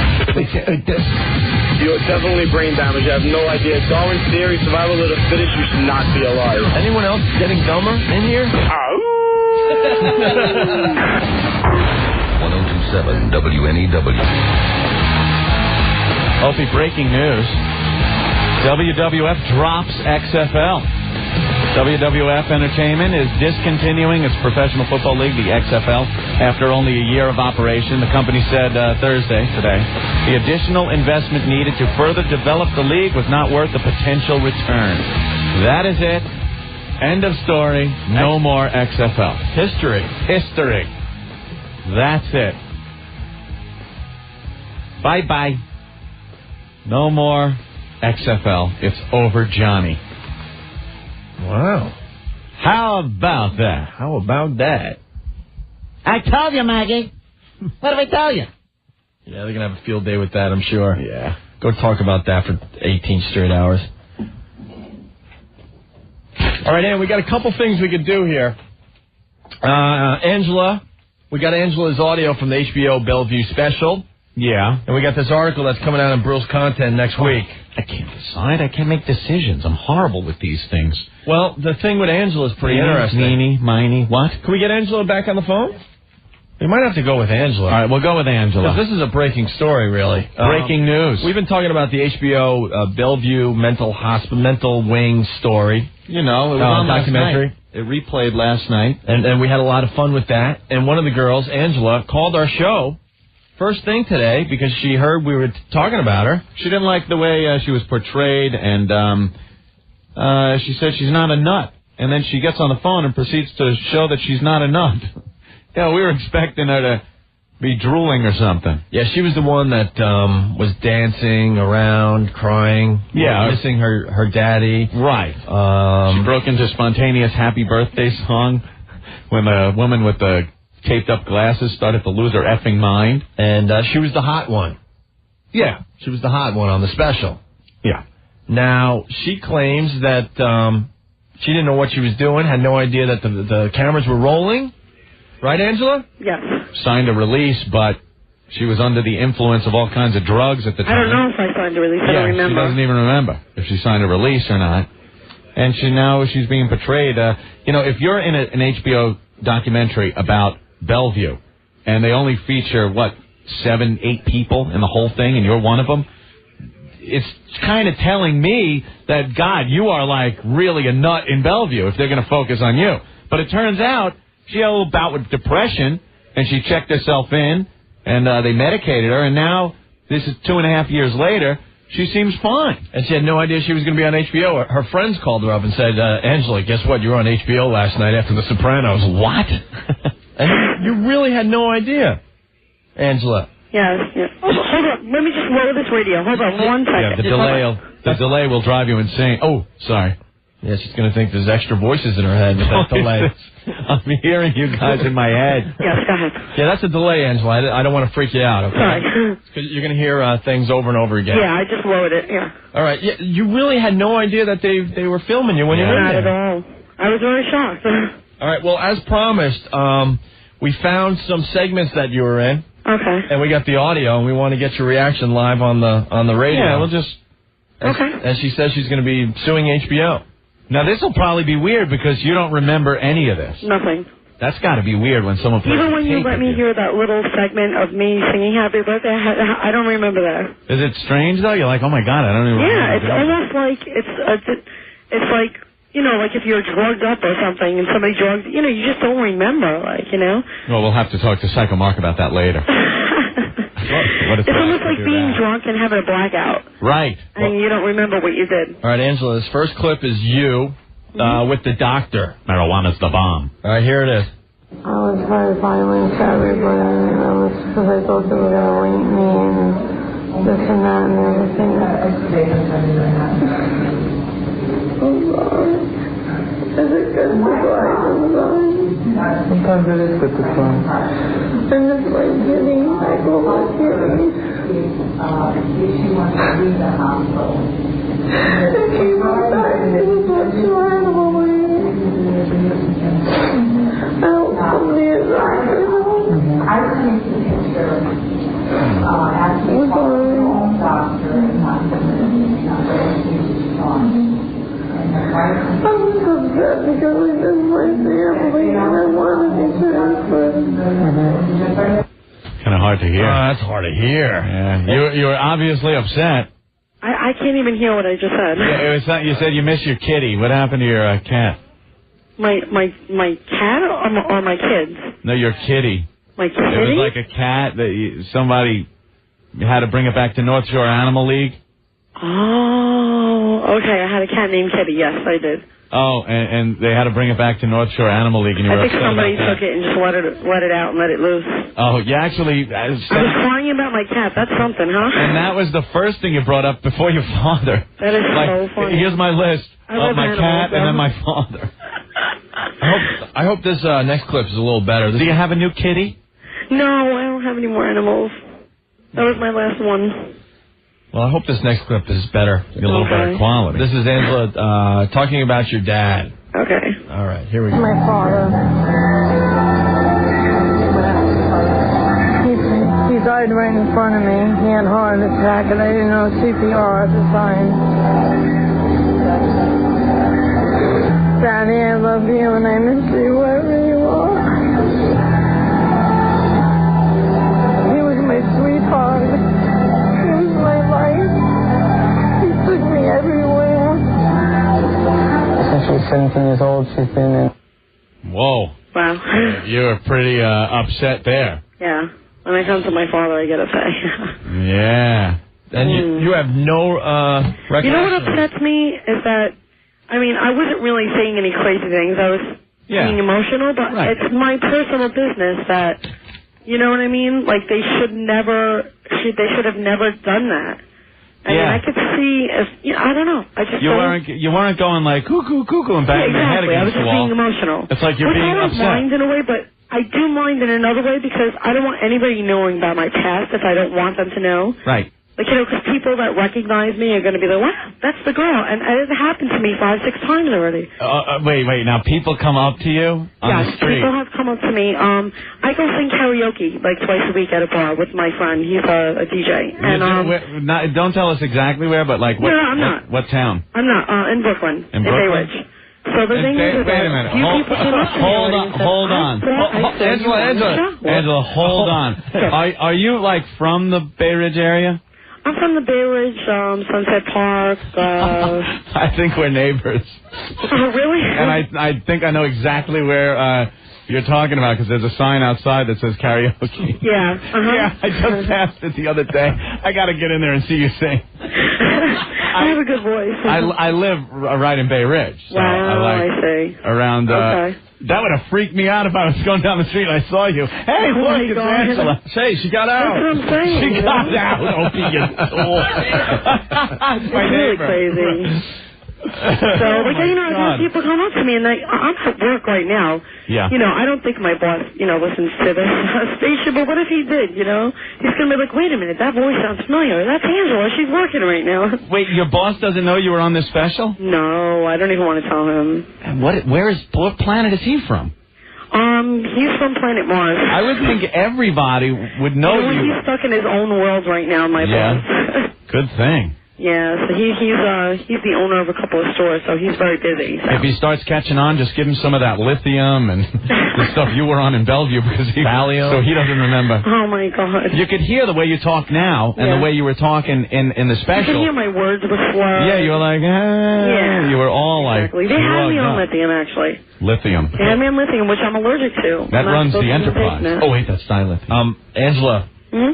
[SPEAKER 10] You're definitely brain damaged. I have no idea. Darwin's theory, survival of the fittest, you should not be alive.
[SPEAKER 3] Anyone else getting dumber in here?
[SPEAKER 4] 1027 WNEW.
[SPEAKER 1] Opie, breaking news. WWF drops XFL. WWF Entertainment is discontinuing its professional football league, the XFL, after only a year of operation. The company said today, the additional investment needed to further develop the league was not worth the potential return. That is it. End of story. No more XFL.
[SPEAKER 3] History.
[SPEAKER 1] That's it. Bye-bye. No more XFL. It's over, Johnny.
[SPEAKER 3] Wow.
[SPEAKER 1] How about that?
[SPEAKER 3] How about that?
[SPEAKER 9] I told you, Maggie. What did I tell you?
[SPEAKER 3] Yeah, they're going to have a field day with that, I'm sure.
[SPEAKER 1] Yeah.
[SPEAKER 3] Go talk about that for 18 straight hours. All right, Ann, we got a couple things we could do here. Angela, we got Angela's audio from the HBO Bellevue special.
[SPEAKER 1] Yeah.
[SPEAKER 3] And we got this article that's coming out in Brill's Content next week.
[SPEAKER 1] I can't decide. I can't make decisions. I'm horrible with these things.
[SPEAKER 3] Well, the thing with Angela is pretty interesting.
[SPEAKER 1] Meanie, miny, what?
[SPEAKER 3] Can we get Angela back on the phone? We might have to go with Angela.
[SPEAKER 1] All right, we'll go with Angela.
[SPEAKER 3] Because this is a breaking story, really.
[SPEAKER 1] Breaking news.
[SPEAKER 3] We've been talking about the HBO Bellevue mental wing story.
[SPEAKER 1] You know, it was on
[SPEAKER 3] documentary.
[SPEAKER 1] Last night. It replayed last night.
[SPEAKER 3] And we had a lot of fun with that. And one of the girls, Angela, called our show first thing today because she heard we were talking about her.
[SPEAKER 1] She didn't like the way she was portrayed, and she said she's not a nut. And then she gets on the phone and proceeds to show that she's not a nut. Yeah, we were expecting her to be drooling or something.
[SPEAKER 3] Yeah, she was the one that was dancing around, crying, missing her daddy.
[SPEAKER 1] Right. She broke into spontaneous happy birthday song when the woman with the taped up glasses started to lose her effing mind.
[SPEAKER 3] And she was the hot one.
[SPEAKER 1] Yeah.
[SPEAKER 3] She was the hot one on the special.
[SPEAKER 1] Yeah.
[SPEAKER 3] Now, she claims that she didn't know what she was doing, had no idea that the cameras were rolling. Right, Angela?
[SPEAKER 14] Yes.
[SPEAKER 1] Signed a release, but she was under the influence of all kinds of drugs at the time.
[SPEAKER 14] I don't know if I signed a release. I don't remember.
[SPEAKER 1] She doesn't even remember if she signed a release or not. And she's being portrayed. If you're in an HBO documentary about Bellevue, and they only feature, 7, 8 people in the whole thing, and you're one of them, it's kind of telling me that, God, you are like really a nut in Bellevue if they're going to focus on you. But it turns out she had a little bout with depression, and she checked herself in, and they medicated her, and now, this is 2.5 years later, she seems fine.
[SPEAKER 3] And she had no idea she was going to be on HBO. Her friends called her up and said, Angela, guess what? You were on HBO last night after The Sopranos. What? And you really had no idea, Angela.
[SPEAKER 14] Yes. Hold on. Let me just lower this radio. Hold on 1 second.
[SPEAKER 1] Yeah, the delay will drive you insane. Oh, sorry.
[SPEAKER 3] Yeah, she's going to think there's extra voices in her head with that delay.
[SPEAKER 1] I'm hearing you guys in my head.
[SPEAKER 14] Yes, go ahead.
[SPEAKER 3] Yeah, that's a delay, Angela. I don't want to freak you out, okay?
[SPEAKER 14] Sorry.
[SPEAKER 3] Because you're going to hear things over and over again.
[SPEAKER 14] Yeah, I just lowered it, yeah.
[SPEAKER 3] All right. Yeah, you really had no idea that they were filming you when you were in
[SPEAKER 14] there.
[SPEAKER 3] there.
[SPEAKER 14] Not at all. I was very shocked.
[SPEAKER 3] All right, well, as promised, we found some segments that you were in.
[SPEAKER 14] Okay.
[SPEAKER 3] And we got the audio, and we want to get your reaction live on the radio.
[SPEAKER 1] Yeah, we'll just...
[SPEAKER 3] As she says she's going to be suing HBO.
[SPEAKER 1] Now, this will probably be weird because you don't remember any of this.
[SPEAKER 14] Nothing.
[SPEAKER 1] That's got to be weird when someone plays
[SPEAKER 14] Even when you
[SPEAKER 1] tape
[SPEAKER 14] let me hear that little segment of me singing Happy Birthday, I don't remember that.
[SPEAKER 1] Is it strange, though? You're like, oh, my God, I don't even remember.
[SPEAKER 14] Yeah, it's almost like it's like, like if you're drugged up or something and somebody drugs, you just don't remember,
[SPEAKER 1] Well, we'll have to talk to Psycho Mark about that later.
[SPEAKER 14] It's almost like being drunk and having a blackout.
[SPEAKER 1] Right.
[SPEAKER 14] And you don't remember what you did.
[SPEAKER 3] All right, Angela, this first clip is you with the doctor.
[SPEAKER 1] Marijuana's the bomb.
[SPEAKER 3] All right, here it is.
[SPEAKER 13] I was very violent to everybody, because I thought they were going to rape me and this and that and everything. I'm sorry. Is it good to cry? I'm sorry. Sometimes it is good to cry. And it's my kitty. I call my kitty. She wants to leave the hospital. And she won't die. She was not sure in a way. I don't believe it. I think the picture asking for her own doctor and not the I'm so upset because I miss my family and I want to be transferred.
[SPEAKER 1] Kind of hard to hear.
[SPEAKER 3] Oh, that's hard to hear.
[SPEAKER 1] Yeah, you were obviously upset.
[SPEAKER 14] I can't even hear what I just said.
[SPEAKER 1] Yeah, it was not, you said you miss your kitty. What happened to your cat?
[SPEAKER 14] My cat or my kids?
[SPEAKER 1] No, your kitty.
[SPEAKER 14] My kitty?
[SPEAKER 1] It was like a cat that somebody had to bring it back to North Shore Animal League.
[SPEAKER 14] Oh, okay. I had a cat named Kitty. Yes, I did.
[SPEAKER 1] Oh, and they had to bring it back to North Shore Animal League, and you were
[SPEAKER 16] I think
[SPEAKER 1] upset
[SPEAKER 16] somebody
[SPEAKER 1] about that.
[SPEAKER 16] took it and just let it out and let it loose.
[SPEAKER 1] Oh, you actually...
[SPEAKER 16] I was crying about my cat. That's something, huh?
[SPEAKER 1] And that was the first thing you brought up before your father.
[SPEAKER 16] That is
[SPEAKER 1] like,
[SPEAKER 16] so funny.
[SPEAKER 1] Here's my list
[SPEAKER 16] I
[SPEAKER 1] of
[SPEAKER 16] love
[SPEAKER 1] my
[SPEAKER 16] animals,
[SPEAKER 1] cat and
[SPEAKER 16] though.
[SPEAKER 1] then my father.
[SPEAKER 3] I hope this next clip is a little better.
[SPEAKER 1] Do you have a new kitty?
[SPEAKER 16] No, I don't have any more animals. That was my last one.
[SPEAKER 3] Well, I hope this next clip is better.
[SPEAKER 1] A little better quality.
[SPEAKER 3] This is Angela talking about your dad.
[SPEAKER 16] Okay.
[SPEAKER 3] All right, here we go.
[SPEAKER 13] My father. He died right in front of me. He had a heart attack, and I didn't know CPR at the time. Daddy, I love you, and I miss you wherever you are. He was my sweetheart. He was my life. He took me everywhere. Since she's 17 years old, she's been in...
[SPEAKER 1] Whoa.
[SPEAKER 16] Wow.
[SPEAKER 1] You were pretty upset there.
[SPEAKER 16] Yeah. When I come to my father, I get upset.
[SPEAKER 1] Yeah.
[SPEAKER 3] And you have no
[SPEAKER 16] You know what upsets me is that, I mean, I wasn't really saying any crazy things. I was being emotional, but it's my personal business that, you know what I mean? Like, they should have never done that. I mean, I could see if, I don't know. I just
[SPEAKER 1] you weren't going like cuckoo and banging your head
[SPEAKER 16] exactly. I was
[SPEAKER 1] against the
[SPEAKER 16] just
[SPEAKER 1] wall.
[SPEAKER 16] being emotional.
[SPEAKER 1] It's like you're
[SPEAKER 16] Which
[SPEAKER 1] being
[SPEAKER 16] I don't
[SPEAKER 1] upset.
[SPEAKER 16] mind in a way, but I do mind in another way because I don't want anybody knowing about my past if I don't want them to know.
[SPEAKER 1] Right.
[SPEAKER 16] Like, because people that recognize me are going to be like, wow, that's the girl. And it happened to me 5-6 times already.
[SPEAKER 1] Wait. Now, people come up to you on the street?
[SPEAKER 16] People have come up to me. I go sing karaoke like twice a week at a bar with my friend. He's a DJ. And
[SPEAKER 1] don't tell us exactly where, but like what?
[SPEAKER 16] No, I'm not.
[SPEAKER 1] What town?
[SPEAKER 16] I'm not in Brooklyn.
[SPEAKER 1] In Brooklyn?
[SPEAKER 16] Bay Ridge. So the thing is,
[SPEAKER 1] wait a minute.
[SPEAKER 16] hold
[SPEAKER 1] on. Angela, hold on. Are you like from the Bay Ridge area?
[SPEAKER 16] I'm from the Bay Ridge, Sunset Park.
[SPEAKER 1] I think we're neighbors.
[SPEAKER 16] Oh, really?
[SPEAKER 1] And I think I know exactly where you're talking about because there's a sign outside that says karaoke.
[SPEAKER 16] Yeah.
[SPEAKER 1] Yeah, I just passed it the other day. I got to get in there and see you sing.
[SPEAKER 16] I have a good voice.
[SPEAKER 1] I live right in Bay Ridge. So
[SPEAKER 16] wow, I see.
[SPEAKER 1] Around.
[SPEAKER 16] Okay.
[SPEAKER 1] That would have freaked me out if I was going down the street and I saw you. Hey, look, it's Angela.
[SPEAKER 3] Hey, she got out.
[SPEAKER 16] That's what I'm saying.
[SPEAKER 1] She got out. Opie, you fool.
[SPEAKER 16] It's really crazy. So, I've had people come up to me, and I'm at work right now.
[SPEAKER 1] Yeah.
[SPEAKER 16] I don't think my boss, listens to this station, but what if he did, He's going to be like, wait a minute, that voice sounds familiar. That's Angela. She's working right now.
[SPEAKER 1] Wait, your boss doesn't know you were on this special?
[SPEAKER 16] No, I don't even want to tell him.
[SPEAKER 1] And what planet is he from?
[SPEAKER 16] He's from planet Mars.
[SPEAKER 1] I would think everybody would know you.
[SPEAKER 16] He's stuck in his own world right now, my boss.
[SPEAKER 1] Good thing.
[SPEAKER 16] Yeah, so he's the owner of a couple of stores, so he's very busy. So.
[SPEAKER 1] If he starts catching on, just give him some of that lithium and the stuff you were on in Bellevue because so he doesn't remember.
[SPEAKER 16] Oh my God!
[SPEAKER 1] You could hear the way you talk now and the way you were talking in the special.
[SPEAKER 16] You could hear my words before.
[SPEAKER 1] Yeah, you were like,
[SPEAKER 16] yeah.
[SPEAKER 1] You were all
[SPEAKER 16] exactly. They had me on lithium actually.
[SPEAKER 1] Lithium.
[SPEAKER 16] They had me on lithium, which I'm allergic to.
[SPEAKER 1] That runs the Enterprise.
[SPEAKER 16] Oh
[SPEAKER 1] wait, that's dilithium.
[SPEAKER 3] Angela.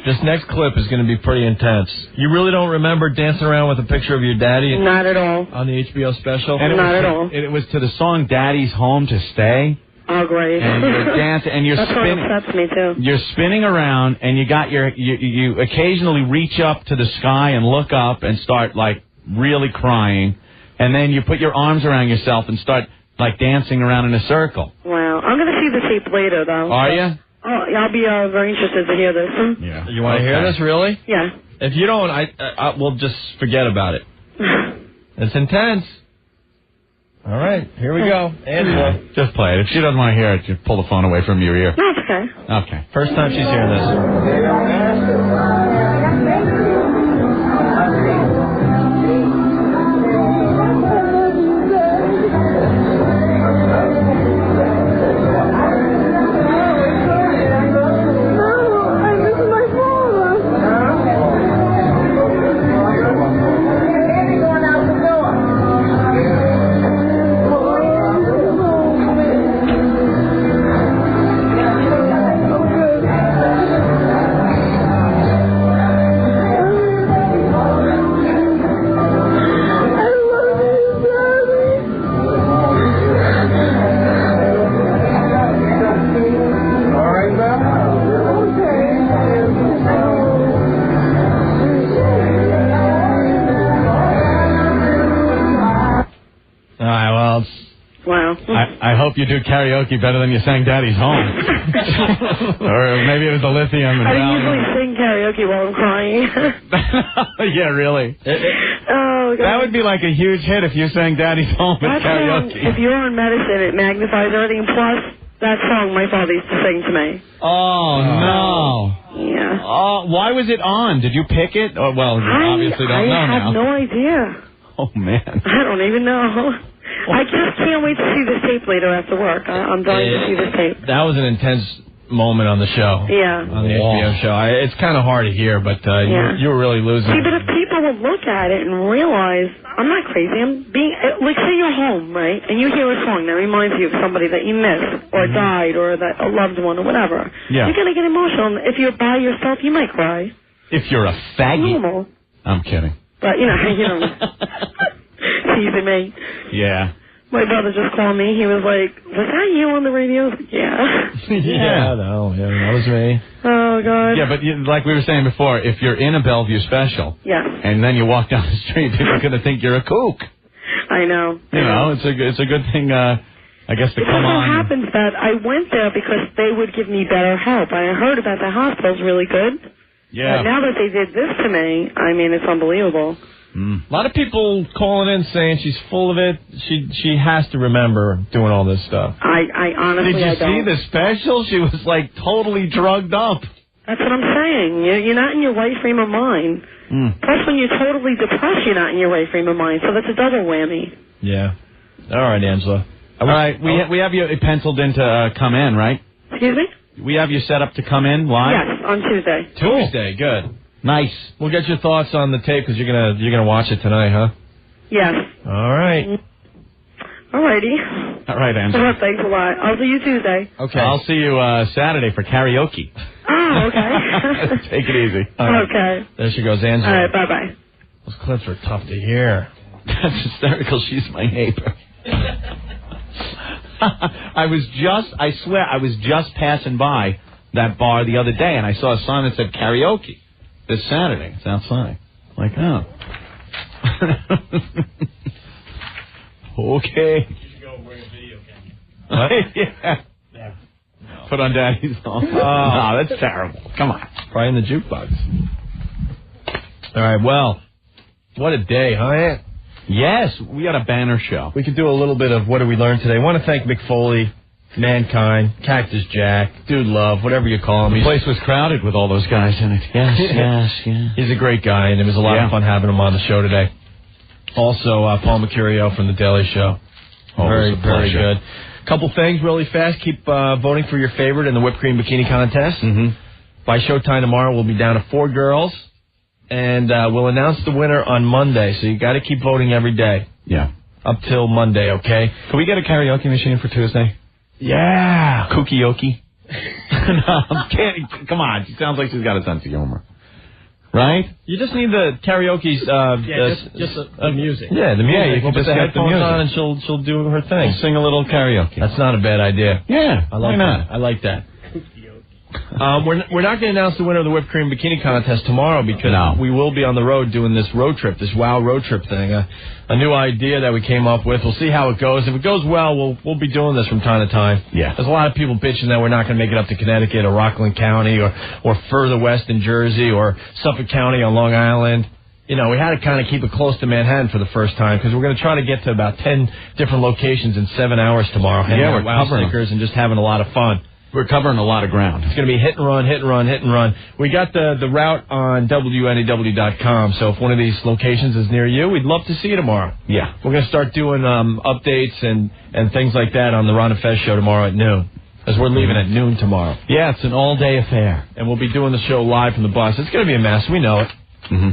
[SPEAKER 3] This next clip is going to be pretty intense. You really don't remember dancing around with a picture of your daddy?
[SPEAKER 16] Not at all.
[SPEAKER 3] On the HBO special?
[SPEAKER 1] And
[SPEAKER 16] Not at all.
[SPEAKER 1] It was to the song "Daddy's Home to Stay."
[SPEAKER 16] Oh, great!
[SPEAKER 1] And you're dancing, and you're
[SPEAKER 16] That's
[SPEAKER 1] spinning.
[SPEAKER 16] That's me too.
[SPEAKER 1] You're spinning around, and you occasionally reach up to the sky and look up and start like really crying, and then you put your arms around yourself and start like dancing around in a circle.
[SPEAKER 16] Wow, I'm going to see the tape later though.
[SPEAKER 1] Are you?
[SPEAKER 16] Oh, I'll be very interested to hear this.
[SPEAKER 1] Yeah.
[SPEAKER 3] You want to hear this, really?
[SPEAKER 16] Yeah.
[SPEAKER 3] If you don't, we'll just forget about it. It's intense. All right, here we go. Angela.
[SPEAKER 1] Just play it. If she doesn't want to hear it, just pull the phone away from your ear.
[SPEAKER 16] No, it's okay.
[SPEAKER 1] Okay.
[SPEAKER 3] First time she's hearing this.
[SPEAKER 1] I hope you do karaoke better than you sang Daddy's Home. Or maybe it was the lithium.
[SPEAKER 16] I usually sing karaoke while I'm crying.
[SPEAKER 1] Yeah, really.
[SPEAKER 16] Oh, God.
[SPEAKER 1] That would be like a huge hit if you sang Daddy's Home at karaoke.
[SPEAKER 16] If you're on medicine, it magnifies everything. Plus, that song my father used to sing to me.
[SPEAKER 1] Oh, no.
[SPEAKER 16] Yeah.
[SPEAKER 1] Oh, why was it on? Did you pick it? Oh, well, you obviously don't know now.
[SPEAKER 16] I have no idea.
[SPEAKER 1] Oh, man.
[SPEAKER 16] I don't even know. I just can't wait to see this tape later after work. I'm dying to see this tape.
[SPEAKER 3] That was an intense moment on the show.
[SPEAKER 16] Yeah.
[SPEAKER 3] On the HBO show. It's kind of hard to hear, but you were really losing.
[SPEAKER 16] See, but if people would look at it and realize, I'm not crazy. I'm being, like, say you're home, right, and you hear a song that reminds you of somebody that you missed or died or that a loved one or whatever.
[SPEAKER 1] Yeah.
[SPEAKER 16] You're going to get emotional. If you're by yourself, you might cry.
[SPEAKER 1] If you're a faggot.
[SPEAKER 16] Normal.
[SPEAKER 1] I'm kidding.
[SPEAKER 16] But, you know, teasing me.
[SPEAKER 1] Yeah.
[SPEAKER 16] My brother just called me. He was like, was that you on the radio? I was like, yeah.
[SPEAKER 3] Yeah, that was me.
[SPEAKER 16] Oh, God.
[SPEAKER 1] Yeah, but like we were saying before, if you're in a Bellevue special, and then you walk down the street, people are going to think you're a kook.
[SPEAKER 16] I know.
[SPEAKER 1] You know, it's a good thing, I guess, to come on.
[SPEAKER 16] It happens that I went there because they would give me better help. I heard about the hospital's really good.
[SPEAKER 1] Yeah.
[SPEAKER 16] But now that they did this to me, I mean, it's unbelievable.
[SPEAKER 3] A lot of people calling in saying she's full of it. She has to remember doing all this stuff.
[SPEAKER 16] I honestly
[SPEAKER 1] Did you see the special? She was like totally drugged up.
[SPEAKER 16] That's what I'm saying. You're not in your right frame of mind. Plus, when you're totally depressed, you're not in your right frame of mind. So that's a double whammy.
[SPEAKER 3] Yeah. All right, Angela.
[SPEAKER 1] All right, we have you penciled in to come in, right?
[SPEAKER 16] Excuse me?
[SPEAKER 1] We have you set up to come in live?
[SPEAKER 16] Yes, on Tuesday.
[SPEAKER 3] Tuesday, good.
[SPEAKER 1] Nice.
[SPEAKER 3] We'll get your thoughts on the tape because you're gonna watch it tonight, huh?
[SPEAKER 16] Yes.
[SPEAKER 3] All right.
[SPEAKER 16] Alrighty.
[SPEAKER 1] All right, Angela.
[SPEAKER 16] Well, thanks a lot. I'll see you Tuesday.
[SPEAKER 1] Okay. I'll see you Saturday for karaoke.
[SPEAKER 16] Oh, okay.
[SPEAKER 1] Take it easy.
[SPEAKER 16] Okay.
[SPEAKER 3] There she goes, Angela.
[SPEAKER 16] All right, bye-bye.
[SPEAKER 3] Those clips are tough to hear.
[SPEAKER 1] That's hysterical. She's my neighbor. I swear, I was just passing by that bar the other day, and I saw a sign that said karaoke this Saturday. It's outside. Like, oh. Okay.
[SPEAKER 8] You should go bring a video camera.
[SPEAKER 1] What? Yeah. Put on Daddy's Home. No, that's terrible. Come on.
[SPEAKER 3] Probably in the jukebox. All right, well, what a day, huh?
[SPEAKER 1] Yes, we got a banner show.
[SPEAKER 3] We could do a little bit of what did we learn today. I want to thank Mick Foley, Mankind, Cactus Jack, Dude Love, whatever you call him.
[SPEAKER 1] The place was crowded with all those guys in it. Yes, yes.
[SPEAKER 3] He's a great guy, and it was a lot of fun having him on the show today. Also, Paul Mecurio from The Daily Show. Very good. Couple things really fast. Keep voting for your favorite in the whipped cream bikini contest. By showtime tomorrow, we'll be down to 4 girls, and we'll announce the winner on Monday. So you got to keep voting every day.
[SPEAKER 1] Yeah.
[SPEAKER 3] Up till Monday, okay?
[SPEAKER 1] Can we get a karaoke machine for Tuesday?
[SPEAKER 3] Yeah.
[SPEAKER 1] Kookie-okie. No, I'm kidding. Come on. She sounds like she's got a sense of humor. Right?
[SPEAKER 3] You just need the karaoke's...
[SPEAKER 8] just the music.
[SPEAKER 3] Yeah, the music.
[SPEAKER 1] Yeah, you can
[SPEAKER 3] put
[SPEAKER 1] just
[SPEAKER 3] the
[SPEAKER 1] get the
[SPEAKER 3] headphones
[SPEAKER 1] music.
[SPEAKER 3] on and she'll do her thing.
[SPEAKER 1] Sing a little karaoke.
[SPEAKER 3] That's not a bad idea.
[SPEAKER 1] Yeah,
[SPEAKER 3] I like
[SPEAKER 1] why not?
[SPEAKER 3] that. I like that. We're not going to announce the winner of the whipped cream bikini contest tomorrow because we will be on the road doing this road trip, this WOW road trip thing. A new idea that we came up with. We'll see how it goes. If it goes well, we'll be doing this from time to time.
[SPEAKER 1] Yeah.
[SPEAKER 3] There's a lot of people bitching that we're not going to make it up to Connecticut or Rockland County or further west in Jersey or Suffolk County on Long Island. You know, we had to kind of keep it close to Manhattan for the first time because we're going to try to get to about 10 different locations in 7 hours tomorrow.
[SPEAKER 1] Yeah, we're
[SPEAKER 3] WOW
[SPEAKER 1] covering
[SPEAKER 3] stickers and just having a lot of fun.
[SPEAKER 1] We're covering a lot of ground.
[SPEAKER 3] It's going to be hit and run, hit and run, hit and run. We got the route on WNEW.com, so if one of these locations is near you, we'd love to see you tomorrow.
[SPEAKER 1] Yeah.
[SPEAKER 3] We're going to start doing updates and things like that on the Ron and Fez show tomorrow at noon, as we're leaving at noon tomorrow.
[SPEAKER 1] Yeah, it's an all-day affair.
[SPEAKER 3] And we'll be doing the show live from the bus. It's going to be a mess, we know it.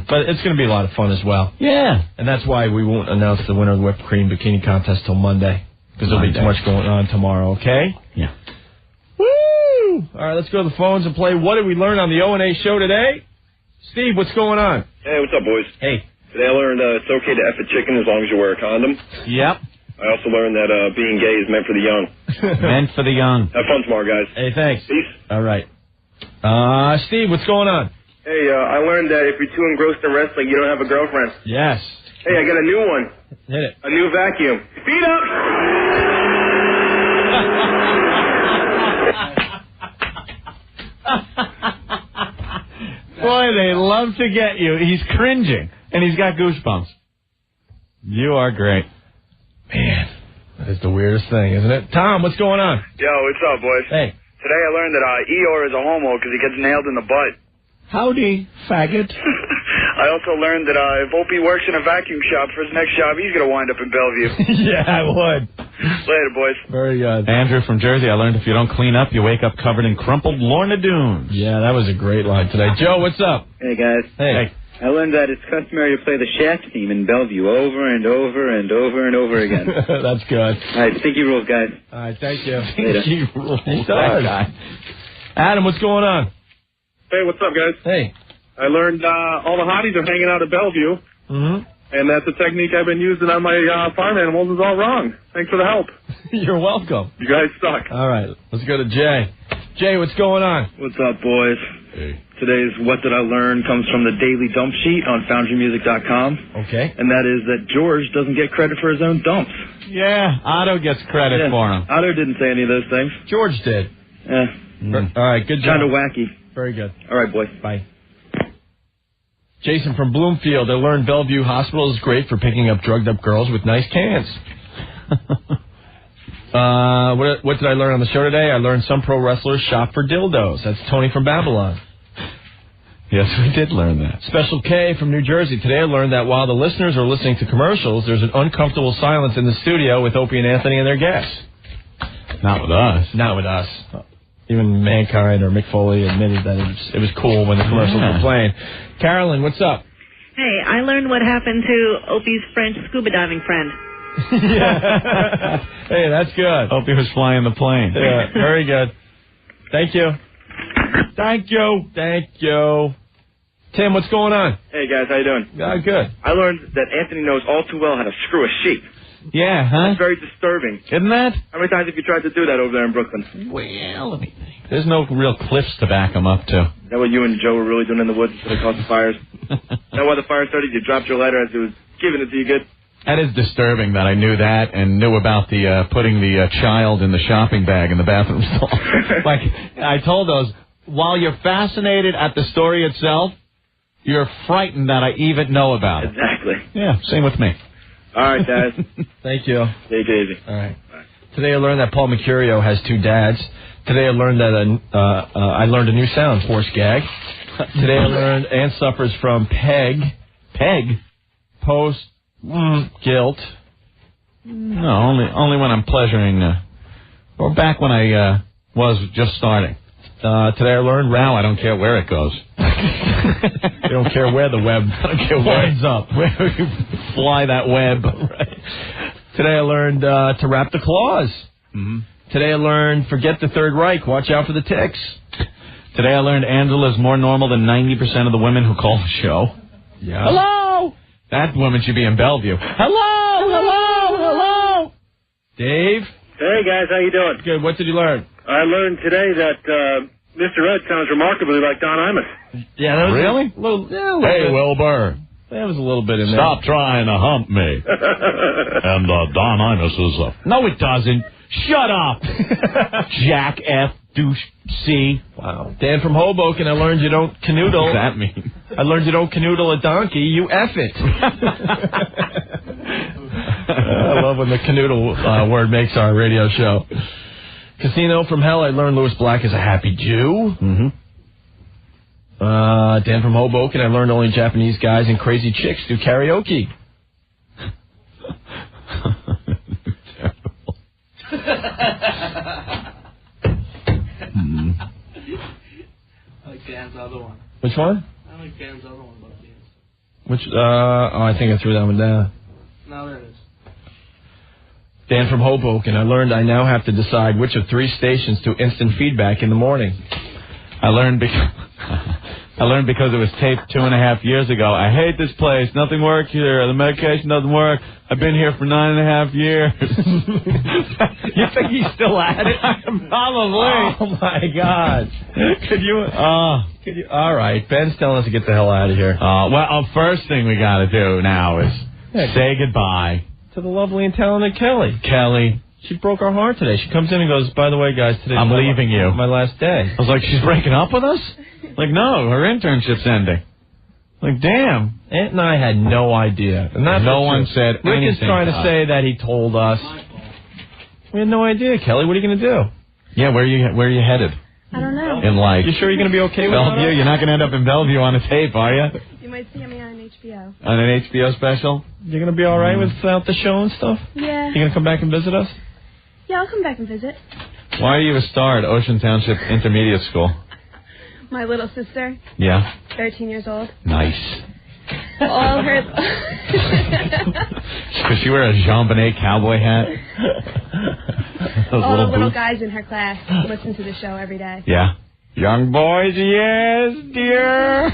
[SPEAKER 3] But it's going to be a lot of fun as well.
[SPEAKER 1] Yeah.
[SPEAKER 3] And that's why we won't announce the winner of the whipped cream bikini contest till Monday, because there'll be too much going on tomorrow, okay?
[SPEAKER 1] Yeah.
[SPEAKER 3] Woo! All right, let's go to the phones and play What Did We Learn on the O&A show today? Steve, what's going on?
[SPEAKER 11] Hey, what's up, boys?
[SPEAKER 3] Hey.
[SPEAKER 11] Today I learned it's okay to F a chicken as long as you wear a condom.
[SPEAKER 1] Yep.
[SPEAKER 11] I also learned that being gay is meant for the young.
[SPEAKER 1] Meant for the young.
[SPEAKER 11] Have fun tomorrow, guys.
[SPEAKER 3] Hey, thanks.
[SPEAKER 11] Peace.
[SPEAKER 3] All right. Steve, what's going on?
[SPEAKER 11] Hey, I learned that if you're too engrossed in wrestling, you don't have a girlfriend.
[SPEAKER 3] Yes.
[SPEAKER 11] Hey, I got a new one.
[SPEAKER 3] Hit it.
[SPEAKER 11] A new vacuum. Feet up!
[SPEAKER 1] Boy, they love to get you. He's cringing, and he's got goosebumps. You are great.
[SPEAKER 3] Man, that is the weirdest thing, isn't it? Tom, what's going on?
[SPEAKER 18] Yo, what's up, boys?
[SPEAKER 3] Hey.
[SPEAKER 18] Today I learned that Eeyore is a homo because he gets nailed in the butt.
[SPEAKER 3] Howdy, faggot.
[SPEAKER 18] I also learned that if Opie works in a vacuum shop for his next job, he's going to wind up in Bellevue.
[SPEAKER 3] Yeah, I would.
[SPEAKER 18] Later, boys.
[SPEAKER 3] Very good.
[SPEAKER 1] Andrew from Jersey, I learned if you don't clean up, you wake up covered in crumpled Lorna Dunes.
[SPEAKER 3] Yeah, that was a great line today. Joe, what's up?
[SPEAKER 22] Hey, guys.
[SPEAKER 3] Hey.
[SPEAKER 22] I learned that it's customary to play the Shaft theme in Bellevue over and over and over and over again.
[SPEAKER 3] That's good.
[SPEAKER 22] All right, stinky rules, guys.
[SPEAKER 3] All right, thank you.
[SPEAKER 22] Later.
[SPEAKER 3] He does. Adam, what's going on?
[SPEAKER 23] Hey, what's up, guys?
[SPEAKER 3] Hey.
[SPEAKER 23] I learned all the hotties are hanging out at Bellevue, and that's a technique I've been using on my farm animals is all wrong. Thanks for the help.
[SPEAKER 3] You're welcome.
[SPEAKER 23] You guys suck.
[SPEAKER 3] All right, let's go to Jay. Jay, what's going on?
[SPEAKER 24] What's up, boys? Hey. Today's What Did I Learn comes from the Daily Dump Sheet on FoundryMusic.com.
[SPEAKER 3] Okay.
[SPEAKER 24] And that is that George doesn't get credit for his own dumps.
[SPEAKER 1] Yeah, Otto gets credit for him.
[SPEAKER 24] Otto didn't say any of those things.
[SPEAKER 3] George did.
[SPEAKER 24] Yeah.
[SPEAKER 3] All right, good job.
[SPEAKER 24] Kind of wacky.
[SPEAKER 3] Very good.
[SPEAKER 24] All right, boys.
[SPEAKER 3] Bye. Jason from Bloomfield, I learned Bellevue Hospital is great for picking up drugged-up girls with nice cans. What did I learn on the show today? I learned some pro wrestlers shop for dildos. That's Tony from Babylon.
[SPEAKER 1] Yes, we did learn that.
[SPEAKER 3] Special K from New Jersey. Today I learned that while the listeners are listening to commercials, there's an uncomfortable silence in the studio with Opie and Anthony and their guests.
[SPEAKER 1] Not with us.
[SPEAKER 3] Not with us. Even Mankind or Mick Foley admitted that it was cool when the commercials were playing. Carolyn, what's up?
[SPEAKER 14] Hey, I learned what happened to Opie's French scuba diving friend.
[SPEAKER 3] Yeah. Hey, that's good.
[SPEAKER 1] Opie was flying the plane.
[SPEAKER 3] Yeah, very good. Thank you. Thank you. Thank you. Tim, what's going on?
[SPEAKER 10] Hey, guys, how you doing?
[SPEAKER 3] Good.
[SPEAKER 10] I learned that Anthony knows all too well how to screw a sheep.
[SPEAKER 1] Yeah, huh?
[SPEAKER 10] It's very disturbing.
[SPEAKER 1] Isn't that?
[SPEAKER 10] How many times have you tried to do that over there in Brooklyn?
[SPEAKER 1] Well, let me think. There's no real cliffs to back him up to.
[SPEAKER 10] Is that what you and Joe were really doing in the woods instead of causing fires? Is that why the fire started? You dropped your lighter as it was giving it to you good?
[SPEAKER 1] That is disturbing that I knew that and knew about the putting the child in the shopping bag in the bathroom stall. Like, I told those, while you're fascinated at the story itself, you're frightened that I even know about it.
[SPEAKER 10] Exactly.
[SPEAKER 1] Yeah, same with me.
[SPEAKER 10] All right, guys.
[SPEAKER 3] Thank you.
[SPEAKER 10] Take it easy.
[SPEAKER 3] All right. Today I learned that Paul Mecurio has two dads. Today I learned that I learned a new sound, horse gag. Today I learned Ann suffers from PEG, post guilt. No, only when I'm pleasuring, or back when I was just starting. Today I learned now I don't care where it goes. You don't care where the web winds up. Where you fly that web. Right. Today I learned to wrap the claws. Mm-hmm. Today I learned forget the Third Reich. Watch out for the ticks. Today I learned Angela is more normal than 90% of the women who call the show. Yeah. Hello. That woman should be in Bellevue. Hello. Dave.
[SPEAKER 25] Hey guys, how you doing?
[SPEAKER 3] Good. What did you learn?
[SPEAKER 25] I learned today that Mr. Ed sounds remarkably like Don Imus.
[SPEAKER 3] Yeah, that was
[SPEAKER 1] really? Hey, Wilbur.
[SPEAKER 3] That was a little bit in there.
[SPEAKER 1] Stop trying to hump me. And Don Imus is No, it doesn't. Shut up. Jack F. Douche C.
[SPEAKER 3] Wow. Dan from Hoboken, I learned you don't canoodle.
[SPEAKER 1] What does that mean?
[SPEAKER 3] I learned you don't canoodle a donkey, you F it. I love when the canoodle word makes our radio show. Casino from Hell, I learned Louis Black is a happy Jew. Mm-hmm. Dan from Hoboken, I learned only Japanese guys and crazy chicks do karaoke.
[SPEAKER 26] I like Dan's other one.
[SPEAKER 3] Which one?
[SPEAKER 26] I like Dan's other one about Dan's.
[SPEAKER 3] Which, I think I threw that one down.
[SPEAKER 26] No, there it is.
[SPEAKER 3] Dan from Hoboken, I learned I now have to decide which of 3 stations to instant feedback in the morning.
[SPEAKER 1] I learned because it was taped 2.5 years ago. I hate this place. Nothing works here. The medication doesn't work. I've been here for 9.5 years. You think he's still at it? Probably.
[SPEAKER 3] Oh my God. Could you? All right. Ben's telling us to get the hell out of here.
[SPEAKER 1] First thing we got to do now is say goodbye
[SPEAKER 3] to the lovely and talented Kelly.
[SPEAKER 1] Kelly.
[SPEAKER 3] She broke our heart today. She comes in and goes, by the way, guys, today's
[SPEAKER 1] I'm leaving you.
[SPEAKER 3] My last day.
[SPEAKER 1] I was like, she's breaking up with us? Like, no, her internship's ending. Like, damn.
[SPEAKER 3] Aunt and I had no idea. And that's
[SPEAKER 1] no one said
[SPEAKER 3] Rick
[SPEAKER 1] anything.
[SPEAKER 3] is trying to say that he told us. We had no idea, Kelly. What are you going to do?
[SPEAKER 1] Yeah, where are you headed?
[SPEAKER 6] I don't know.
[SPEAKER 1] In life.
[SPEAKER 3] You sure you're going to be okay with
[SPEAKER 1] Bellevue? You're not going to end up in Bellevue on a tape, are you?
[SPEAKER 6] You might see me on HBO.
[SPEAKER 1] On an HBO special?
[SPEAKER 3] You're going to be all right without the show and stuff?
[SPEAKER 6] Yeah.
[SPEAKER 3] You going to come back and visit us?
[SPEAKER 6] Yeah, I'll come back and visit.
[SPEAKER 1] Why are you a star at Ocean Township Intermediate School?
[SPEAKER 6] My little sister.
[SPEAKER 1] Yeah.
[SPEAKER 6] 13 years old.
[SPEAKER 1] Nice.
[SPEAKER 6] All her...
[SPEAKER 1] Does she wear a Jean Bonnet cowboy hat?
[SPEAKER 6] All the little guys in her class listen to the show every day.
[SPEAKER 1] Yeah. Young boys, yes, dear.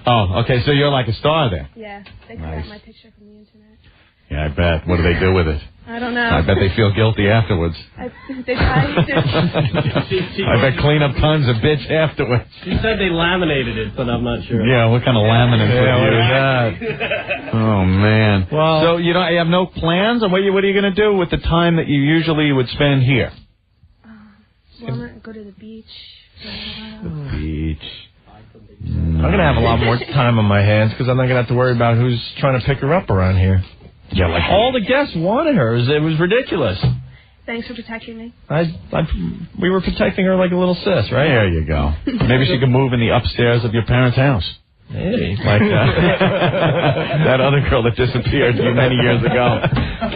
[SPEAKER 1] Oh, okay, so you're like a star there.
[SPEAKER 6] Yeah, they cut out my picture from the internet.
[SPEAKER 1] Yeah, I bet. What do they do with it?
[SPEAKER 6] I don't know.
[SPEAKER 1] I bet they feel guilty afterwards.
[SPEAKER 6] They tried to.
[SPEAKER 1] I bet clean up tons of bits afterwards.
[SPEAKER 8] She said they laminated it, but I'm not sure.
[SPEAKER 1] Yeah, what kind of laminate would use that? Oh, man.
[SPEAKER 3] Well,
[SPEAKER 1] so you have no plans, or what are you going to do with the time that you usually would spend here?
[SPEAKER 6] Well, I'm going to go to the beach.
[SPEAKER 1] Beach.
[SPEAKER 3] I'm going to have a lot more time on my hands because I'm not going to have to worry about who's trying to pick her up around here.
[SPEAKER 1] Yeah, like
[SPEAKER 3] all the guests wanted her. It was ridiculous.
[SPEAKER 6] Thanks for protecting me.
[SPEAKER 3] We were protecting her like a little sis, right?
[SPEAKER 1] There you go. Maybe she could move in the upstairs of your parents' house.
[SPEAKER 3] Hey,
[SPEAKER 1] like that other girl that disappeared many years ago.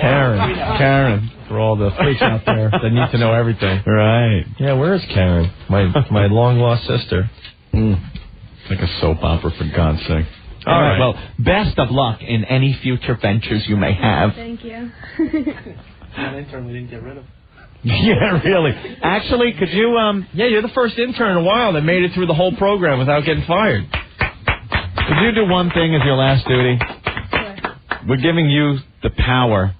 [SPEAKER 1] Karen.
[SPEAKER 3] For all the freaks out there that need to know everything.
[SPEAKER 1] Right.
[SPEAKER 3] Yeah, where is Karen? My long-lost sister.
[SPEAKER 1] It's like a soap opera, for God's sake.
[SPEAKER 3] All right.
[SPEAKER 1] Well, best of luck in any future ventures you may have.
[SPEAKER 6] Thank you.
[SPEAKER 26] That intern we didn't get rid of.
[SPEAKER 1] Yeah, really. Actually, could you,
[SPEAKER 3] Yeah, you're the first intern in a while that made it through the whole program without getting fired.
[SPEAKER 1] Could you do one thing as your last duty? We're giving you the power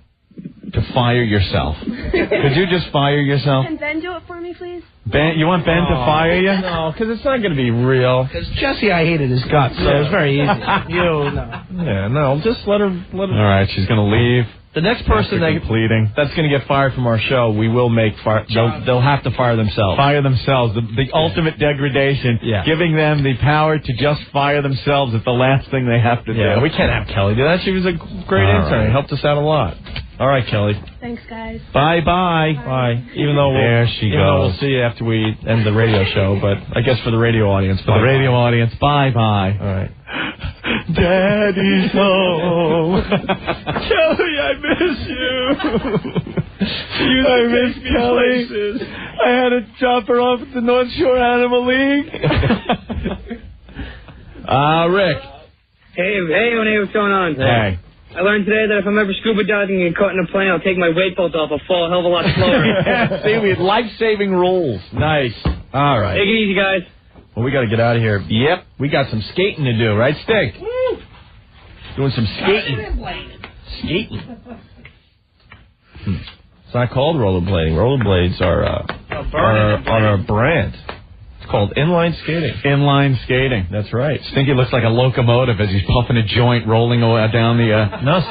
[SPEAKER 1] to fire yourself. Could you just fire yourself?
[SPEAKER 6] Can Ben do it for me, please?
[SPEAKER 1] Ben, you want Ben to fire you?
[SPEAKER 3] No, because it's not going to be real.
[SPEAKER 8] Because Jesse, I hated his guts, so it was very easy.
[SPEAKER 3] Yeah, no, just let her.
[SPEAKER 1] All right, she's going to leave.
[SPEAKER 3] The next person that's going to get fired from our show, we will make fire. They'll have to fire themselves.
[SPEAKER 1] Fire themselves. The ultimate degradation.
[SPEAKER 3] Yeah.
[SPEAKER 1] Giving them the power to just fire themselves is the last thing they have to do.
[SPEAKER 3] Yeah, we can't have Kelly do that. She was a great intern. Helped us out a lot. All right, Kelly.
[SPEAKER 6] Thanks, guys.
[SPEAKER 1] Bye-bye.
[SPEAKER 3] Bye. Even though we'll see you after we end the radio show, but I guess for the radio audience.
[SPEAKER 1] For the radio audience, bye-bye.
[SPEAKER 3] All right.
[SPEAKER 1] Daddy's home. Kelly, I miss you. I miss Kelly. I had to drop her off at the North Shore Animal League.
[SPEAKER 7] Hey,
[SPEAKER 1] Rick.
[SPEAKER 7] O'Neill, what's going on?
[SPEAKER 1] Hey.
[SPEAKER 7] I learned today that if I'm ever scuba diving and caught in a plane, I'll take my weight belt off. I'll fall a hell of a lot slower.
[SPEAKER 1] See, we had life-saving rules.
[SPEAKER 3] Nice. All right.
[SPEAKER 7] Take it easy, guys.
[SPEAKER 3] Well, we got to get out of here. Yep. We got some skating to do, right, Stink? Doing some skating. Skating. It's not called rollerblading. Rollerblades are our brand. It's called inline skating.
[SPEAKER 1] Inline skating.
[SPEAKER 3] That's right.
[SPEAKER 1] Stinky looks like a locomotive as he's puffing a joint, rolling down the...
[SPEAKER 3] No,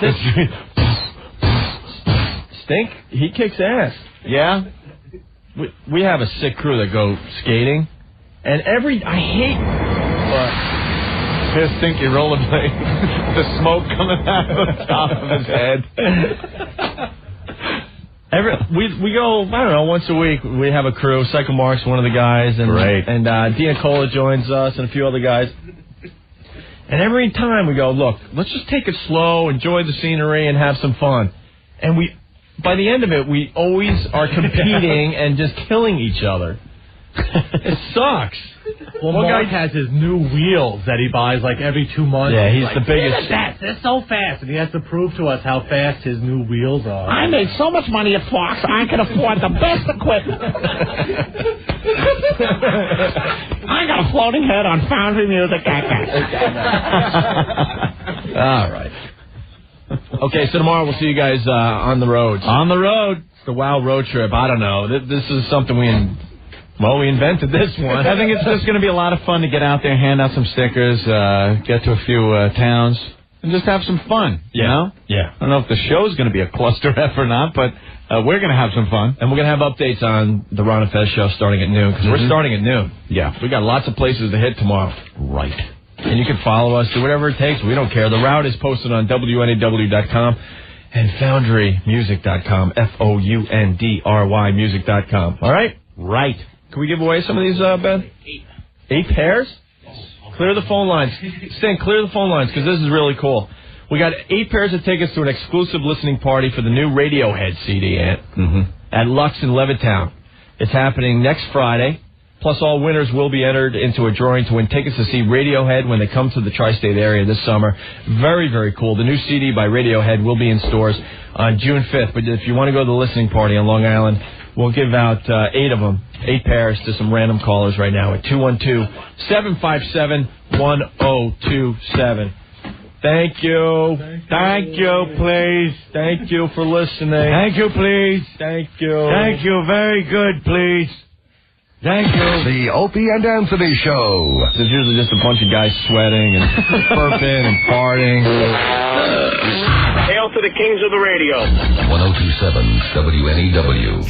[SPEAKER 3] Stink, he kicks ass.
[SPEAKER 1] Yeah?
[SPEAKER 3] We have a sick crew that go skating, and I hate...
[SPEAKER 1] Here's Stinky rollerblade. The smoke coming out of the top of his head.
[SPEAKER 3] We go, I don't know, once a week. We have a crew. Psycho Mark's one of the guys. And,
[SPEAKER 1] Great.
[SPEAKER 3] And Dina Cola joins us and a few other guys. And every time we go, look, let's just take it slow, enjoy the scenery, and have some fun. And by the end of it, we always are competing and just killing each other. It sucks.
[SPEAKER 8] Well, Mark has his new wheels that he buys like every 2 months.
[SPEAKER 3] Yeah, he's
[SPEAKER 8] like,
[SPEAKER 3] the biggest.
[SPEAKER 8] They're so fast, and he has to prove to us how fast his new wheels are.
[SPEAKER 9] I made so much money at Fox, I can afford the best equipment. I got a floating head on Foundry Music.
[SPEAKER 3] All right. Okay, so tomorrow we'll see you guys on the road.
[SPEAKER 1] On the road.
[SPEAKER 3] It's the WOW road trip. I don't know. This is something we invented this one.
[SPEAKER 1] I think it's just going to be a lot of fun to get out there, hand out some stickers, get to a few towns, and just have some fun, you know?
[SPEAKER 3] Yeah.
[SPEAKER 1] I don't know if the show's going to be a cluster F or not, but we're going to have some fun.
[SPEAKER 3] And we're going to have updates on the Ron and Fez show starting at noon, because we're starting at noon.
[SPEAKER 1] Yeah.
[SPEAKER 3] We got lots of places to hit tomorrow.
[SPEAKER 1] Right.
[SPEAKER 3] And you can follow us, do whatever it takes. We don't care. The route is posted on WNAW.com and FoundryMusic.com, FOUNDRY music.com. All right?
[SPEAKER 1] Right.
[SPEAKER 3] Can we give away some of these, Ben? 8 pairs? Clear the phone lines. Sting, clear the phone lines, because this is really cool. We got 8 pairs of tickets to an exclusive listening party for the new Radiohead CD, Ant, at Lux in Levittown. It's happening next Friday. Plus, all winners will be entered into a drawing to win tickets to see Radiohead when they come to the tri-state area this summer. Very, very cool. The new CD by Radiohead will be in stores on June 5th. But if you want to go to the listening party on Long Island, we'll give out 8 of them, 8 pairs to some random callers right now at 212-757-1027. Thank you.
[SPEAKER 1] Thank you, please.
[SPEAKER 3] Thank you for listening.
[SPEAKER 1] Thank you, please.
[SPEAKER 3] Thank you.
[SPEAKER 1] Thank you. Very good, please. Thank you.
[SPEAKER 17] The Opie and Anthony Show.
[SPEAKER 3] There's usually just a bunch of guys sweating and burping and farting.
[SPEAKER 25] Hail to the kings of the radio.
[SPEAKER 4] 1027 WNEW.